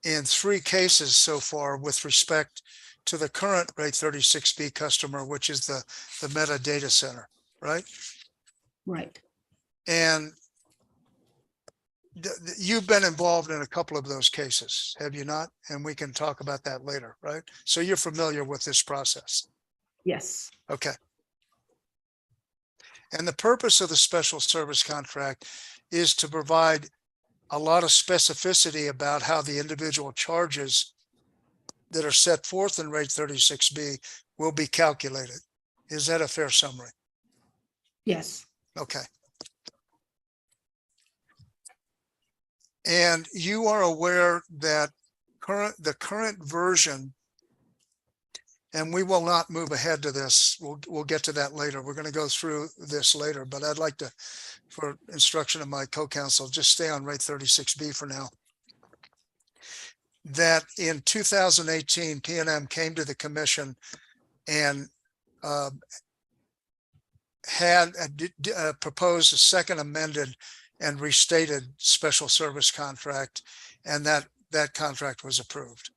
[SPEAKER 4] 3 cases so far with respect to the current rate 36B customer, which is the Meta Data Center, right?
[SPEAKER 14] Right.
[SPEAKER 4] And you've been involved in a couple of those cases, have you not? And we can talk about that later, right? So you're familiar with this process.
[SPEAKER 14] Yes.
[SPEAKER 4] Okay. And the purpose of the special service contract is to provide a lot of specificity about how the individual charges that are set forth in rate 36B will be calculated. Is that a fair summary?
[SPEAKER 14] Yes.
[SPEAKER 4] Okay. And you are aware that the current version, and we will not move ahead to this. We'll get to that later. We're going to go through this later, but I'd like to, for instruction of my co-counsel, just stay on rate 36B for now. That in 2018, P&M came to the commission and had proposed a second amended and restated special service contract, and that contract was approved.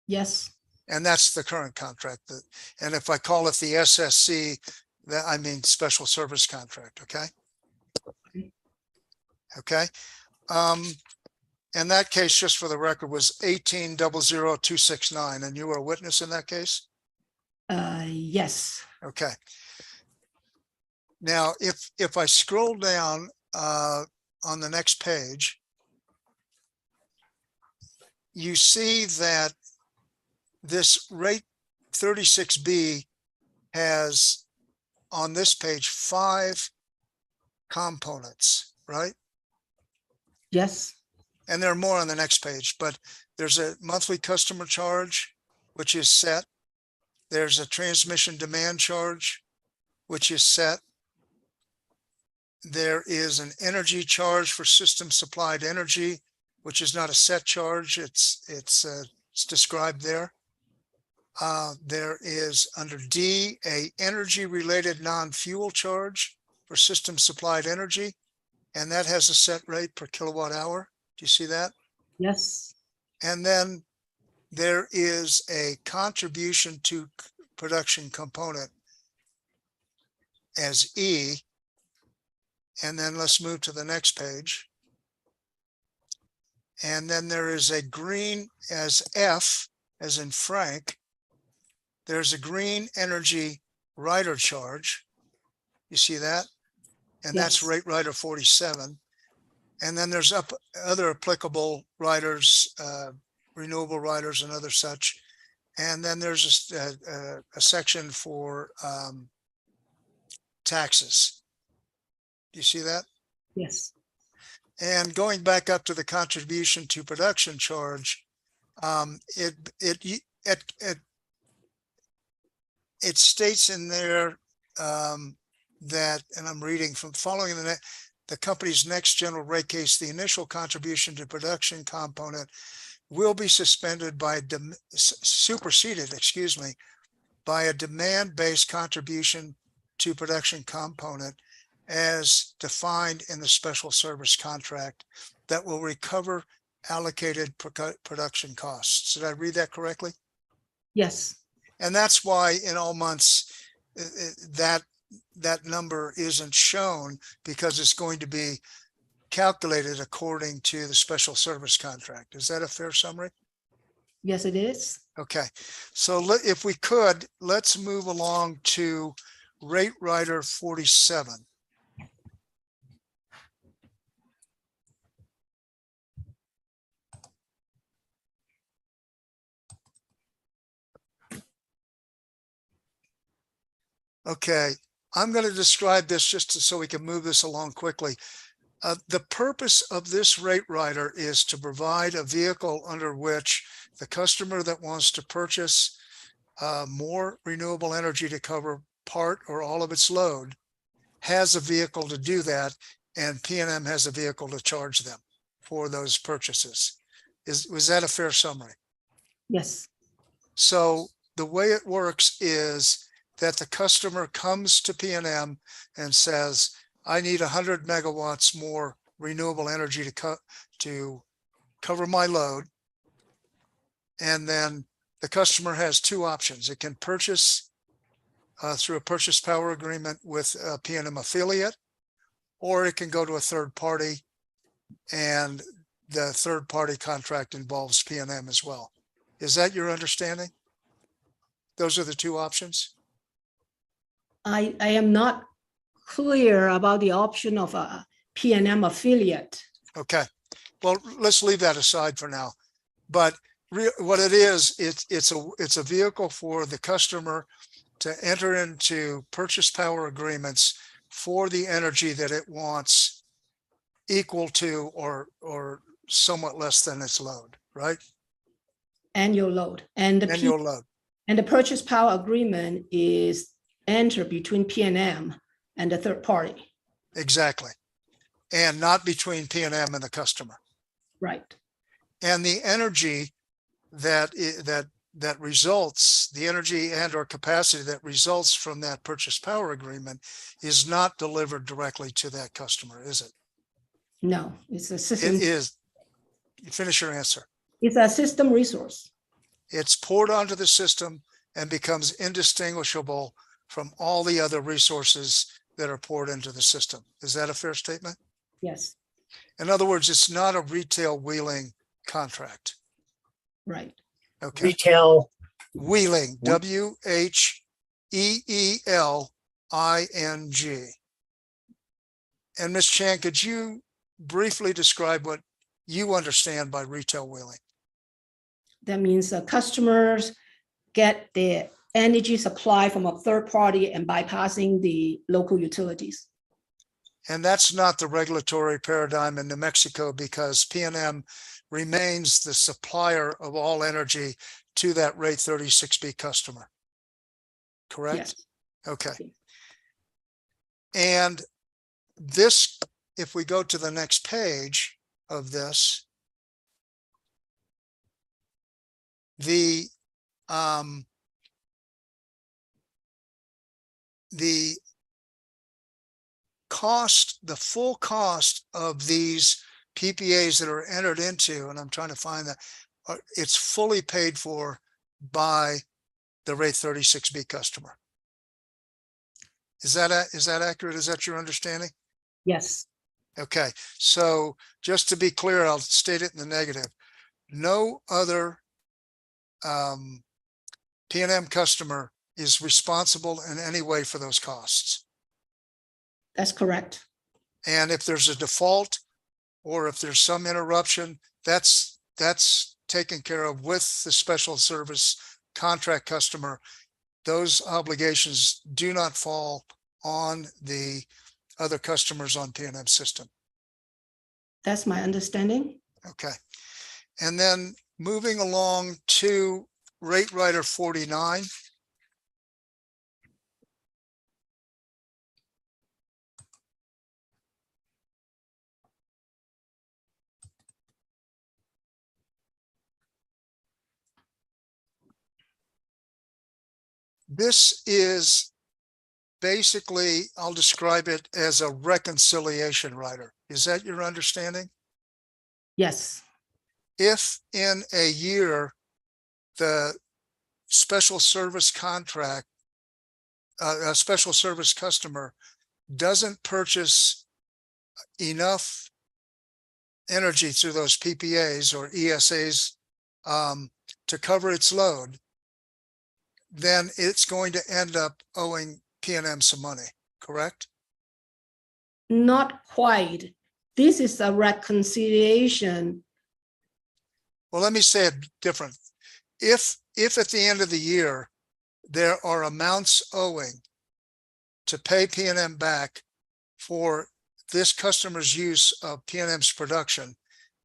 [SPEAKER 14] Yes.
[SPEAKER 4] And that's the current contract. And if I call it the SSC, that I mean special service contract, okay? Okay. And that case, just for the record, was 18-00269, and you were a witness in that case?
[SPEAKER 14] Yes.
[SPEAKER 4] Okay. Now, if I scroll down on the next page, you see that this rate 36B has on this page 5 components, right?
[SPEAKER 14] Yes.
[SPEAKER 4] And there are more on the next page, but there's a monthly customer charge, which is set. There's a transmission demand charge, which is set. There is an energy charge for system supplied energy, which is not a set charge. It's described there. There is under D, a energy related non-fuel charge for system supplied energy. And that has a set rate per kilowatt hour. Do you see that?
[SPEAKER 14] Yes.
[SPEAKER 4] And then there is a contribution to production component as E. And then let's move to the next page. And then there is a green as F, as in Frank. There's a green energy rider charge. You see that? And that's
[SPEAKER 14] Yes.
[SPEAKER 4] rate rider 47. And then there's other applicable riders, renewable riders and other such. And then there's a section for taxes. Do you see that?
[SPEAKER 14] Yes.
[SPEAKER 4] And going back up to the contribution to production charge, it states in there that, and I'm reading from following the company's next general rate case, the initial contribution to production component will be suspended by superseded, excuse me, by a demand-based contribution to production component as defined in the special service contract that will recover allocated production costs. Did I read that correctly?
[SPEAKER 14] Yes.
[SPEAKER 4] And that's why in all months that number isn't shown, because it's going to be calculated according to the special service contract. Is that a fair summary?
[SPEAKER 14] Yes, it is.
[SPEAKER 4] Okay, so if we could, let's move along to rate rider 47. Okay, I'm going to describe this just so we can move this along quickly. The purpose of this rate rider is to provide a vehicle under which the customer that wants to purchase more renewable energy to cover part or all of its load has a vehicle to do that, and PNM has a vehicle to charge them for those purchases. Was that a fair summary?
[SPEAKER 14] Yes.
[SPEAKER 4] So the way it works is that the customer comes to PNM and says, I need 100 megawatts more renewable energy to cover my load. And then the customer has two options. It can purchase through a purchase power agreement with a PNM affiliate, or it can go to a third party, and the third party contract involves PNM as well. Is that your understanding? Those are the two options?
[SPEAKER 14] I am not clear about the option of a PNM affiliate.
[SPEAKER 4] Okay, well, let's leave that aside for now. But what it is, it's a vehicle for the customer to enter into purchase power agreements for the energy that it wants equal to or somewhat less than its load, right?
[SPEAKER 14] Annual load. And the
[SPEAKER 4] Annual load.
[SPEAKER 14] And the purchase power agreement is entered between PNM and the third party.
[SPEAKER 4] Exactly. And not between PNM and the customer.
[SPEAKER 14] Right.
[SPEAKER 4] And the energy that results, the energy and or capacity that results from that purchase power agreement is not delivered directly to that customer, is it?
[SPEAKER 14] No, it's a system.
[SPEAKER 4] It is. Finish your answer.
[SPEAKER 14] It's a system resource.
[SPEAKER 4] It's poured onto the system and becomes indistinguishable from all the other resources that are poured into the system. Is that a fair statement?
[SPEAKER 14] Yes.
[SPEAKER 4] In other words, it's not a retail wheeling contract.
[SPEAKER 14] Right.
[SPEAKER 4] Okay.
[SPEAKER 2] Retail.
[SPEAKER 4] Wheeling, WHEELING. And Ms. Chan, could you briefly describe what you understand by retail wheeling?
[SPEAKER 14] That means customers get their energy supply from a third party and bypassing the local utilities.
[SPEAKER 4] And that's not the regulatory paradigm in New Mexico, because PNM remains the supplier of all energy to that rate 36B customer. correct?
[SPEAKER 14] Yes.
[SPEAKER 4] Okay.
[SPEAKER 14] Yes.
[SPEAKER 4] And this, if we go to the next page of this, the cost, the full cost of these PPAs that are entered into, and I'm trying to find that, it's fully paid for by the rate 36B customer. Is that accurate? Is that your understanding?
[SPEAKER 14] Yes.
[SPEAKER 4] Okay, so just to be clear, I'll state it in the negative. No other P&M customer is responsible in any way for those costs.
[SPEAKER 14] That's correct.
[SPEAKER 4] And if there's a default or if there's some interruption, that's taken care of with the special service contract customer. Those obligations do not fall on the other customers on P&M system.
[SPEAKER 14] That's my understanding.
[SPEAKER 4] Okay. And then moving along to Rate Rider 49. This is basically, I'll describe it as a reconciliation rider. Is that your understanding?
[SPEAKER 14] Yes.
[SPEAKER 4] If in a year, the special service contract, a special service customer doesn't purchase enough energy through those PPAs or ESAs to cover its load, then it's going to end up owing P&M some money, correct?
[SPEAKER 14] Not quite. This is a reconciliation.
[SPEAKER 4] Well, let me say it different. If at the end of the year, there are amounts owing to pay P&M back for this customer's use of P&M's production,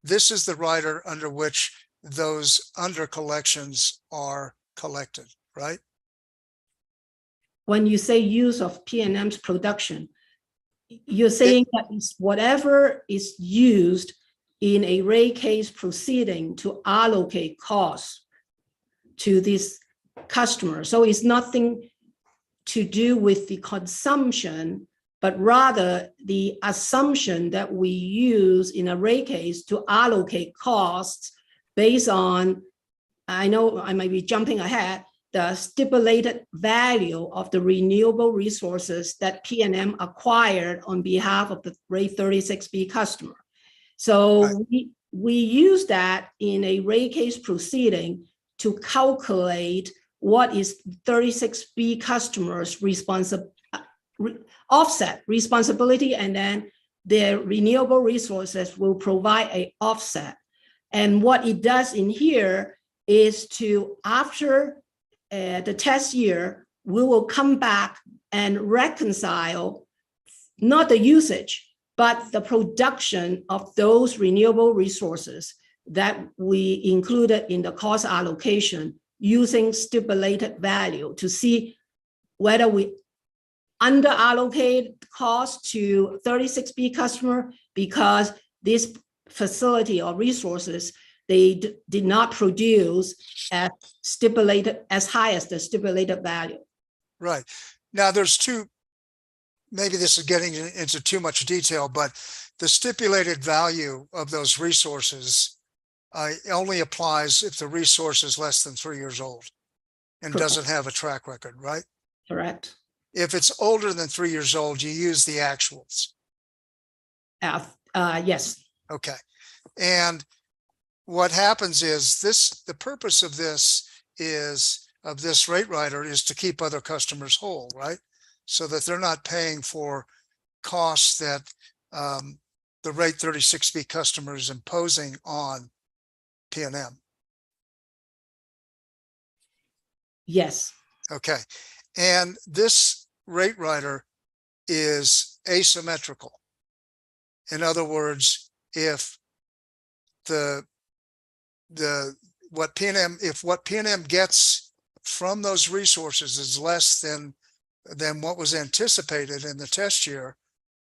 [SPEAKER 4] this is the rider under which those under collections are collected, right?
[SPEAKER 14] When you say use of P&M's production, you're saying that it's whatever is used in a rate case proceeding to allocate costs to this customer. So it's nothing to do with the consumption, but rather the assumption that we use in a rate case to allocate costs based on, I know I might be jumping ahead, the stipulated value of the renewable resources that P&M acquired on behalf of the rate 36B customer. So
[SPEAKER 4] Right.
[SPEAKER 14] we use that in a rate case proceeding to calculate what is 36B customers' offset responsibility, and then their renewable resources will provide an offset. And what it does in here is to, after the test year, we will come back and reconcile not the usage, but the production of those renewable resources that we included in the cost allocation using stipulated value to see whether we under allocate cost to 36B customer because this facility or resources they did not produce at stipulated as high as the stipulated value.
[SPEAKER 4] Right. Now there's two, maybe this is getting into too much detail, but the stipulated value of those resources only applies if the resource is less than 3 years old and
[SPEAKER 14] Correct.
[SPEAKER 4] doesn't have a track record, right?
[SPEAKER 14] Correct.
[SPEAKER 4] If it's older than 3 years old, you use the actuals.
[SPEAKER 14] Yes.
[SPEAKER 4] Okay. And what happens is the purpose of this rate rider is to keep other customers whole, right? So that they're not paying for costs that the rate 36B customer is imposing on P&M.
[SPEAKER 14] Yes.
[SPEAKER 4] Okay. And this rate rider is asymmetrical. In other words, if what P&M gets from those resources is less than what was anticipated in the test year,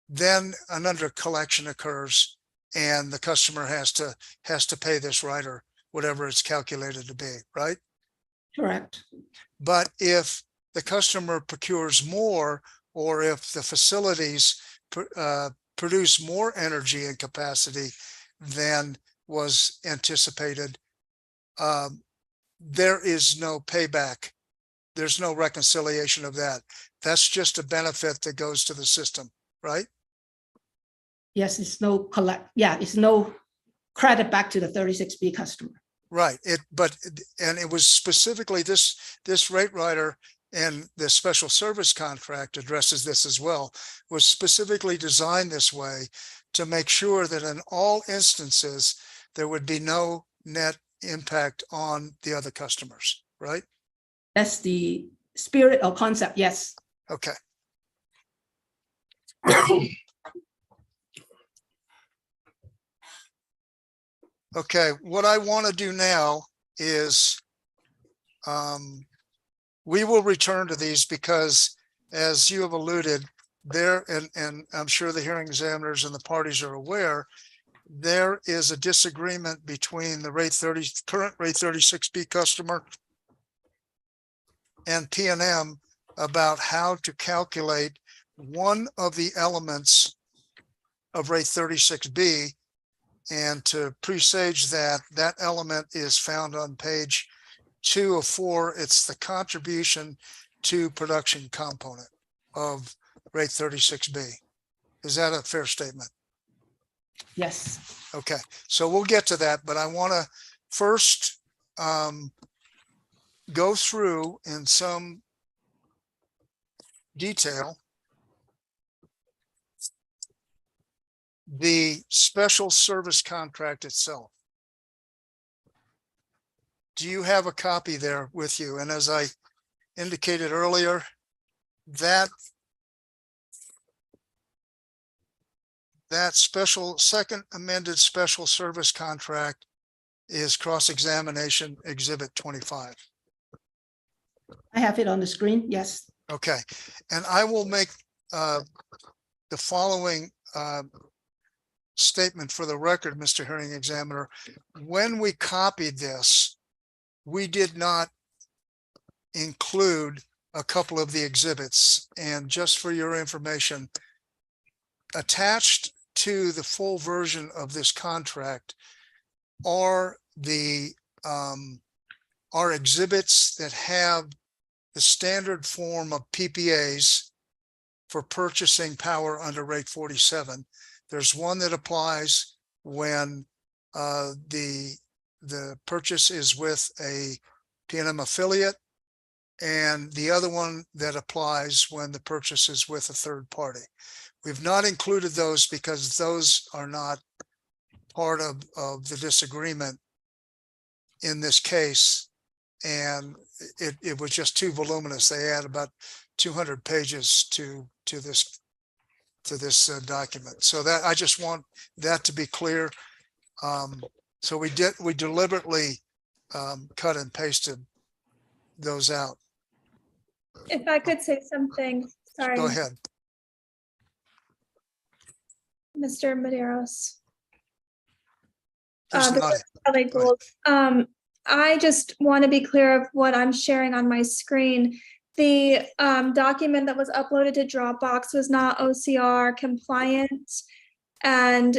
[SPEAKER 4] then an under collection occurs and the customer has to pay this rider, whatever it's calculated to be, right?
[SPEAKER 14] Correct.
[SPEAKER 4] But if the customer procures more, or if the facilities produce more energy and capacity than was anticipated, there is no payback. There's no reconciliation of that. That's just a benefit that goes to the system, right?
[SPEAKER 14] Yes, it's no it's no credit back to the 36B customer.
[SPEAKER 4] Right. It was specifically this rate rider, and the special service contract addresses this as well, was specifically designed this way to make sure that in all instances, there would be no net impact on the other customers, right?
[SPEAKER 14] That's the spirit or concept, yes.
[SPEAKER 4] Okay. Okay, what I want to do now is we will return to these because, as you have alluded, there, and I'm sure the hearing examiners and the parties are aware, there is a disagreement between the current rate 36B customer and PNM about how to calculate one of the elements of rate 36B. And to presage that element is found on page 2 of 4. It's the contribution to production component of rate 36B. Is that a fair statement?
[SPEAKER 14] Yes.
[SPEAKER 4] Okay, so we'll get to that, but I want to first go through in some detail the special service contract itself. Do you have a copy there with you? And as I indicated earlier, that second amended special service contract is cross-examination exhibit 25.
[SPEAKER 14] I have it on the screen, yes.
[SPEAKER 4] Okay, and I will make the following statement for the record, Mr. Hearing Examiner. When we copied this, we did not include a couple of the exhibits. And just for your information, attached to the full version of this contract are are exhibits that have the standard form of PPAs for purchasing power under rate 47. There's one that applies when the purchase is with a PNM affiliate, and the other one that applies when the purchase is with a third party. We've not included those because those are not part of the disagreement in this case, and it was just too voluminous. They add about 200 pages to this document. So that I just want that to be clear. So we deliberately cut and pasted those out.
[SPEAKER 5] If I could say something, sorry.
[SPEAKER 4] Go ahead.
[SPEAKER 5] Mr. Medeiros.
[SPEAKER 4] He's
[SPEAKER 5] This
[SPEAKER 4] not-
[SPEAKER 5] is Kelly Gould. I just want to be clear of what I'm sharing on my screen. The document that was uploaded to Dropbox was not OCR compliant. And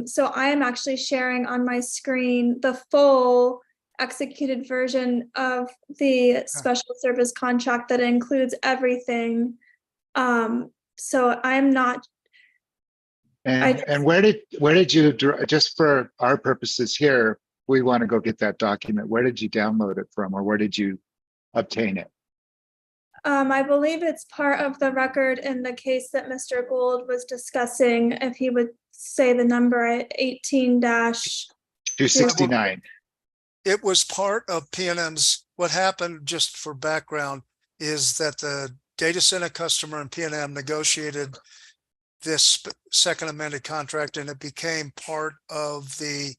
[SPEAKER 5] so I am actually sharing on my screen the full executed version of the special service contract that includes everything. So I'm not.
[SPEAKER 3] And where did you, just for our purposes here, we want to go get that document. Where did you download it from, or where did you obtain it?
[SPEAKER 5] I believe it's part of the record in the case that Mr. Gould was discussing, if he would say the number at
[SPEAKER 3] 18-269.
[SPEAKER 4] It was part of PNM's, what happened, just for background, is that the data center customer and PNM negotiated this second amended contract, and it became part of the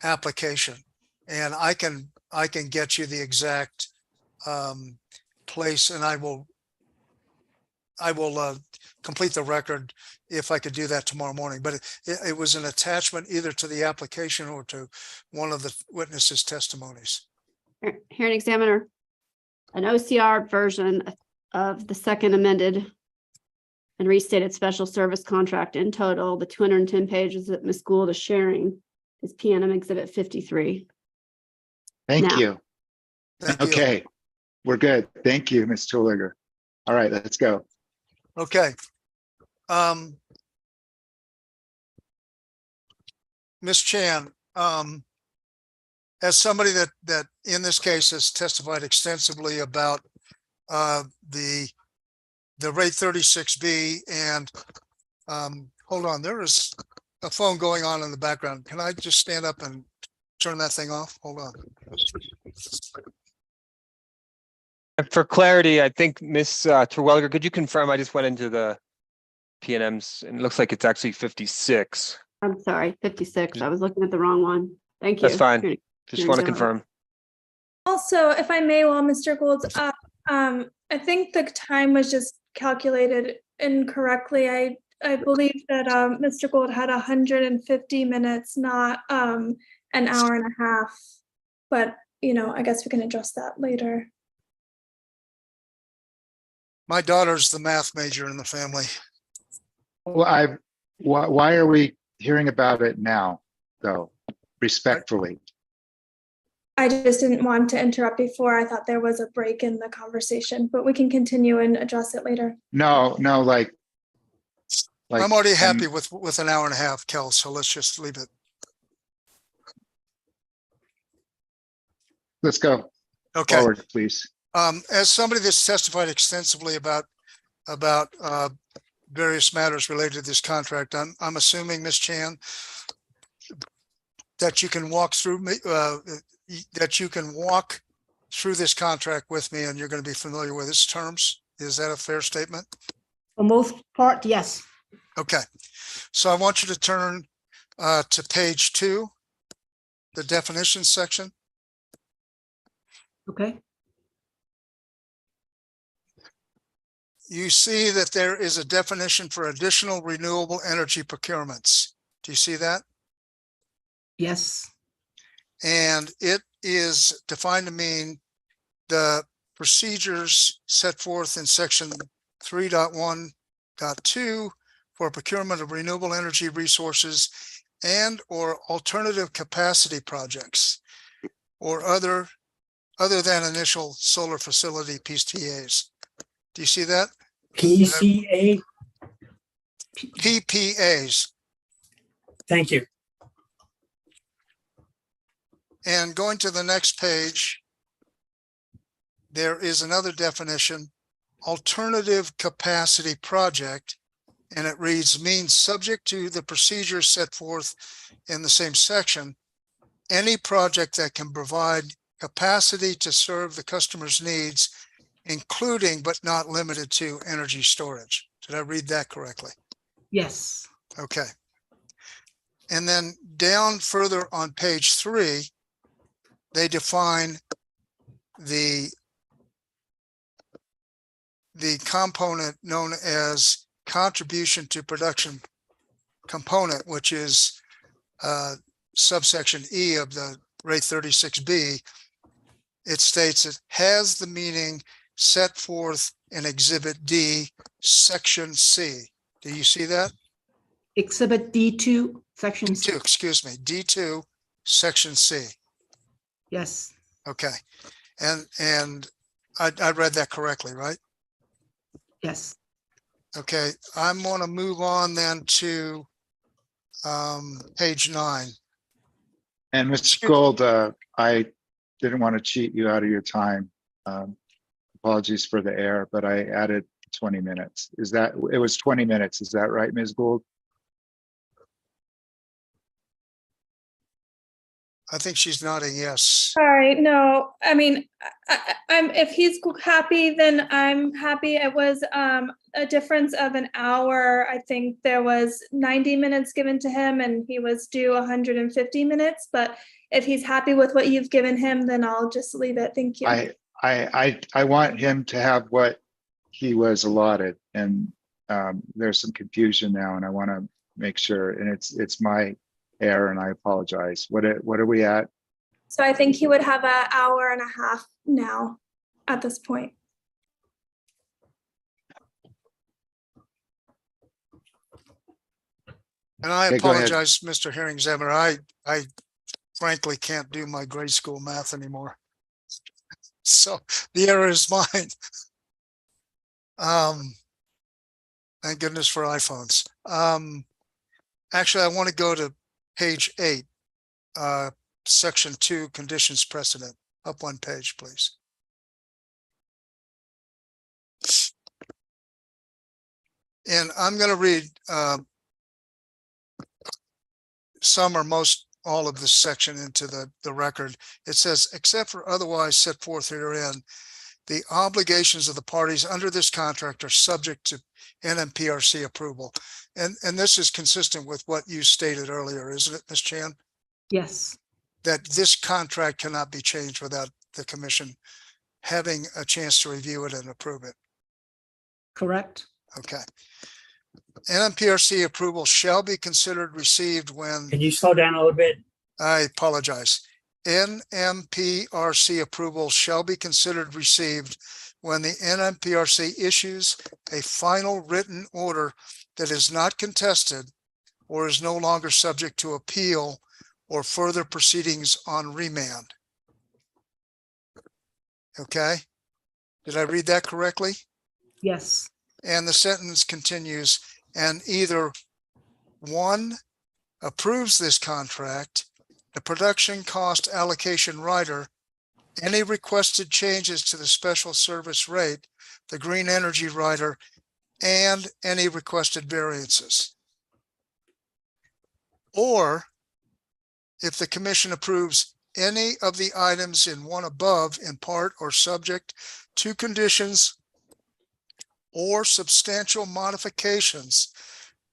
[SPEAKER 4] application. And I can I can get you the exact place, and I will complete the record if I could do that tomorrow morning. But it was an attachment either to the application or to one of the witnesses' testimonies.
[SPEAKER 9] Hearing examiner, an OCR version of the second amended and restated special service contract in total, the 210 pages that Ms. Gould is sharing is PNM Exhibit 53.
[SPEAKER 3] Thank
[SPEAKER 9] Now.
[SPEAKER 3] you.
[SPEAKER 4] Thank you.
[SPEAKER 3] Okay, we're good. Thank you, Ms. Terwilliger. All right, let's go.
[SPEAKER 4] Okay. Ms. Chan, as somebody that in this case has testified extensively about the rate 36B and hold on, there is a phone going on in the background. Can I just stand up and turn that thing off? Hold on.
[SPEAKER 1] And for clarity, I think Ms. Terwilliger, could you confirm? I just went into the PNMs and it looks like it's actually 56.
[SPEAKER 9] I'm sorry, 56. I was looking at the wrong one. Thank you.
[SPEAKER 1] That's fine.
[SPEAKER 9] Hearing
[SPEAKER 1] Just want to
[SPEAKER 9] examiner.
[SPEAKER 1] confirm.
[SPEAKER 5] Also, if I may, while Mr. Gould's up, I think the time was just calculated incorrectly. I believe that Mr. Gould had 150 minutes, not an hour and a half. But, you know, I guess we can adjust that later.
[SPEAKER 4] My daughter's the math major in the family.
[SPEAKER 3] Well, why are we hearing about it now, though? Respectfully.
[SPEAKER 5] I just didn't want to interrupt before. I thought there was a break in the conversation, but we can continue and address it later.
[SPEAKER 3] No, like
[SPEAKER 4] I'm already happy with an hour and a half, Kel, so let's just leave it.
[SPEAKER 3] Let's go
[SPEAKER 4] Okay.
[SPEAKER 3] forward, please.
[SPEAKER 4] As somebody that's testified extensively about various matters related to this contract, I'm assuming, Ms. Chan, that you can walk through this contract with me and you're going to be familiar with its terms. Is that a fair statement?
[SPEAKER 14] For most part, yes.
[SPEAKER 4] Okay, so I want you to turn to page 2, the definitions section.
[SPEAKER 14] Okay.
[SPEAKER 4] You see that there is a definition for additional renewable energy procurements. Do you see that?
[SPEAKER 14] Yes.
[SPEAKER 4] And it is defined to mean the procedures set forth in section 3.1.2 for procurement of renewable energy resources and or alternative capacity projects or other than initial solar facility PPAs. Do you see that?
[SPEAKER 2] PCA.
[SPEAKER 4] PPAs.
[SPEAKER 2] Thank you.
[SPEAKER 4] And going to the next page, there is another definition, alternative capacity project, and it reads, means subject to the procedures set forth in the same section, any project that can provide capacity to serve the customer's needs, including but not limited to energy storage. Did I read that correctly?
[SPEAKER 14] Yes.
[SPEAKER 4] Okay. And then down further on page 3, they define the component known as contribution to production component, which is subsection E of the rate 36B. It states it has the meaning set forth in Exhibit D, Section C. Do you see that?
[SPEAKER 14] Exhibit D2, Section C.
[SPEAKER 4] D2, excuse me, D2, Section C.
[SPEAKER 14] Yes.
[SPEAKER 4] Okay, and I read that correctly, right?
[SPEAKER 14] Yes.
[SPEAKER 4] Okay, I'm going to move on then to page 9.
[SPEAKER 3] And Mr. Gould, I didn't want to cheat you out of your time. Apologies for the error, but I added 20 minutes. It was 20 minutes. Is that right, Ms. Gould?
[SPEAKER 4] I think she's nodding yes.
[SPEAKER 5] Sorry, no, I mean, I'm, if he's happy, then I'm happy. It was a difference of an hour. I think there was 90 minutes given to him and he was due 150 minutes, but if he's happy with what you've given him, then I'll just leave it. Thank you.
[SPEAKER 3] I want him to have what he was allotted, and there's some confusion now, and I want to make sure, and it's my error, and I apologize. What are we at?
[SPEAKER 5] So I think he would have an hour and a half now at this point.
[SPEAKER 4] And I
[SPEAKER 3] Okay, go ahead.
[SPEAKER 4] apologize, Mr. Hearing Examiner. I frankly can't do my grade school math anymore. So the error is mine. Thank goodness for iPhones. Actually, I want to go to page 8, section 2, conditions precedent. Up one page, please. And I'm going to read some or most all of this section into the record. It says, except for otherwise set forth herein, the obligations of the parties under this contract are subject to NMPRC approval. And this is consistent with what you stated earlier, isn't it, Ms. Chan?
[SPEAKER 14] Yes,
[SPEAKER 4] That this contract cannot be changed without the commission having a chance to review it and approve it.
[SPEAKER 14] correct.
[SPEAKER 4] Okay. NMPRC approval shall be considered received when,
[SPEAKER 2] Can you slow down a little bit?
[SPEAKER 4] I apologize. NMPRC approval shall be considered received when the NMPRC issues a final written order that is not contested or is no longer subject to appeal or further proceedings on remand. Okay? Did I read that correctly?
[SPEAKER 14] Yes,
[SPEAKER 4] And the sentence continues, and either 1, approves this contract, the production cost allocation rider, any requested changes to the special service rate, the green energy rider, and any requested variances. Or if the commission approves any of the items in one above in part or subject to conditions or substantial modifications,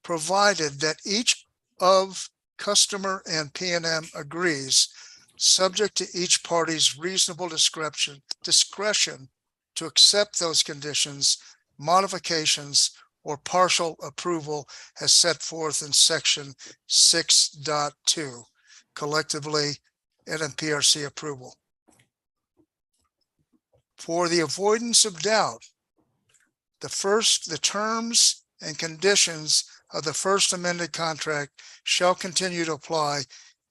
[SPEAKER 4] provided that each of customer and P&M agrees, subject to each party's reasonable discretion to accept those conditions, modifications, or partial approval as set forth in section 6.2, collectively NMPRC approval. For the avoidance of doubt, the terms and conditions of the first amended contract shall continue to apply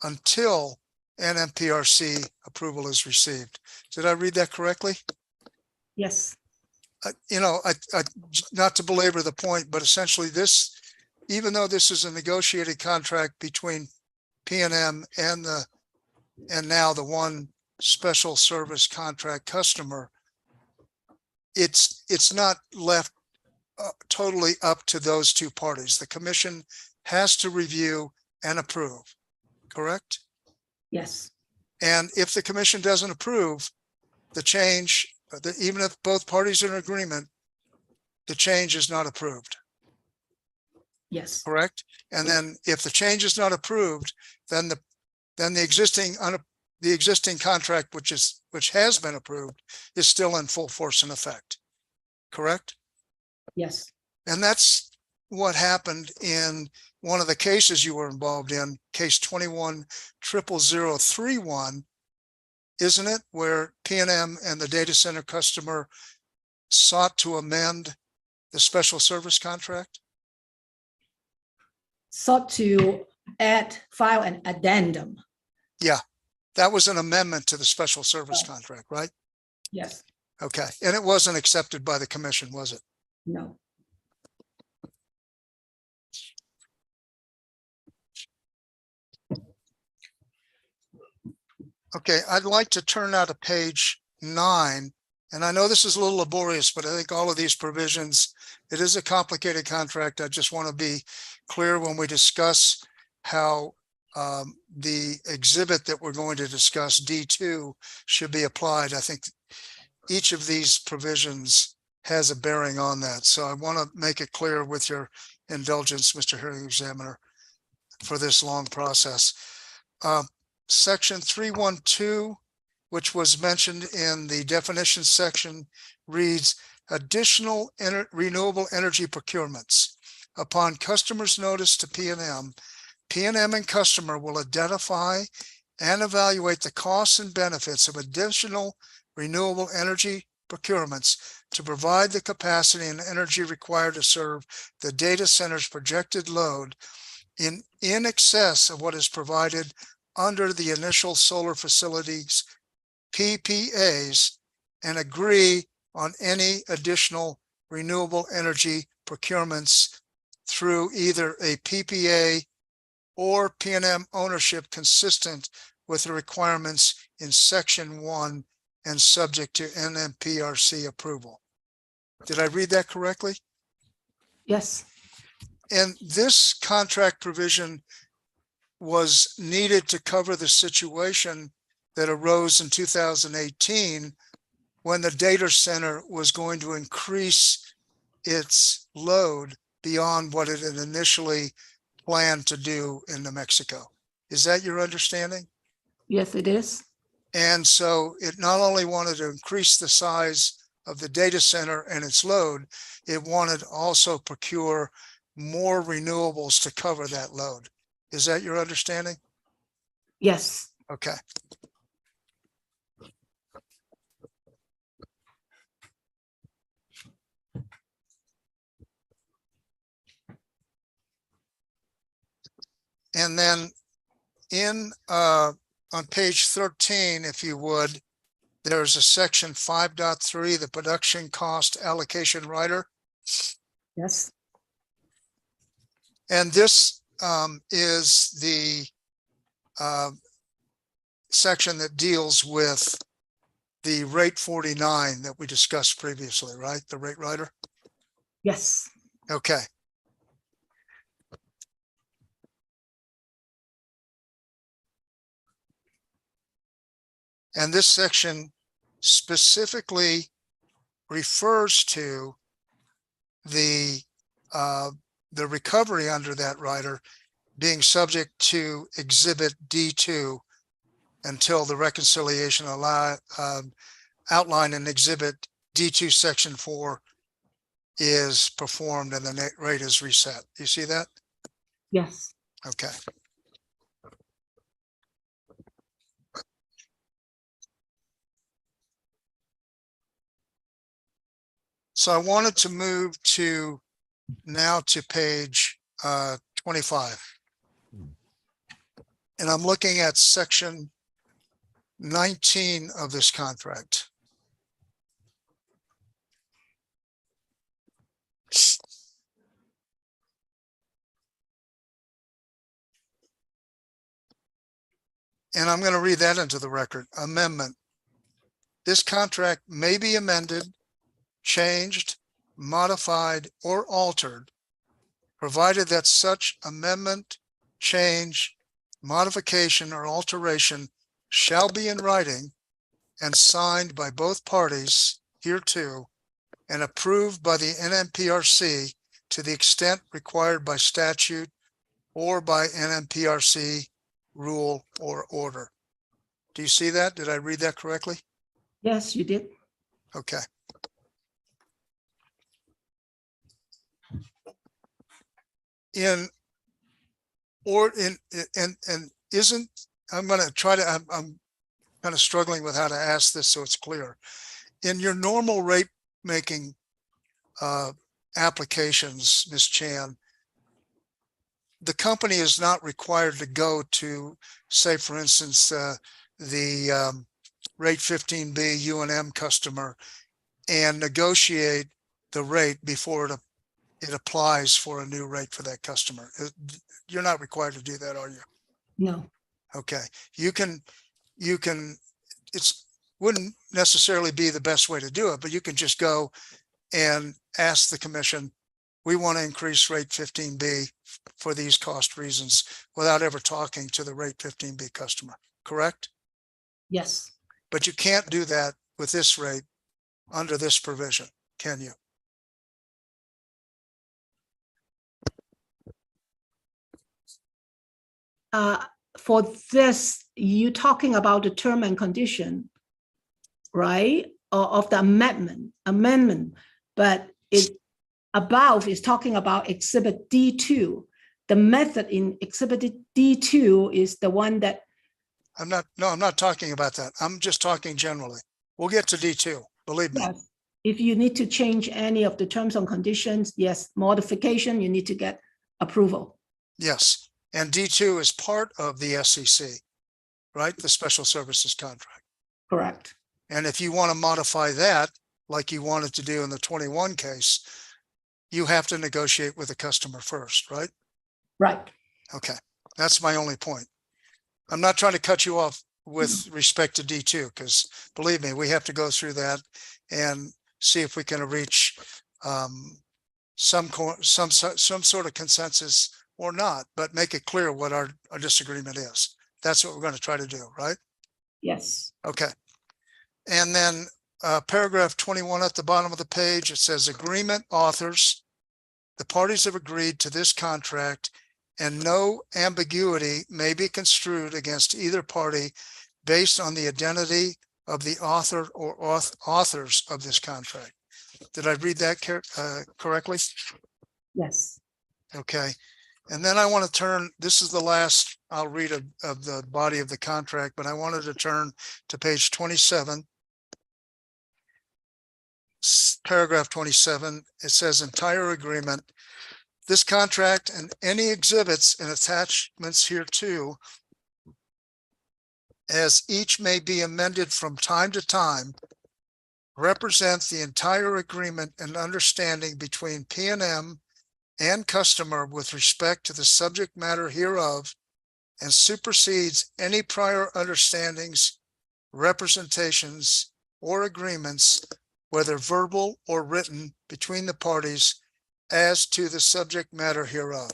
[SPEAKER 4] until NMPRC approval is received. Did I read that correctly?
[SPEAKER 14] yes,
[SPEAKER 4] Not to belabor the point, but essentially this, even though this is a negotiated contract between P&M and now the one special service contract customer, it's not left totally up to those two parties. The commission has to review and approve, correct?
[SPEAKER 14] yes,
[SPEAKER 4] And if the commission doesn't approve the change, even if both parties are in agreement, the change is not approved,
[SPEAKER 14] yes,
[SPEAKER 4] correct? And then if the change is not approved, then the existing contract, which has been approved, is still in full force and effect, correct?
[SPEAKER 14] yes,
[SPEAKER 4] And that's what happened in one of the cases you were involved in, case 21-00031, isn't it? Where P&M and the data center customer sought to amend the special service contract?
[SPEAKER 14] sought to file an addendum.
[SPEAKER 4] Yeah, that was an amendment to the special service contract, right?
[SPEAKER 14] Yes,
[SPEAKER 4] Okay, and it wasn't accepted by the commission, was it?
[SPEAKER 14] no,
[SPEAKER 4] Okay, I'd like to turn now to page 9. And I know this is a little laborious, but I think all of these provisions, it is a complicated contract. I just want to be clear when we discuss how the exhibit that we're going to discuss, D2, should be applied. I think each of these provisions has a bearing on that. So I want to make it clear with your indulgence, Mr. Hearing Examiner, for this long process. section 312, which was mentioned in the definition section, reads additional renewable energy procurements. Upon customer's notice to PNM and customer will identify and evaluate the costs and benefits of additional renewable energy procurements to provide the capacity and energy required to serve the data center's projected load in excess of what is provided under the initial solar facilities PPAs, and agree on any additional renewable energy procurements through either a PPA or PNM ownership consistent with the requirements in section 1 and subject to NMPRC approval. Did I read that correctly?
[SPEAKER 14] Yes.
[SPEAKER 4] And this contract provision was needed to cover the situation that arose in 2018 when the data center was going to increase its load beyond what it had initially planned to do in New Mexico. Is that your understanding?
[SPEAKER 14] Yes, it is.
[SPEAKER 4] And so it not only wanted to increase the size of the data center and its load, it wanted to also procure more renewables to cover that load. Is that your understanding?
[SPEAKER 14] Yes.
[SPEAKER 4] Okay. And then on page 13, if you would, there's a section 5.3, the production cost allocation rider.
[SPEAKER 14] Yes.
[SPEAKER 4] And this is the section that deals with the rate 49 that we discussed previously, right? The rate rider?
[SPEAKER 14] Yes.
[SPEAKER 4] Okay. And this section specifically refers to the recovery under that rider being subject to Exhibit D2 until the reconciliation outlined in Exhibit D2 Section 4 is performed and the rate is reset. You see that?
[SPEAKER 14] Yes.
[SPEAKER 4] Okay. So I wanted to move now to page 25. And I'm looking at section 19 of this contract. And I'm going to read that into the record. Amendment. This contract may be amended, changed, modified, or altered, provided that such amendment, change, modification, or alteration shall be in writing and signed by both parties hereto and approved by the NMPRC to the extent required by statute or by NMPRC rule or order. Do you see that? Did I read that correctly?
[SPEAKER 14] Yes, you did.
[SPEAKER 4] Okay. And isn't, I'm going to try to, I'm kind of struggling with how to ask this so it's clear. In your normal rate making applications, Ms. Chan, the company is not required to go to, say, for instance, the rate 15B UNM customer and negotiate the rate before it applies for a new rate for that customer. You're not required to do that, are you?
[SPEAKER 14] No.
[SPEAKER 4] Okay. You can, wouldn't necessarily be the best way to do it, but you can just go and ask the commission, we want to increase rate 15B for these cost reasons without ever talking to the rate 15B customer, correct?
[SPEAKER 14] Yes.
[SPEAKER 4] But you can't do that with this rate under this provision, can you?
[SPEAKER 14] for this, you talking about the term and condition, right? Of the amendment, but it above is talking about exhibit D2. The method in exhibit D2 is the one that,
[SPEAKER 4] I'm not talking about that. I'm just talking generally. We'll get to D2, believe me.
[SPEAKER 14] yes, if you need to change any of the terms and conditions, yes, modification, you need to get approval.
[SPEAKER 4] Yes, and D2 is part of the SCC, right? The Special Services Contract.
[SPEAKER 14] Correct.
[SPEAKER 4] And if you want to modify that, like you wanted to do in the 21 case, you have to negotiate with the customer first, right?
[SPEAKER 14] Right.
[SPEAKER 4] Okay, that's my only point. I'm not trying to cut you off with respect to D2, because believe me, we have to go through that and see if we can reach some sort of consensus or not, but make it clear what our disagreement is. That's what we're going to try to do, right?
[SPEAKER 14] Yes.
[SPEAKER 4] Okay. And then paragraph 21 at the bottom of the page, it says agreement authors. The parties have agreed to this contract and no ambiguity may be construed against either party based on the identity of the author or authors of this contract. Did I read that correctly?
[SPEAKER 14] Yes.
[SPEAKER 4] Okay. And then I want to turn, this is the last I'll read of the body of the contract, but I wanted to turn to page 27. Paragraph 27, it says entire agreement. This contract and any exhibits and attachments hereto, as each may be amended from time to time, represent the entire agreement and understanding between P&M and customer with respect to the subject matter hereof, and supersedes any prior understandings, representations, or agreements, whether verbal or written, between the parties as to the subject matter hereof.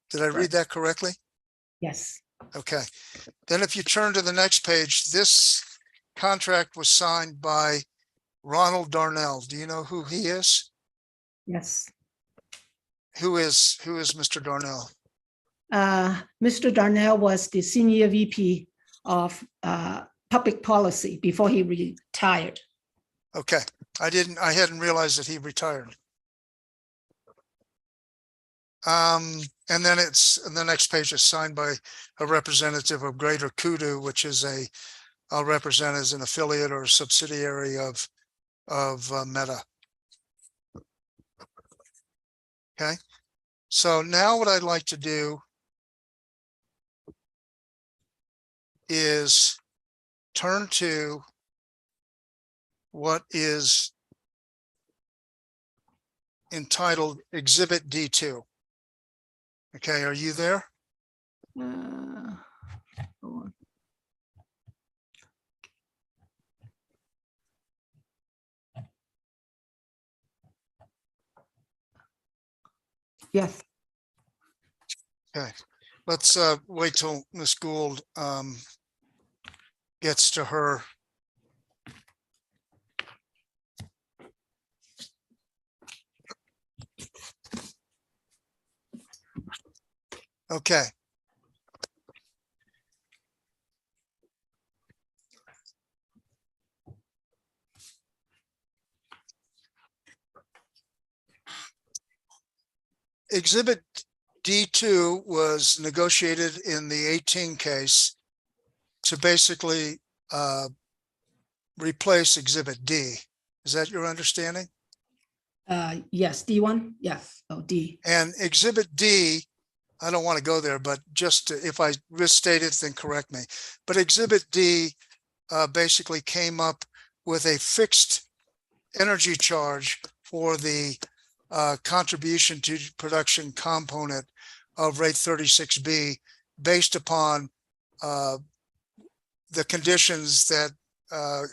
[SPEAKER 4] Did I read that correctly?
[SPEAKER 14] Yes.
[SPEAKER 4] Okay. Then if you turn to the next page, this contract was signed by Ronald Darnell. Do you know who he is?
[SPEAKER 14] Yes.
[SPEAKER 4] Who is Mr. Darnell?
[SPEAKER 14] Mr. Darnell was the senior VP of public policy before he retired.
[SPEAKER 4] Okay. I hadn't realized that he retired. And then the next page is signed by a representative of Greater Kudu, which is I'll represent as an affiliate or a subsidiary of Meta. Okay. So now what I'd like to do is turn to what is entitled Exhibit D2. Okay, are you there?
[SPEAKER 14] Hold on. Yes.
[SPEAKER 4] Okay, let's wait till Ms. Gould gets to her. Okay. Exhibit D2 was negotiated in the 18 case to basically replace Exhibit D. Is that your understanding?
[SPEAKER 14] Yes, D1, yes, oh, D.
[SPEAKER 4] And Exhibit D, I don't want to go there, but just if I misstate it, then correct me. But Exhibit D basically came up with a fixed energy charge for the contribution to production component of rate 36B based upon the conditions that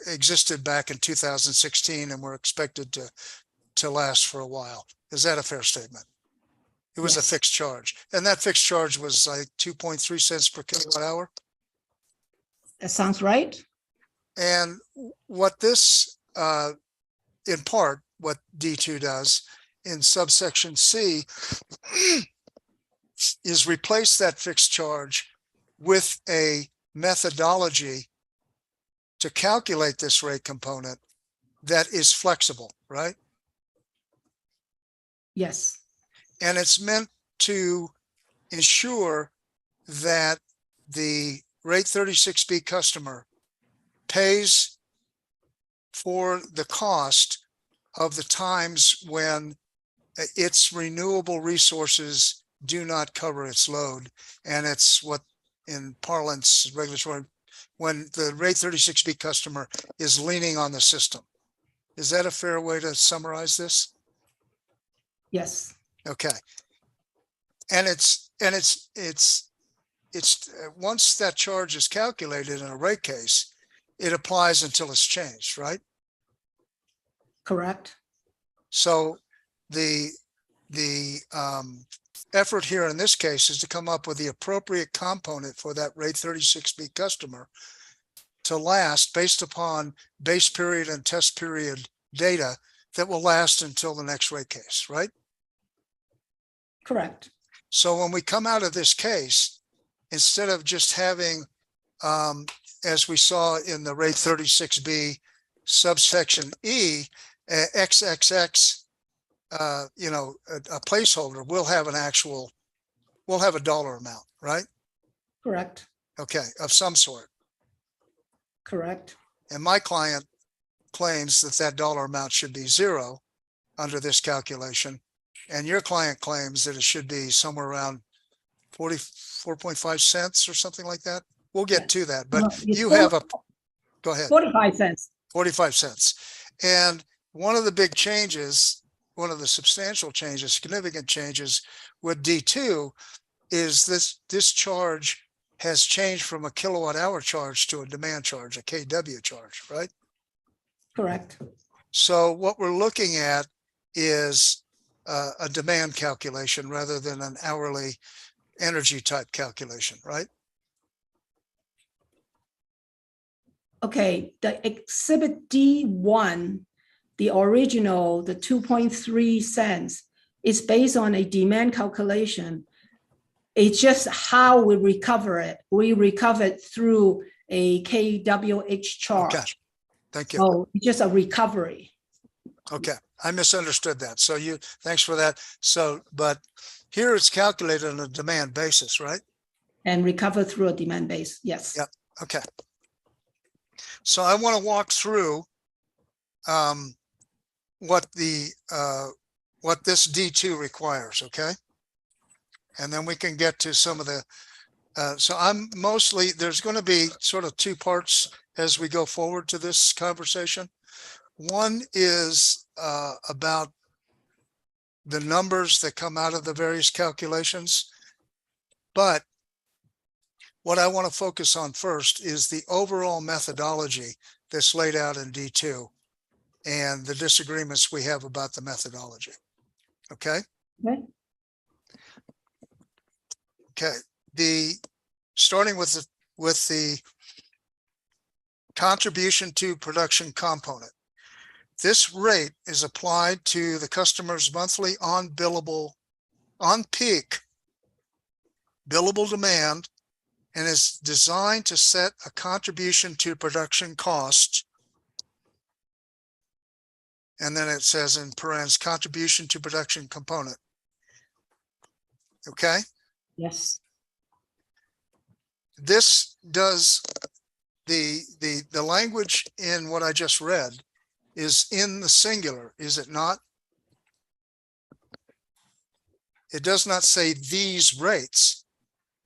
[SPEAKER 4] existed back in 2016 and were expected to last for a while. Is that a fair statement? It was a fixed charge, and that fixed charge was like 2.3 cents per kilowatt hour.
[SPEAKER 14] That sounds right.
[SPEAKER 4] And what this, in part, what D2 does in subsection C, is replace that fixed charge with a methodology to calculate this rate component that is flexible, right?
[SPEAKER 14] Yes,
[SPEAKER 4] And it's meant to ensure that the rate 36B customer pays for the cost of the times when its renewable resources do not cover its load. And it's what in parlance regulatory, when the rate 36B customer is leaning on the system. Is that a fair way to summarize this?
[SPEAKER 14] yes,
[SPEAKER 4] Okay. And it's once that charge is calculated in a rate case, it applies until it's changed, right?
[SPEAKER 14] correct.
[SPEAKER 4] So the effort here in this case is to come up with the appropriate component for that rate 36B customer to last based upon base period and test period data that will last until the next rate case, right?
[SPEAKER 14] Correct.
[SPEAKER 4] So when we come out of this case, instead of just having, as we saw in the rate 36B subsection E, XXX, a placeholder, we'll have a dollar amount, right?
[SPEAKER 14] Correct.
[SPEAKER 4] Okay, of some sort.
[SPEAKER 14] Correct.
[SPEAKER 4] And my client claims that that dollar amount should be zero under this calculation. And your client claims that it should be somewhere around 44.5 cents or something like that. We'll get to that, but
[SPEAKER 14] It's
[SPEAKER 4] you have go ahead.
[SPEAKER 14] 45 cents.
[SPEAKER 4] 45 cents. And one of the big changes, one of the substantial changes, significant changes with D2 is this charge has changed from a kilowatt hour charge to a demand charge, a KW charge, right?
[SPEAKER 14] Correct.
[SPEAKER 4] So what we're looking at is a demand calculation rather than an hourly energy type calculation, right?
[SPEAKER 14] Okay, the exhibit D1, the original, the 2.3 cents is based on a demand calculation. It's just how we recover it. We recover it through a KWH charge.
[SPEAKER 4] Okay, thank you.
[SPEAKER 14] So it's just a recovery.
[SPEAKER 4] Okay, I misunderstood that. So thanks for that. So, but here it's calculated on a demand basis, right?
[SPEAKER 14] And recover through a demand base, yes.
[SPEAKER 4] Yep, okay. So I want to walk through what this D2 requires, okay? And then we can get to some of the, so there's going to be sort of two parts as we go forward to this conversation. One is about the numbers that come out of the various calculations. But what I want to focus on first is the overall methodology that's laid out in D2 and the disagreements we have about the methodology. Okay?
[SPEAKER 14] Okay.
[SPEAKER 4] Okay. Starting with the contribution to production component. This rate is applied to the customer's monthly on peak billable demand and is designed to set a contribution to production cost. And then it says in parentheses, contribution to production component. Okay?
[SPEAKER 14] Yes.
[SPEAKER 4] This does the language in what I just read is in the singular, is it not? It does not say these rates.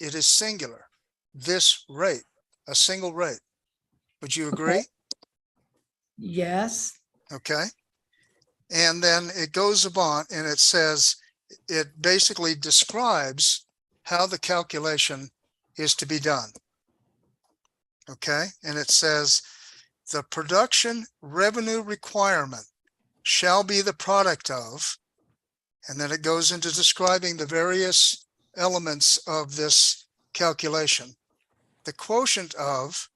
[SPEAKER 4] It is singular. This rate, a single rate. Would you agree?
[SPEAKER 14] Okay. Yes.
[SPEAKER 4] Okay. And then it goes on and it says, it basically describes how the calculation is to be done. Okay. And it says, the production revenue requirement shall be the product of, and then it goes into describing the various elements of this calculation. The quotient of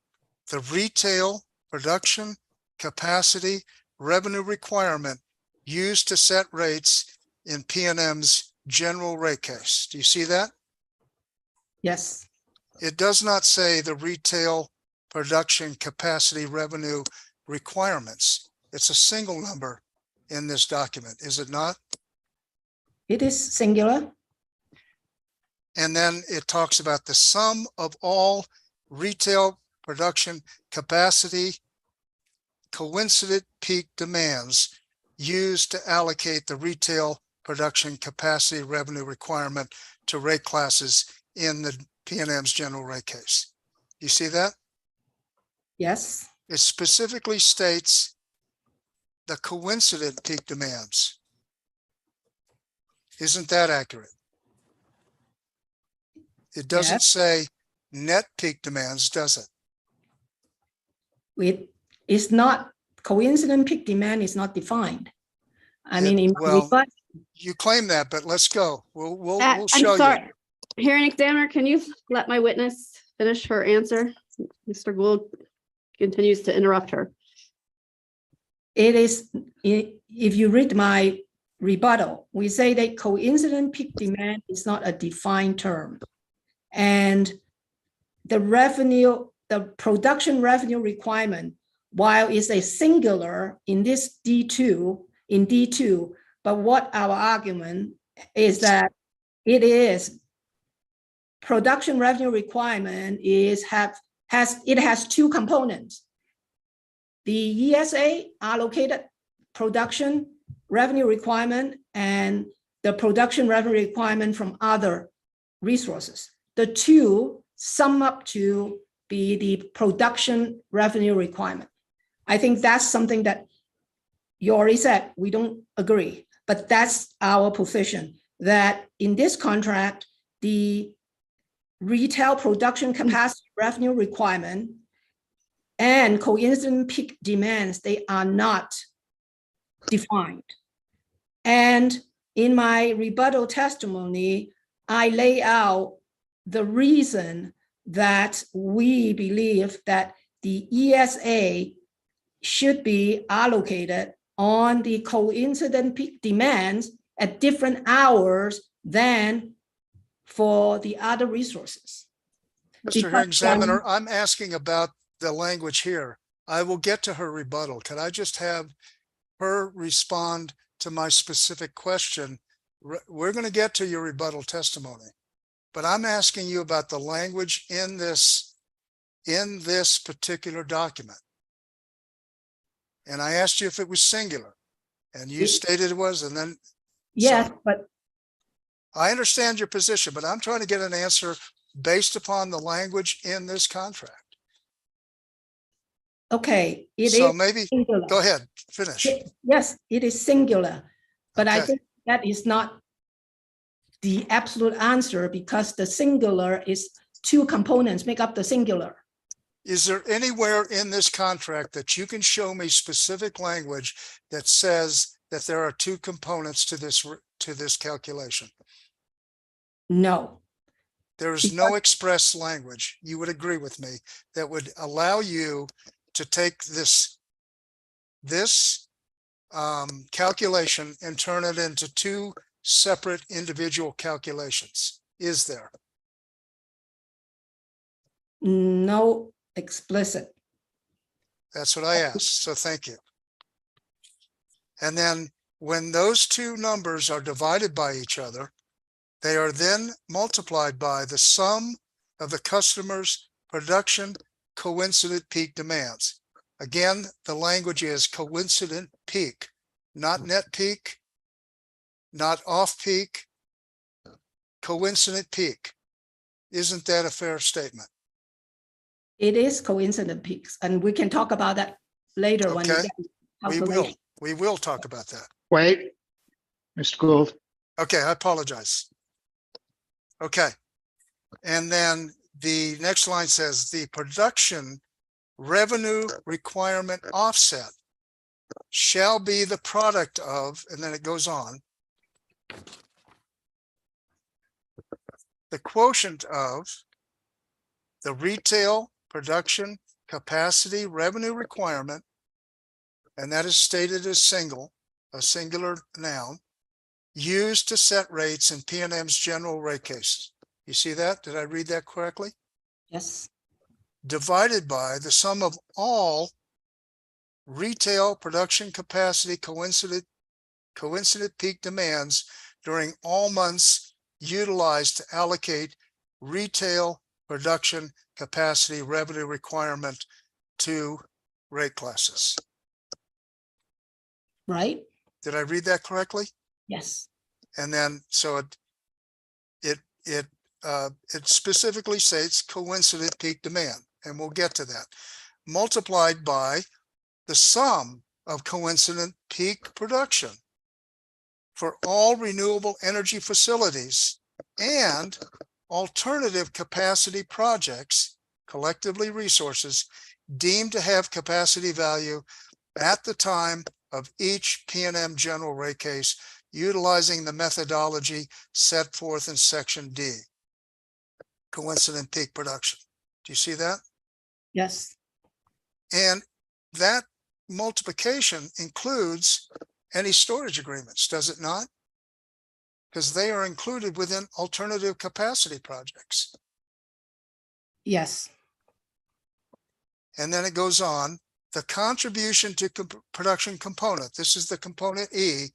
[SPEAKER 4] the retail production capacity revenue requirement used to set rates in PNM's general rate case. Do you see that?
[SPEAKER 14] Yes,
[SPEAKER 4] It does not say the retail production capacity revenue requirements. It's a single number in this document, is it not?
[SPEAKER 14] it is singular.
[SPEAKER 4] And then it talks about the sum of all retail production capacity coincident peak demands used to allocate the retail production capacity revenue requirement to rate classes in the P&M's general rate case. You see that?
[SPEAKER 14] Yes,
[SPEAKER 4] It specifically states the coincident peak demands. Isn't that accurate? It doesn't
[SPEAKER 14] Yes.
[SPEAKER 4] say net peak demands, does it?
[SPEAKER 14] it is not, coincident peak demand is not defined. I
[SPEAKER 4] It-
[SPEAKER 14] mean, in my
[SPEAKER 4] well,
[SPEAKER 14] report,
[SPEAKER 4] You claim that, but let's go. We'll
[SPEAKER 9] I'm
[SPEAKER 4] show you.
[SPEAKER 9] sorry. Hearing examiner, can you let my witness finish her answer? Mr. Gould continues to interrupt her.
[SPEAKER 14] it is, if you read my rebuttal, we say that coincident peak demand is not a defined term. And the revenue, the production revenue requirement, while it's a singular in this D2, but what our argument is that it is production revenue requirement has two components. The ESA allocated production revenue requirement and the production revenue requirement from other resources. The two sum up to be the production revenue requirement. I think that's something that you already said, we don't agree, but that's our position, that in this contract, the retail production capacity revenue requirement and coincident peak demands, they are not defined. And in my rebuttal testimony, I lay out the reason that we believe that the ESA should be allocated on the coincident peak demands at different hours than for the other resources.
[SPEAKER 4] Mr.
[SPEAKER 14] Because,
[SPEAKER 4] Hearing Examiner, I'm asking about the language here. I will get to her rebuttal. Can I just have her respond to my specific question? We're going to get to your rebuttal testimony, but I'm asking you about the language in this particular document. And I asked you if it was singular, and you stated it was, and then
[SPEAKER 14] yes,
[SPEAKER 4] so
[SPEAKER 14] but
[SPEAKER 4] I understand your position, but I'm trying to get an answer based upon the language in this contract.
[SPEAKER 14] okay, it
[SPEAKER 4] So
[SPEAKER 14] is
[SPEAKER 4] maybe,
[SPEAKER 14] singular.
[SPEAKER 4] go ahead, finish.
[SPEAKER 14] Yes, it is singular, but I
[SPEAKER 4] Okay.
[SPEAKER 14] think that is not the absolute answer because the singular is two components make up the singular.
[SPEAKER 4] Is there anywhere in this contract that you can show me specific language that says that there are two components to this calculation?
[SPEAKER 14] No,
[SPEAKER 4] There is no express language, you would agree with me, that would allow you to take this calculation and turn it into two separate individual calculations, is there?
[SPEAKER 14] no explicit.
[SPEAKER 4] That's what I asked, so thank you. And then when those two numbers are divided by each other, they are then multiplied by the sum of the customer's production coincident peak demands. Again, the language is coincident peak, not net peak, not off peak, coincident peak. Isn't that a fair statement?
[SPEAKER 14] It is coincident peaks, and we can talk about that later when we
[SPEAKER 4] Okay.
[SPEAKER 14] get to
[SPEAKER 4] We will,
[SPEAKER 14] calculation.
[SPEAKER 4] we will talk about that.
[SPEAKER 3] Wait, Mr. Gould,
[SPEAKER 4] Okay, I apologize. Okay. And then the next line says the production revenue requirement offset shall be the product of, and then it goes on, the quotient of the retail production capacity revenue requirement, and that is stated as a singular noun, used to set rates in P&M's general rate case. You see that? Did I read that correctly?
[SPEAKER 14] Yes,
[SPEAKER 4] Divided by the sum of all retail production capacity coincident peak demands during all months utilized to allocate retail production capacity revenue requirement to rate classes.
[SPEAKER 14] right?
[SPEAKER 4] Did I read that correctly?
[SPEAKER 14] Yes,
[SPEAKER 4] And then, so it specifically states coincident peak demand, and we'll get to that. Multiplied by the sum of coincident peak production for all renewable energy facilities and alternative capacity projects, collectively resources, deemed to have capacity value at the time of each P&M general rate case, utilizing the methodology set forth in section D. Coincident peak production. Do you see that?
[SPEAKER 14] yes,
[SPEAKER 4] And that multiplication includes any storage agreements, does it not? Because they are included within alternative capacity projects.
[SPEAKER 14] yes,
[SPEAKER 4] And then it goes on, the contribution to production component, this is the component E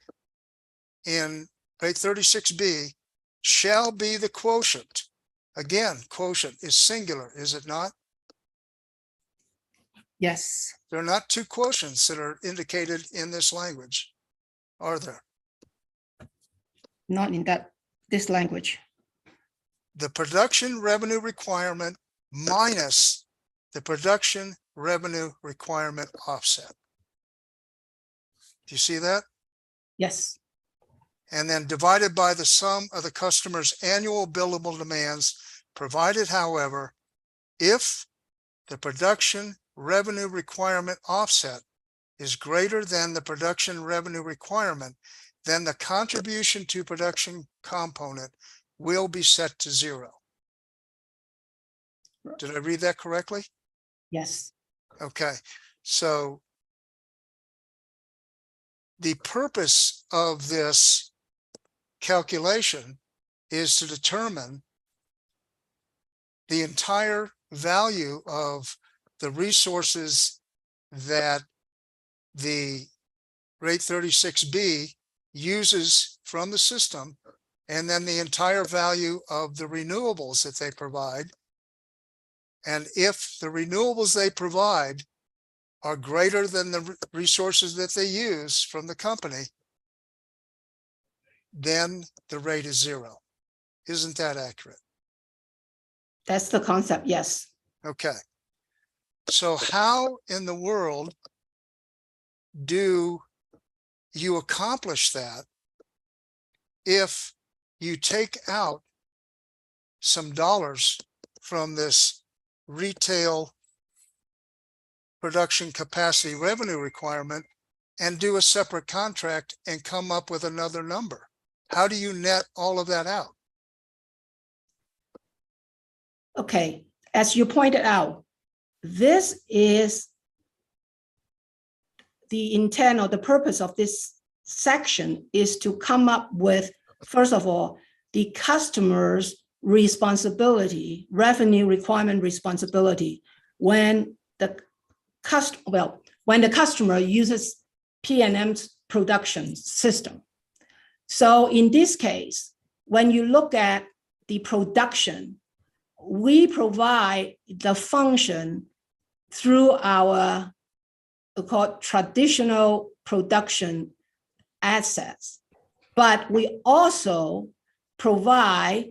[SPEAKER 4] in rate 36B, shall be the quotient. Again, quotient is singular, is it not?
[SPEAKER 14] yes.
[SPEAKER 4] There are not two quotients that are indicated in this language, are there?
[SPEAKER 14] Not in this language.
[SPEAKER 4] The production revenue requirement minus the production revenue requirement offset. Do you see that?
[SPEAKER 14] Yes,
[SPEAKER 4] And then divided by the sum of the customer's annual billable demands, provided, however, if the production revenue requirement offset is greater than the production revenue requirement, then the contribution to production component will be set to 0. Did I read that correctly?
[SPEAKER 14] yes,
[SPEAKER 4] Okay, so the purpose of this calculation is to determine the entire value of the resources that the rate 36B uses from the system, and then the entire value of the renewables that they provide. And if the renewables they provide are greater than the resources that they use from the company, then the rate is 0. Isn't that accurate?
[SPEAKER 14] that's the concept, yes.
[SPEAKER 4] Okay. So how in the world do you accomplish that if you take out some dollars from this retail production capacity revenue requirement and do a separate contract and come up with another number? How do you net all of that out?
[SPEAKER 14] Okay, as you pointed out, this is the intent or the purpose of this section is to come up with, first of all, the customer's responsibility, revenue requirement responsibility when the customer uses P&M's production system. So in this case, when you look at the production, we provide the function through our called traditional production assets, but we also provide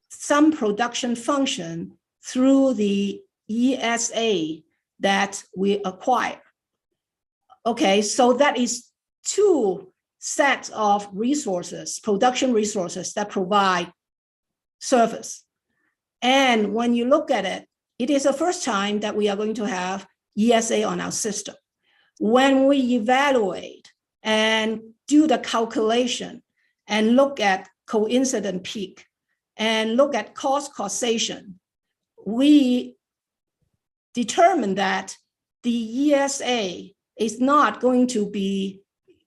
[SPEAKER 14] some production function through the ESA that we acquire. Okay, so that is 2 sets of resources, production resources that provide service. And when you look at it, it is the first time that we are going to have ESA on our system. When we evaluate and do the calculation and look at coincident peak and look at cost causation, we determine that the ESA is not going to be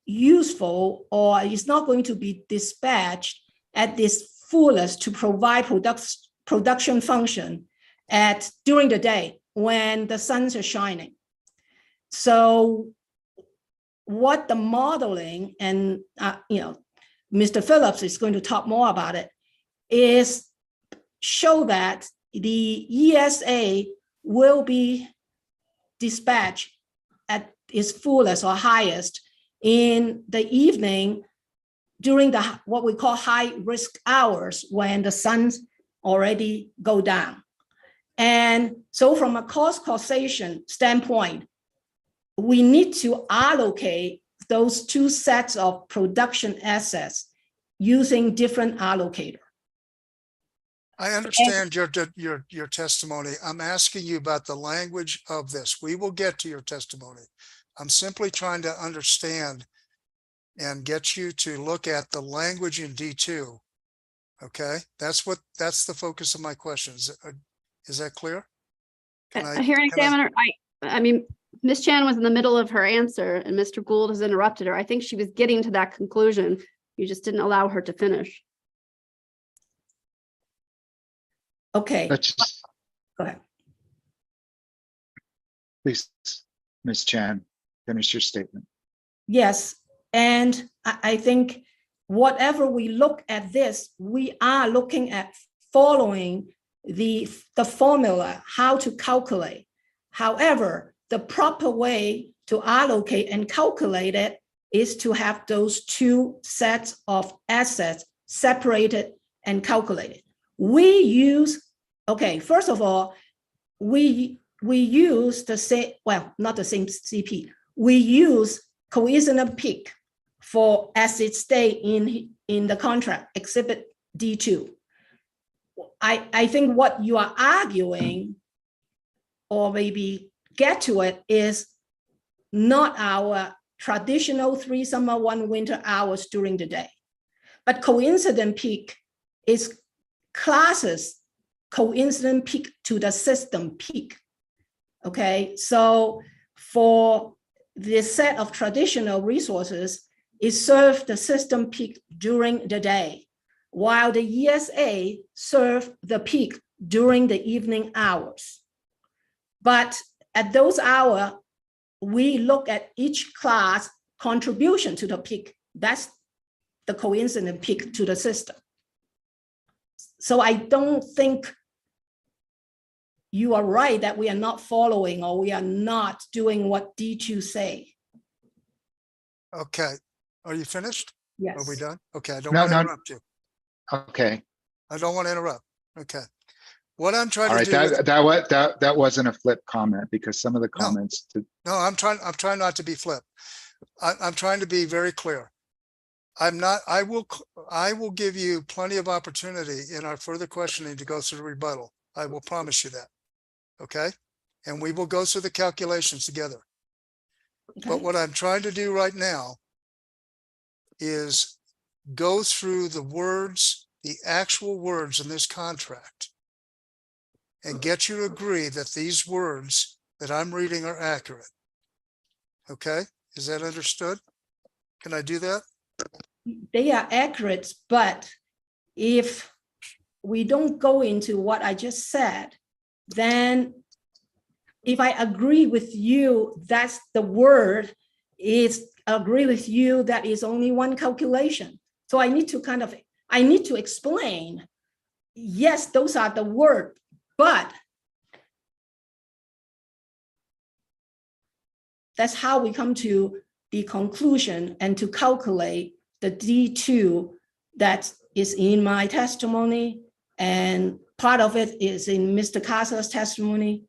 [SPEAKER 14] useful or is not going to be dispatched at this fullest to provide production function during the day when the suns are shining. So what the modeling, and Mr. Phillips is going to talk more about it, is show that the ESA will be dispatched at its fullest or highest in the evening during the what we call high risk hours when the sun's already go down. And so from a cost causation standpoint, we need to allocate those two sets of production assets using different allocator.
[SPEAKER 4] I understand your testimony. I'm asking you about the language of this. We will get to your testimony. I'm simply trying to understand and get you to look at the language in D2. Okay, that's the focus of my questions. Is that clear?
[SPEAKER 9] Hearing examiner, I mean, Ms. Chan was in the middle of her answer and Mr. Gould has interrupted her. I think she was getting to that conclusion. You just didn't allow her to finish.
[SPEAKER 14] Okay.
[SPEAKER 3] Let's just,
[SPEAKER 14] go ahead.
[SPEAKER 3] Please, Ms. Chan, finish your statement.
[SPEAKER 14] Yes, and I think whatever we look at this, we are looking at following the formula, how to calculate. However, the proper way to allocate and calculate it is to have those two sets of assets separated and calculated. We use, first of all, we use the same, well, not the same CP. We use coincident peak for as it state in the contract, exhibit D2. I think what you are arguing, or maybe get to it, is not our traditional 3 summer 1 winter hours during the day, but coincident peak is classes coincident peak to the system peak. Okay, so for the set of traditional resources, it serves the system peak during the day, while the ESA serves the peak during the evening hours. But at those hours, we look at each class contribution to the peak. That's the coincident peak to the system. So I don't think you are right that we are not following or we are not doing what D2 say.
[SPEAKER 4] Okay, are you finished?
[SPEAKER 14] Yes.
[SPEAKER 4] Are we done? Okay, I don't want to interrupt you.
[SPEAKER 3] Okay.
[SPEAKER 4] I don't want to interrupt. Okay. What I'm trying
[SPEAKER 3] All
[SPEAKER 4] to
[SPEAKER 3] right,
[SPEAKER 4] do.
[SPEAKER 3] that wasn't a flip comment, because some of the comments.
[SPEAKER 4] No, I'm trying not to be flip. I'm trying to be very clear. I will give you plenty of opportunity in our further questioning to go through the rebuttal. I will promise you that. Okay. And we will go through the calculations together.
[SPEAKER 14] Okay.
[SPEAKER 4] But what I'm trying to do right now is go through the words, the actual words in this contract, and get you to agree that these words that I'm reading are accurate. Okay, is that understood? Can I do that?
[SPEAKER 14] They are accurate, but if we don't go into what I just said, then if I agree with you, that's the word, is agree with you that is only one calculation. So I need to explain, yes, those are the word, but that's how we come to the conclusion and to calculate the D2 that is in my testimony, and part of it is in Mr. Casa's testimony.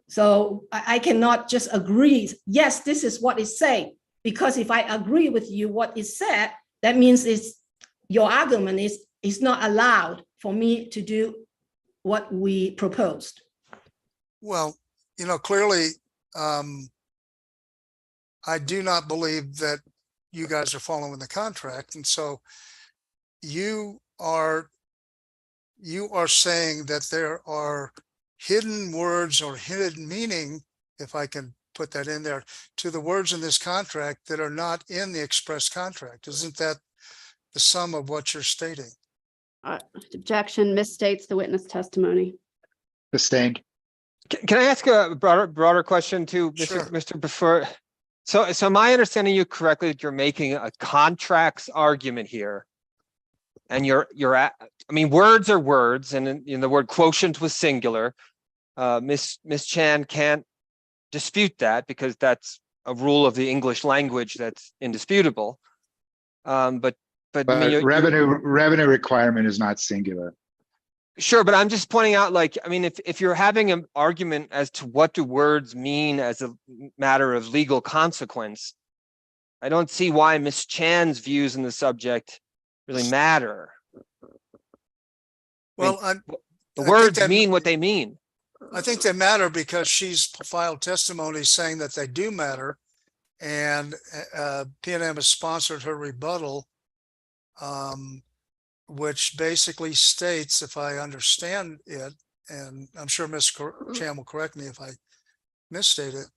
[SPEAKER 14] So I cannot just agree, yes, this is what it say, because if I agree with you what it said, that means your argument is not allowed for me to do what we proposed.
[SPEAKER 4] Well, clearly, I do not believe that you guys are following the contract. And so you are saying that there are hidden words or hidden meaning, if I can put that in there, to the words in this contract that are not in the express contract. Isn't that the sum of what you're stating?
[SPEAKER 9] Objection misstates the witness testimony.
[SPEAKER 3] Sustained.
[SPEAKER 1] Can I ask a broader question to
[SPEAKER 4] Sure.
[SPEAKER 1] Mr. Before? So am I understanding you correctly that you're making a contracts argument here? And I mean, words are words, and in the word quotient was singular. Miss Chan can't dispute that because that's a rule of the English language that's indisputable. But I mean,
[SPEAKER 3] But revenue requirement is not singular.
[SPEAKER 1] sure, but I'm just pointing out, like, I mean, if you're having an argument as to what do words mean as a matter of legal consequence, I don't see why Miss Chan's views in the subject really matter.
[SPEAKER 4] Well,
[SPEAKER 1] The
[SPEAKER 4] I think
[SPEAKER 1] words
[SPEAKER 4] that-
[SPEAKER 1] mean what they mean.
[SPEAKER 4] I think they matter because she's filed testimony saying that they do matter. And PNM has sponsored her rebuttal, which basically states, if I understand it, and I'm sure Ms. Chan will correct me if I misstate it,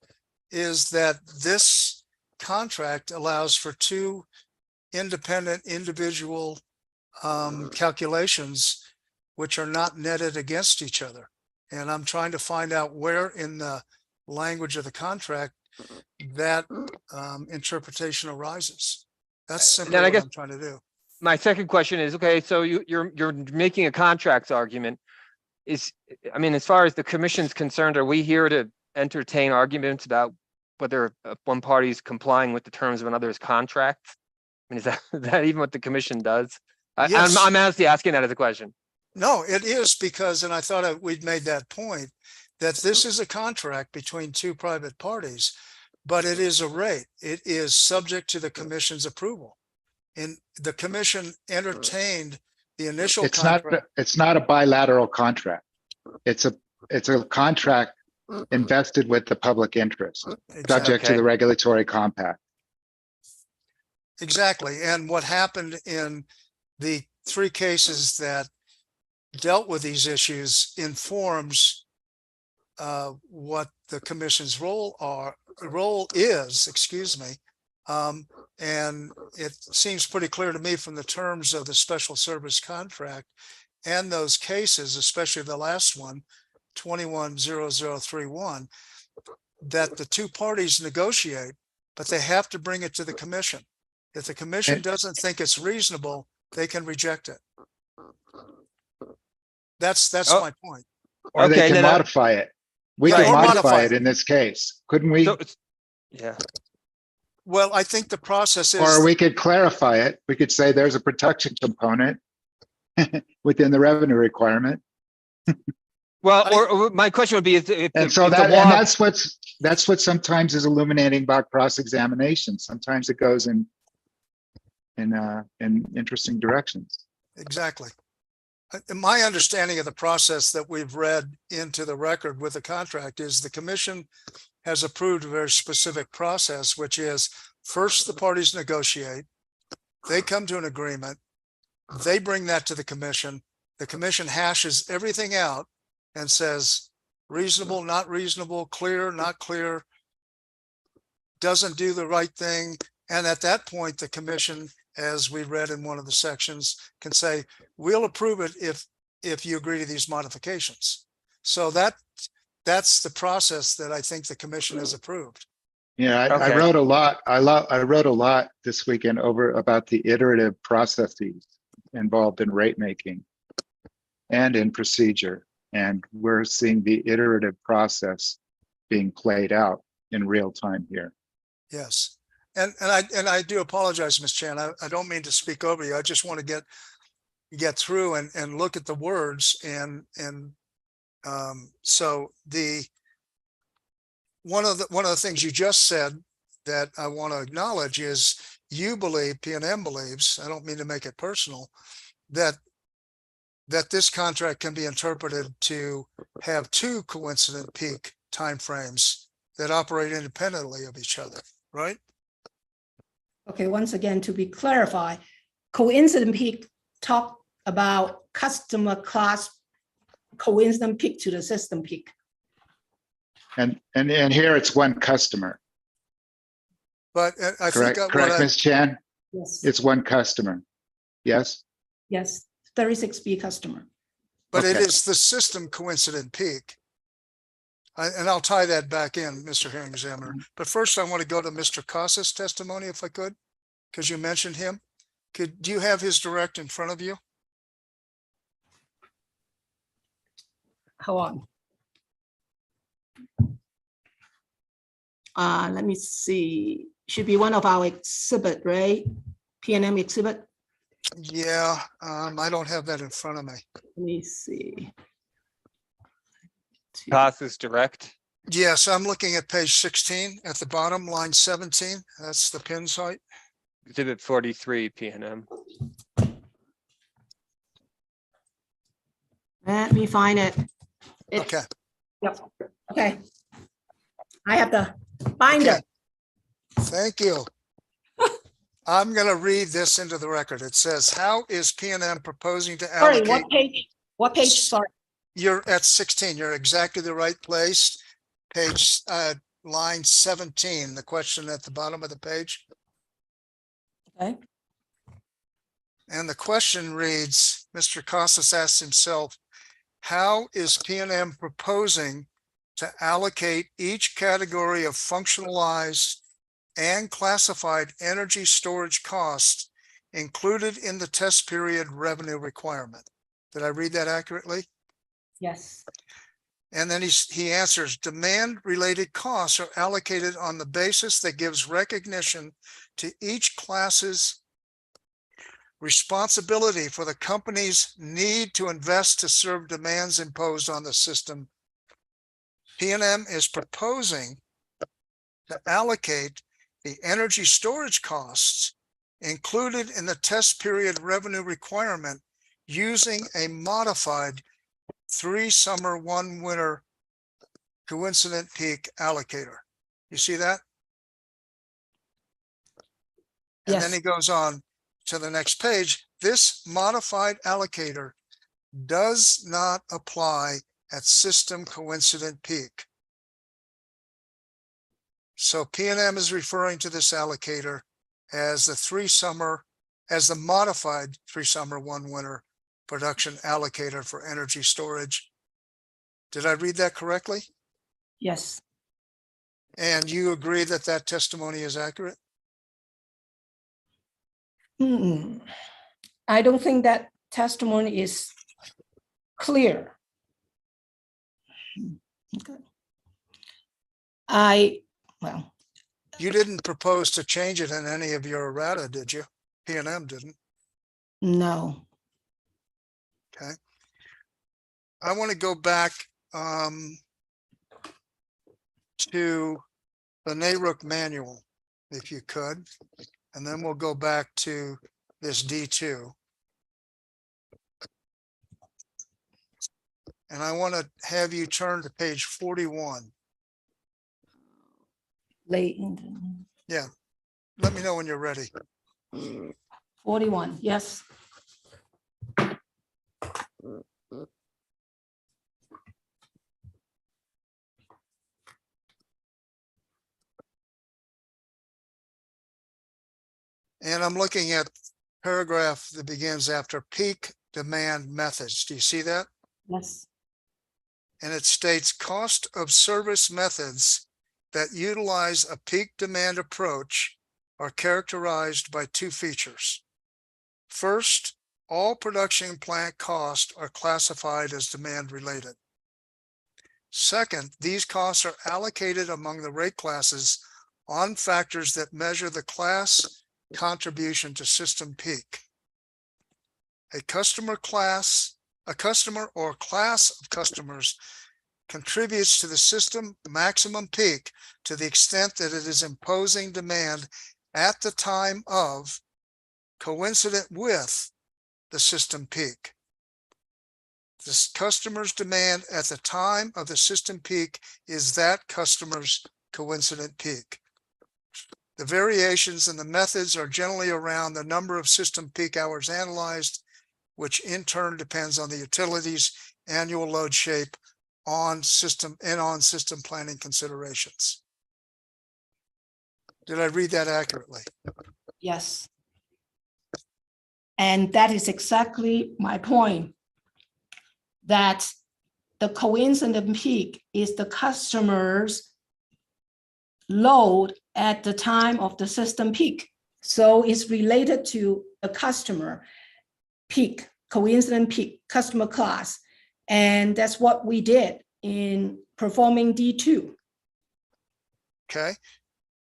[SPEAKER 4] is that this contract allows for two independent individual calculations which are not netted against each other. And I'm trying to find out where in the language of the contract that interpretation arises. That's simply
[SPEAKER 1] Then I
[SPEAKER 4] what
[SPEAKER 1] guess-
[SPEAKER 4] I'm trying to do.
[SPEAKER 1] My second question is, okay, so you're making a contracts argument. I mean, as far as the commission's concerned, are we here to entertain arguments about whether one party is complying with the terms of another's contract? I mean, is that even what the commission does?
[SPEAKER 4] Yes.
[SPEAKER 1] I'm honestly asking that as a question.
[SPEAKER 4] No, it is because, and I thought we'd made that point, that this is a contract between two private parties, but it is a rate. It is subject to the commission's approval. And the commission entertained the initial contract.
[SPEAKER 3] It's not a bilateral contract. It's a contract invested with the public interest, subject to
[SPEAKER 1] Okay.
[SPEAKER 3] the regulatory compact.
[SPEAKER 4] Exactly. And what happened in the three cases that dealt with these issues informs what the commission's role is, excuse me. And it seems pretty clear to me from the terms of the special service contract and those cases, especially the last one, 210031, that the two parties negotiate, but they have to bring it to the commission. If the commission doesn't think it's reasonable, they can reject it. That's my point.
[SPEAKER 3] Or they
[SPEAKER 1] Okay,
[SPEAKER 3] can
[SPEAKER 1] then
[SPEAKER 3] modify it. We
[SPEAKER 4] Right,
[SPEAKER 3] can
[SPEAKER 4] or modify
[SPEAKER 3] modify
[SPEAKER 4] it.
[SPEAKER 3] it in this case, couldn't we?
[SPEAKER 1] Yeah.
[SPEAKER 4] Well, I think the process is.
[SPEAKER 3] Or we could clarify it. We could say there's a protection component within the revenue requirement.
[SPEAKER 1] Well, or my question would be, if
[SPEAKER 3] And so
[SPEAKER 1] if the
[SPEAKER 3] that,
[SPEAKER 1] law-
[SPEAKER 3] and that's what sometimes is illuminating about cross-examination. Sometimes it goes in interesting directions.
[SPEAKER 4] Exactly. My understanding of the process that we've read into the record with the contract is the commission has approved a very specific process, which is first the parties negotiate, they come to an agreement, they bring that to the commission hashes everything out and says reasonable, not reasonable, clear, not clear, doesn't do the right thing. And at that point, the commission, as we read in one of the sections, can say, we'll approve it if you agree to these modifications. So that's the process that I think the commission has approved.
[SPEAKER 3] Yeah, I
[SPEAKER 1] Okay.
[SPEAKER 3] wrote a lot. I wrote a lot this weekend about the iterative processes involved in rate making and in procedure. And we're seeing the iterative process being played out in real time here.
[SPEAKER 4] Yes. And I do apologize, Ms. Chan. I don't mean to speak over you. I just want to get through and look at the words so one of the things you just said that I want to acknowledge is you believe, PNM believes, I don't mean to make it personal, that this contract can be interpreted to have two coincident peak timeframes that operate independently of each other, right?
[SPEAKER 14] Okay, once again, to be clarified, coincident peak talk about customer class coincident peak to the system peak.
[SPEAKER 3] And here it's one customer,
[SPEAKER 4] But I think
[SPEAKER 3] correct, Ms. Chan?
[SPEAKER 14] Yes,
[SPEAKER 3] It's one customer. Yes?
[SPEAKER 14] yes. 36B customer.
[SPEAKER 4] But it
[SPEAKER 3] Okay.
[SPEAKER 4] is the system coincident peak. And I'll tie that back in, Mr. Hearing Examiner. But first I want to go to Mr. Casas' testimony if I could, because you mentioned him. Do you have his direct in front of you?
[SPEAKER 14] Hold on. Let me see. Should be one of our exhibit, right? PNM exhibit.
[SPEAKER 4] Yeah, I don't have that in front of me.
[SPEAKER 14] Let me see.
[SPEAKER 1] Casas direct.
[SPEAKER 4] Yes, I'm looking at page 16 at the bottom, line 17. That's the pin site.
[SPEAKER 1] Exhibit 43 PNM.
[SPEAKER 14] Let me find it.
[SPEAKER 4] Okay.
[SPEAKER 14] Yep. Okay. I have the binder.
[SPEAKER 4] Okay. Thank you. I'm going to read this into the record. It says, how is PNM proposing to
[SPEAKER 14] Sorry,
[SPEAKER 4] allocate?
[SPEAKER 14] what page? What page? Sorry.
[SPEAKER 4] You're at 16. You're exactly the right place. Page, line 17, the question at the bottom of the page.
[SPEAKER 14] Okay.
[SPEAKER 4] And the question reads, Mr. Casas asks himself, how is PNM proposing to allocate each category of functionalized and classified energy storage costs included in the test period revenue requirement? Did I read that accurately?
[SPEAKER 14] Yes.
[SPEAKER 4] And then he answers, demand related costs are allocated on the basis that gives recognition to each class's responsibility for the company's need to invest to serve demands imposed on the system. PNM is proposing to allocate the energy storage costs included in the test period revenue requirement using a modified 3 summer, 1 winter coincident peak allocator. You see that? And then
[SPEAKER 14] Yes.
[SPEAKER 4] he goes on to the next page. This modified allocator does not apply at system coincident peak. So PNM is referring to this allocator as the modified 3 summer, 1 winter production allocator for energy storage. Did I read that correctly?
[SPEAKER 14] Yes.
[SPEAKER 4] And you agree that that testimony is accurate?
[SPEAKER 14] I don't think that testimony is clear. Okay. Well,
[SPEAKER 4] You didn't propose to change it in any of your errata, did you? PNM didn't.
[SPEAKER 14] no.
[SPEAKER 4] Okay. I want to go back to the NARUC manual, if you could, and then we'll go back to this D2. And I want to have you turn to page 41.
[SPEAKER 14] Late in
[SPEAKER 4] Yeah. Let me know when you're ready.
[SPEAKER 14] the 41, yes.
[SPEAKER 4] And I'm looking at paragraph that begins after peak demand methods. Do you see that?
[SPEAKER 14] Yes.
[SPEAKER 4] And it states cost of service methods that utilize a peak demand approach are characterized by 2 features. First, all production plant costs are classified as demand related. Second, these costs are allocated among the rate classes on factors that measure the class contribution to system peak. A customer or class of customers contributes to the system maximum peak to the extent that it is imposing demand at the time of, coincident with, the system peak. This customer's demand at the time of the system peak is that customer's coincident peak. The variations in the methods are generally around the number of system peak hours analyzed, which in turn depends on the utility's annual load shape on system planning considerations. Did I read that accurately?
[SPEAKER 14] Yes. And that is exactly my point, that the coincident peak is the customer's load at the time of the system peak. So it's related to a customer peak, coincident peak, customer class. And that's what we did in performing D2.
[SPEAKER 4] Okay.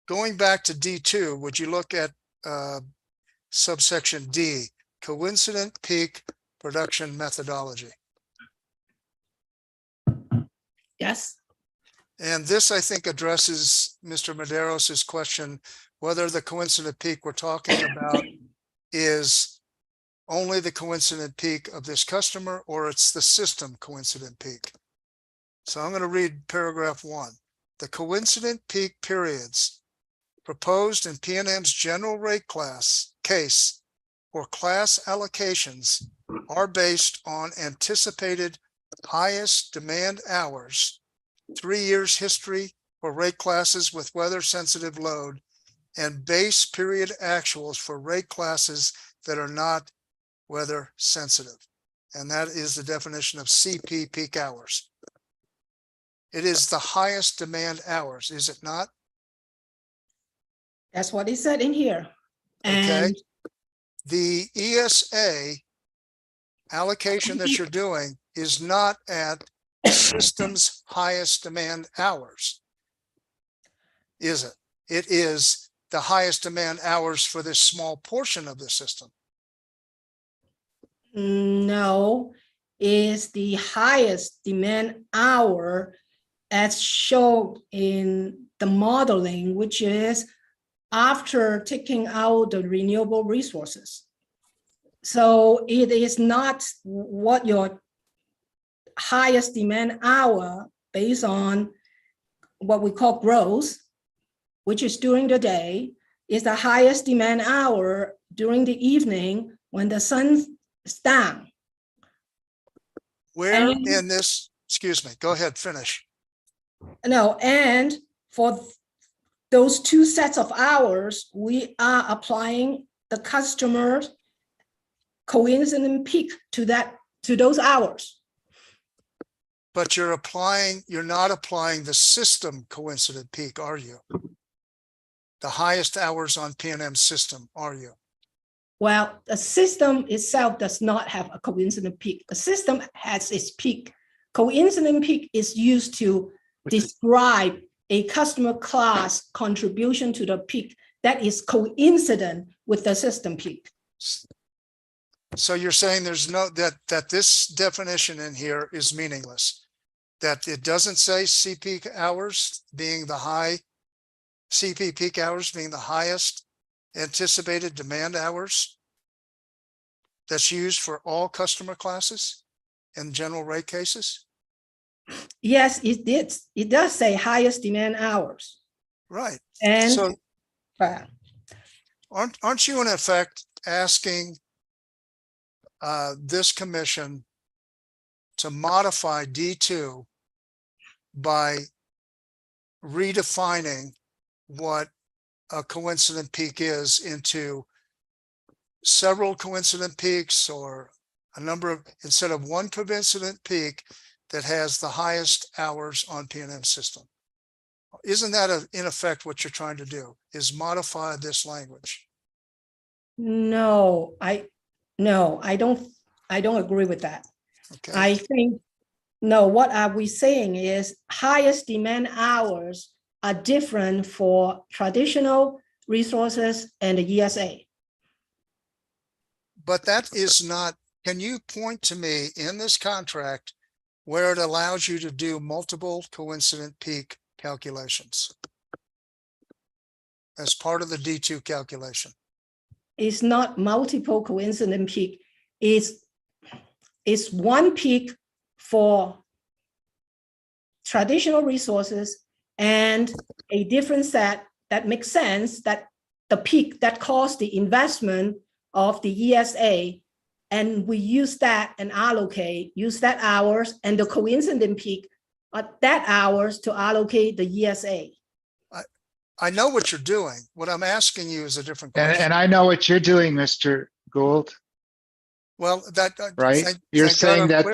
[SPEAKER 4] Going back to D2, would you look at subsection D, coincident peak production methodology?
[SPEAKER 14] Yes.
[SPEAKER 4] And this, I think, addresses Mr. Maderos' question, whether the coincident peak we're talking about is only the coincident peak of this customer, or it's the system coincident peak. So I'm going to read paragraph 1. The coincident peak periods proposed in PNM's general rate class case or class allocations are based on anticipated highest demand hours, 3 years history for rate classes with weather sensitive load, and base period actuals for rate classes that are not weather sensitive. And that is the definition of CP peak hours. It is the highest demand hours, is it not?
[SPEAKER 14] That's what it said in here.
[SPEAKER 4] Okay.
[SPEAKER 14] And
[SPEAKER 4] The ESA allocation that you're doing is not at system's highest demand hours, is it? It is the highest demand hours for this small portion of the system.
[SPEAKER 14] no, is the highest demand hour as shown in the modeling, which is after taking out the renewable resources. So it is not what your highest demand hour based on what we call growth, which is during the day, is the highest demand hour during the evening when the sun is down.
[SPEAKER 4] Where
[SPEAKER 14] And-
[SPEAKER 4] in this, excuse me, go ahead, finish.
[SPEAKER 14] No, and for those two sets of hours, we are applying the customer's coincident peak to those hours.
[SPEAKER 4] But you're not applying the system coincident peak, are you? The highest hours on PNM system, are you?
[SPEAKER 14] Well, the system itself does not have a coincident peak. The system has its peak. Coincident peak is used to describe a customer class contribution to the peak that is coincident with the system peak.
[SPEAKER 4] So you're saying there's no, that this definition in here is meaningless, that it doesn't say CP hours being the high, CP peak hours being the highest anticipated demand hours that's used for all customer classes in general rate cases?
[SPEAKER 14] Yes, it did. It does say highest demand hours.
[SPEAKER 4] Right.
[SPEAKER 14] And
[SPEAKER 4] So aren't you in effect asking this commission to modify D2 by redefining what a coincident peak is into several coincident peaks, or a number of, instead of one coincident peak that has the highest hours on PNM system? Isn't that in effect what you're trying to do, is modify this language?
[SPEAKER 14] no, I don't agree with that.
[SPEAKER 4] Okay.
[SPEAKER 14] I think, no, what are we saying is highest demand hours are different for traditional resources and the ESA.
[SPEAKER 4] But that is not, can you point to me in this contract where it allows you to do multiple coincident peak calculations as part of the D2 calculation?
[SPEAKER 14] It's not multiple coincident peak. It's one peak for traditional resources and a different set that makes sense, that the peak that caused the investment of the ESA, and we use that and use that hours and the coincident peak that hours to allocate the ESA.
[SPEAKER 4] I know what you're doing. What I'm asking you is a different question.
[SPEAKER 3] And I know what you're doing, Mr. Gould.
[SPEAKER 4] Well, that.
[SPEAKER 3] right?
[SPEAKER 4] thank-
[SPEAKER 3] You're
[SPEAKER 4] thank God
[SPEAKER 3] saying
[SPEAKER 4] I'm
[SPEAKER 3] that
[SPEAKER 4] clear.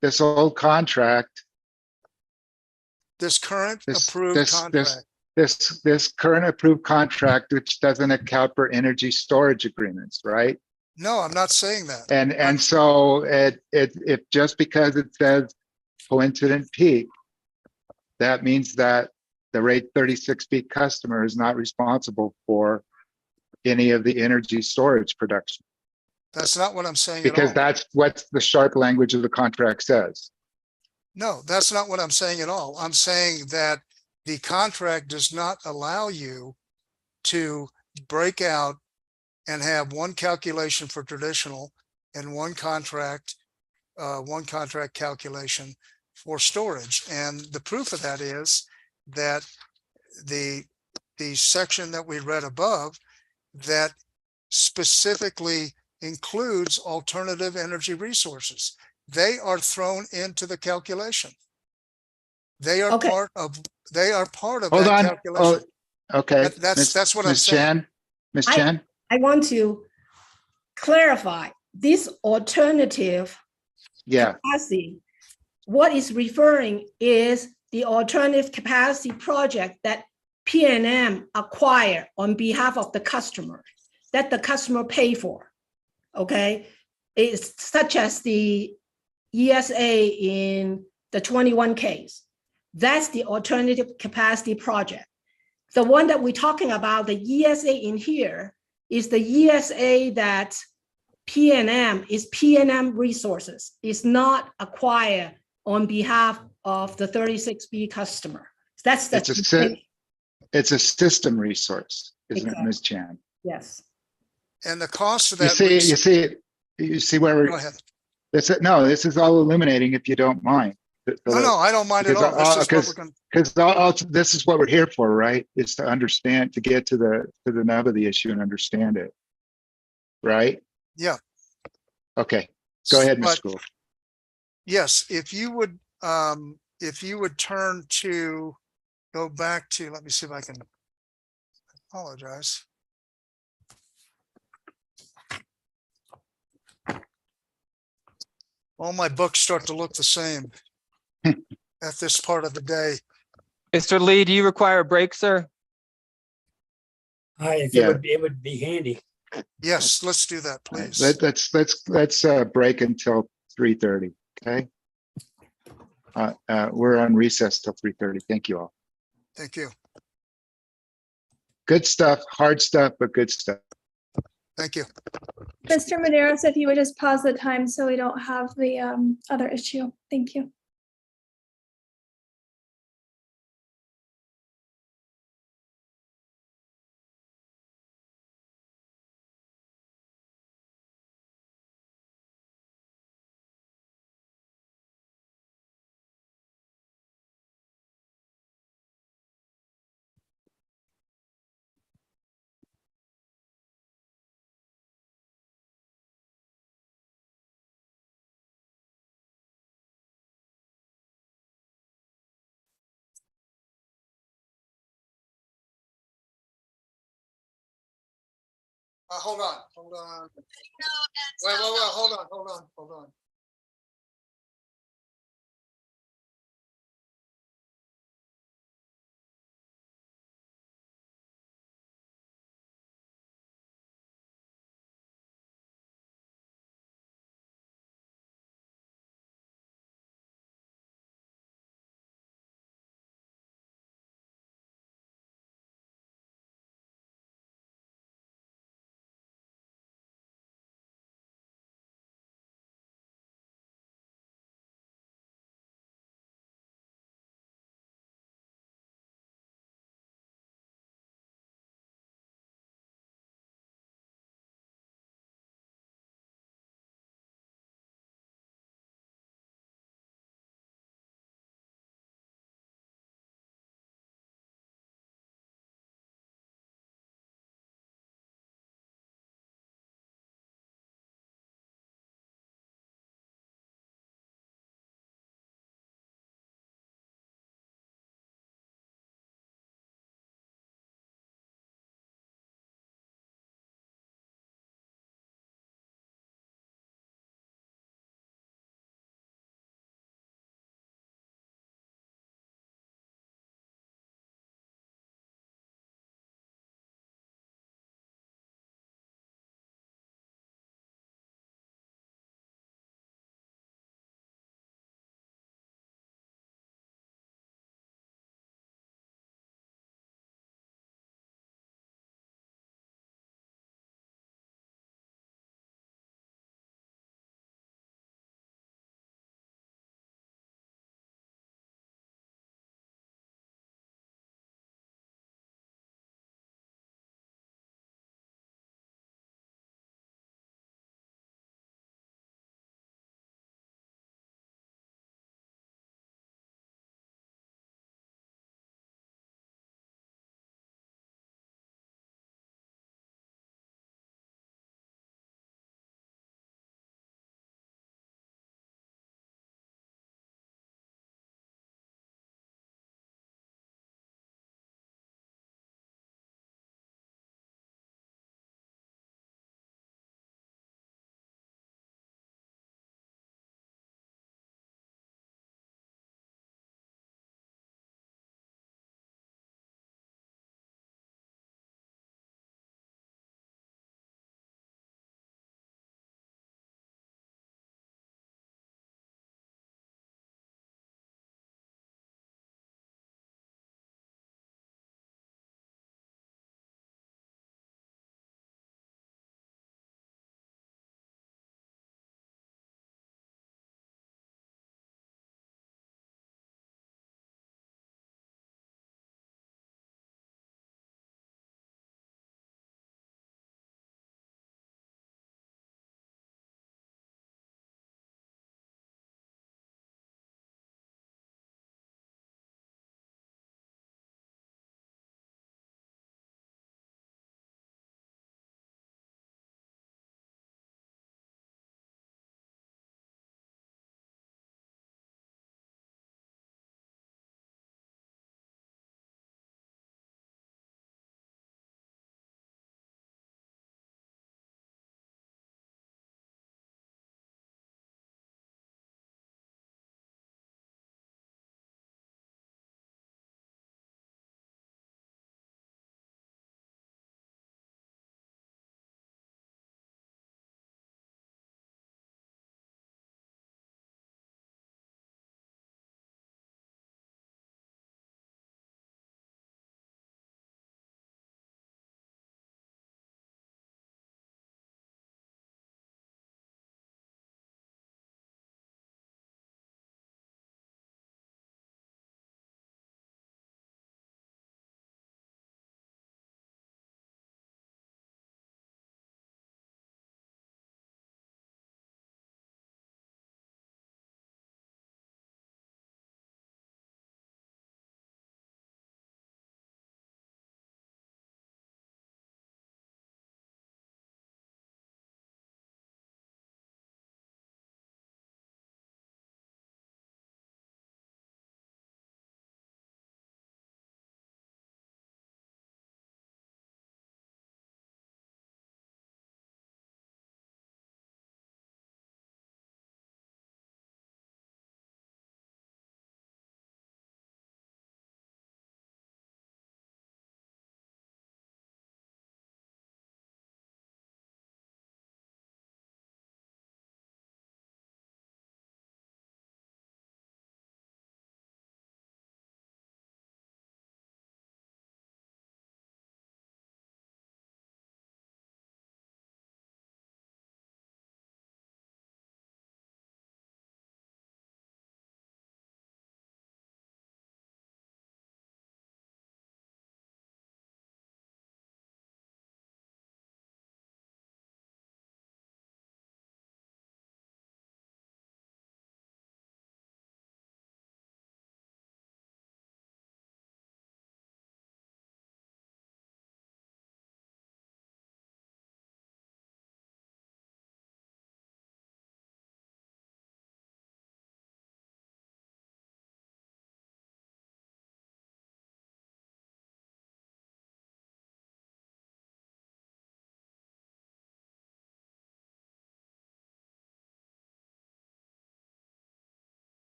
[SPEAKER 3] this old contract,
[SPEAKER 4] This current
[SPEAKER 3] this,
[SPEAKER 4] approved
[SPEAKER 3] this,
[SPEAKER 4] contract.
[SPEAKER 3] this current approved contract, which doesn't account for energy storage agreements, right?
[SPEAKER 4] No, I'm not saying that.
[SPEAKER 3] And so if just because it says coincident peak, that means that the rate 36 peak customer is not responsible for any of the energy storage production,
[SPEAKER 4] That's not what I'm saying at
[SPEAKER 3] because
[SPEAKER 4] all.
[SPEAKER 3] that's what the sharp language of the contract says.
[SPEAKER 4] No, that's not what I'm saying at all. I'm saying that the contract does not allow you to break out and have one calculation for traditional and one contract calculation for storage. And the proof of that is that the section that we read above that specifically includes alternative energy resources. They are thrown into the calculation. They are
[SPEAKER 14] Okay.
[SPEAKER 4] part of
[SPEAKER 3] Hold
[SPEAKER 4] that
[SPEAKER 3] on.
[SPEAKER 4] calculation.
[SPEAKER 3] Oh, okay.
[SPEAKER 4] That's what I'm
[SPEAKER 3] Ms.
[SPEAKER 4] saying.
[SPEAKER 3] Chan, Ms. Chan,
[SPEAKER 14] I want to clarify this alternative
[SPEAKER 3] yeah,
[SPEAKER 14] capacity. What is referring is the alternative capacity project that PNM acquire on behalf of the customer, that the customer pay for. Okay, it's such as the ESA in the 21 case. That's the alternative capacity project. The one that we're talking about, the ESA in here, is the ESA that PNM is PNM resources, is not acquired on behalf of the 36B customer. That's the
[SPEAKER 3] it's a system resource, isn't it,
[SPEAKER 14] Exactly.
[SPEAKER 3] Ms. Chan?
[SPEAKER 14] Yes.
[SPEAKER 4] And the cost of
[SPEAKER 3] You
[SPEAKER 4] that.
[SPEAKER 3] you see where
[SPEAKER 4] Go
[SPEAKER 3] we're,
[SPEAKER 4] ahead.
[SPEAKER 3] this is all illuminating, if you don't mind.
[SPEAKER 4] No, I don't mind at all. This is what we're going.
[SPEAKER 3] Because this is what we're here for, right? Is to understand, to get to the nub of the issue and understand it. Right?
[SPEAKER 4] Yeah.
[SPEAKER 3] Okay, go ahead, Ms.
[SPEAKER 4] But
[SPEAKER 3] School.
[SPEAKER 4] yes, if you would turn to, go back to, let me see if I can apologize. All my books start to look the same at this part of the day.
[SPEAKER 1] Mr. Lee, do you require a break, sir?
[SPEAKER 2] If
[SPEAKER 3] Yeah.
[SPEAKER 2] it would be handy.
[SPEAKER 4] Yes, let's do that, please.
[SPEAKER 3] Let's break until 3:30, okay? We're on recess till 3:30. Thank you all.
[SPEAKER 4] Thank you.
[SPEAKER 3] Good stuff, hard stuff, but good stuff.
[SPEAKER 4] Thank you.
[SPEAKER 5] Mr. Maderos, if you would just pause the time so we don't have the other issue. Thank you.
[SPEAKER 4] Hold on. Wait, hold on.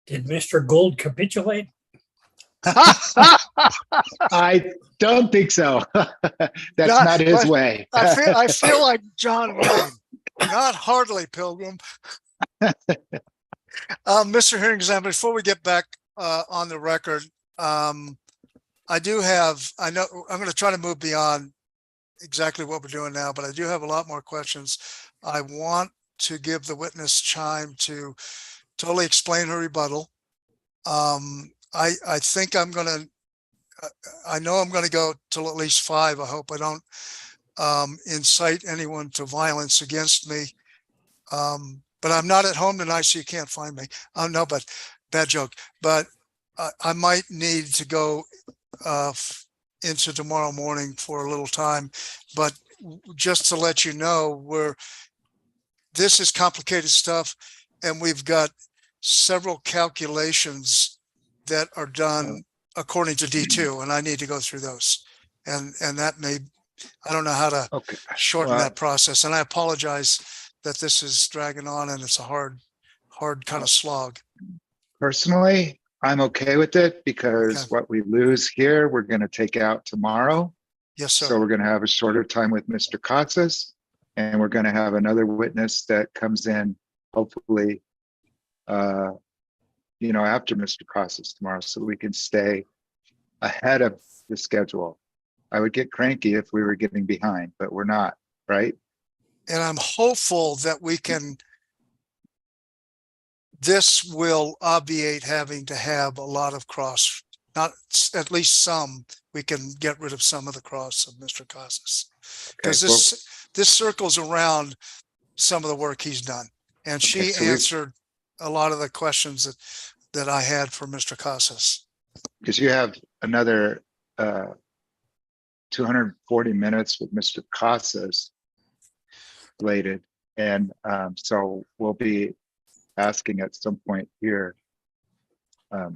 [SPEAKER 2] Did Mr. Gould capitulate?
[SPEAKER 3] I don't think so. That's not his way.
[SPEAKER 4] I feel like John Wayne, not hardly Pilgrim. Mr. Hearing Examiner, before we get back on the record, I know I'm going to try to move beyond exactly what we're doing now, but I do have a lot more questions. I want to give the witness time to totally explain her rebuttal. I think I know I'm going to go till at least 5. I hope I don't incite anyone to violence against me. But I'm not at home tonight, so you can't find me. No, but bad joke. But I might need to go into tomorrow morning for a little time. But just to let you know, this is complicated stuff, and we've got several calculations that are done according to D2, and I need to go through those. And that I don't know how to shorten that process. And I apologize that this is dragging on and it's a hard kind of slog.
[SPEAKER 3] Personally, I'm okay with it because what we lose here, we're going to take out tomorrow.
[SPEAKER 4] Yes, sir.
[SPEAKER 3] So we're going to have a shorter time with Mr. Katsas, and we're going to have another witness that comes in, hopefully, after Mr. Katsas tomorrow, so we can stay ahead of the schedule. I would get cranky if we were getting behind, but we're not, right?
[SPEAKER 4] And I'm hopeful that this will obviate having to have a lot of cross, not at least some. We can get rid of some of the cross of Mr. Katsas, because this circles around some of the work he's done. And she answered a lot of the questions that I had for Mr. Katsas.
[SPEAKER 3] Because you have another 240 minutes with Mr. Katsas related, and so we'll be asking at some point here, for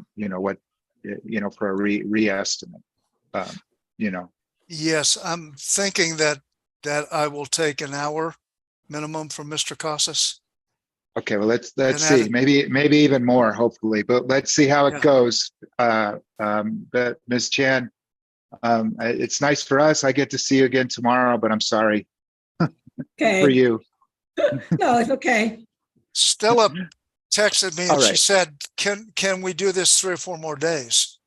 [SPEAKER 3] a re-estimate.
[SPEAKER 4] Yes, I'm thinking that I will take an hour minimum from Mr. Katsas.
[SPEAKER 3] Okay, well, let's see, maybe even more, hopefully, but let's see how it goes. But Ms. Chan, it's nice for us. I get to see you again tomorrow, but I'm sorry for you.
[SPEAKER 14] No, it's okay.
[SPEAKER 4] Stella texted me and
[SPEAKER 3] All
[SPEAKER 4] she
[SPEAKER 3] right.
[SPEAKER 4] said, can we do this 3 or 4 more days?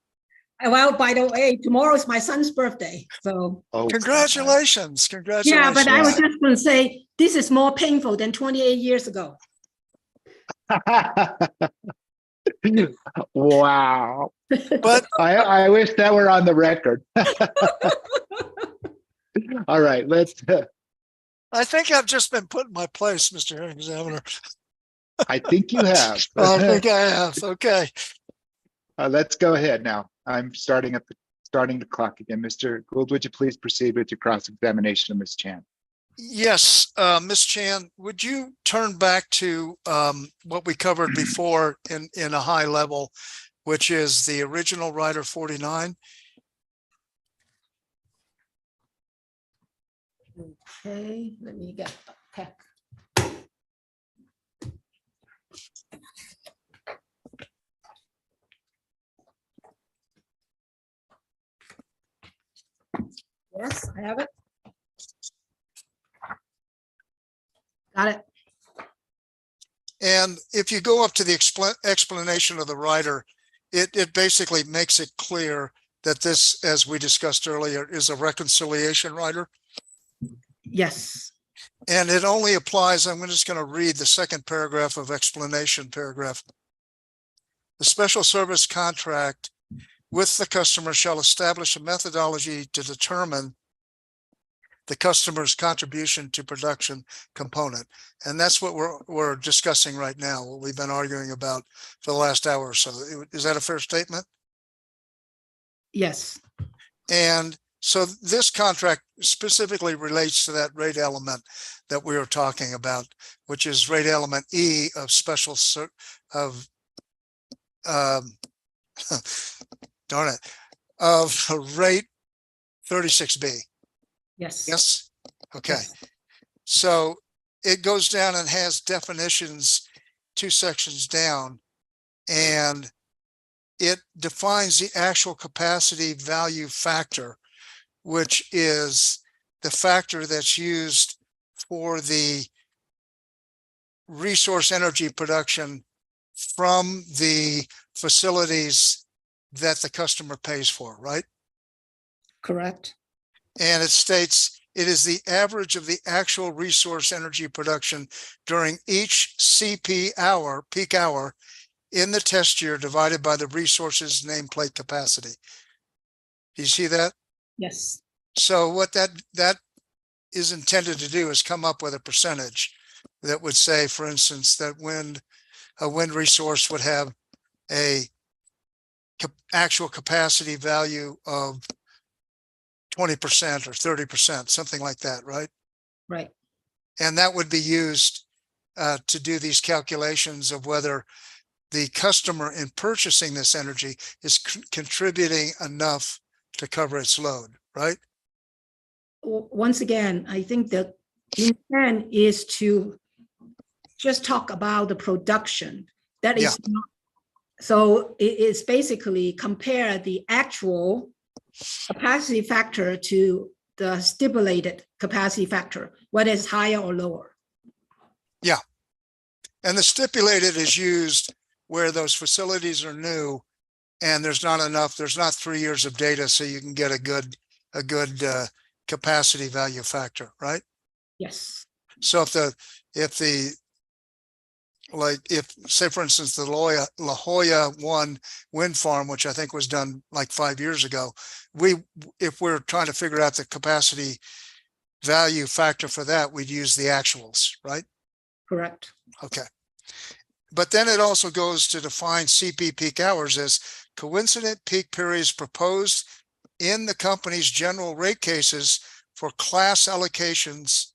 [SPEAKER 14] Well, by the way, tomorrow is my son's birthday, so.
[SPEAKER 4] Congratulations.
[SPEAKER 14] Yeah, but I was just going to say, this is more painful than 28 years ago.
[SPEAKER 3] Wow.
[SPEAKER 4] But
[SPEAKER 3] I wish that were on the record. All right, let's.
[SPEAKER 4] I think I've just been put in my place, Mr. Hearing Examiner.
[SPEAKER 3] I think you have.
[SPEAKER 4] I think I have. Okay.
[SPEAKER 3] Let's go ahead now. I'm starting the clock again. Mr. Gould, would you please proceed with your cross-examination of Ms. Chan?
[SPEAKER 4] Yes, Ms. Chan, would you turn back to what we covered before in a high level, which is the original Rider 49?
[SPEAKER 14] Okay, let me get okay. Yes, I have it. Got it.
[SPEAKER 4] And if you go up to the explanation of the rider, it basically makes it clear that this, as we discussed earlier, is a reconciliation rider.
[SPEAKER 14] Yes.
[SPEAKER 4] And it only applies, I'm just going to read the second paragraph of explanation paragraph. The special service contract with the customer shall establish a methodology to determine the customer's contribution to production component. And that's what we're discussing right now, what we've been arguing about for the last hour or so. Is that a fair statement?
[SPEAKER 14] Yes.
[SPEAKER 4] And so this contract specifically relates to that rate element that we were talking about, which is rate element E of darn it, of rate 36B.
[SPEAKER 14] Yes.
[SPEAKER 4] Yes. Okay.
[SPEAKER 14] Yes.
[SPEAKER 4] So it goes down and has definitions 2 sections down and it defines the actual capacity value factor, which is the factor that's used for the resource energy production from the facilities that the customer pays for, right?
[SPEAKER 14] Correct.
[SPEAKER 4] And it states it is the average of the actual resource energy production during each CP hour, peak hour, in the test year divided by the resource's nameplate capacity. Do you see that?
[SPEAKER 14] Yes.
[SPEAKER 4] So what that is intended to do is come up with a percentage that would say, for instance, that a wind resource would have a actual capacity value of 20% or 30%, something like that, right?
[SPEAKER 14] Right.
[SPEAKER 4] And that would be used to do these calculations of whether the customer in purchasing this energy is contributing enough to cover its load, right?
[SPEAKER 14] Once again, I think the intent is to just talk about the production. That is not, so it is basically compare the actual capacity factor to the stipulated capacity factor, whether it's higher or lower.
[SPEAKER 4] Yeah. And the stipulated is used where those facilities are new and there's not 3 years of data, so you can get a good capacity value factor, right?
[SPEAKER 14] Yes.
[SPEAKER 4] So if say for instance, the La Jolla 1 wind farm, which I think was done like 5 years ago, if we're trying to figure out the capacity value factor for that, we'd use the actuals, right?
[SPEAKER 14] Correct.
[SPEAKER 4] Okay. But then it also goes to define CP peak hours as coincident peak periods proposed in the company's general rate cases for class allocations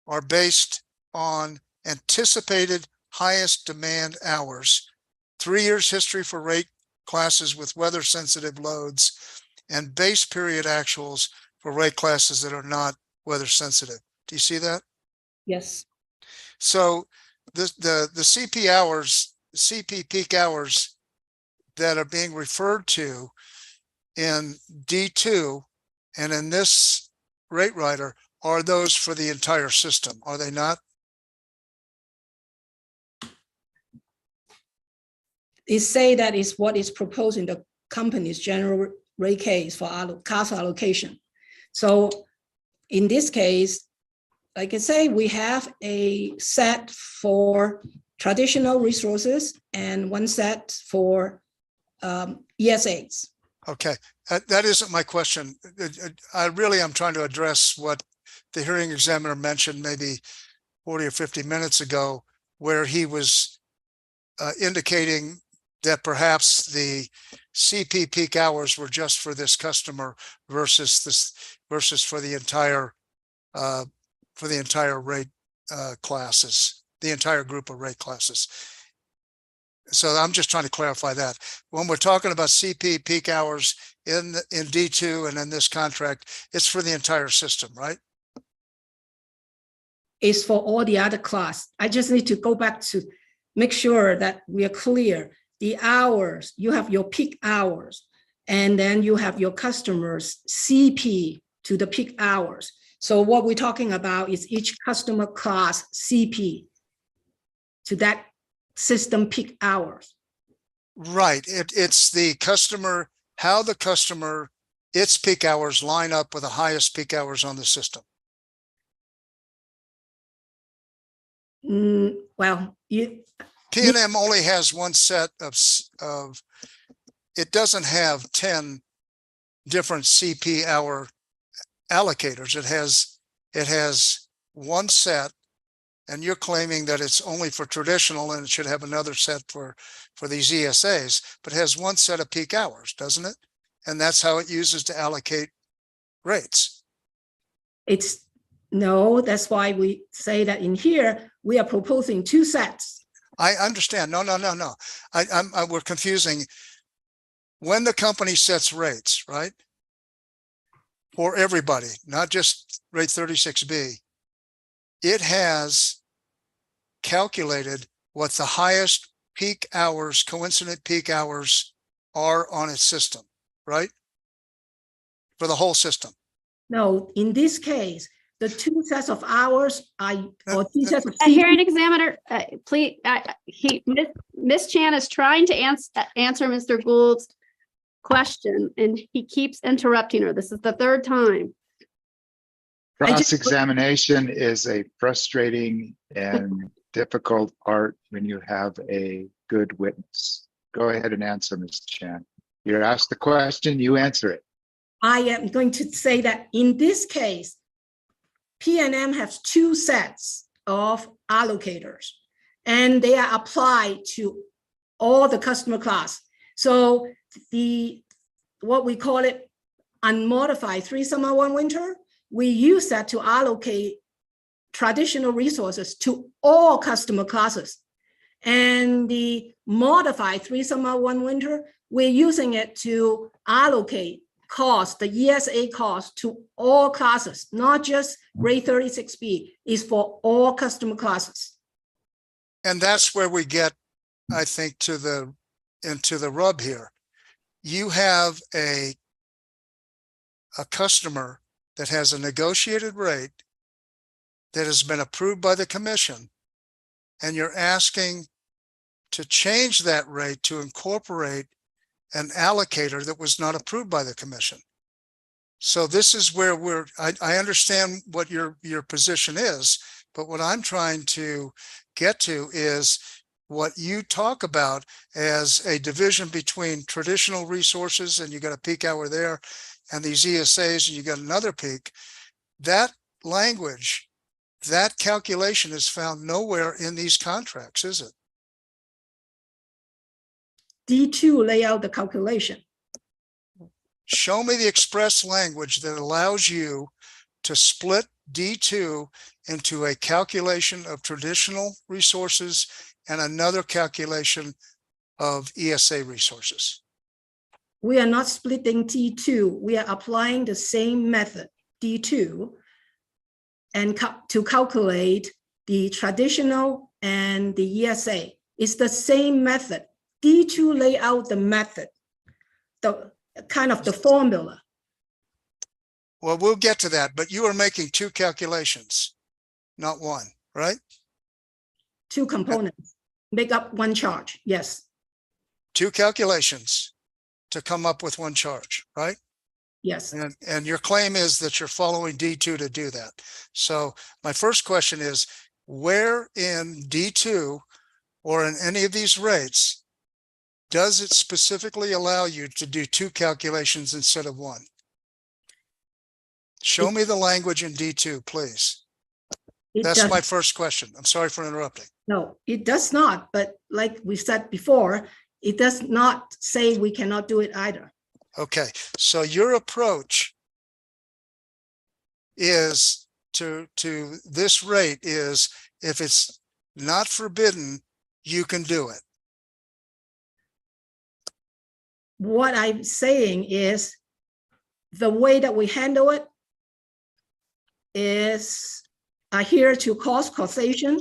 [SPEAKER 4] are based on anticipated highest demand hours, 3 years history for rate classes with weather sensitive loads, and base period actuals for rate classes that are not weather sensitive. Do you see that?
[SPEAKER 14] Yes.
[SPEAKER 4] So the CP peak hours that are being referred to in D2 and in this rate rider are those for the entire system, are they not?
[SPEAKER 14] It say that is what is proposed in the company's general rate case for cost allocation. So in this case, like I say, we have a set for traditional resources and one set for ESAs.
[SPEAKER 4] Okay, that isn't my question. I'm trying to address what the hearing examiner mentioned maybe 40 or 50 minutes ago, where he was indicating that perhaps the CP peak hours were just for this customer versus for the entire rate classes, the entire group of rate classes. So I'm just trying to clarify that. When we're talking about CP peak hours in D2 and in this contract, it's for the entire system, right?
[SPEAKER 14] It's for all the other class. I just need to go back to make sure that we are clear. The hours, you have your peak hours, and then you have your customers CP to the peak hours. So what we're talking about is each customer class CP to that system peak hours.
[SPEAKER 4] Right. It's the customer, how the customer, its peak hours line up with the highest peak hours on the system.
[SPEAKER 14] Well,
[SPEAKER 4] PNM only has one set of, it doesn't have 10 different CP hour allocators. It has one set, and you're claiming that it's only for traditional and it should have another set for these ESAs, but it has one set of peak hours, doesn't it? And that's how it uses to allocate rates.
[SPEAKER 14] No, that's why we say that in here, we are proposing two sets.
[SPEAKER 4] I understand. No. We're confusing. When the company sets rates, right? For everybody, not just rate 36B, it has calculated what the highest peak hours, coincident peak hours are on its system, right? For the whole system.
[SPEAKER 14] No, in this case, the two sets of hours or two sets of.
[SPEAKER 9] Hearing examiner, please, Ms. Chan is trying to answer Mr. Gould's question, and he keeps interrupting her. This is the third time.
[SPEAKER 3] Cross-examination is a frustrating and difficult art when you have a good witness. Go ahead and answer, Ms. Chan. You're asked the question, you answer it.
[SPEAKER 14] I am going to say that in this case, PNM has two sets of allocators, and they are applied to all the customer class. So what we call it unmodified 3 summer 1 winter, we use that to allocate traditional resources to all customer classes. And the modified 3 summer 1 winter, we're using it to allocate cost, the ESA cost, to all classes, not just rate 36B, is for all customer classes.
[SPEAKER 4] And that's where we get, I think, into the rub here. You have a customer that has a negotiated rate that has been approved by the commission, and you're asking to change that rate to incorporate an allocator that was not approved by the commission. So this is where I understand what your position is, but what I'm trying to get to is what you talk about as a division between traditional resources, and you got a peak hour there, and these ESAs, and you got another peak. That language, that calculation is found nowhere in these contracts, is it?
[SPEAKER 14] D2 lay out the calculation.
[SPEAKER 4] Show me the express language that allows you to split D2 into a calculation of traditional resources and another calculation of ESA resources.
[SPEAKER 14] We are not splitting D2. We are applying the same method, D2, and to calculate the traditional and the ESA. It's the same method. D2 lay out the method, the kind of the formula.
[SPEAKER 4] Well, we'll get to that, but you are making two calculations, not one, right?
[SPEAKER 14] Two components make up one charge, yes.
[SPEAKER 4] Two calculations to come up with one charge, right?
[SPEAKER 14] Yes.
[SPEAKER 4] And your claim is that you're following D2 to do that. So my first question is, where in D2 or in any of these rates does it specifically allow you to do two calculations instead of one? Show me the language in D2, please. That's my first question. I'm sorry for interrupting.
[SPEAKER 14] No, it does not. But like we said before, it does not say we cannot do it either.
[SPEAKER 4] Okay, so your approach is to this rate is, if it's not forbidden, you can do it.
[SPEAKER 14] What I'm saying is the way that we handle it is adhere to cost causation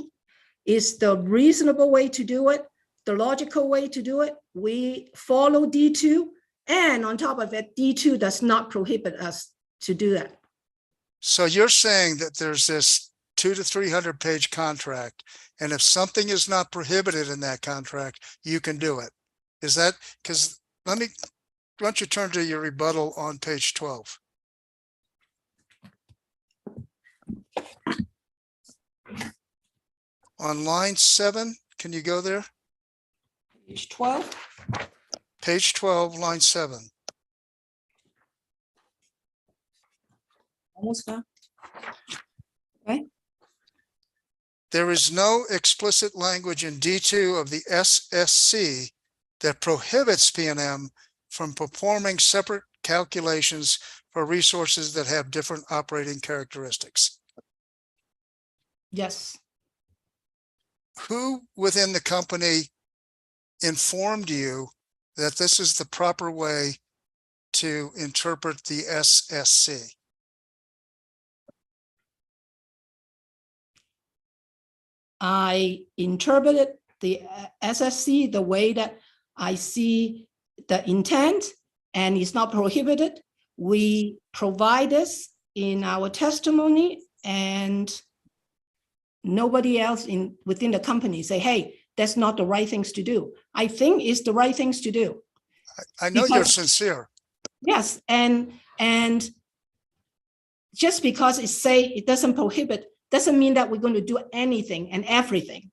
[SPEAKER 14] is the reasonable way to do it, the logical way to do it. We follow D2, and on top of it, D2 does not prohibit us to do that.
[SPEAKER 4] So you're saying that there's this 200 to 300 page contract, and if something is not prohibited in that contract, you can do it. Is that, because why don't you turn to your rebuttal on page 12? On line 7, can you go there?
[SPEAKER 14] Page 12.
[SPEAKER 4] Page 12, line 7.
[SPEAKER 14] Almost done. Okay.
[SPEAKER 4] There is no explicit language in D2 of the SSC that prohibits PNM from performing separate calculations for resources that have different operating characteristics.
[SPEAKER 14] Yes.
[SPEAKER 4] Who within the company informed you that this is the proper way to interpret the SSC?
[SPEAKER 14] I interpreted the SSC, the way that I see the intent, and it's not prohibited. We provide this in our testimony, and nobody else within the company say, hey, that's not the right things to do. I think it's the right things to do.
[SPEAKER 4] I know you're
[SPEAKER 14] Because-
[SPEAKER 4] sincere.
[SPEAKER 14] Yes, and just because it doesn't prohibit, doesn't mean that we're going to do anything and everything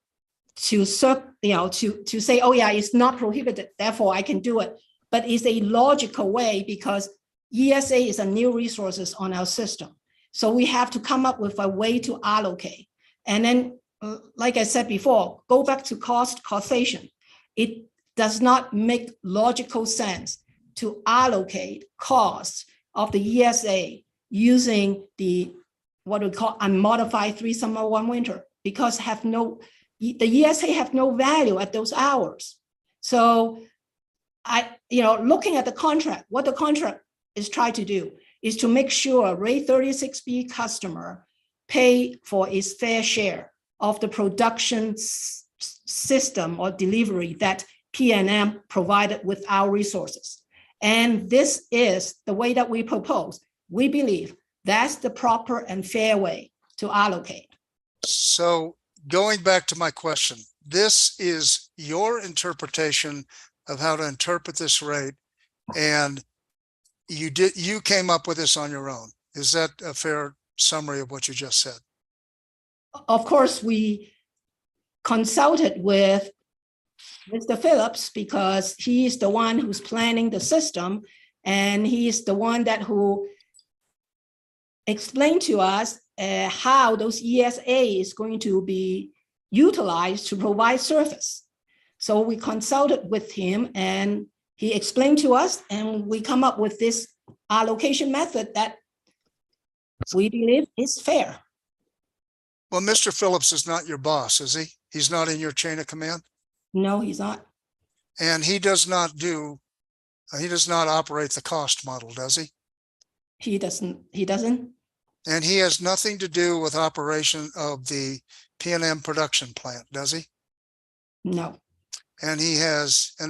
[SPEAKER 14] to serve, to say, oh yeah, it's not prohibited, therefore I can do it. But it's a logical way because ESA is a new resources on our system. So we have to come up with a way to allocate. And then, like I said before, go back to causation. It does not make logical sense to allocate costs of the ESA using what we call unmodified 3 summer 1 winter, because the ESA have no value at those hours. So looking at the contract, what the contract is trying to do is to make sure rate 36B customer pay for its fair share of the production system or delivery that PNM provided with our resources. And this is the way that we propose. We believe that's the proper and fair way to allocate.
[SPEAKER 4] So going back to my question, this is your interpretation of how to interpret this rate, and you came up with this on your own. Is that a fair summary of what you just said?
[SPEAKER 14] Of course, we consulted with Mr. Phillips because he is the one who's planning the system, and he is the one who explained to us how those ESA is going to be utilized to provide service. So we consulted with him and he explained to us, and we come up with this allocation method that we believe is fair.
[SPEAKER 4] Well, Mr. Phillips is not your boss, is he? He's not in your chain of command?
[SPEAKER 14] No, he's not.
[SPEAKER 4] And he does not operate the cost model, does he?
[SPEAKER 14] He doesn't.
[SPEAKER 4] And he has nothing to do with operation of the PNM production plant, does he?
[SPEAKER 14] No.
[SPEAKER 4] And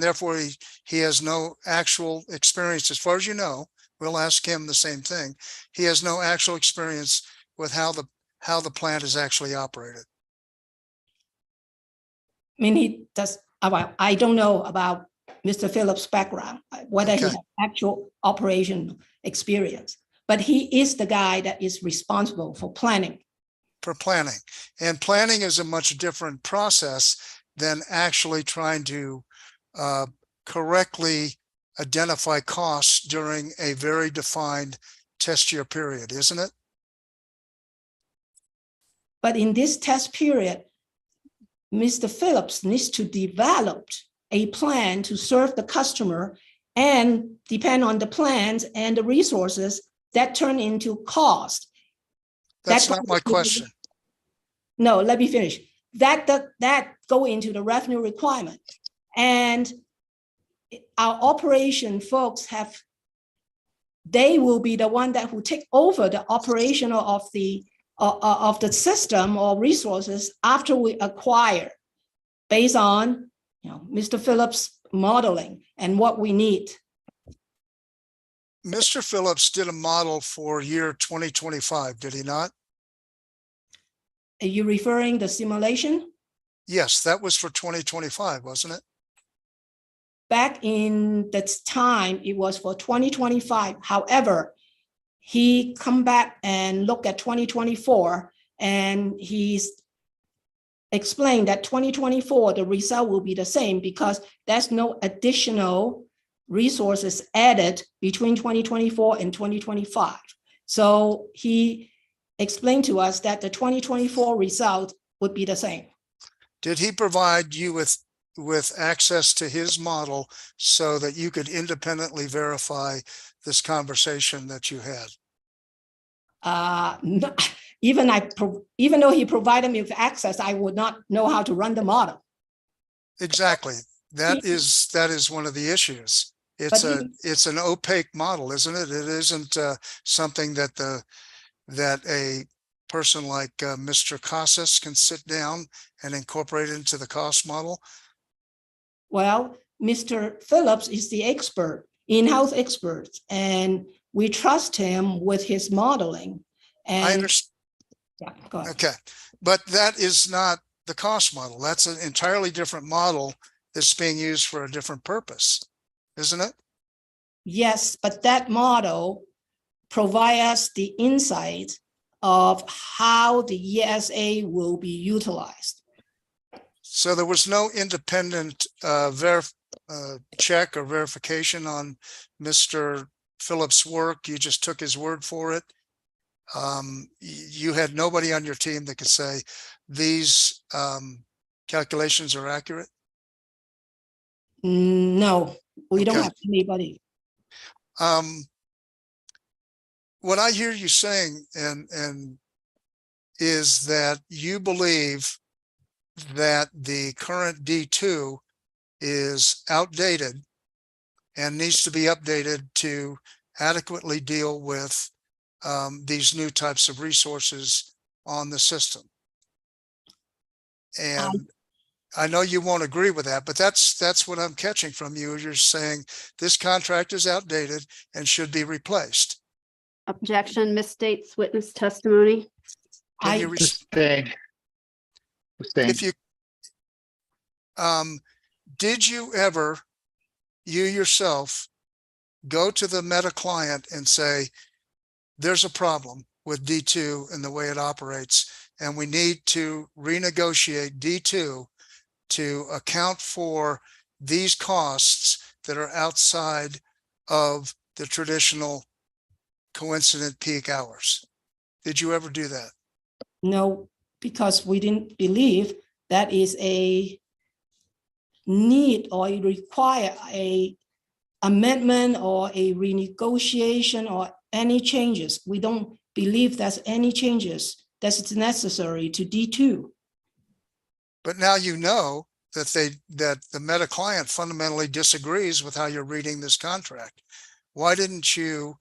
[SPEAKER 4] therefore he has no actual experience, as far as you know. We'll ask him the same thing. He has no actual experience with how the plant is actually operated.
[SPEAKER 14] I mean, he does. I don't know about Mr. Phillips' background, whether he has actual operation experience, but he is the guy that is responsible for planning.
[SPEAKER 4] For planning. And planning is a much different process than actually trying to correctly identify costs during a very defined test year period, isn't it?
[SPEAKER 14] But in this test period, Mr. Phillips needs to develop a plan to serve the customer, and depend on the plans and the resources that turn into cost.
[SPEAKER 4] That's not my question.
[SPEAKER 14] No, let me finish. That go into the revenue requirement. And our operation folks they will be the one who take over the operational of the system or resources after we acquire, based on Mr. Phillips' modeling and what we need.
[SPEAKER 4] Mr. Phillips did a model for year 2025, did he not?
[SPEAKER 14] Are you referring the simulation?
[SPEAKER 4] Yes, that was for 2025, wasn't it?
[SPEAKER 14] Back in that time, it was for 2025. However, he come back and look at 2024, and he's explained that 2024, the result will be the same because there's no additional resources added between 2024 and 2025. So he explained to us that the 2024 result would be the same.
[SPEAKER 4] Did he provide you with access to his model so that you could independently verify this conversation that you had?
[SPEAKER 14] No, even though he provided me with access, I would not know how to run the model.
[SPEAKER 4] Exactly. That is one of the issues. It's an opaque model, isn't it? It isn't something that a person like Mr. Casas can sit down and incorporate it into the cost model?
[SPEAKER 14] Well, Mr. Phillips is the expert, in-house expert, and we trust him with his modeling.
[SPEAKER 4] I
[SPEAKER 14] And
[SPEAKER 4] understand.
[SPEAKER 14] yeah, go ahead.
[SPEAKER 4] Okay, but that is not the cost model. That's an entirely different model that's being used for a different purpose, isn't it?
[SPEAKER 14] Yes, but that model provides us the insight of how the ESA will be utilized.
[SPEAKER 4] So there was no independent check or verification on Mr. Phillips' work. You just took his word for it. You had nobody on your team that could say these calculations are accurate?
[SPEAKER 14] No, we don't
[SPEAKER 4] Okay.
[SPEAKER 14] have anybody.
[SPEAKER 4] What I hear you saying and is that you believe that the current D2 is outdated and needs to be updated to adequately deal with these new types of resources on the system. And I know you won't agree with that, but that's what I'm catching from you. You're saying this contract is outdated and should be replaced.
[SPEAKER 9] Objection, misstates witness testimony.
[SPEAKER 4] Can you
[SPEAKER 3] Sustained.
[SPEAKER 4] if you did you ever, you yourself, go to the Meta client and say, there's a problem with D2 and the way it operates, and we need to renegotiate D2 to account for these costs that are outside of the traditional coincident peak hours? Did you ever do that?
[SPEAKER 14] No, because we didn't believe that is a need or require a amendment or a renegotiation or any changes. We don't believe there's any changes that's necessary to D2.
[SPEAKER 4] But now you know that the Meta client fundamentally disagrees with how you're reading this contract. Why didn't you,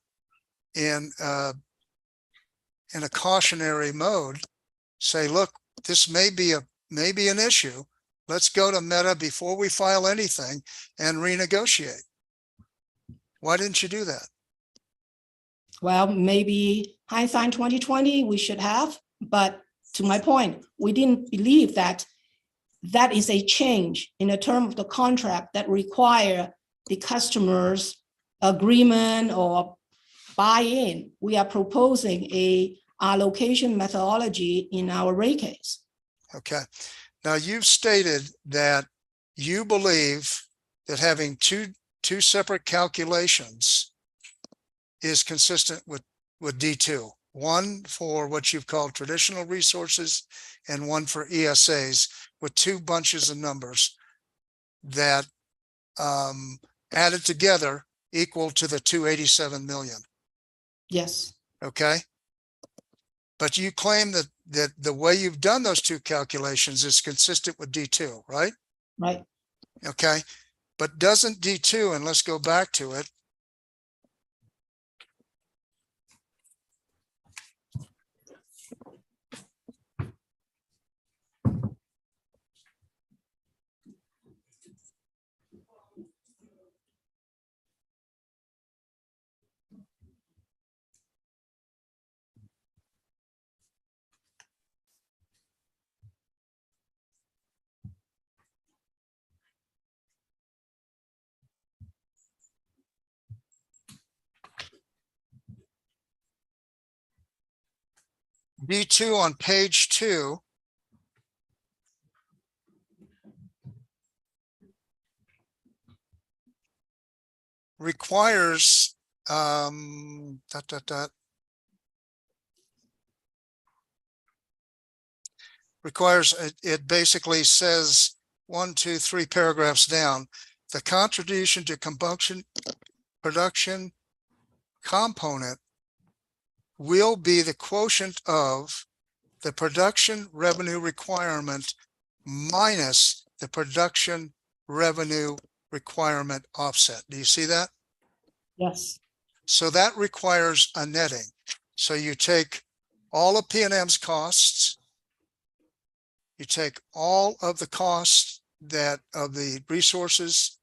[SPEAKER 4] in a cautionary mode, say, look, this may be an issue. Let's go to Meta before we file anything and renegotiate. Why didn't you do that?
[SPEAKER 14] Well, maybe hindsight 2020 we should have, but to my point, we didn't believe that that is a change in the term of the contract that require the customer's agreement or buy-in. We are proposing a allocation methodology in our rate case.
[SPEAKER 4] Okay. Now you've stated that you believe that having two separate calculations is consistent with D2. One for what you've called traditional resources and one for ESAs, with two bunches of numbers that added together equal to the 287 million.
[SPEAKER 14] Yes.
[SPEAKER 4] Okay. But you claim that the way you've done those two calculations is consistent with D2, right?
[SPEAKER 14] Right.
[SPEAKER 4] Okay. But doesn't D2, and let's go back to it, D2 on page 2 requires it basically says 1, 2, 3 paragraphs down, the contribution to combustion production component will be the quotient of the production revenue requirement minus the production revenue requirement offset. Do you see that?
[SPEAKER 14] Yes.
[SPEAKER 4] So that requires a netting. So you take all of P&M's costs. You take all of the costs that of the resources,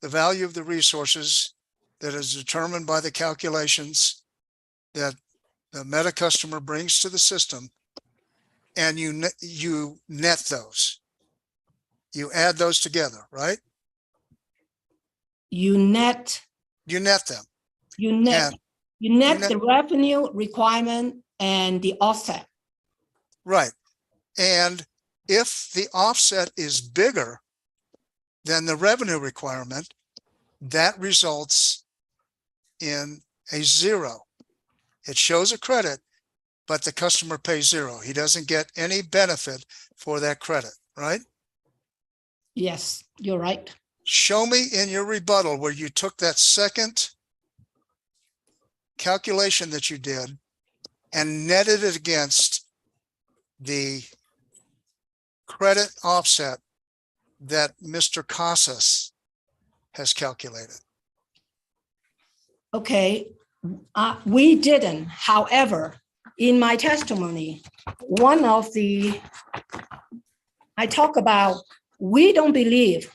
[SPEAKER 4] the value of the resources that is determined by the calculations that the Meta customer brings to the system, and you net those. You add those together, right?
[SPEAKER 14] You net
[SPEAKER 4] You net them.
[SPEAKER 14] You net,
[SPEAKER 4] And-
[SPEAKER 14] you net
[SPEAKER 4] net-
[SPEAKER 14] the revenue requirement and the offset.
[SPEAKER 4] Right. And if the offset is bigger than the revenue requirement, that results in a zero. It shows a credit, but the customer pays zero. He doesn't get any benefit for that credit, right?
[SPEAKER 14] Yes, you're right.
[SPEAKER 4] Show me in your rebuttal where you took that second calculation that you did and netted it against the credit offset that Mr. Casas has calculated.
[SPEAKER 14] Okay, we didn't. However, in my testimony, I talk about, we don't believe,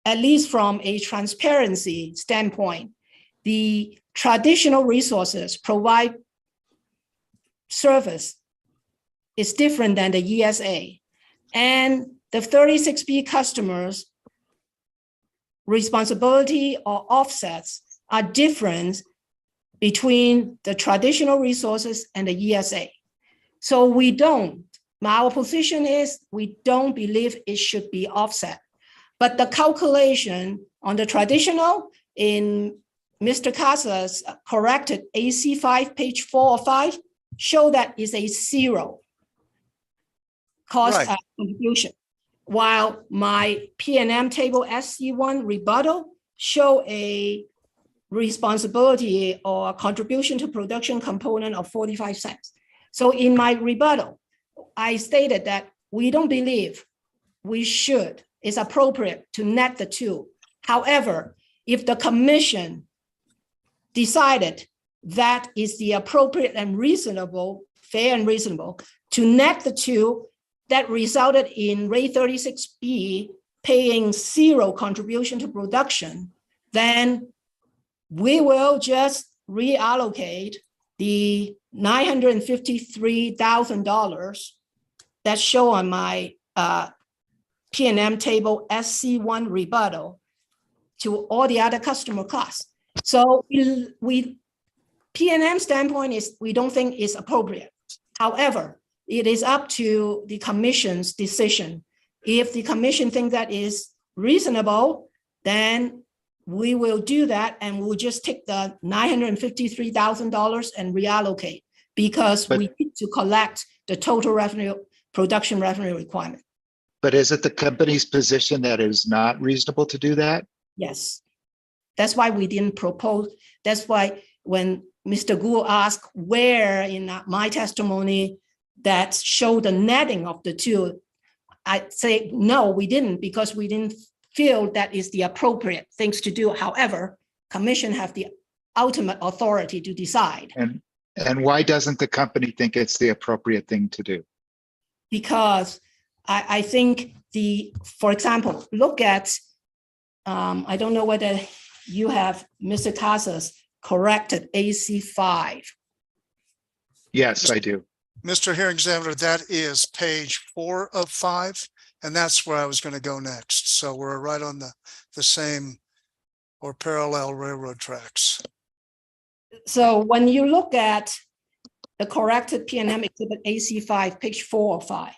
[SPEAKER 14] at least from a transparency standpoint, the traditional resources provide service is different than the ESA. And the 36B customers' responsibility or offsets are different between the traditional resources and the ESA. So our position is we don't believe it should be offset. But the calculation on the traditional in Mr. Casas corrected AC5, page 4 or 5, show that is a zero cost
[SPEAKER 4] Right.
[SPEAKER 14] contribution. While my P&M table SC1 rebuttal show a responsibility or a contribution to production component of 45 cents. So in my rebuttal, I stated that we don't believe it's appropriate to net the two. However, if the commission decided that is the appropriate and reasonable, fair and reasonable, to net the two, that resulted in rate 36B paying zero contribution to production, then we will just reallocate the $953,000 that show on my P&M table SC1 rebuttal to all the other customer class. So P&M standpoint is we don't think it's appropriate. However, it is up to the commission's decision. If the commission thinks that is reasonable, then we will do that and we'll just take the $953,000 and reallocate because we need to collect the total revenue, production revenue requirement.
[SPEAKER 3] But is it the company's position that it is not reasonable to do that?
[SPEAKER 14] Yes. That's why we didn't propose. That's why when Mr. Gould asked where in my testimony that showed the netting of the two, I say, no, we didn't, because we didn't feel that is the appropriate things to do. However, commission have the ultimate authority to decide.
[SPEAKER 3] And why doesn't the company think it's the appropriate thing to do?
[SPEAKER 14] Because I think for example, look at, I don't know whether you have Mr. Casas corrected AC5.
[SPEAKER 3] Yes, I do.
[SPEAKER 4] Mr. Hearing Examiner, that is page 4 of 5, and that's where I was going to go next. So we're right on the same or parallel railroad tracks.
[SPEAKER 14] So when you look at the corrected P&M exhibit AC5, page 4 or 5,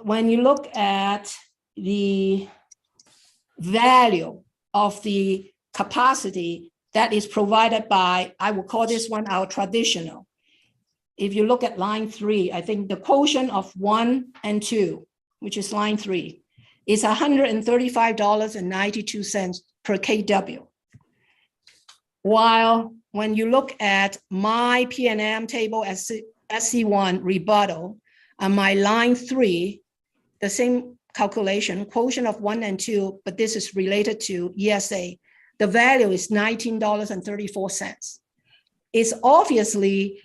[SPEAKER 14] when you look at the value of the capacity that is provided by, I will call this one our traditional. If you look at line 3, I think the quotient of 1 and 2, which is line 3, is $135.92 per kW. While when you look at my P&M table as SC1 rebuttal, on my line 3, the same calculation, quotient of 1 and 2, but this is related to ESA, the value is $19.34. It's obviously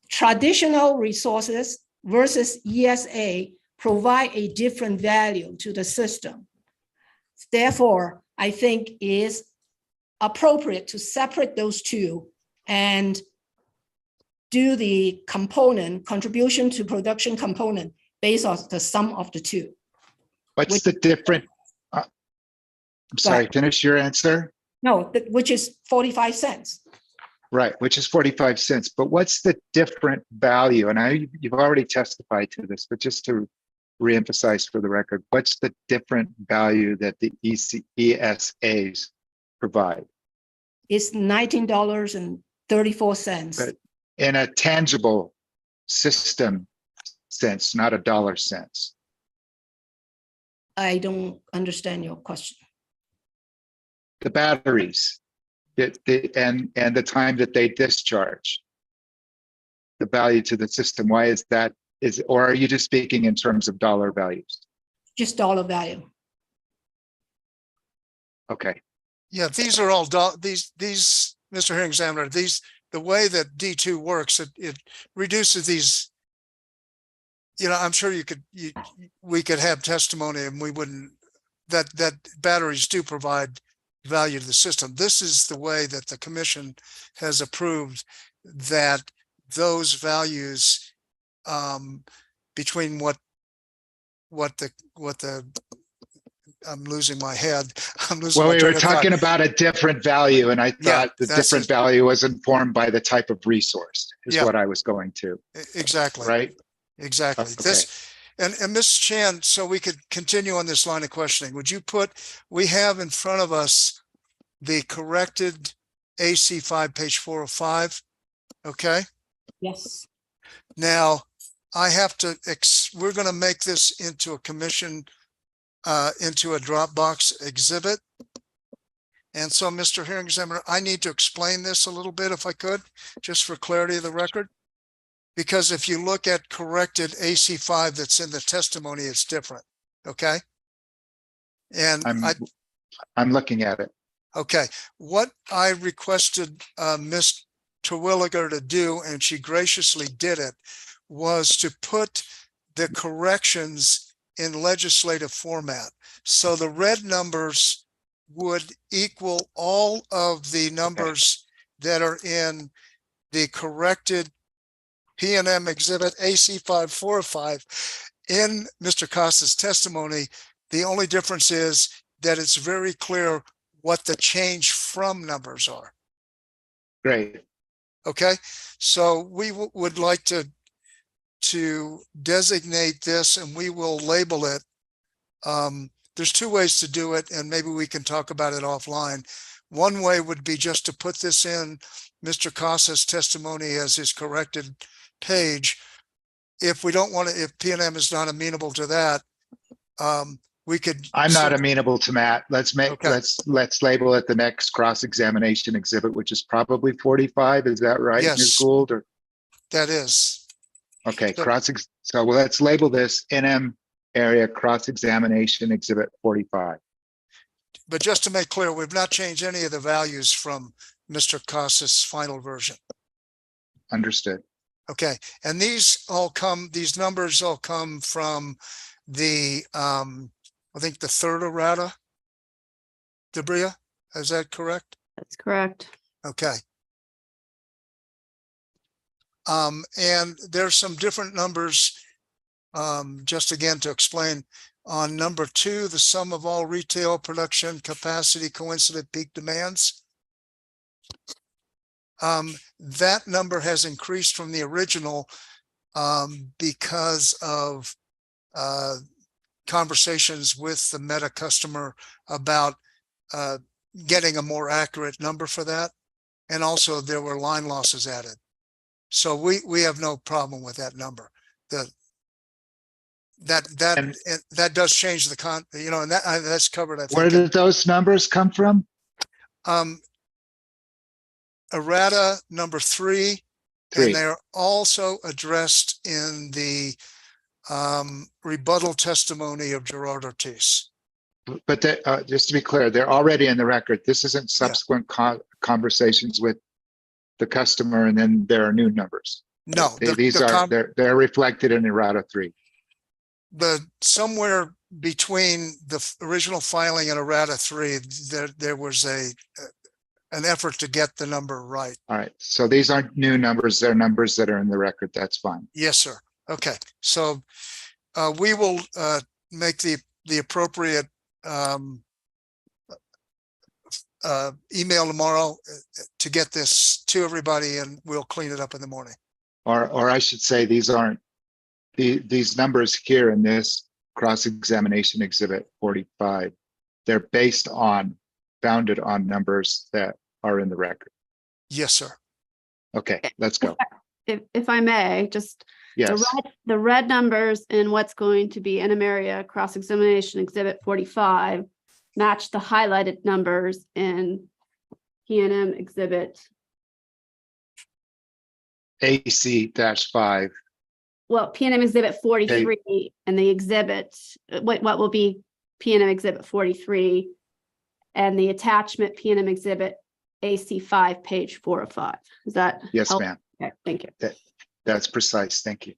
[SPEAKER 14] traditional resources versus ESA provide a different value to the system. Therefore, I think it is appropriate to separate those two and do the component contribution to production component based on the sum of the two.
[SPEAKER 3] What's the different? I'm sorry, finish your answer.
[SPEAKER 14] No, which is 45 cents.
[SPEAKER 3] Right, which is 45 cents. But what's the different value? And you've already testified to this, but just to reemphasize for the record, what's the different value that the ESAs provide?
[SPEAKER 14] It's $19.34.
[SPEAKER 3] But in a tangible system sense, not a dollar sense.
[SPEAKER 14] I don't understand your question.
[SPEAKER 3] The batteries and the time that they discharge, the value to the system. Why is that? Or are you just speaking in terms of dollar values?
[SPEAKER 14] Just dollar value.
[SPEAKER 3] Okay.
[SPEAKER 4] Yeah, these are all, these, Mr. Hearing Examiner, the way that D2 works, it reduces these, I'm sure we could have testimony and we wouldn't, that batteries do provide value to the system. This is the way that the commission has approved that those values between what the I'm losing my head.
[SPEAKER 3] Well, we were talking about a different value, and I thought the different value was informed by the type of resource, is what I was going to.
[SPEAKER 4] Exactly.
[SPEAKER 3] Right?
[SPEAKER 4] Exactly.
[SPEAKER 3] Okay.
[SPEAKER 4] This, and Ms. Chan, so we could continue on this line of questioning. Would you we have in front of us the corrected AC5, page 405. Okay.
[SPEAKER 14] Yes.
[SPEAKER 4] Now, I have to, we're going to make this into a commission, into a Dropbox exhibit. And so, Mr. Hearing Examiner, I need to explain this a little bit if I could, just for clarity of the record. Because if you look at corrected AC5 that's in the testimony, it's different. Okay. And
[SPEAKER 3] I'm looking at it.
[SPEAKER 4] Okay. What I requested Ms. Terwilliger to do, and she graciously did it, was to put the corrections in legislative format. So the red numbers would equal all of the numbers that are in the corrected P&M exhibit AC5405 in Mr. Costa's testimony. The only difference is that it's very clear what the change from numbers are.
[SPEAKER 3] Great.
[SPEAKER 4] Okay, so we would like to designate this, and we will label it. There's two ways to do it, and maybe we can talk about it offline. One way would be just to put this in Mr. Costa's testimony as his corrected page. If we don't want to, if P&M is not amenable to that, we could.
[SPEAKER 3] I'm not amenable to that. Let's label it the next cross-examination exhibit, which is probably 45. Is that right,
[SPEAKER 4] Yes.
[SPEAKER 3] Ms. Gould? Or
[SPEAKER 4] That is.
[SPEAKER 3] okay, so let's label this NM area cross-examination exhibit 45.
[SPEAKER 4] But just to make clear, we've not changed any of the values from Mr. Costa's final version.
[SPEAKER 3] Understood.
[SPEAKER 4] Okay, and these numbers all come from the, I think the third errata, Debria, is that correct?
[SPEAKER 9] That's correct.
[SPEAKER 4] Okay. And there's some different numbers, just again to explain. On number 2, the sum of all retail production capacity coincident peak demands. That number has increased from the original because of conversations with the Meta customer about getting a more accurate number for that. And also there were line losses added. So we have no problem with that number. That does change the and that's covered. I think.
[SPEAKER 3] Where did those numbers come from?
[SPEAKER 4] Errata number 3, and they're also addressed in the rebuttal testimony of Gerard Ortiz.
[SPEAKER 3] But just to be clear, they're already in the record. This isn't subsequent conversations with the customer, and then there are new numbers.
[SPEAKER 4] No,
[SPEAKER 3] These are, they're reflected in errata 3.
[SPEAKER 4] the somewhere between the original filing and errata 3, there was an effort to get the number right.
[SPEAKER 3] All right, so these aren't new numbers, they're numbers that are in the record, that's fine.
[SPEAKER 4] Yes, sir. Okay, so we will make the appropriate email tomorrow to get this to everybody, and we'll clean it up in the morning.
[SPEAKER 3] Or I should say, these aren't, these numbers here in this cross-examination exhibit 45, they're founded on numbers that are in the record.
[SPEAKER 4] Yes, sir.
[SPEAKER 3] Okay, let's go.
[SPEAKER 9] If I may, just
[SPEAKER 3] Yes,
[SPEAKER 9] the red numbers in what's going to be NM area cross-examination exhibit 45 match the highlighted numbers in PNM exhibit.
[SPEAKER 3] AC-5.
[SPEAKER 9] Well, PNM exhibit 43 and the exhibit, what will be PNM exhibit 43 and the attachment PNM exhibit AC5, page 405. Is that?
[SPEAKER 3] Yes,
[SPEAKER 9] help?
[SPEAKER 3] ma'am.
[SPEAKER 9] Okay, thank you.
[SPEAKER 3] That's precise. Thank you.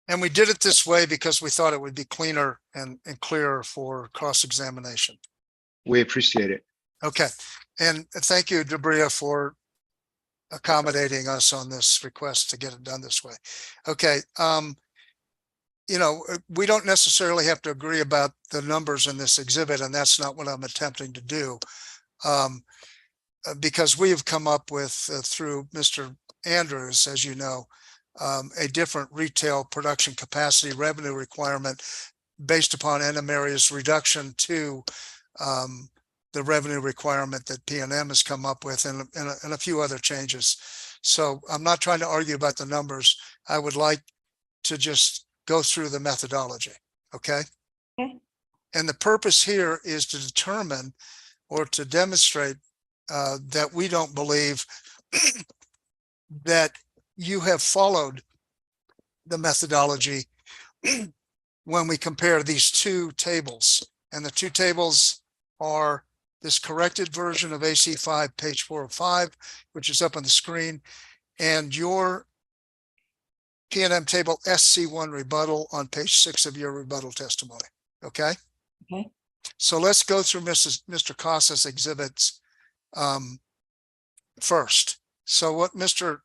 [SPEAKER 4] And we did it this way because we thought it would be cleaner and clearer for cross-examination.
[SPEAKER 3] We appreciate it.
[SPEAKER 4] Okay, and thank you, Debria, for accommodating us on this request to get it done this way. Okay, you know, we don't necessarily have to agree about the numbers in this exhibit, and that's not what I'm attempting to do. Because we have come up with, through Mr. Andrews, as you know, a different retail production capacity revenue requirement based upon NM area's reduction to the revenue requirement that PNM has come up with, and a few other changes. So I'm not trying to argue about the numbers. I would like to just go through the methodology. Okay.
[SPEAKER 14] Okay.
[SPEAKER 4] And the purpose here is to determine or to demonstrate that we don't believe that you have followed the methodology when we compare these two tables. And the two tables are this corrected version of AC5, page 405, which is up on the screen, and your PNM table SC1 rebuttal on page 6 of your rebuttal testimony. Okay.
[SPEAKER 14] Okay.
[SPEAKER 4] So let's go through Mr. Casas exhibits first. So what Mr.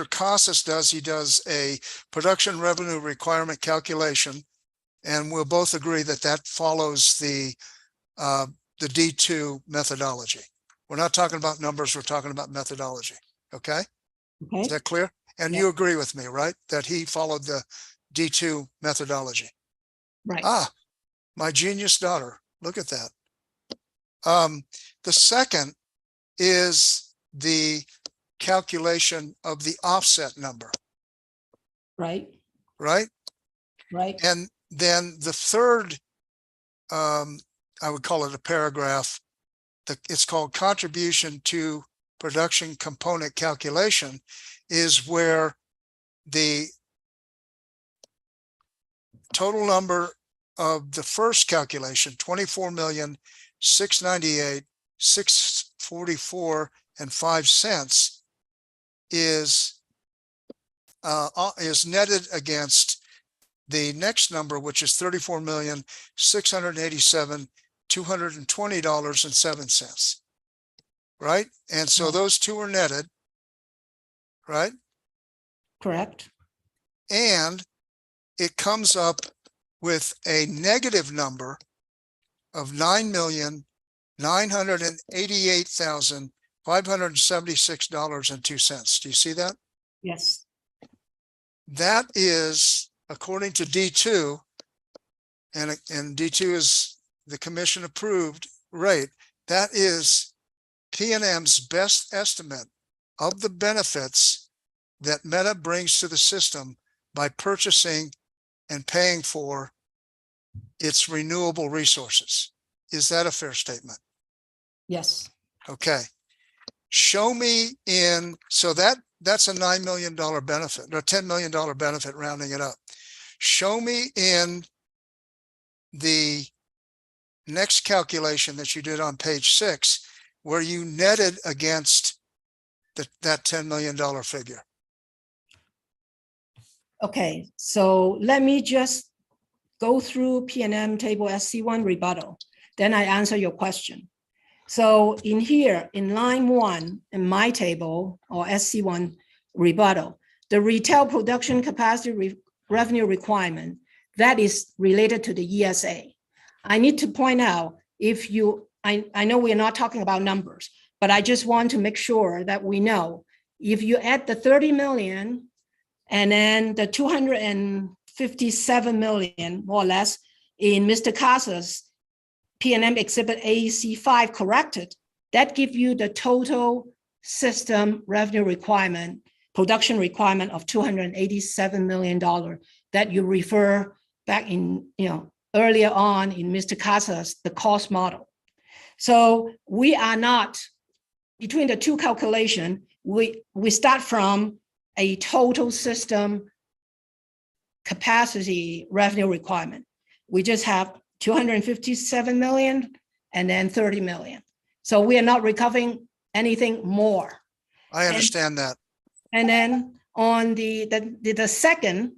[SPEAKER 4] Casas does, he does a production revenue requirement calculation, and we'll both agree that that follows the D2 methodology. We're not talking about numbers, we're talking about methodology. Okay. Is
[SPEAKER 14] Okay.
[SPEAKER 4] that clear? And you agree with me, right? That he followed the D2 methodology.
[SPEAKER 14] Right.
[SPEAKER 4] Ah, my genius daughter. Look at that. The second is the calculation of the offset number,
[SPEAKER 14] Right.
[SPEAKER 4] right?
[SPEAKER 14] Right.
[SPEAKER 4] And then the third, I would call it a paragraph, it's called contribution to production component calculation, is where the total number of the first calculation, 24,698,644.05 is netted against the next number, which is $34,687,220.07. Right? And so those two are netted, right?
[SPEAKER 14] Correct.
[SPEAKER 4] And it comes up with a negative number of $9,988,576.02. Do you see that?
[SPEAKER 14] Yes.
[SPEAKER 4] That is, according to D2, and D2 is the commission approved rate, that is PNM's best estimate of the benefits that Meta brings to the system by purchasing and paying for its renewable resources. Is that a fair statement?
[SPEAKER 14] Yes.
[SPEAKER 4] Okay. Show me so that's a $9 million benefit, or $10 million benefit, rounding it up. Show me in the next calculation that you did on page 6, where you netted against that $10 million figure.
[SPEAKER 14] Okay, so let me just go through P and M table SC1 rebuttal. Then I answer your question. So in here, in line 1, in my table or SC1 rebuttal, the retail production capacity revenue requirement, that is related to the ESA. I need to point out, if you, I know we're not talking about numbers, but I just want to make sure that we know, if you add the 30 million and then the 257 million, more or less, in Mr. Casa's P&M Exhibit AEC5 corrected, that gives you the total system revenue requirement, production requirement of $287 million that you refer back in, earlier on in Mr. Casa's, the cost model. So we are not, between the two calculation, we start from a total system capacity revenue requirement. We just have 257 million and then 30 million. So we are not recovering anything more.
[SPEAKER 4] I understand that.
[SPEAKER 14] And then on the second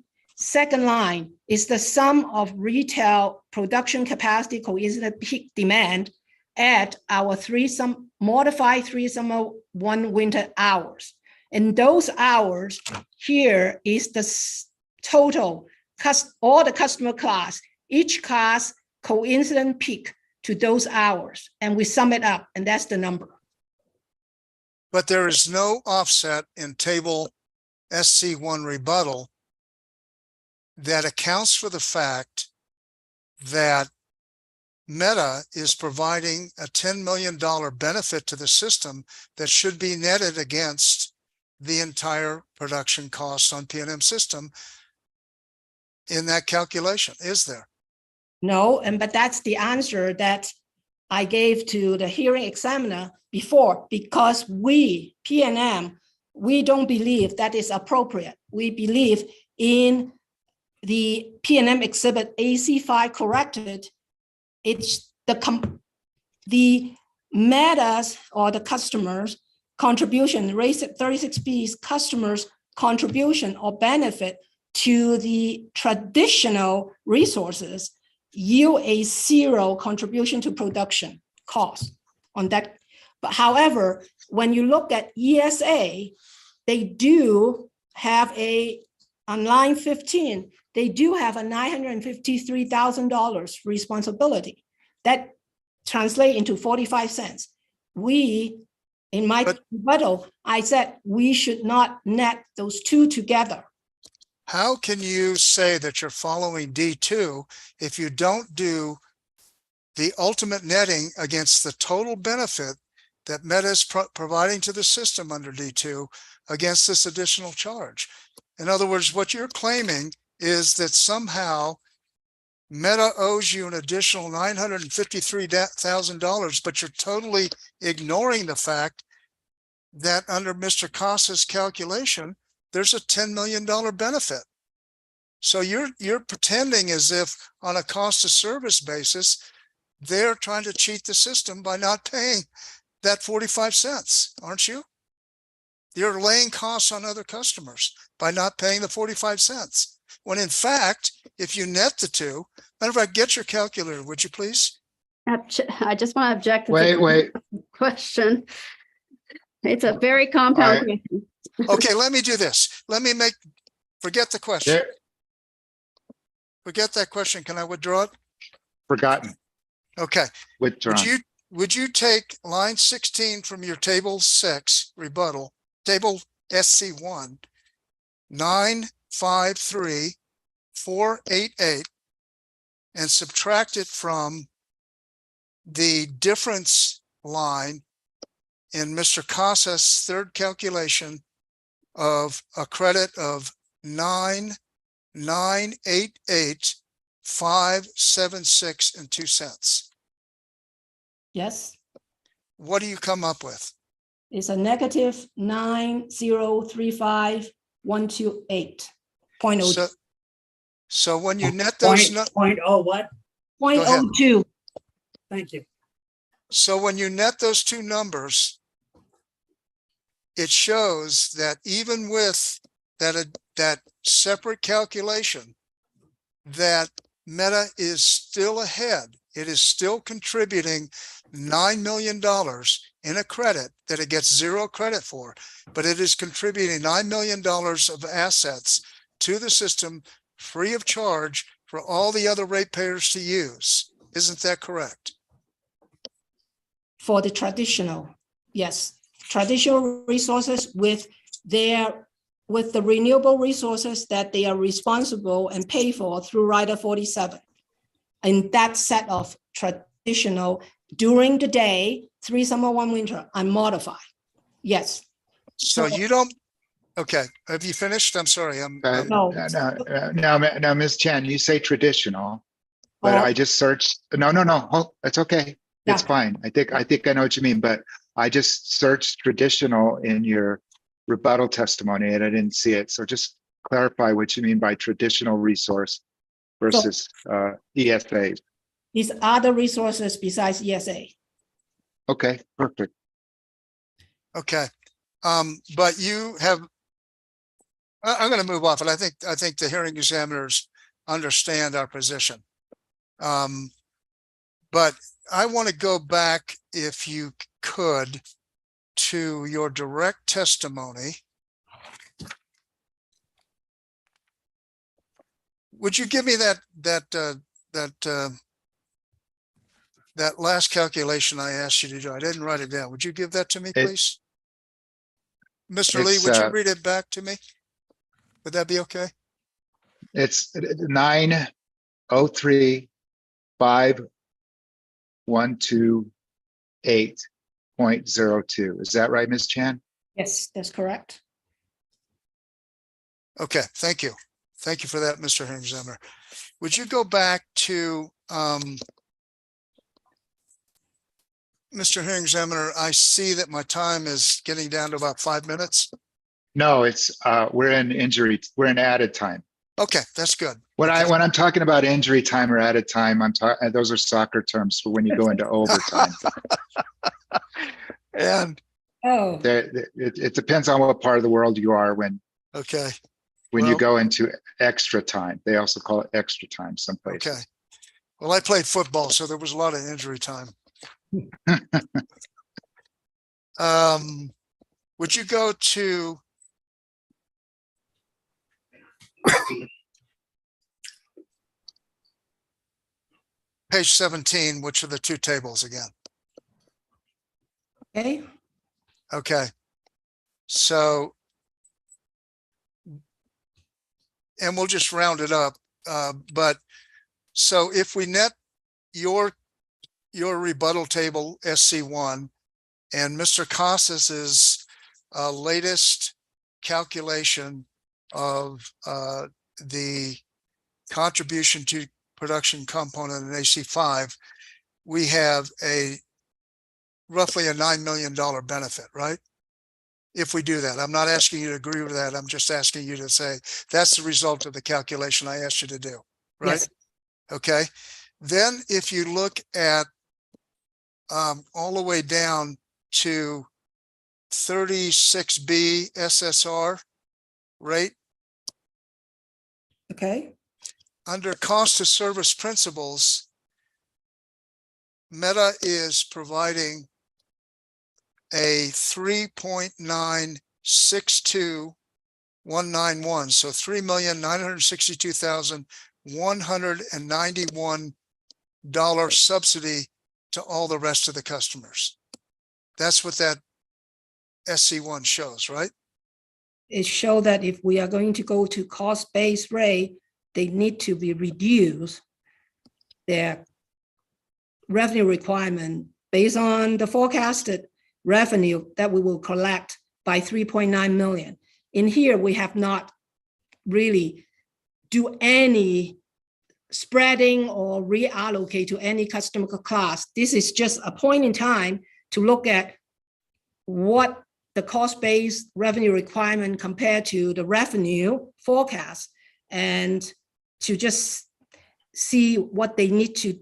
[SPEAKER 14] line is the sum of retail production capacity coincident peak demand at our modified 3-summer-1 winter hours. And those hours here is the total, all the customer class, each class coincident peak to those hours. And we sum it up, and that's the number.
[SPEAKER 4] But there is no offset in table SC1 rebuttal that accounts for the fact that Meta is providing a $10 million benefit to the system that should be netted against the entire production cost on P&M system in that calculation, is there?
[SPEAKER 14] No, but that's the answer that I gave to the hearing examiner before, because we, P&M, we don't believe that is appropriate. We believe in the P&M exhibit AC5 corrected, it's the Meta's or the customers' contribution, raise 36B's customers' contribution or benefit to the traditional resources yield a 0 contribution to production cost on that. But however, when you look at ESA, they do have on line 15, they do have a $953,000 responsibility. That translates into 45 cents. In my rebuttal, I said we should not net those two together.
[SPEAKER 4] How can you say that you're following D2 if you don't do the ultimate netting against the total benefit that Meta is providing to the system under D2 against this additional charge? In other words, what you're claiming is that somehow Meta owes you an additional $953,000, but you're totally ignoring the fact that under Mr. Casa's calculation, there's a $10 million benefit. So you're pretending as if on a cost of service basis, they're trying to cheat the system by not paying that 45 cents, aren't you? You're laying costs on other customers by not paying the 45 cents. When in fact, if you net the two, matter of fact, get your calculator, would you please?
[SPEAKER 9] I just want to object to
[SPEAKER 3] Wait.
[SPEAKER 9] the question. It's a very compound question.
[SPEAKER 4] Okay, let me do this. Forget the question.
[SPEAKER 3] There,
[SPEAKER 4] Forget that question. Can I withdraw it?
[SPEAKER 3] forgotten,
[SPEAKER 4] Okay.
[SPEAKER 3] withdrawn.
[SPEAKER 4] Would you take line 16 from your table 6 rebuttal, table SC1, 953,488, and subtract it from the difference line in Mr. Casa's third calculation of a credit of 9,988,576.02.
[SPEAKER 14] Yes,
[SPEAKER 4] What do you come up with?
[SPEAKER 14] it's a negative 9,035,128.02.
[SPEAKER 4] So when you net those,
[SPEAKER 2] Point oh what?
[SPEAKER 14] Point
[SPEAKER 4] ahead.
[SPEAKER 14] 02.
[SPEAKER 2] Thank you.
[SPEAKER 4] so when you net those two numbers, it shows that even with that that separate calculation, that Meta is still ahead. It is still contributing $9 million in a credit that it gets zero credit for, but it is contributing $9 million of assets to the system free of charge for all the other ratepayers to use. Isn't that correct?
[SPEAKER 14] For the traditional, yes, traditional resources with the renewable resources that they are responsible and pay for through Rider 47. And that set of traditional during the day, 3 summer, 1 winter, I modify. Yes.
[SPEAKER 4] So you don't, okay, have you finished? I'm sorry,
[SPEAKER 14] No.
[SPEAKER 3] No, Ms. Chan, you say traditional, but I just searched, no, it's okay. It's
[SPEAKER 14] Yeah.
[SPEAKER 3] fine. I think I know what you mean, but I just searched traditional in your rebuttal testimony and I didn't see it. So just clarify what you mean by traditional resource versus ESAs.
[SPEAKER 14] These other resources besides ESA.
[SPEAKER 3] Okay, perfect.
[SPEAKER 4] okay. But you have, I'm going to move off, and I think the hearing examiners understand our position. But I want to go back, if you could, to your direct testimony. Would you give me that last calculation I asked you to do? I didn't write it down. Would you give that to me, please? Mr. Lee, would you read it back to me? Would that be okay?
[SPEAKER 3] It's 9035128.02. Is that right, Ms. Chan?
[SPEAKER 14] Yes, that's correct.
[SPEAKER 4] Okay, thank you. Thank you for that, Mr. Hearing Examiner. Would you go back to Mr. Hearing Examiner? I see that my time is getting down to about 5 minutes.
[SPEAKER 3] No, it's we're in added time.
[SPEAKER 4] Okay, that's good.
[SPEAKER 3] When I'm talking about injury time or added time, I'm talking, those are soccer terms for when you go into overtime.
[SPEAKER 4] And
[SPEAKER 3] it depends on what part of the world you are when
[SPEAKER 4] okay.
[SPEAKER 3] When you go into extra time. They also call it extra time some places.
[SPEAKER 4] Okay. Well, I played football, so there was a lot of injury time. Would you go to page 17, which are the two tables again?
[SPEAKER 14] Okay.
[SPEAKER 4] Okay. So, and we'll just round it up. But so if we net your rebuttal table SC1 and Mr. Casas's latest calculation of the contribution to production component in AC5, we have roughly a $9 million benefit, right? If we do that, I'm not asking you to agree with that. I'm just asking you to say that's the result of the calculation I asked you to do, right?
[SPEAKER 14] Yes.
[SPEAKER 4] Okay. Then if you look at all the way down to 36B SSR rate.
[SPEAKER 14] Okay.
[SPEAKER 4] Under cost of service principles, Meta is providing a 3.962191, so $3,962,191 subsidy to all the rest of the customers. That's what that SC1 shows, right?
[SPEAKER 14] It shows that if we are going to go to cost-based rate, they need to be reduced their revenue requirement based on the forecasted revenue that we will collect by 3.9 million. In here, we have not really do any spreading or reallocate to any customer class. This is just a point in time to look at what the cost-based revenue requirement compared to the revenue forecast, and to just see what they need to,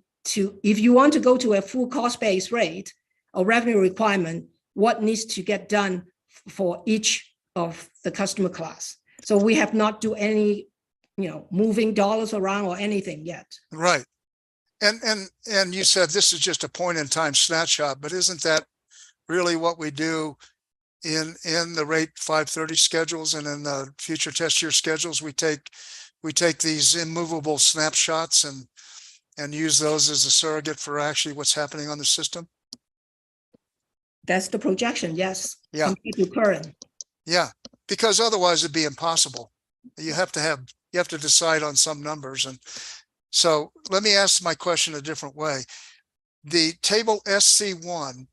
[SPEAKER 14] if you want to go to a full cost-based rate or revenue requirement, what needs to get done for each of the customer class. So we have not do any, moving dollars around or anything yet.
[SPEAKER 4] Right. And you said this is just a point in time snapshot, but isn't that really what we do in the rate 530 schedules and in the future test year schedules? We take these immovable snapshots and use those as a surrogate for actually what's happening on the system.
[SPEAKER 14] That's the projection, yes.
[SPEAKER 4] Yeah.
[SPEAKER 14] Compared to current.
[SPEAKER 4] Yeah, because otherwise it'd be impossible. You have to decide on some numbers. And so let me ask my question a different way. The table SC1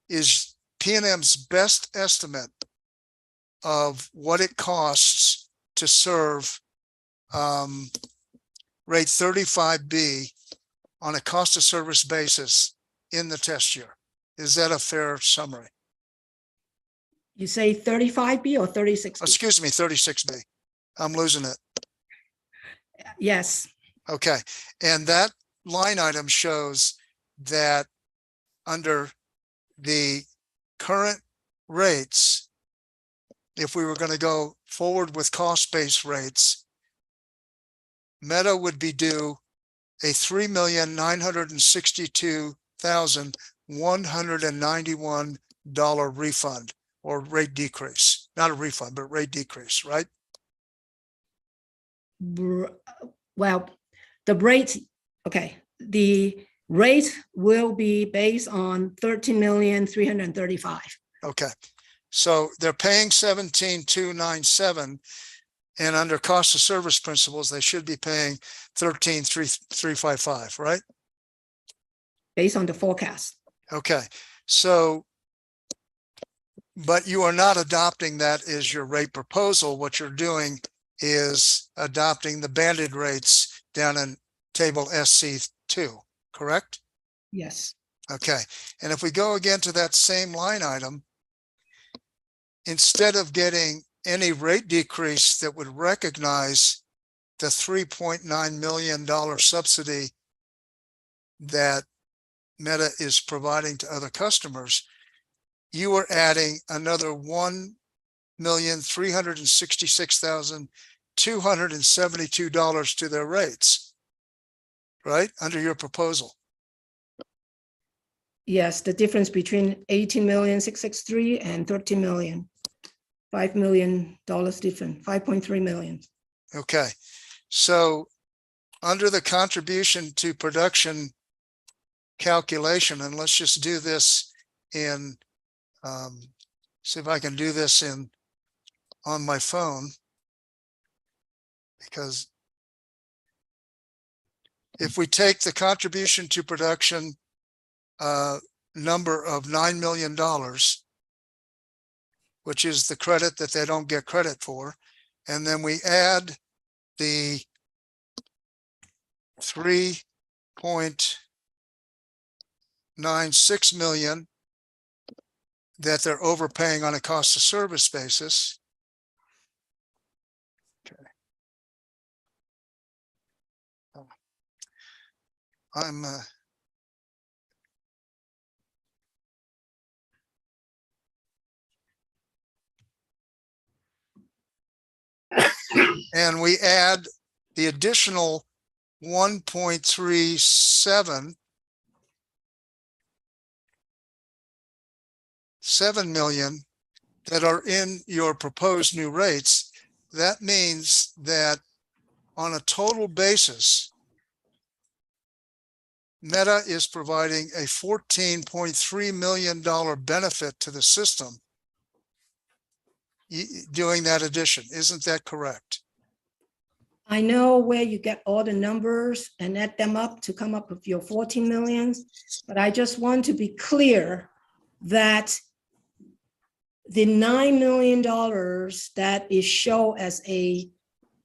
[SPEAKER 4] is PNM's best estimate of what it costs to serve rate 35B on a cost of service basis in the test year. Is that a fair summary?
[SPEAKER 14] You say 35B or 36B?
[SPEAKER 4] Excuse me, 36B. I'm losing it.
[SPEAKER 14] Yes,
[SPEAKER 4] Okay, and that line item shows that under the current rates, if we were going to go forward with cost-based rates, Meta would be due a $3,962,191 refund or rate decrease. Not a refund, but rate decrease, right?
[SPEAKER 14] well, the rate, okay, the rate will be based on 13,335,000.
[SPEAKER 4] Okay, so they're paying 17,297, and under cost of service principles, they should be paying 13,355, right?
[SPEAKER 14] Based on the forecast.
[SPEAKER 4] Okay, so, but you are not adopting that as your rate proposal. What you're doing is adopting the banded rates down in table SC2, correct?
[SPEAKER 14] Yes.
[SPEAKER 4] Okay, and if we go again to that same line item, instead of getting any rate decrease that would recognize the $3.9 million subsidy that Meta is providing to other customers, you are adding another $1,366,272 to their rates, right? Under your proposal.
[SPEAKER 14] Yes, the difference between 18,663,000 and 13 million. $5 million different, 5.3 million.
[SPEAKER 4] Okay, so under the contribution to production calculation, and let's just do this in, see if I can do this on my phone, because if we take the contribution to production number of $9 million, which is the credit that they don't get credit for, and then we add the 3.96 million that they're overpaying on a cost of service basis. Okay. I'm and we add the additional 1.37 million that are in your proposed new rates. That means that on a total basis, Meta is providing a $14.3 million benefit to the system doing that addition. Isn't that correct?
[SPEAKER 14] I know where you get all the numbers and add them up to come up with your 14 millions, but I just want to be clear that the $9 million that is shown as a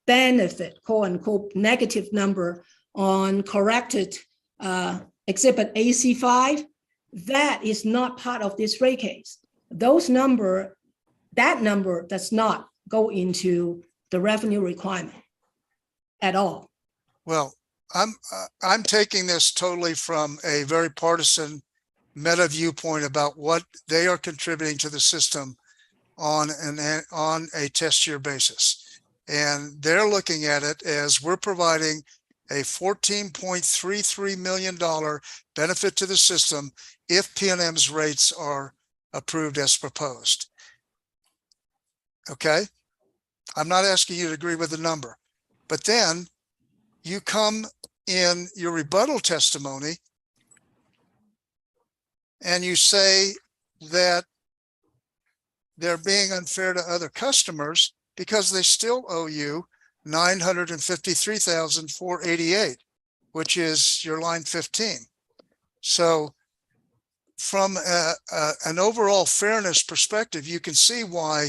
[SPEAKER 14] benefit, quote unquote, negative number on corrected exhibit AC5, that is not part of this rate case. That number does not go into the revenue requirement at all.
[SPEAKER 4] Well, I'm taking this totally from a very partisan Meta viewpoint about what they are contributing to the system on a test year basis. And they're looking at it as we're providing a $14.33 million benefit to the system if PNM's rates are approved as proposed. Okay? I'm not asking you to agree with the number, but then you come in your rebuttal testimony and you say that they're being unfair to other customers because they still owe you $953,488, which is your line 15. So from an overall fairness perspective, you can see why,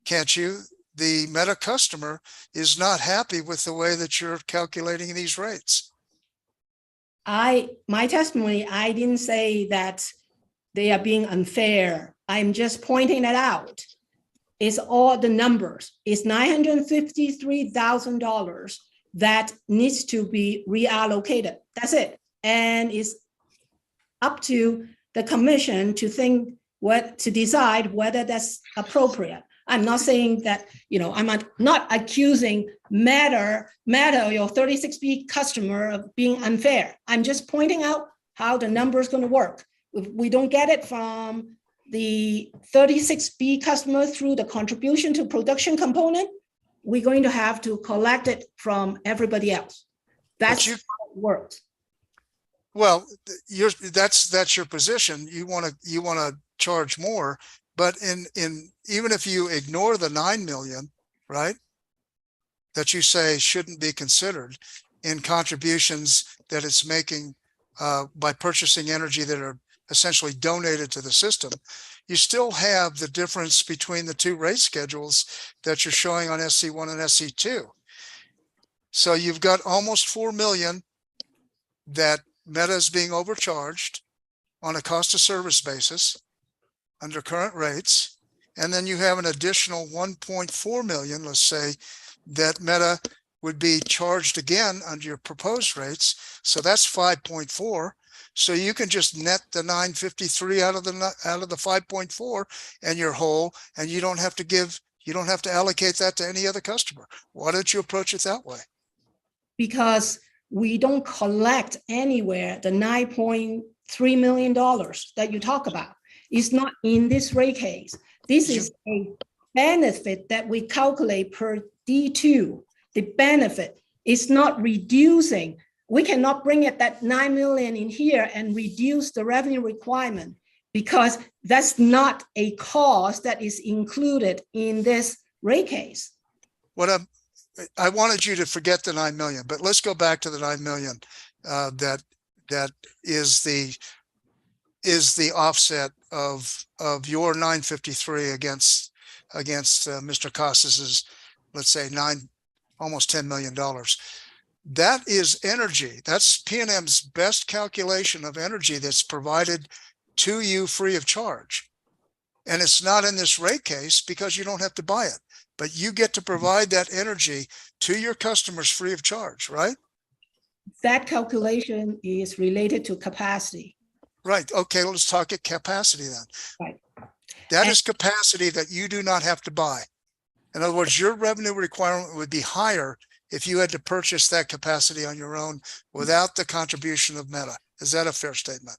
[SPEAKER 4] can't you? The Meta customer is not happy with the way that you're calculating these rates.
[SPEAKER 14] My testimony, I didn't say that they are being unfair. I'm just pointing it out. It's all the numbers. It's $953,000 that needs to be reallocated. That's it. And it's up to the commission to think to decide whether that's appropriate. I'm not saying that, I'm not accusing Meta, your 36B customer, of being unfair. I'm just pointing out how the number is going to work. If we don't get it from the 36B customer through the contribution to production component, we're going to have to collect it from everybody else. That's how it works.
[SPEAKER 4] Well, that's your position. You want to charge more, but even if you ignore the 9 million, right, that you say shouldn't be considered in contributions that it's making by purchasing energy that are essentially donated to the system, you still have the difference between the two rate schedules that you're showing on SC1 and SC2. So you've got almost 4 million that Meta is being overcharged on a cost of service basis under current rates. And then you have an additional 1.4 million, let's say, that Meta would be charged again under your proposed rates. So that's 5.4. So you can just net the 953 out of the 5.4 and you're whole, and you don't have to allocate that to any other customer. Why don't you approach it that way?
[SPEAKER 14] Because we don't collect anywhere the $9.3 million that you talk about. It's not in this rate case. This is a benefit that we calculate per D2. The benefit is not reducing. We cannot bring it that 9 million in here and reduce the revenue requirement, because that's not a cost that is included in this rate case.
[SPEAKER 4] I wanted you to forget the 9 million, but let's go back to the 9 million. That is the offset of your 953 against Mr. Costas's, let's say almost $10 million. That is energy. That's PNM's best calculation of energy that's provided to you free of charge. And it's not in this rate case because you don't have to buy it, but you get to provide that energy to your customers free of charge, right?
[SPEAKER 14] That calculation is related to capacity.
[SPEAKER 4] Right. Okay, let's talk at capacity then.
[SPEAKER 14] Right.
[SPEAKER 4] That is capacity that you do not have to buy. In other words, your revenue requirement would be higher if you had to purchase that capacity on your own without the contribution of Meta. Is that a fair statement?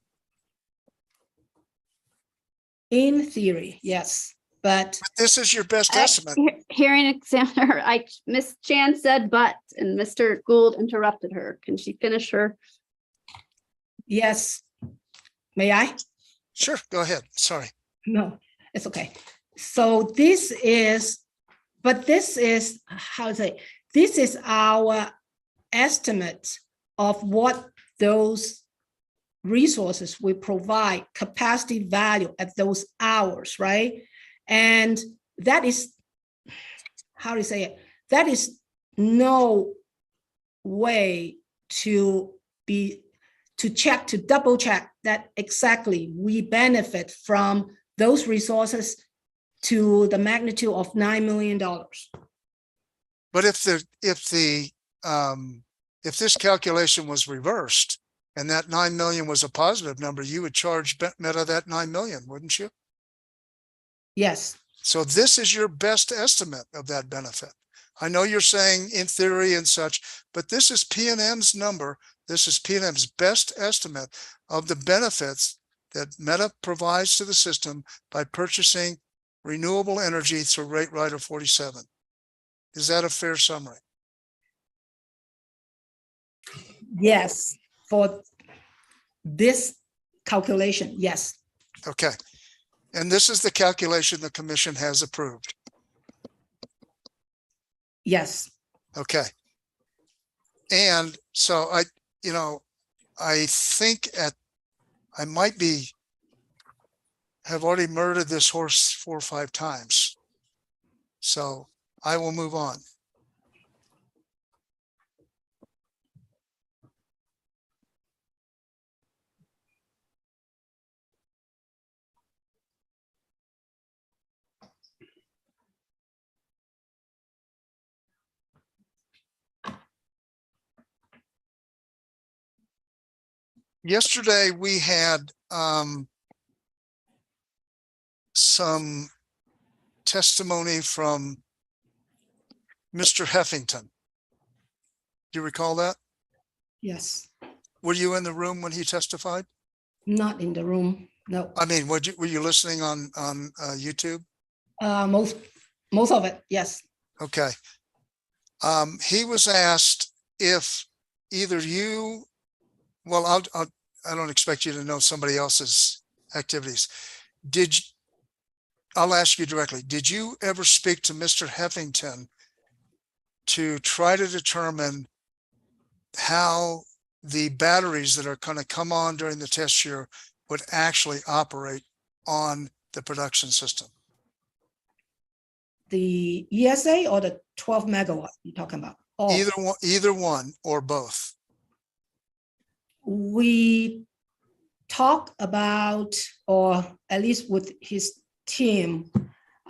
[SPEAKER 14] In theory, yes, but
[SPEAKER 4] this is your best estimate.
[SPEAKER 9] Hearing examiner, Ms. Chan said but, and Mr. Gould interrupted her. Can she finish her?
[SPEAKER 14] Yes. May I?
[SPEAKER 4] Sure, go ahead. Sorry.
[SPEAKER 14] No, it's okay. So this is how to say, this is our estimate of what those resources will provide, capacity value at those hours, right? And that is, how to say it, that is no way to double check that exactly we benefit from those resources to the magnitude of $9 million.
[SPEAKER 4] But if this calculation was reversed and that 9 million was a positive number, you would charge Meta that 9 million, wouldn't you?
[SPEAKER 14] Yes.
[SPEAKER 4] So this is your best estimate of that benefit. I know you're saying in theory and such, but this is PNM's number. This is PNM's best estimate of the benefits that Meta provides to the system by purchasing renewable energy through Rate Rider 47. Is that a fair summary?
[SPEAKER 14] Yes, for this calculation, yes.
[SPEAKER 4] Okay. And this is the calculation the commission has approved.
[SPEAKER 14] Yes.
[SPEAKER 4] Okay. And so I think I might have already murdered this horse 4 or 5 times. So I will move on. Yesterday, we had some testimony from Mr. Heffington. Do you recall that?
[SPEAKER 14] Yes.
[SPEAKER 4] Were you in the room when he testified?
[SPEAKER 14] Not in the room. No.
[SPEAKER 4] I mean, were you listening on YouTube?
[SPEAKER 14] Most of it. Yes.
[SPEAKER 4] Okay. He was asked if either you, well, I don't expect you to know somebody else's activities. I'll ask you directly. Did you ever speak to Mr. Heffington to try to determine how the batteries that are going to come on during the test year would actually operate on the production system?
[SPEAKER 14] The ESA or the 12 megawatt you're talking about? Oh,
[SPEAKER 4] Either one or both.
[SPEAKER 14] we talk about, or at least with his team,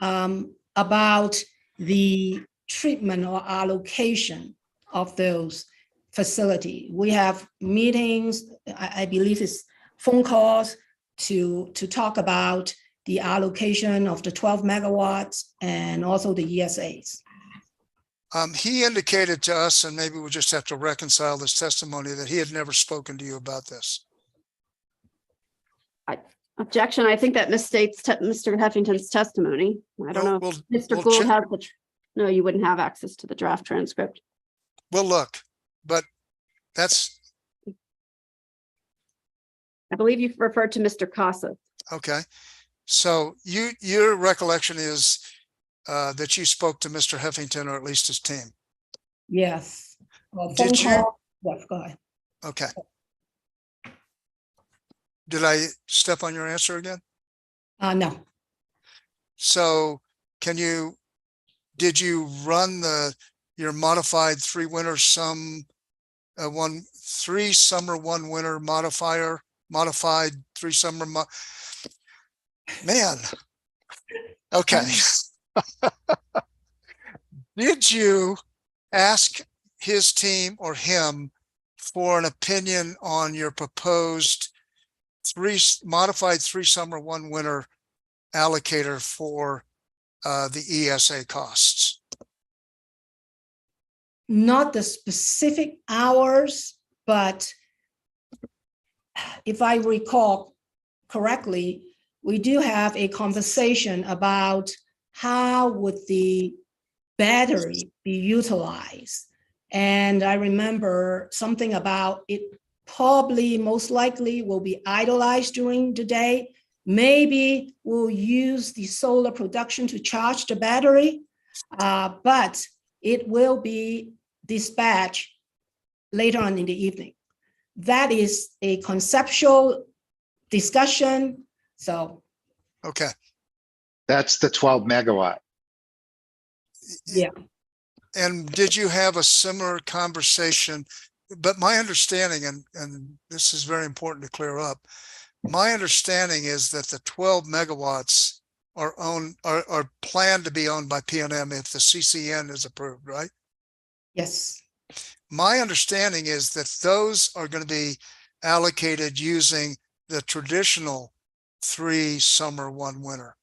[SPEAKER 14] about the treatment or allocation of those facility. We have meetings, I believe it's phone calls to talk about the allocation of the 12 megawatts and also the ESAs.
[SPEAKER 4] He indicated to us, and maybe we just have to reconcile this testimony, that he had never spoken to you about this.
[SPEAKER 9] Objection. I think that misstates Mr. Heffington's testimony. I don't know if Mr.
[SPEAKER 4] we'll
[SPEAKER 9] Gould
[SPEAKER 4] check.
[SPEAKER 9] has no, you wouldn't have access to the draft transcript.
[SPEAKER 4] Well, look, but that's
[SPEAKER 9] I believe you referred to Mr. Casa.
[SPEAKER 4] okay. So your recollection is that you spoke to Mr. Heffington, or at least his team.
[SPEAKER 14] Yes. Well,
[SPEAKER 4] Did
[SPEAKER 14] phone
[SPEAKER 4] you-
[SPEAKER 14] call- Yes, go ahead.
[SPEAKER 4] Okay. Did I step on your answer again?
[SPEAKER 14] No,
[SPEAKER 4] So did you run your modified 3 winter sum, 3 summer 1 winter modified 3 summer, man. Okay. Did you ask his team or him for an opinion on your proposed modified 3 summer 1 winter allocator for the ESA costs?
[SPEAKER 14] not the specific hours, but if I recall correctly, we do have a conversation about how would the battery be utilized. And I remember something about it probably most likely will be idlized during the day. Maybe we'll use the solar production to charge the battery, but it will be dispatched later on in the evening. That is a conceptual discussion. So,
[SPEAKER 4] Okay.
[SPEAKER 3] That's the 12 megawatt.
[SPEAKER 14] yeah.
[SPEAKER 4] And did you have a similar conversation? But my understanding, and this is very important to clear up, my understanding is that the 12 megawatts are planned to be owned by PNM if the CCN is approved, right?
[SPEAKER 14] Yes.
[SPEAKER 4] My understanding is that those are going to be allocated using the traditional 3 summer 1 winter.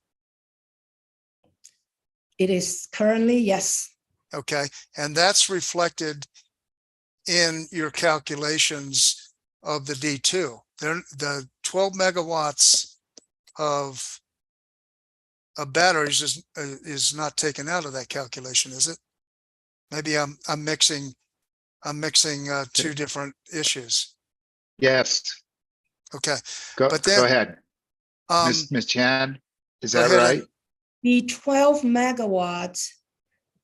[SPEAKER 14] It is currently, yes.
[SPEAKER 4] Okay, and that's reflected in your calculations of the D2. The 12 megawatts of batteries is not taken out of that calculation, is it? Maybe I'm mixing two different issues.
[SPEAKER 3] Yes,
[SPEAKER 4] Okay,
[SPEAKER 3] go,
[SPEAKER 4] But
[SPEAKER 3] go
[SPEAKER 4] then,
[SPEAKER 3] ahead. Ms. Chan, is
[SPEAKER 4] go
[SPEAKER 3] that
[SPEAKER 4] ahead,
[SPEAKER 3] right?
[SPEAKER 14] The 12 megawatts,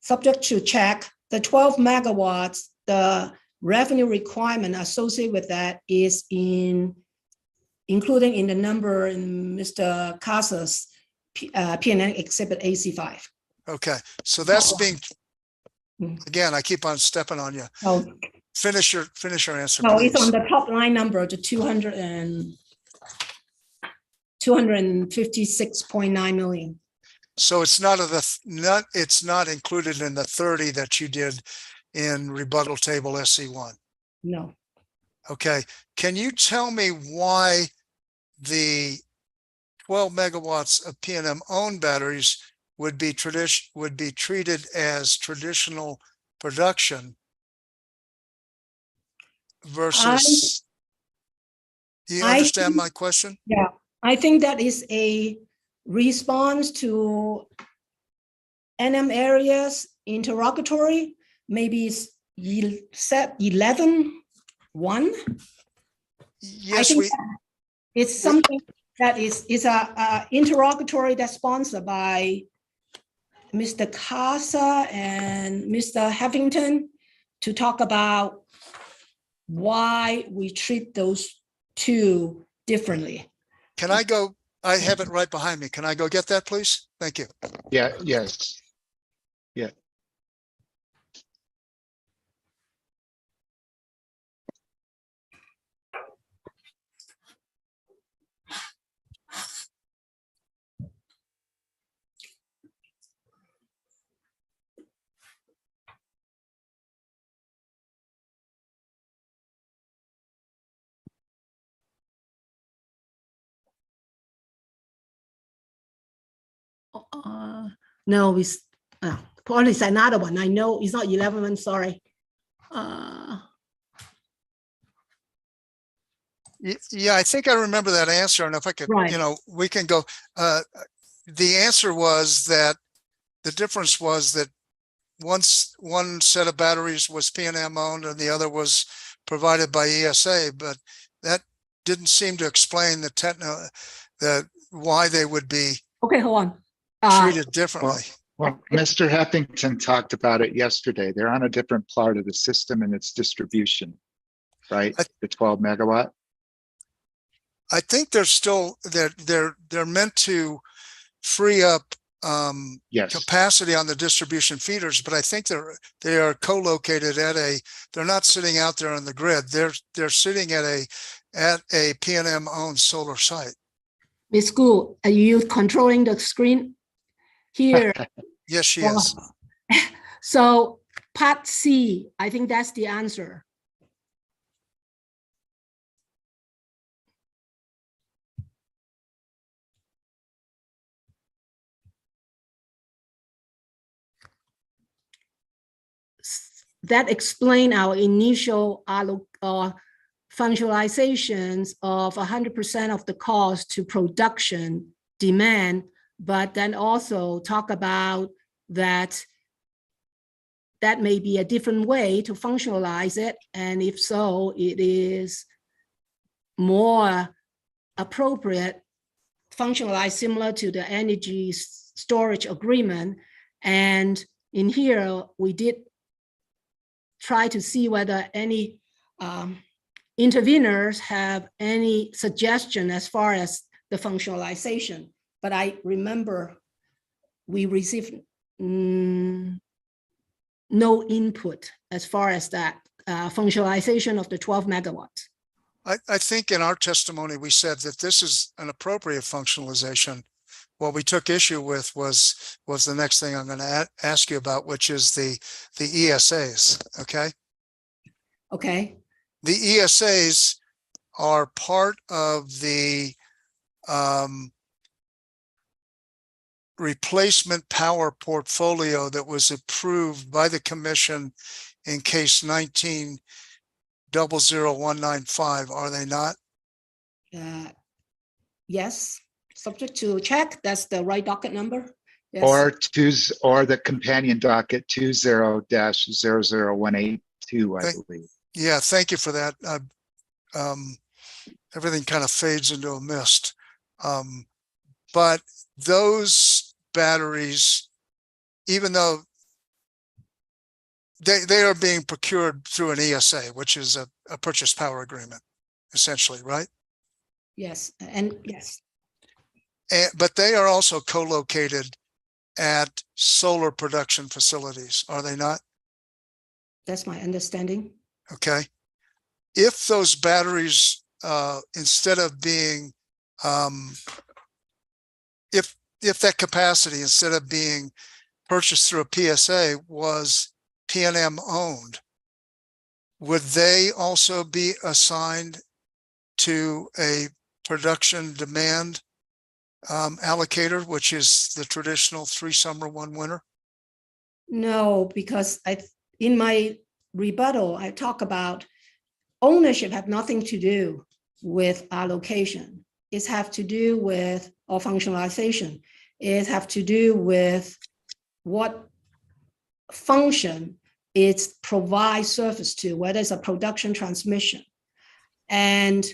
[SPEAKER 14] subject to check, the 12 megawatts, the revenue requirement associated with that is including in the number in Mr. Casa's PNN Exhibit AC5.
[SPEAKER 4] Okay, so that's being,
[SPEAKER 14] Mm.
[SPEAKER 4] again, I keep on stepping on you.
[SPEAKER 14] No,
[SPEAKER 4] Finish your answer,
[SPEAKER 14] no, it's on
[SPEAKER 4] please.
[SPEAKER 14] the top line number, the 256.9 million.
[SPEAKER 4] So it's it's not included in the 30 that you did in rebuttal table SC1.
[SPEAKER 14] No.
[SPEAKER 4] Okay, can you tell me why the 12 megawatts of PNM owned batteries would be treated as traditional production versus, do you
[SPEAKER 14] I
[SPEAKER 4] understand
[SPEAKER 14] think-
[SPEAKER 4] my question?
[SPEAKER 14] Yeah, I think that is a response to NM areas interrogatory, maybe set 11.1.
[SPEAKER 4] Yes,
[SPEAKER 14] think it's something that is a interrogatory that's sponsored by Mr. Casa and Mr. Heffington to talk about why we treat those two differently.
[SPEAKER 4] Can I go? I have it right behind me. Can I go get that, please? Thank you.
[SPEAKER 3] Yeah, yes. Yeah.
[SPEAKER 14] No, it's probably it's another one. I know it's not 11. I'm sorry.
[SPEAKER 4] Yeah, I think I remember that answer. And if I could,
[SPEAKER 14] Right.
[SPEAKER 4] we can go. The answer was that the difference was that one set of batteries was PNM owned and the other was provided by ESA, but that didn't seem to explain that why they would be
[SPEAKER 14] Okay, hold on.
[SPEAKER 4] treated differently.
[SPEAKER 3] Well, Mr. Heffington talked about it yesterday. They're on a different part of the system and its distribution, right? The 12 megawatt.
[SPEAKER 4] I think they're still they're meant to free up
[SPEAKER 3] Yes.
[SPEAKER 4] capacity on the distribution feeders, but I think they are co-located they're not sitting out there on the grid. They're sitting at a PNM owned solar site.
[SPEAKER 14] Miss Gu, are you controlling the screen here?
[SPEAKER 4] Yes, she is.
[SPEAKER 14] So part C, I think that's the answer. That explain our initial functionalizations of 100% of the cost to production demand, but then also talk about that may be a different way to functionalize it. And if so, it is more appropriate, functionalized similar to the energy storage agreement. And in here, we did try to see whether any interveners have any suggestion as far as the functionalization. But I remember we received no input as far as that functionalization of the 12 megawatts.
[SPEAKER 4] I think in our testimony, we said that this is an appropriate functionalization. What we took issue with was the next thing I'm going to ask you about, which is the ESAs. Okay.
[SPEAKER 14] Okay.
[SPEAKER 4] The ESAs are part of the replacement power portfolio that was approved by the commission in case 19-00195, are they not?
[SPEAKER 14] Yes, subject to check. That's the right docket number. Yes.
[SPEAKER 3] Or the companion docket 20-00182, I believe.
[SPEAKER 4] Yeah, thank you for that. Everything kind of fades into a mist. But those batteries, even though they are being procured through an ESA, which is a purchase power agreement, essentially, right?
[SPEAKER 14] Yes, and yes,
[SPEAKER 4] But they are also co-located at solar production facilities, are they not?
[SPEAKER 14] that's my understanding.
[SPEAKER 4] Okay. If those batteries, instead of being, if that capacity, instead of being purchased through a PSA, was PNM owned, would they also be assigned to a production demand allocator, which is the traditional 3 summer, 1 winter?
[SPEAKER 14] No, because in my rebuttal, I talk about ownership have nothing to do with allocation. It have to do with, or functionalization. It have to do with what function it provides service to, whether it's a production transmission. And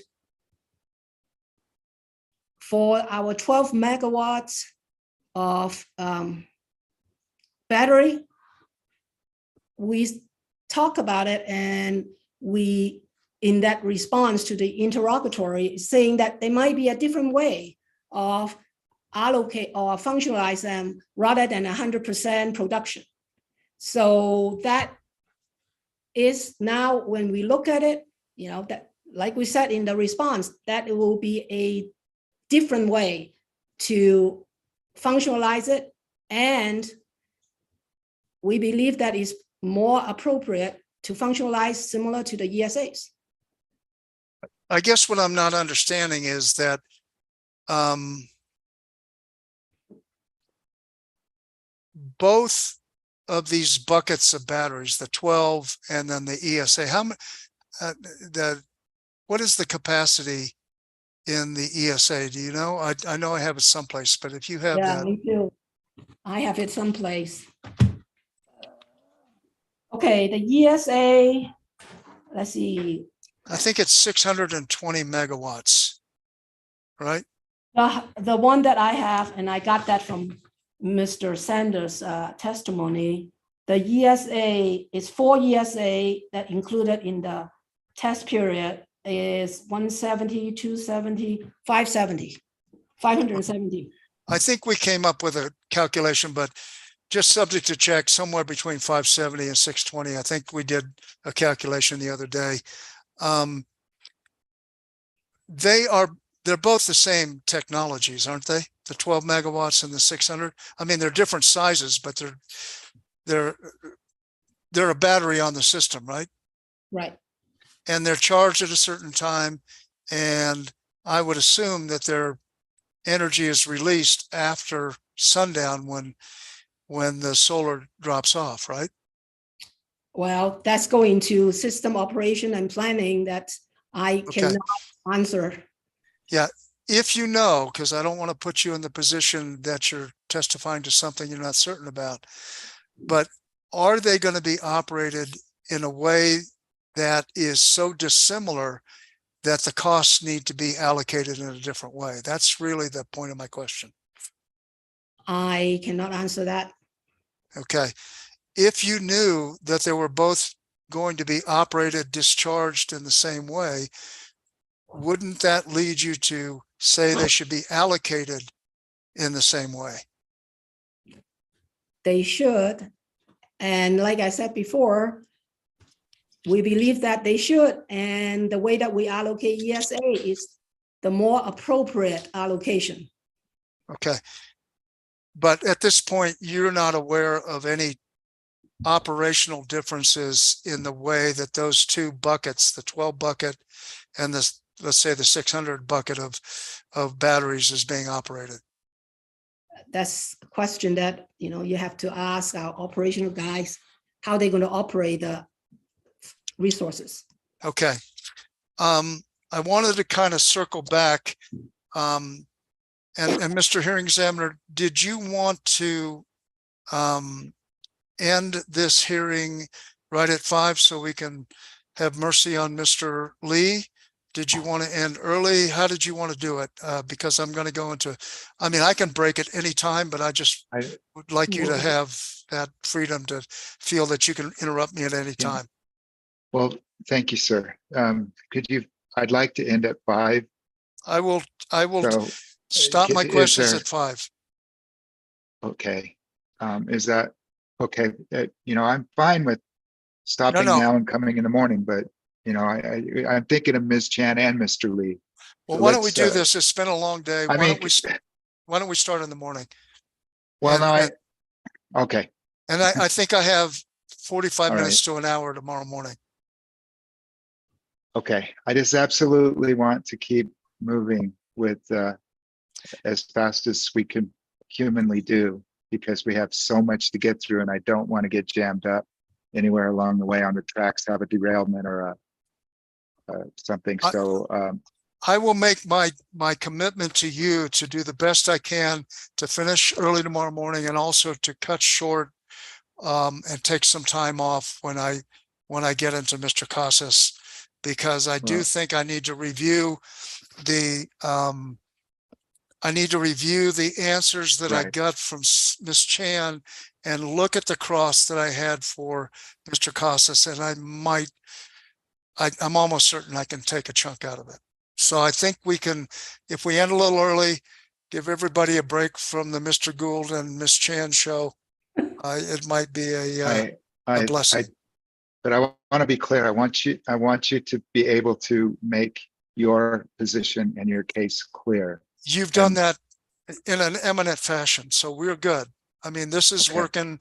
[SPEAKER 14] for our 12 megawatts of battery, we talk about it, and we, in that response to the interrogatory, saying that there might be a different way of allocate or functionalize them rather than 100% production. So that is now, when we look at it, that, like we said in the response, that it will be a different way to functionalize it. And we believe that is more appropriate to functionalize similar to the ESAs.
[SPEAKER 4] I guess what I'm not understanding is that both of these buckets of batteries, the 12 and then the ESA, what is the capacity in the ESA? Do you know? I know I have it someplace, but if you have that.
[SPEAKER 14] Me too. I have it someplace. Okay, the ESA, let's see.
[SPEAKER 4] I think it's 620 megawatts, right?
[SPEAKER 14] The one that I have, and I got that from Mr. Sanders' testimony, the ESA is 4 ESA that included in the test period is 170, 270, 570.
[SPEAKER 4] I think we came up with a calculation, but just subject to check, somewhere between 570 and 620. I think we did a calculation the other day. They're both the same technologies, aren't they? The 12 megawatts and the 600. I mean, they're different sizes, but they're a battery on the system, right?
[SPEAKER 14] Right.
[SPEAKER 4] And they're charged at a certain time. And I would assume that their energy is released after sundown when the solar drops off, right?
[SPEAKER 14] Well, that's going to system operation and planning that I cannot answer.
[SPEAKER 4] Yeah, if you know, because I don't want to put you in the position that you're testifying to something you're not certain about, but are they going to be operated in a way that is so dissimilar that the costs need to be allocated in a different way? That's really the point of my question.
[SPEAKER 14] I cannot answer that.
[SPEAKER 4] Okay. If you knew that they were both going to be operated, discharged in the same way, wouldn't that lead you to say they should be allocated in the same way?
[SPEAKER 14] They should. And like I said before, we believe that they should. And the way that we allocate ESA is the more appropriate allocation.
[SPEAKER 4] Okay. But at this point, you're not aware of any operational differences in the way that those two buckets, the 12 bucket and this, let's say the 600 bucket of batteries is being operated.
[SPEAKER 14] that's a question that, you have to ask our operational guys, how they're going to operate the resources.
[SPEAKER 4] Okay. I wanted to kind of circle back. And Mr. Hearing Examiner, did you want to end this hearing right at 5 so we can have mercy on Mr. Lee? Did you want to end early? How did you want to do it? Because I'm going to go into, I can break at any time, but I would like you to have that freedom to feel that you can interrupt me at any time.
[SPEAKER 3] Well, thank you, sir. I'd like to end at 5.
[SPEAKER 4] I will
[SPEAKER 3] So,
[SPEAKER 4] stop my
[SPEAKER 3] is
[SPEAKER 4] questions
[SPEAKER 3] there-
[SPEAKER 4] at 5.
[SPEAKER 3] Okay. Is that okay? I'm fine with stopping
[SPEAKER 4] No.
[SPEAKER 3] now and coming in the morning, but I'm thinking of Ms. Chan and Mr. Lee.
[SPEAKER 4] Well,
[SPEAKER 3] So
[SPEAKER 4] why don't we
[SPEAKER 3] let's,
[SPEAKER 4] do this? It's been a long day.
[SPEAKER 3] I
[SPEAKER 4] Why
[SPEAKER 3] mean,
[SPEAKER 4] don't we start in the morning?
[SPEAKER 3] well,
[SPEAKER 4] And-
[SPEAKER 3] no, okay.
[SPEAKER 4] And I think I have 45
[SPEAKER 3] All
[SPEAKER 4] minutes to an hour tomorrow morning.
[SPEAKER 3] Okay, I just absolutely want to keep moving with as fast as we can humanly do, because we have so much to get through and I don't want to get jammed up anywhere along the way on the tracks, have a derailment or something. So
[SPEAKER 4] I will make my commitment to you to do the best I can to finish early tomorrow morning and also to cut short and take some time off when I get into Mr. Casas, because I do think I need to review the answers that I got from Ms. Chan and look at the cross that I had for Mr. Casas, and I'm almost certain I can take a chunk out of it. So I think we can, if we end a little early, give everybody a break from the Mr. Gould and Ms. Chan show. It might be a blessing.
[SPEAKER 3] But I want to be clear. I want you to be able to make your position and your case clear.
[SPEAKER 4] You've done that in an eminent fashion, so we're good. This is working.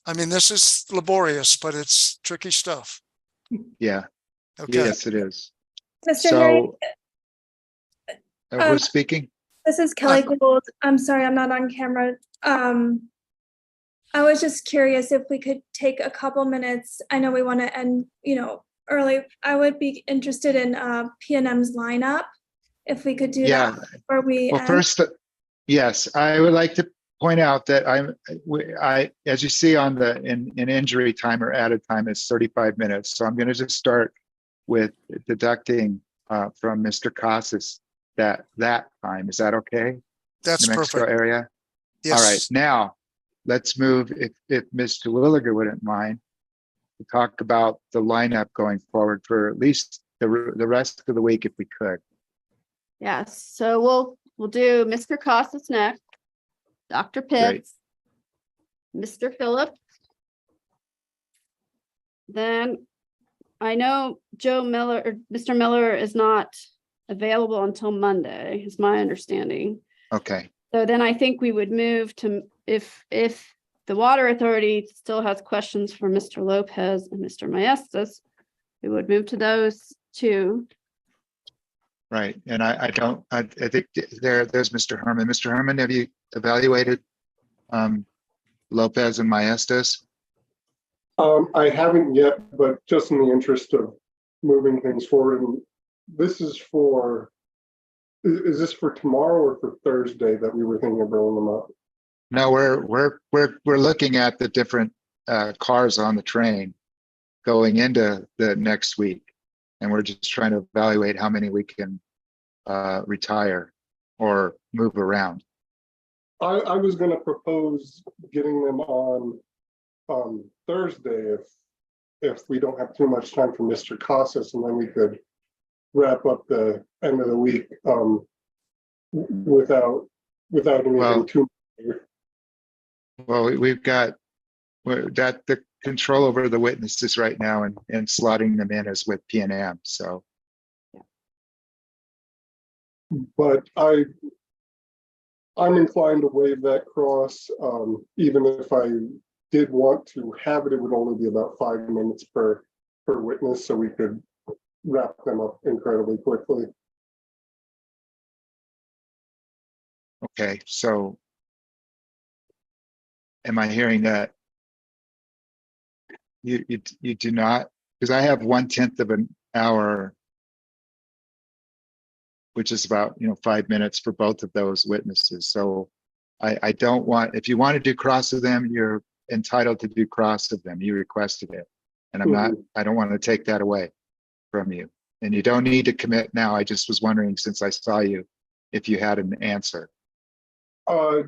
[SPEAKER 4] This is laborious, but it's tricky stuff.
[SPEAKER 3] Yeah.
[SPEAKER 4] Okay.
[SPEAKER 3] Yes, it is.
[SPEAKER 5] Mr. Herring,
[SPEAKER 3] Who's speaking?
[SPEAKER 5] this is Kelly Gould. I'm sorry, I'm not on camera. I was just curious if we could take a couple minutes. I know we want to end, early. I would be interested in PNM's lineup, if we could do that before we
[SPEAKER 3] Well,
[SPEAKER 5] end.
[SPEAKER 3] first, yes, I would like to point out that as you see on the in injury time or added time is 35 minutes. So I'm going to just start with deducting from Mr. Casas that time. Is that okay?
[SPEAKER 4] That's
[SPEAKER 3] New Mexico
[SPEAKER 4] perfect.
[SPEAKER 3] area.
[SPEAKER 4] Yes.
[SPEAKER 3] All right. Now let's move, if Mr. Williger wouldn't mind, to talk about the lineup going forward for at least the rest of the week, if we could.
[SPEAKER 9] Yes, so we'll do Mr. Casas next, Dr. Pitts, Mr. Phillips. Then I know Mr. Miller is not available until Monday, is my understanding.
[SPEAKER 3] Okay.
[SPEAKER 9] So then I think we would move to, if the Water Authority still has questions for Mr. Lopez and Mr. Maestas, we would move to those two.
[SPEAKER 3] Right. And I think there's Mr. Herman. Mr. Herman, have you evaluated Lopez and Maestas?
[SPEAKER 15] I haven't yet, but just in the interest of moving things forward, and this is this for tomorrow or for Thursday that we were thinking of bringing them up?
[SPEAKER 3] No, we're looking at the different cars on the train going into the next week, and we're just trying to evaluate how many we can retire or move around.
[SPEAKER 15] I was going to propose getting them on Thursday if we don't have too much time for Mr. Casas, and then we could wrap up the end of the week without anything too much.
[SPEAKER 3] Well, we've got the control over the witnesses right now, and slotting them in is with PNM. So,
[SPEAKER 15] but I'm inclined to waive that cross. Even if I did want to have it, it would only be about 5 minutes per witness, so we could wrap them up incredibly quickly.
[SPEAKER 3] okay, so am I hearing that? You do not, because I have 1/10 of an hour, which is about, 5 minutes for both of those witnesses. So I don't want, if you want to do cross of them, you're entitled to do cross of them. You requested it. And I don't want to take that away from you. And you don't need to commit now. I just was wondering, since I saw you, if you had an answer.
[SPEAKER 15] I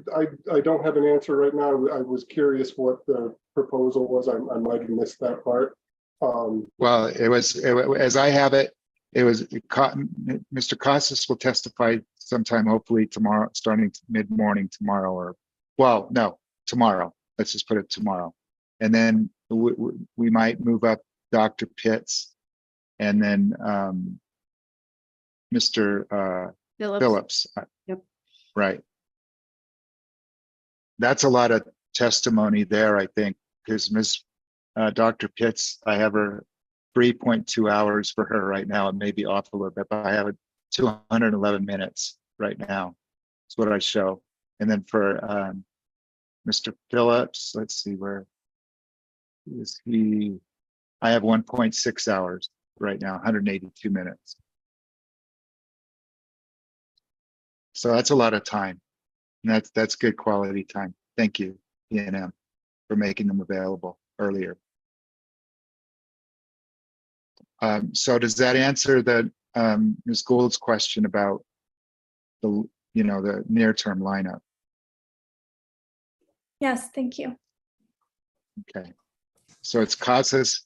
[SPEAKER 15] don't have an answer right now. I was curious what the proposal was. I might have missed that part.
[SPEAKER 3] Well, it was, as I have it, it was, Mr. Casas will testify sometime, hopefully tomorrow, starting mid-morning tomorrow, or, well, no, tomorrow. Let's just put it tomorrow. And then we might move up Dr. Pitts and then Mr. Phillips.
[SPEAKER 9] Yep.
[SPEAKER 3] Right. That's a lot of testimony there, I think, because Dr. Pitts, I have her 3.2 hours for her right now. It may be off a little bit, but I have it 211 minutes right now. That's what I show. And then for Mr. Phillips, let's see, where is he? I have 1.6 hours right now, 182 minutes. So that's a lot of time. And that's good quality time. Thank you, PNM, for making them available earlier. So does that answer the Ms. Gould's question about the the near-term lineup?
[SPEAKER 5] Yes, thank you.
[SPEAKER 3] Okay. So it's Casas,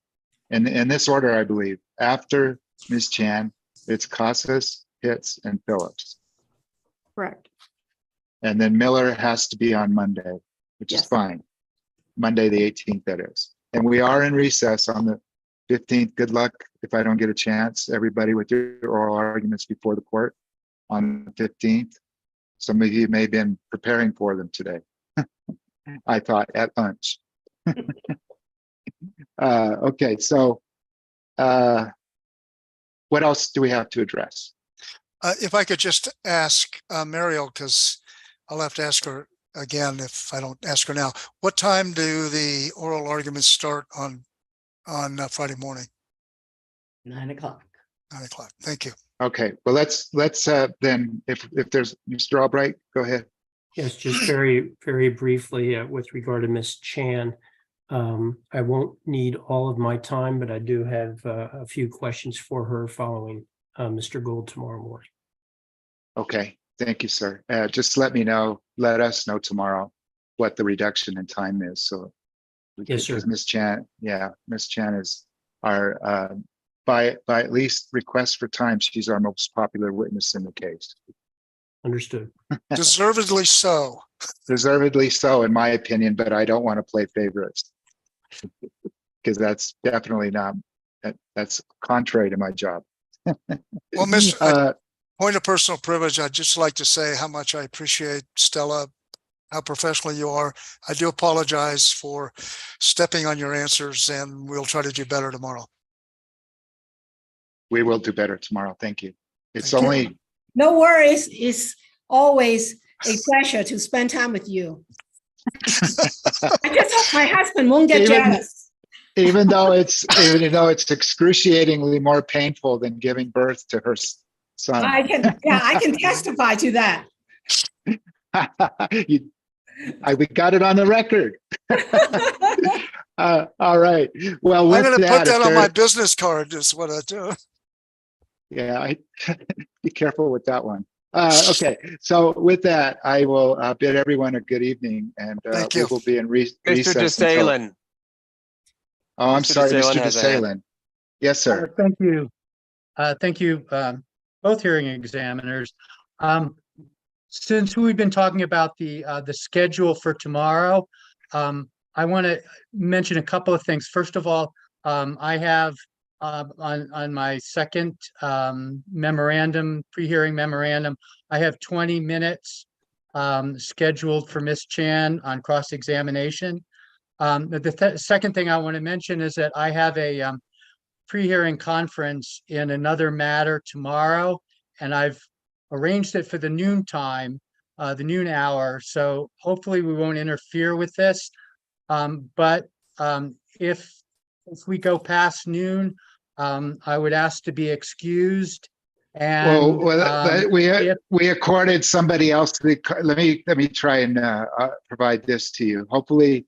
[SPEAKER 3] and in this order, I believe, after Ms. Chan, it's Casas, Pitts, and Phillips.
[SPEAKER 9] Correct.
[SPEAKER 3] And then Miller has to be on Monday, which is fine. Monday, the 18th, that is. And we are in recess on the 15th. Good luck if I don't get a chance, everybody, with your oral arguments before the court on the 15th. Some of you may have been preparing for them today. I thought at lunch. Okay, so what else do we have to address?
[SPEAKER 4] If I could just ask Mariel, because I'll have to ask her again if I don't ask her now. What time do the oral arguments start on Friday morning?
[SPEAKER 14] 9 o'clock.
[SPEAKER 4] 9 o'clock. Thank you.
[SPEAKER 3] Okay, well, let's then, if there's Mr. Albright, go ahead.
[SPEAKER 7] Yes, just very, very briefly with regard to Ms. Chan. I won't need all of my time, but I do have a few questions for her following Mr. Gould tomorrow morning.
[SPEAKER 3] Okay, thank you, sir. Just let us know tomorrow what the reduction in time is. So,
[SPEAKER 7] yes, sir.
[SPEAKER 3] Ms. Chan, Ms. Chan is our, by at least request for time, she's our most popular witness in the case.
[SPEAKER 7] Understood.
[SPEAKER 4] Deservedly so.
[SPEAKER 3] Deservedly so, in my opinion, but I don't want to play favorites because that's definitely not, that's contrary to my job.
[SPEAKER 4] Well, point of personal privilege, I'd just like to say how much I appreciate Stella, how professional you are. I do apologize for stepping on your answers, and we'll try to do better tomorrow.
[SPEAKER 3] We will do better tomorrow. Thank you. It's
[SPEAKER 4] Thank
[SPEAKER 3] only.
[SPEAKER 14] No worries. It's always a pleasure to spend time with you. I just hope my husband won't get jealous.
[SPEAKER 3] Even though it's excruciatingly more painful than giving birth to her son.
[SPEAKER 14] I can testify to that.
[SPEAKER 3] We got it on the record. All right. Well,
[SPEAKER 4] I'm going to put that on my business card is what I do.
[SPEAKER 3] Yeah, be careful with that one. Okay, so with that, I will bid everyone a good evening, and we will be in recess.
[SPEAKER 1] Mr. DeSalen.
[SPEAKER 3] Oh, I'm sorry, Mr.
[SPEAKER 1] has a
[SPEAKER 3] DeSalen. Yes, sir.
[SPEAKER 16] Thank you. Thank you, both hearing examiners. Since we've been talking about the schedule for tomorrow, I want to mention a couple of things. First of all, I have on my second memorandum, pre-hearing memorandum, I have 20 minutes scheduled for Ms. Chan on cross-examination. The second thing I want to mention is that I have a pre-hearing conference in another matter tomorrow, and I've arranged it for the noon time, the noon hour. So hopefully we won't interfere with this. But if we go past noon, I would ask to be excused. And
[SPEAKER 3] We accorded somebody else let me try and provide this to you. Hopefully,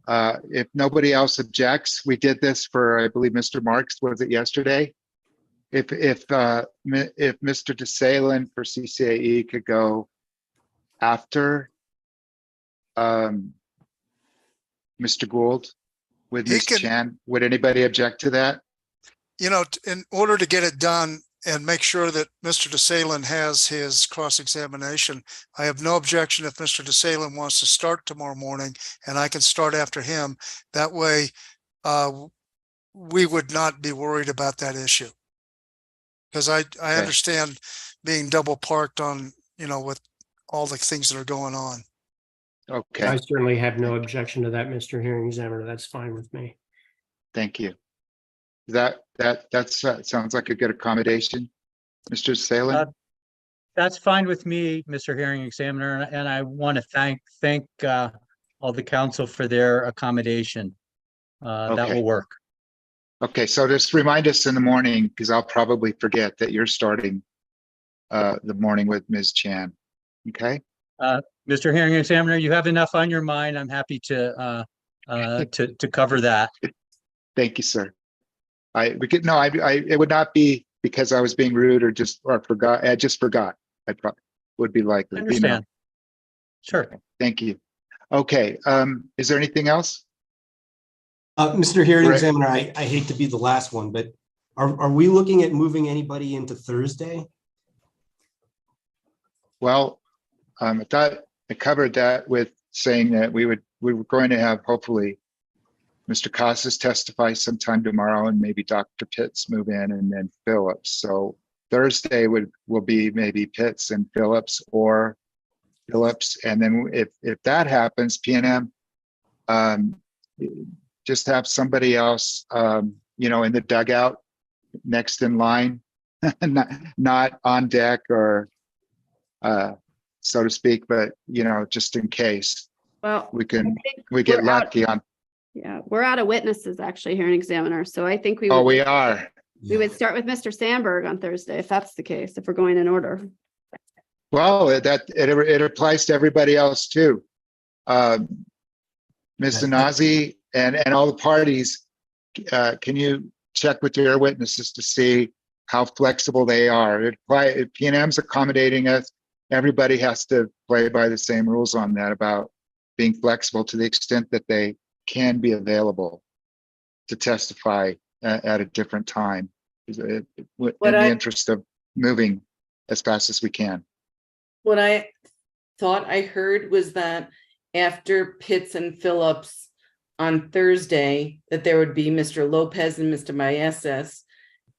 [SPEAKER 3] if nobody else objects, we did this for, I believe, Mr. Marks, was it yesterday? If Mr. DeSalen for CCAE could go after Mr. Gould with
[SPEAKER 4] He
[SPEAKER 3] Ms.
[SPEAKER 4] can-
[SPEAKER 3] Chan, would anybody object to that?
[SPEAKER 4] You know, in order to get it done and make sure that Mr. DeSalen has his cross-examination, I have no objection if Mr. DeSalen wants to start tomorrow morning and I can start after him. That way, we would not be worried about that issue. Because I understand being double parked on, with all the things that are going on.
[SPEAKER 3] Okay,
[SPEAKER 7] I certainly have no objection to that, Mr. Hearing Examiner. That's fine with me.
[SPEAKER 3] thank you. That sounds like a good accommodation, Mr. DeSalen?
[SPEAKER 16] that's fine with me, Mr. Hearing Examiner, and I want to thank all the council for their accommodation. That
[SPEAKER 3] Okay.
[SPEAKER 16] will work.
[SPEAKER 3] Okay, so just remind us in the morning, because I'll probably forget that you're starting the morning with Ms. Chan. Okay?
[SPEAKER 16] Mr. Hearing Examiner, you have enough on your mind. I'm happy to cover that.
[SPEAKER 3] Thank you, sir. It would not be because I was being rude or forgot. I just forgot. I probably would be likely.
[SPEAKER 16] Understand. Sure.
[SPEAKER 3] Thank you. Okay, is there anything else?
[SPEAKER 8] Mr. Hearing
[SPEAKER 3] Right.
[SPEAKER 8] Examiner, I hate to be the last one, but are we looking at moving anybody into Thursday?
[SPEAKER 3] Well, I thought I covered that with saying that we were going to have hopefully Mr. Casas testify sometime tomorrow and maybe Dr. Pitts move in and then Phillips. So Thursday will be maybe Pitts and Phillips or Phillips. And then if that happens, PNM, just have somebody else, in the dugout next in line, not on deck or, so to speak, but, just in case
[SPEAKER 9] Well,
[SPEAKER 3] we
[SPEAKER 9] I think
[SPEAKER 3] get
[SPEAKER 9] we're out-
[SPEAKER 3] lucky on.
[SPEAKER 9] Yeah, we're out of witnesses actually, Hearing Examiner. So I think we
[SPEAKER 3] Oh,
[SPEAKER 9] would,
[SPEAKER 3] we are.
[SPEAKER 9] we would start with Mr. Sandberg on Thursday, if that's the case, if we're going in order.
[SPEAKER 3] Well, it applies to everybody else too. Ms. Zanazi and all the parties, can you check with your witnesses to see how flexible they are? If PNM's accommodating us, everybody has to play by the same rules on that about being flexible to the extent that they can be available to testify at a different time in the interest of moving as fast as we can.
[SPEAKER 17] What I thought I heard was that after Pitts and Phillips on Thursday, that there would be Mr. Lopez and Mr. Maestas,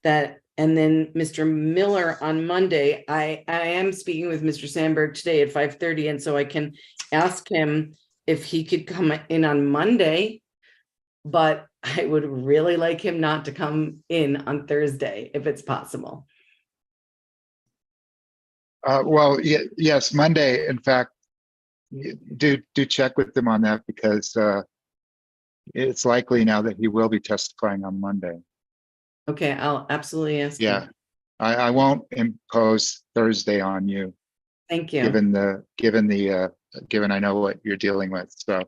[SPEAKER 17] and then Mr. Miller on Monday. I am speaking with Mr. Sandberg today at 5:30, and so I can ask him if he could come in on Monday, but I would really like him not to come in on Thursday if it's possible.
[SPEAKER 3] Well, yes, Monday, in fact, do check with them on that because it's likely now that he will be testifying on Monday.
[SPEAKER 17] Okay, I'll absolutely ask.
[SPEAKER 3] Yeah,
[SPEAKER 17] him.
[SPEAKER 3] I won't impose Thursday on you.
[SPEAKER 17] Thank you.
[SPEAKER 3] Given I know what you're dealing with, so.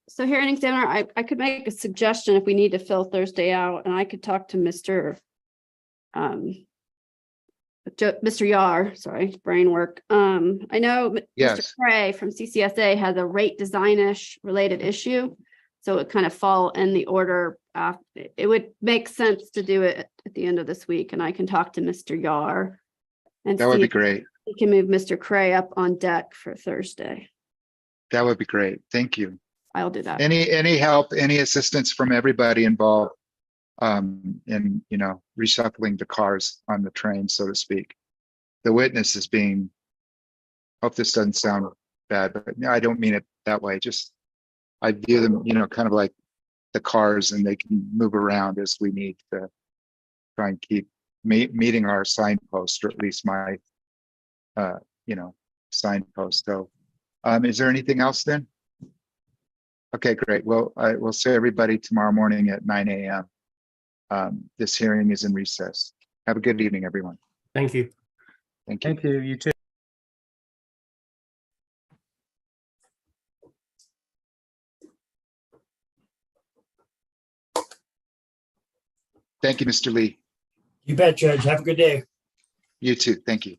[SPEAKER 9] So Hearing Examiner, I could make a suggestion if we need to fill Thursday out, and I could talk to Mr. Yar, sorry, brain work. I know Mr.
[SPEAKER 3] Yes.
[SPEAKER 9] Cray from CCSA has a rate design-ish related issue. So it kind of fall in the order. It would make sense to do it at the end of this week, and I can talk to Mr. Yar. And
[SPEAKER 3] That would
[SPEAKER 9] see
[SPEAKER 3] be
[SPEAKER 9] if
[SPEAKER 3] great.
[SPEAKER 9] we can move Mr. Cray up on deck for Thursday.
[SPEAKER 3] That would be great. Thank you.
[SPEAKER 9] I'll do that.
[SPEAKER 3] Any help, any assistance from everybody involved in, reshuffling the cars on the train, so to speak. The witness is being, hope this doesn't sound bad, but I don't mean it that way. Just, I view them, kind of like the cars, and they can move around as we need to try and keep meeting our signpost, or at least my, signpost. So, is there anything else then? Okay, great. Well, I will see everybody tomorrow morning at 9 a.m. This hearing is in recess. Have a good evening, everyone.
[SPEAKER 7] Thank you.
[SPEAKER 3] Thank you.
[SPEAKER 16] Thank you, you too.
[SPEAKER 3] Thank you, Mr. Lee.
[SPEAKER 2] You bet, Judge. Have a good day.
[SPEAKER 3] You too. Thank you.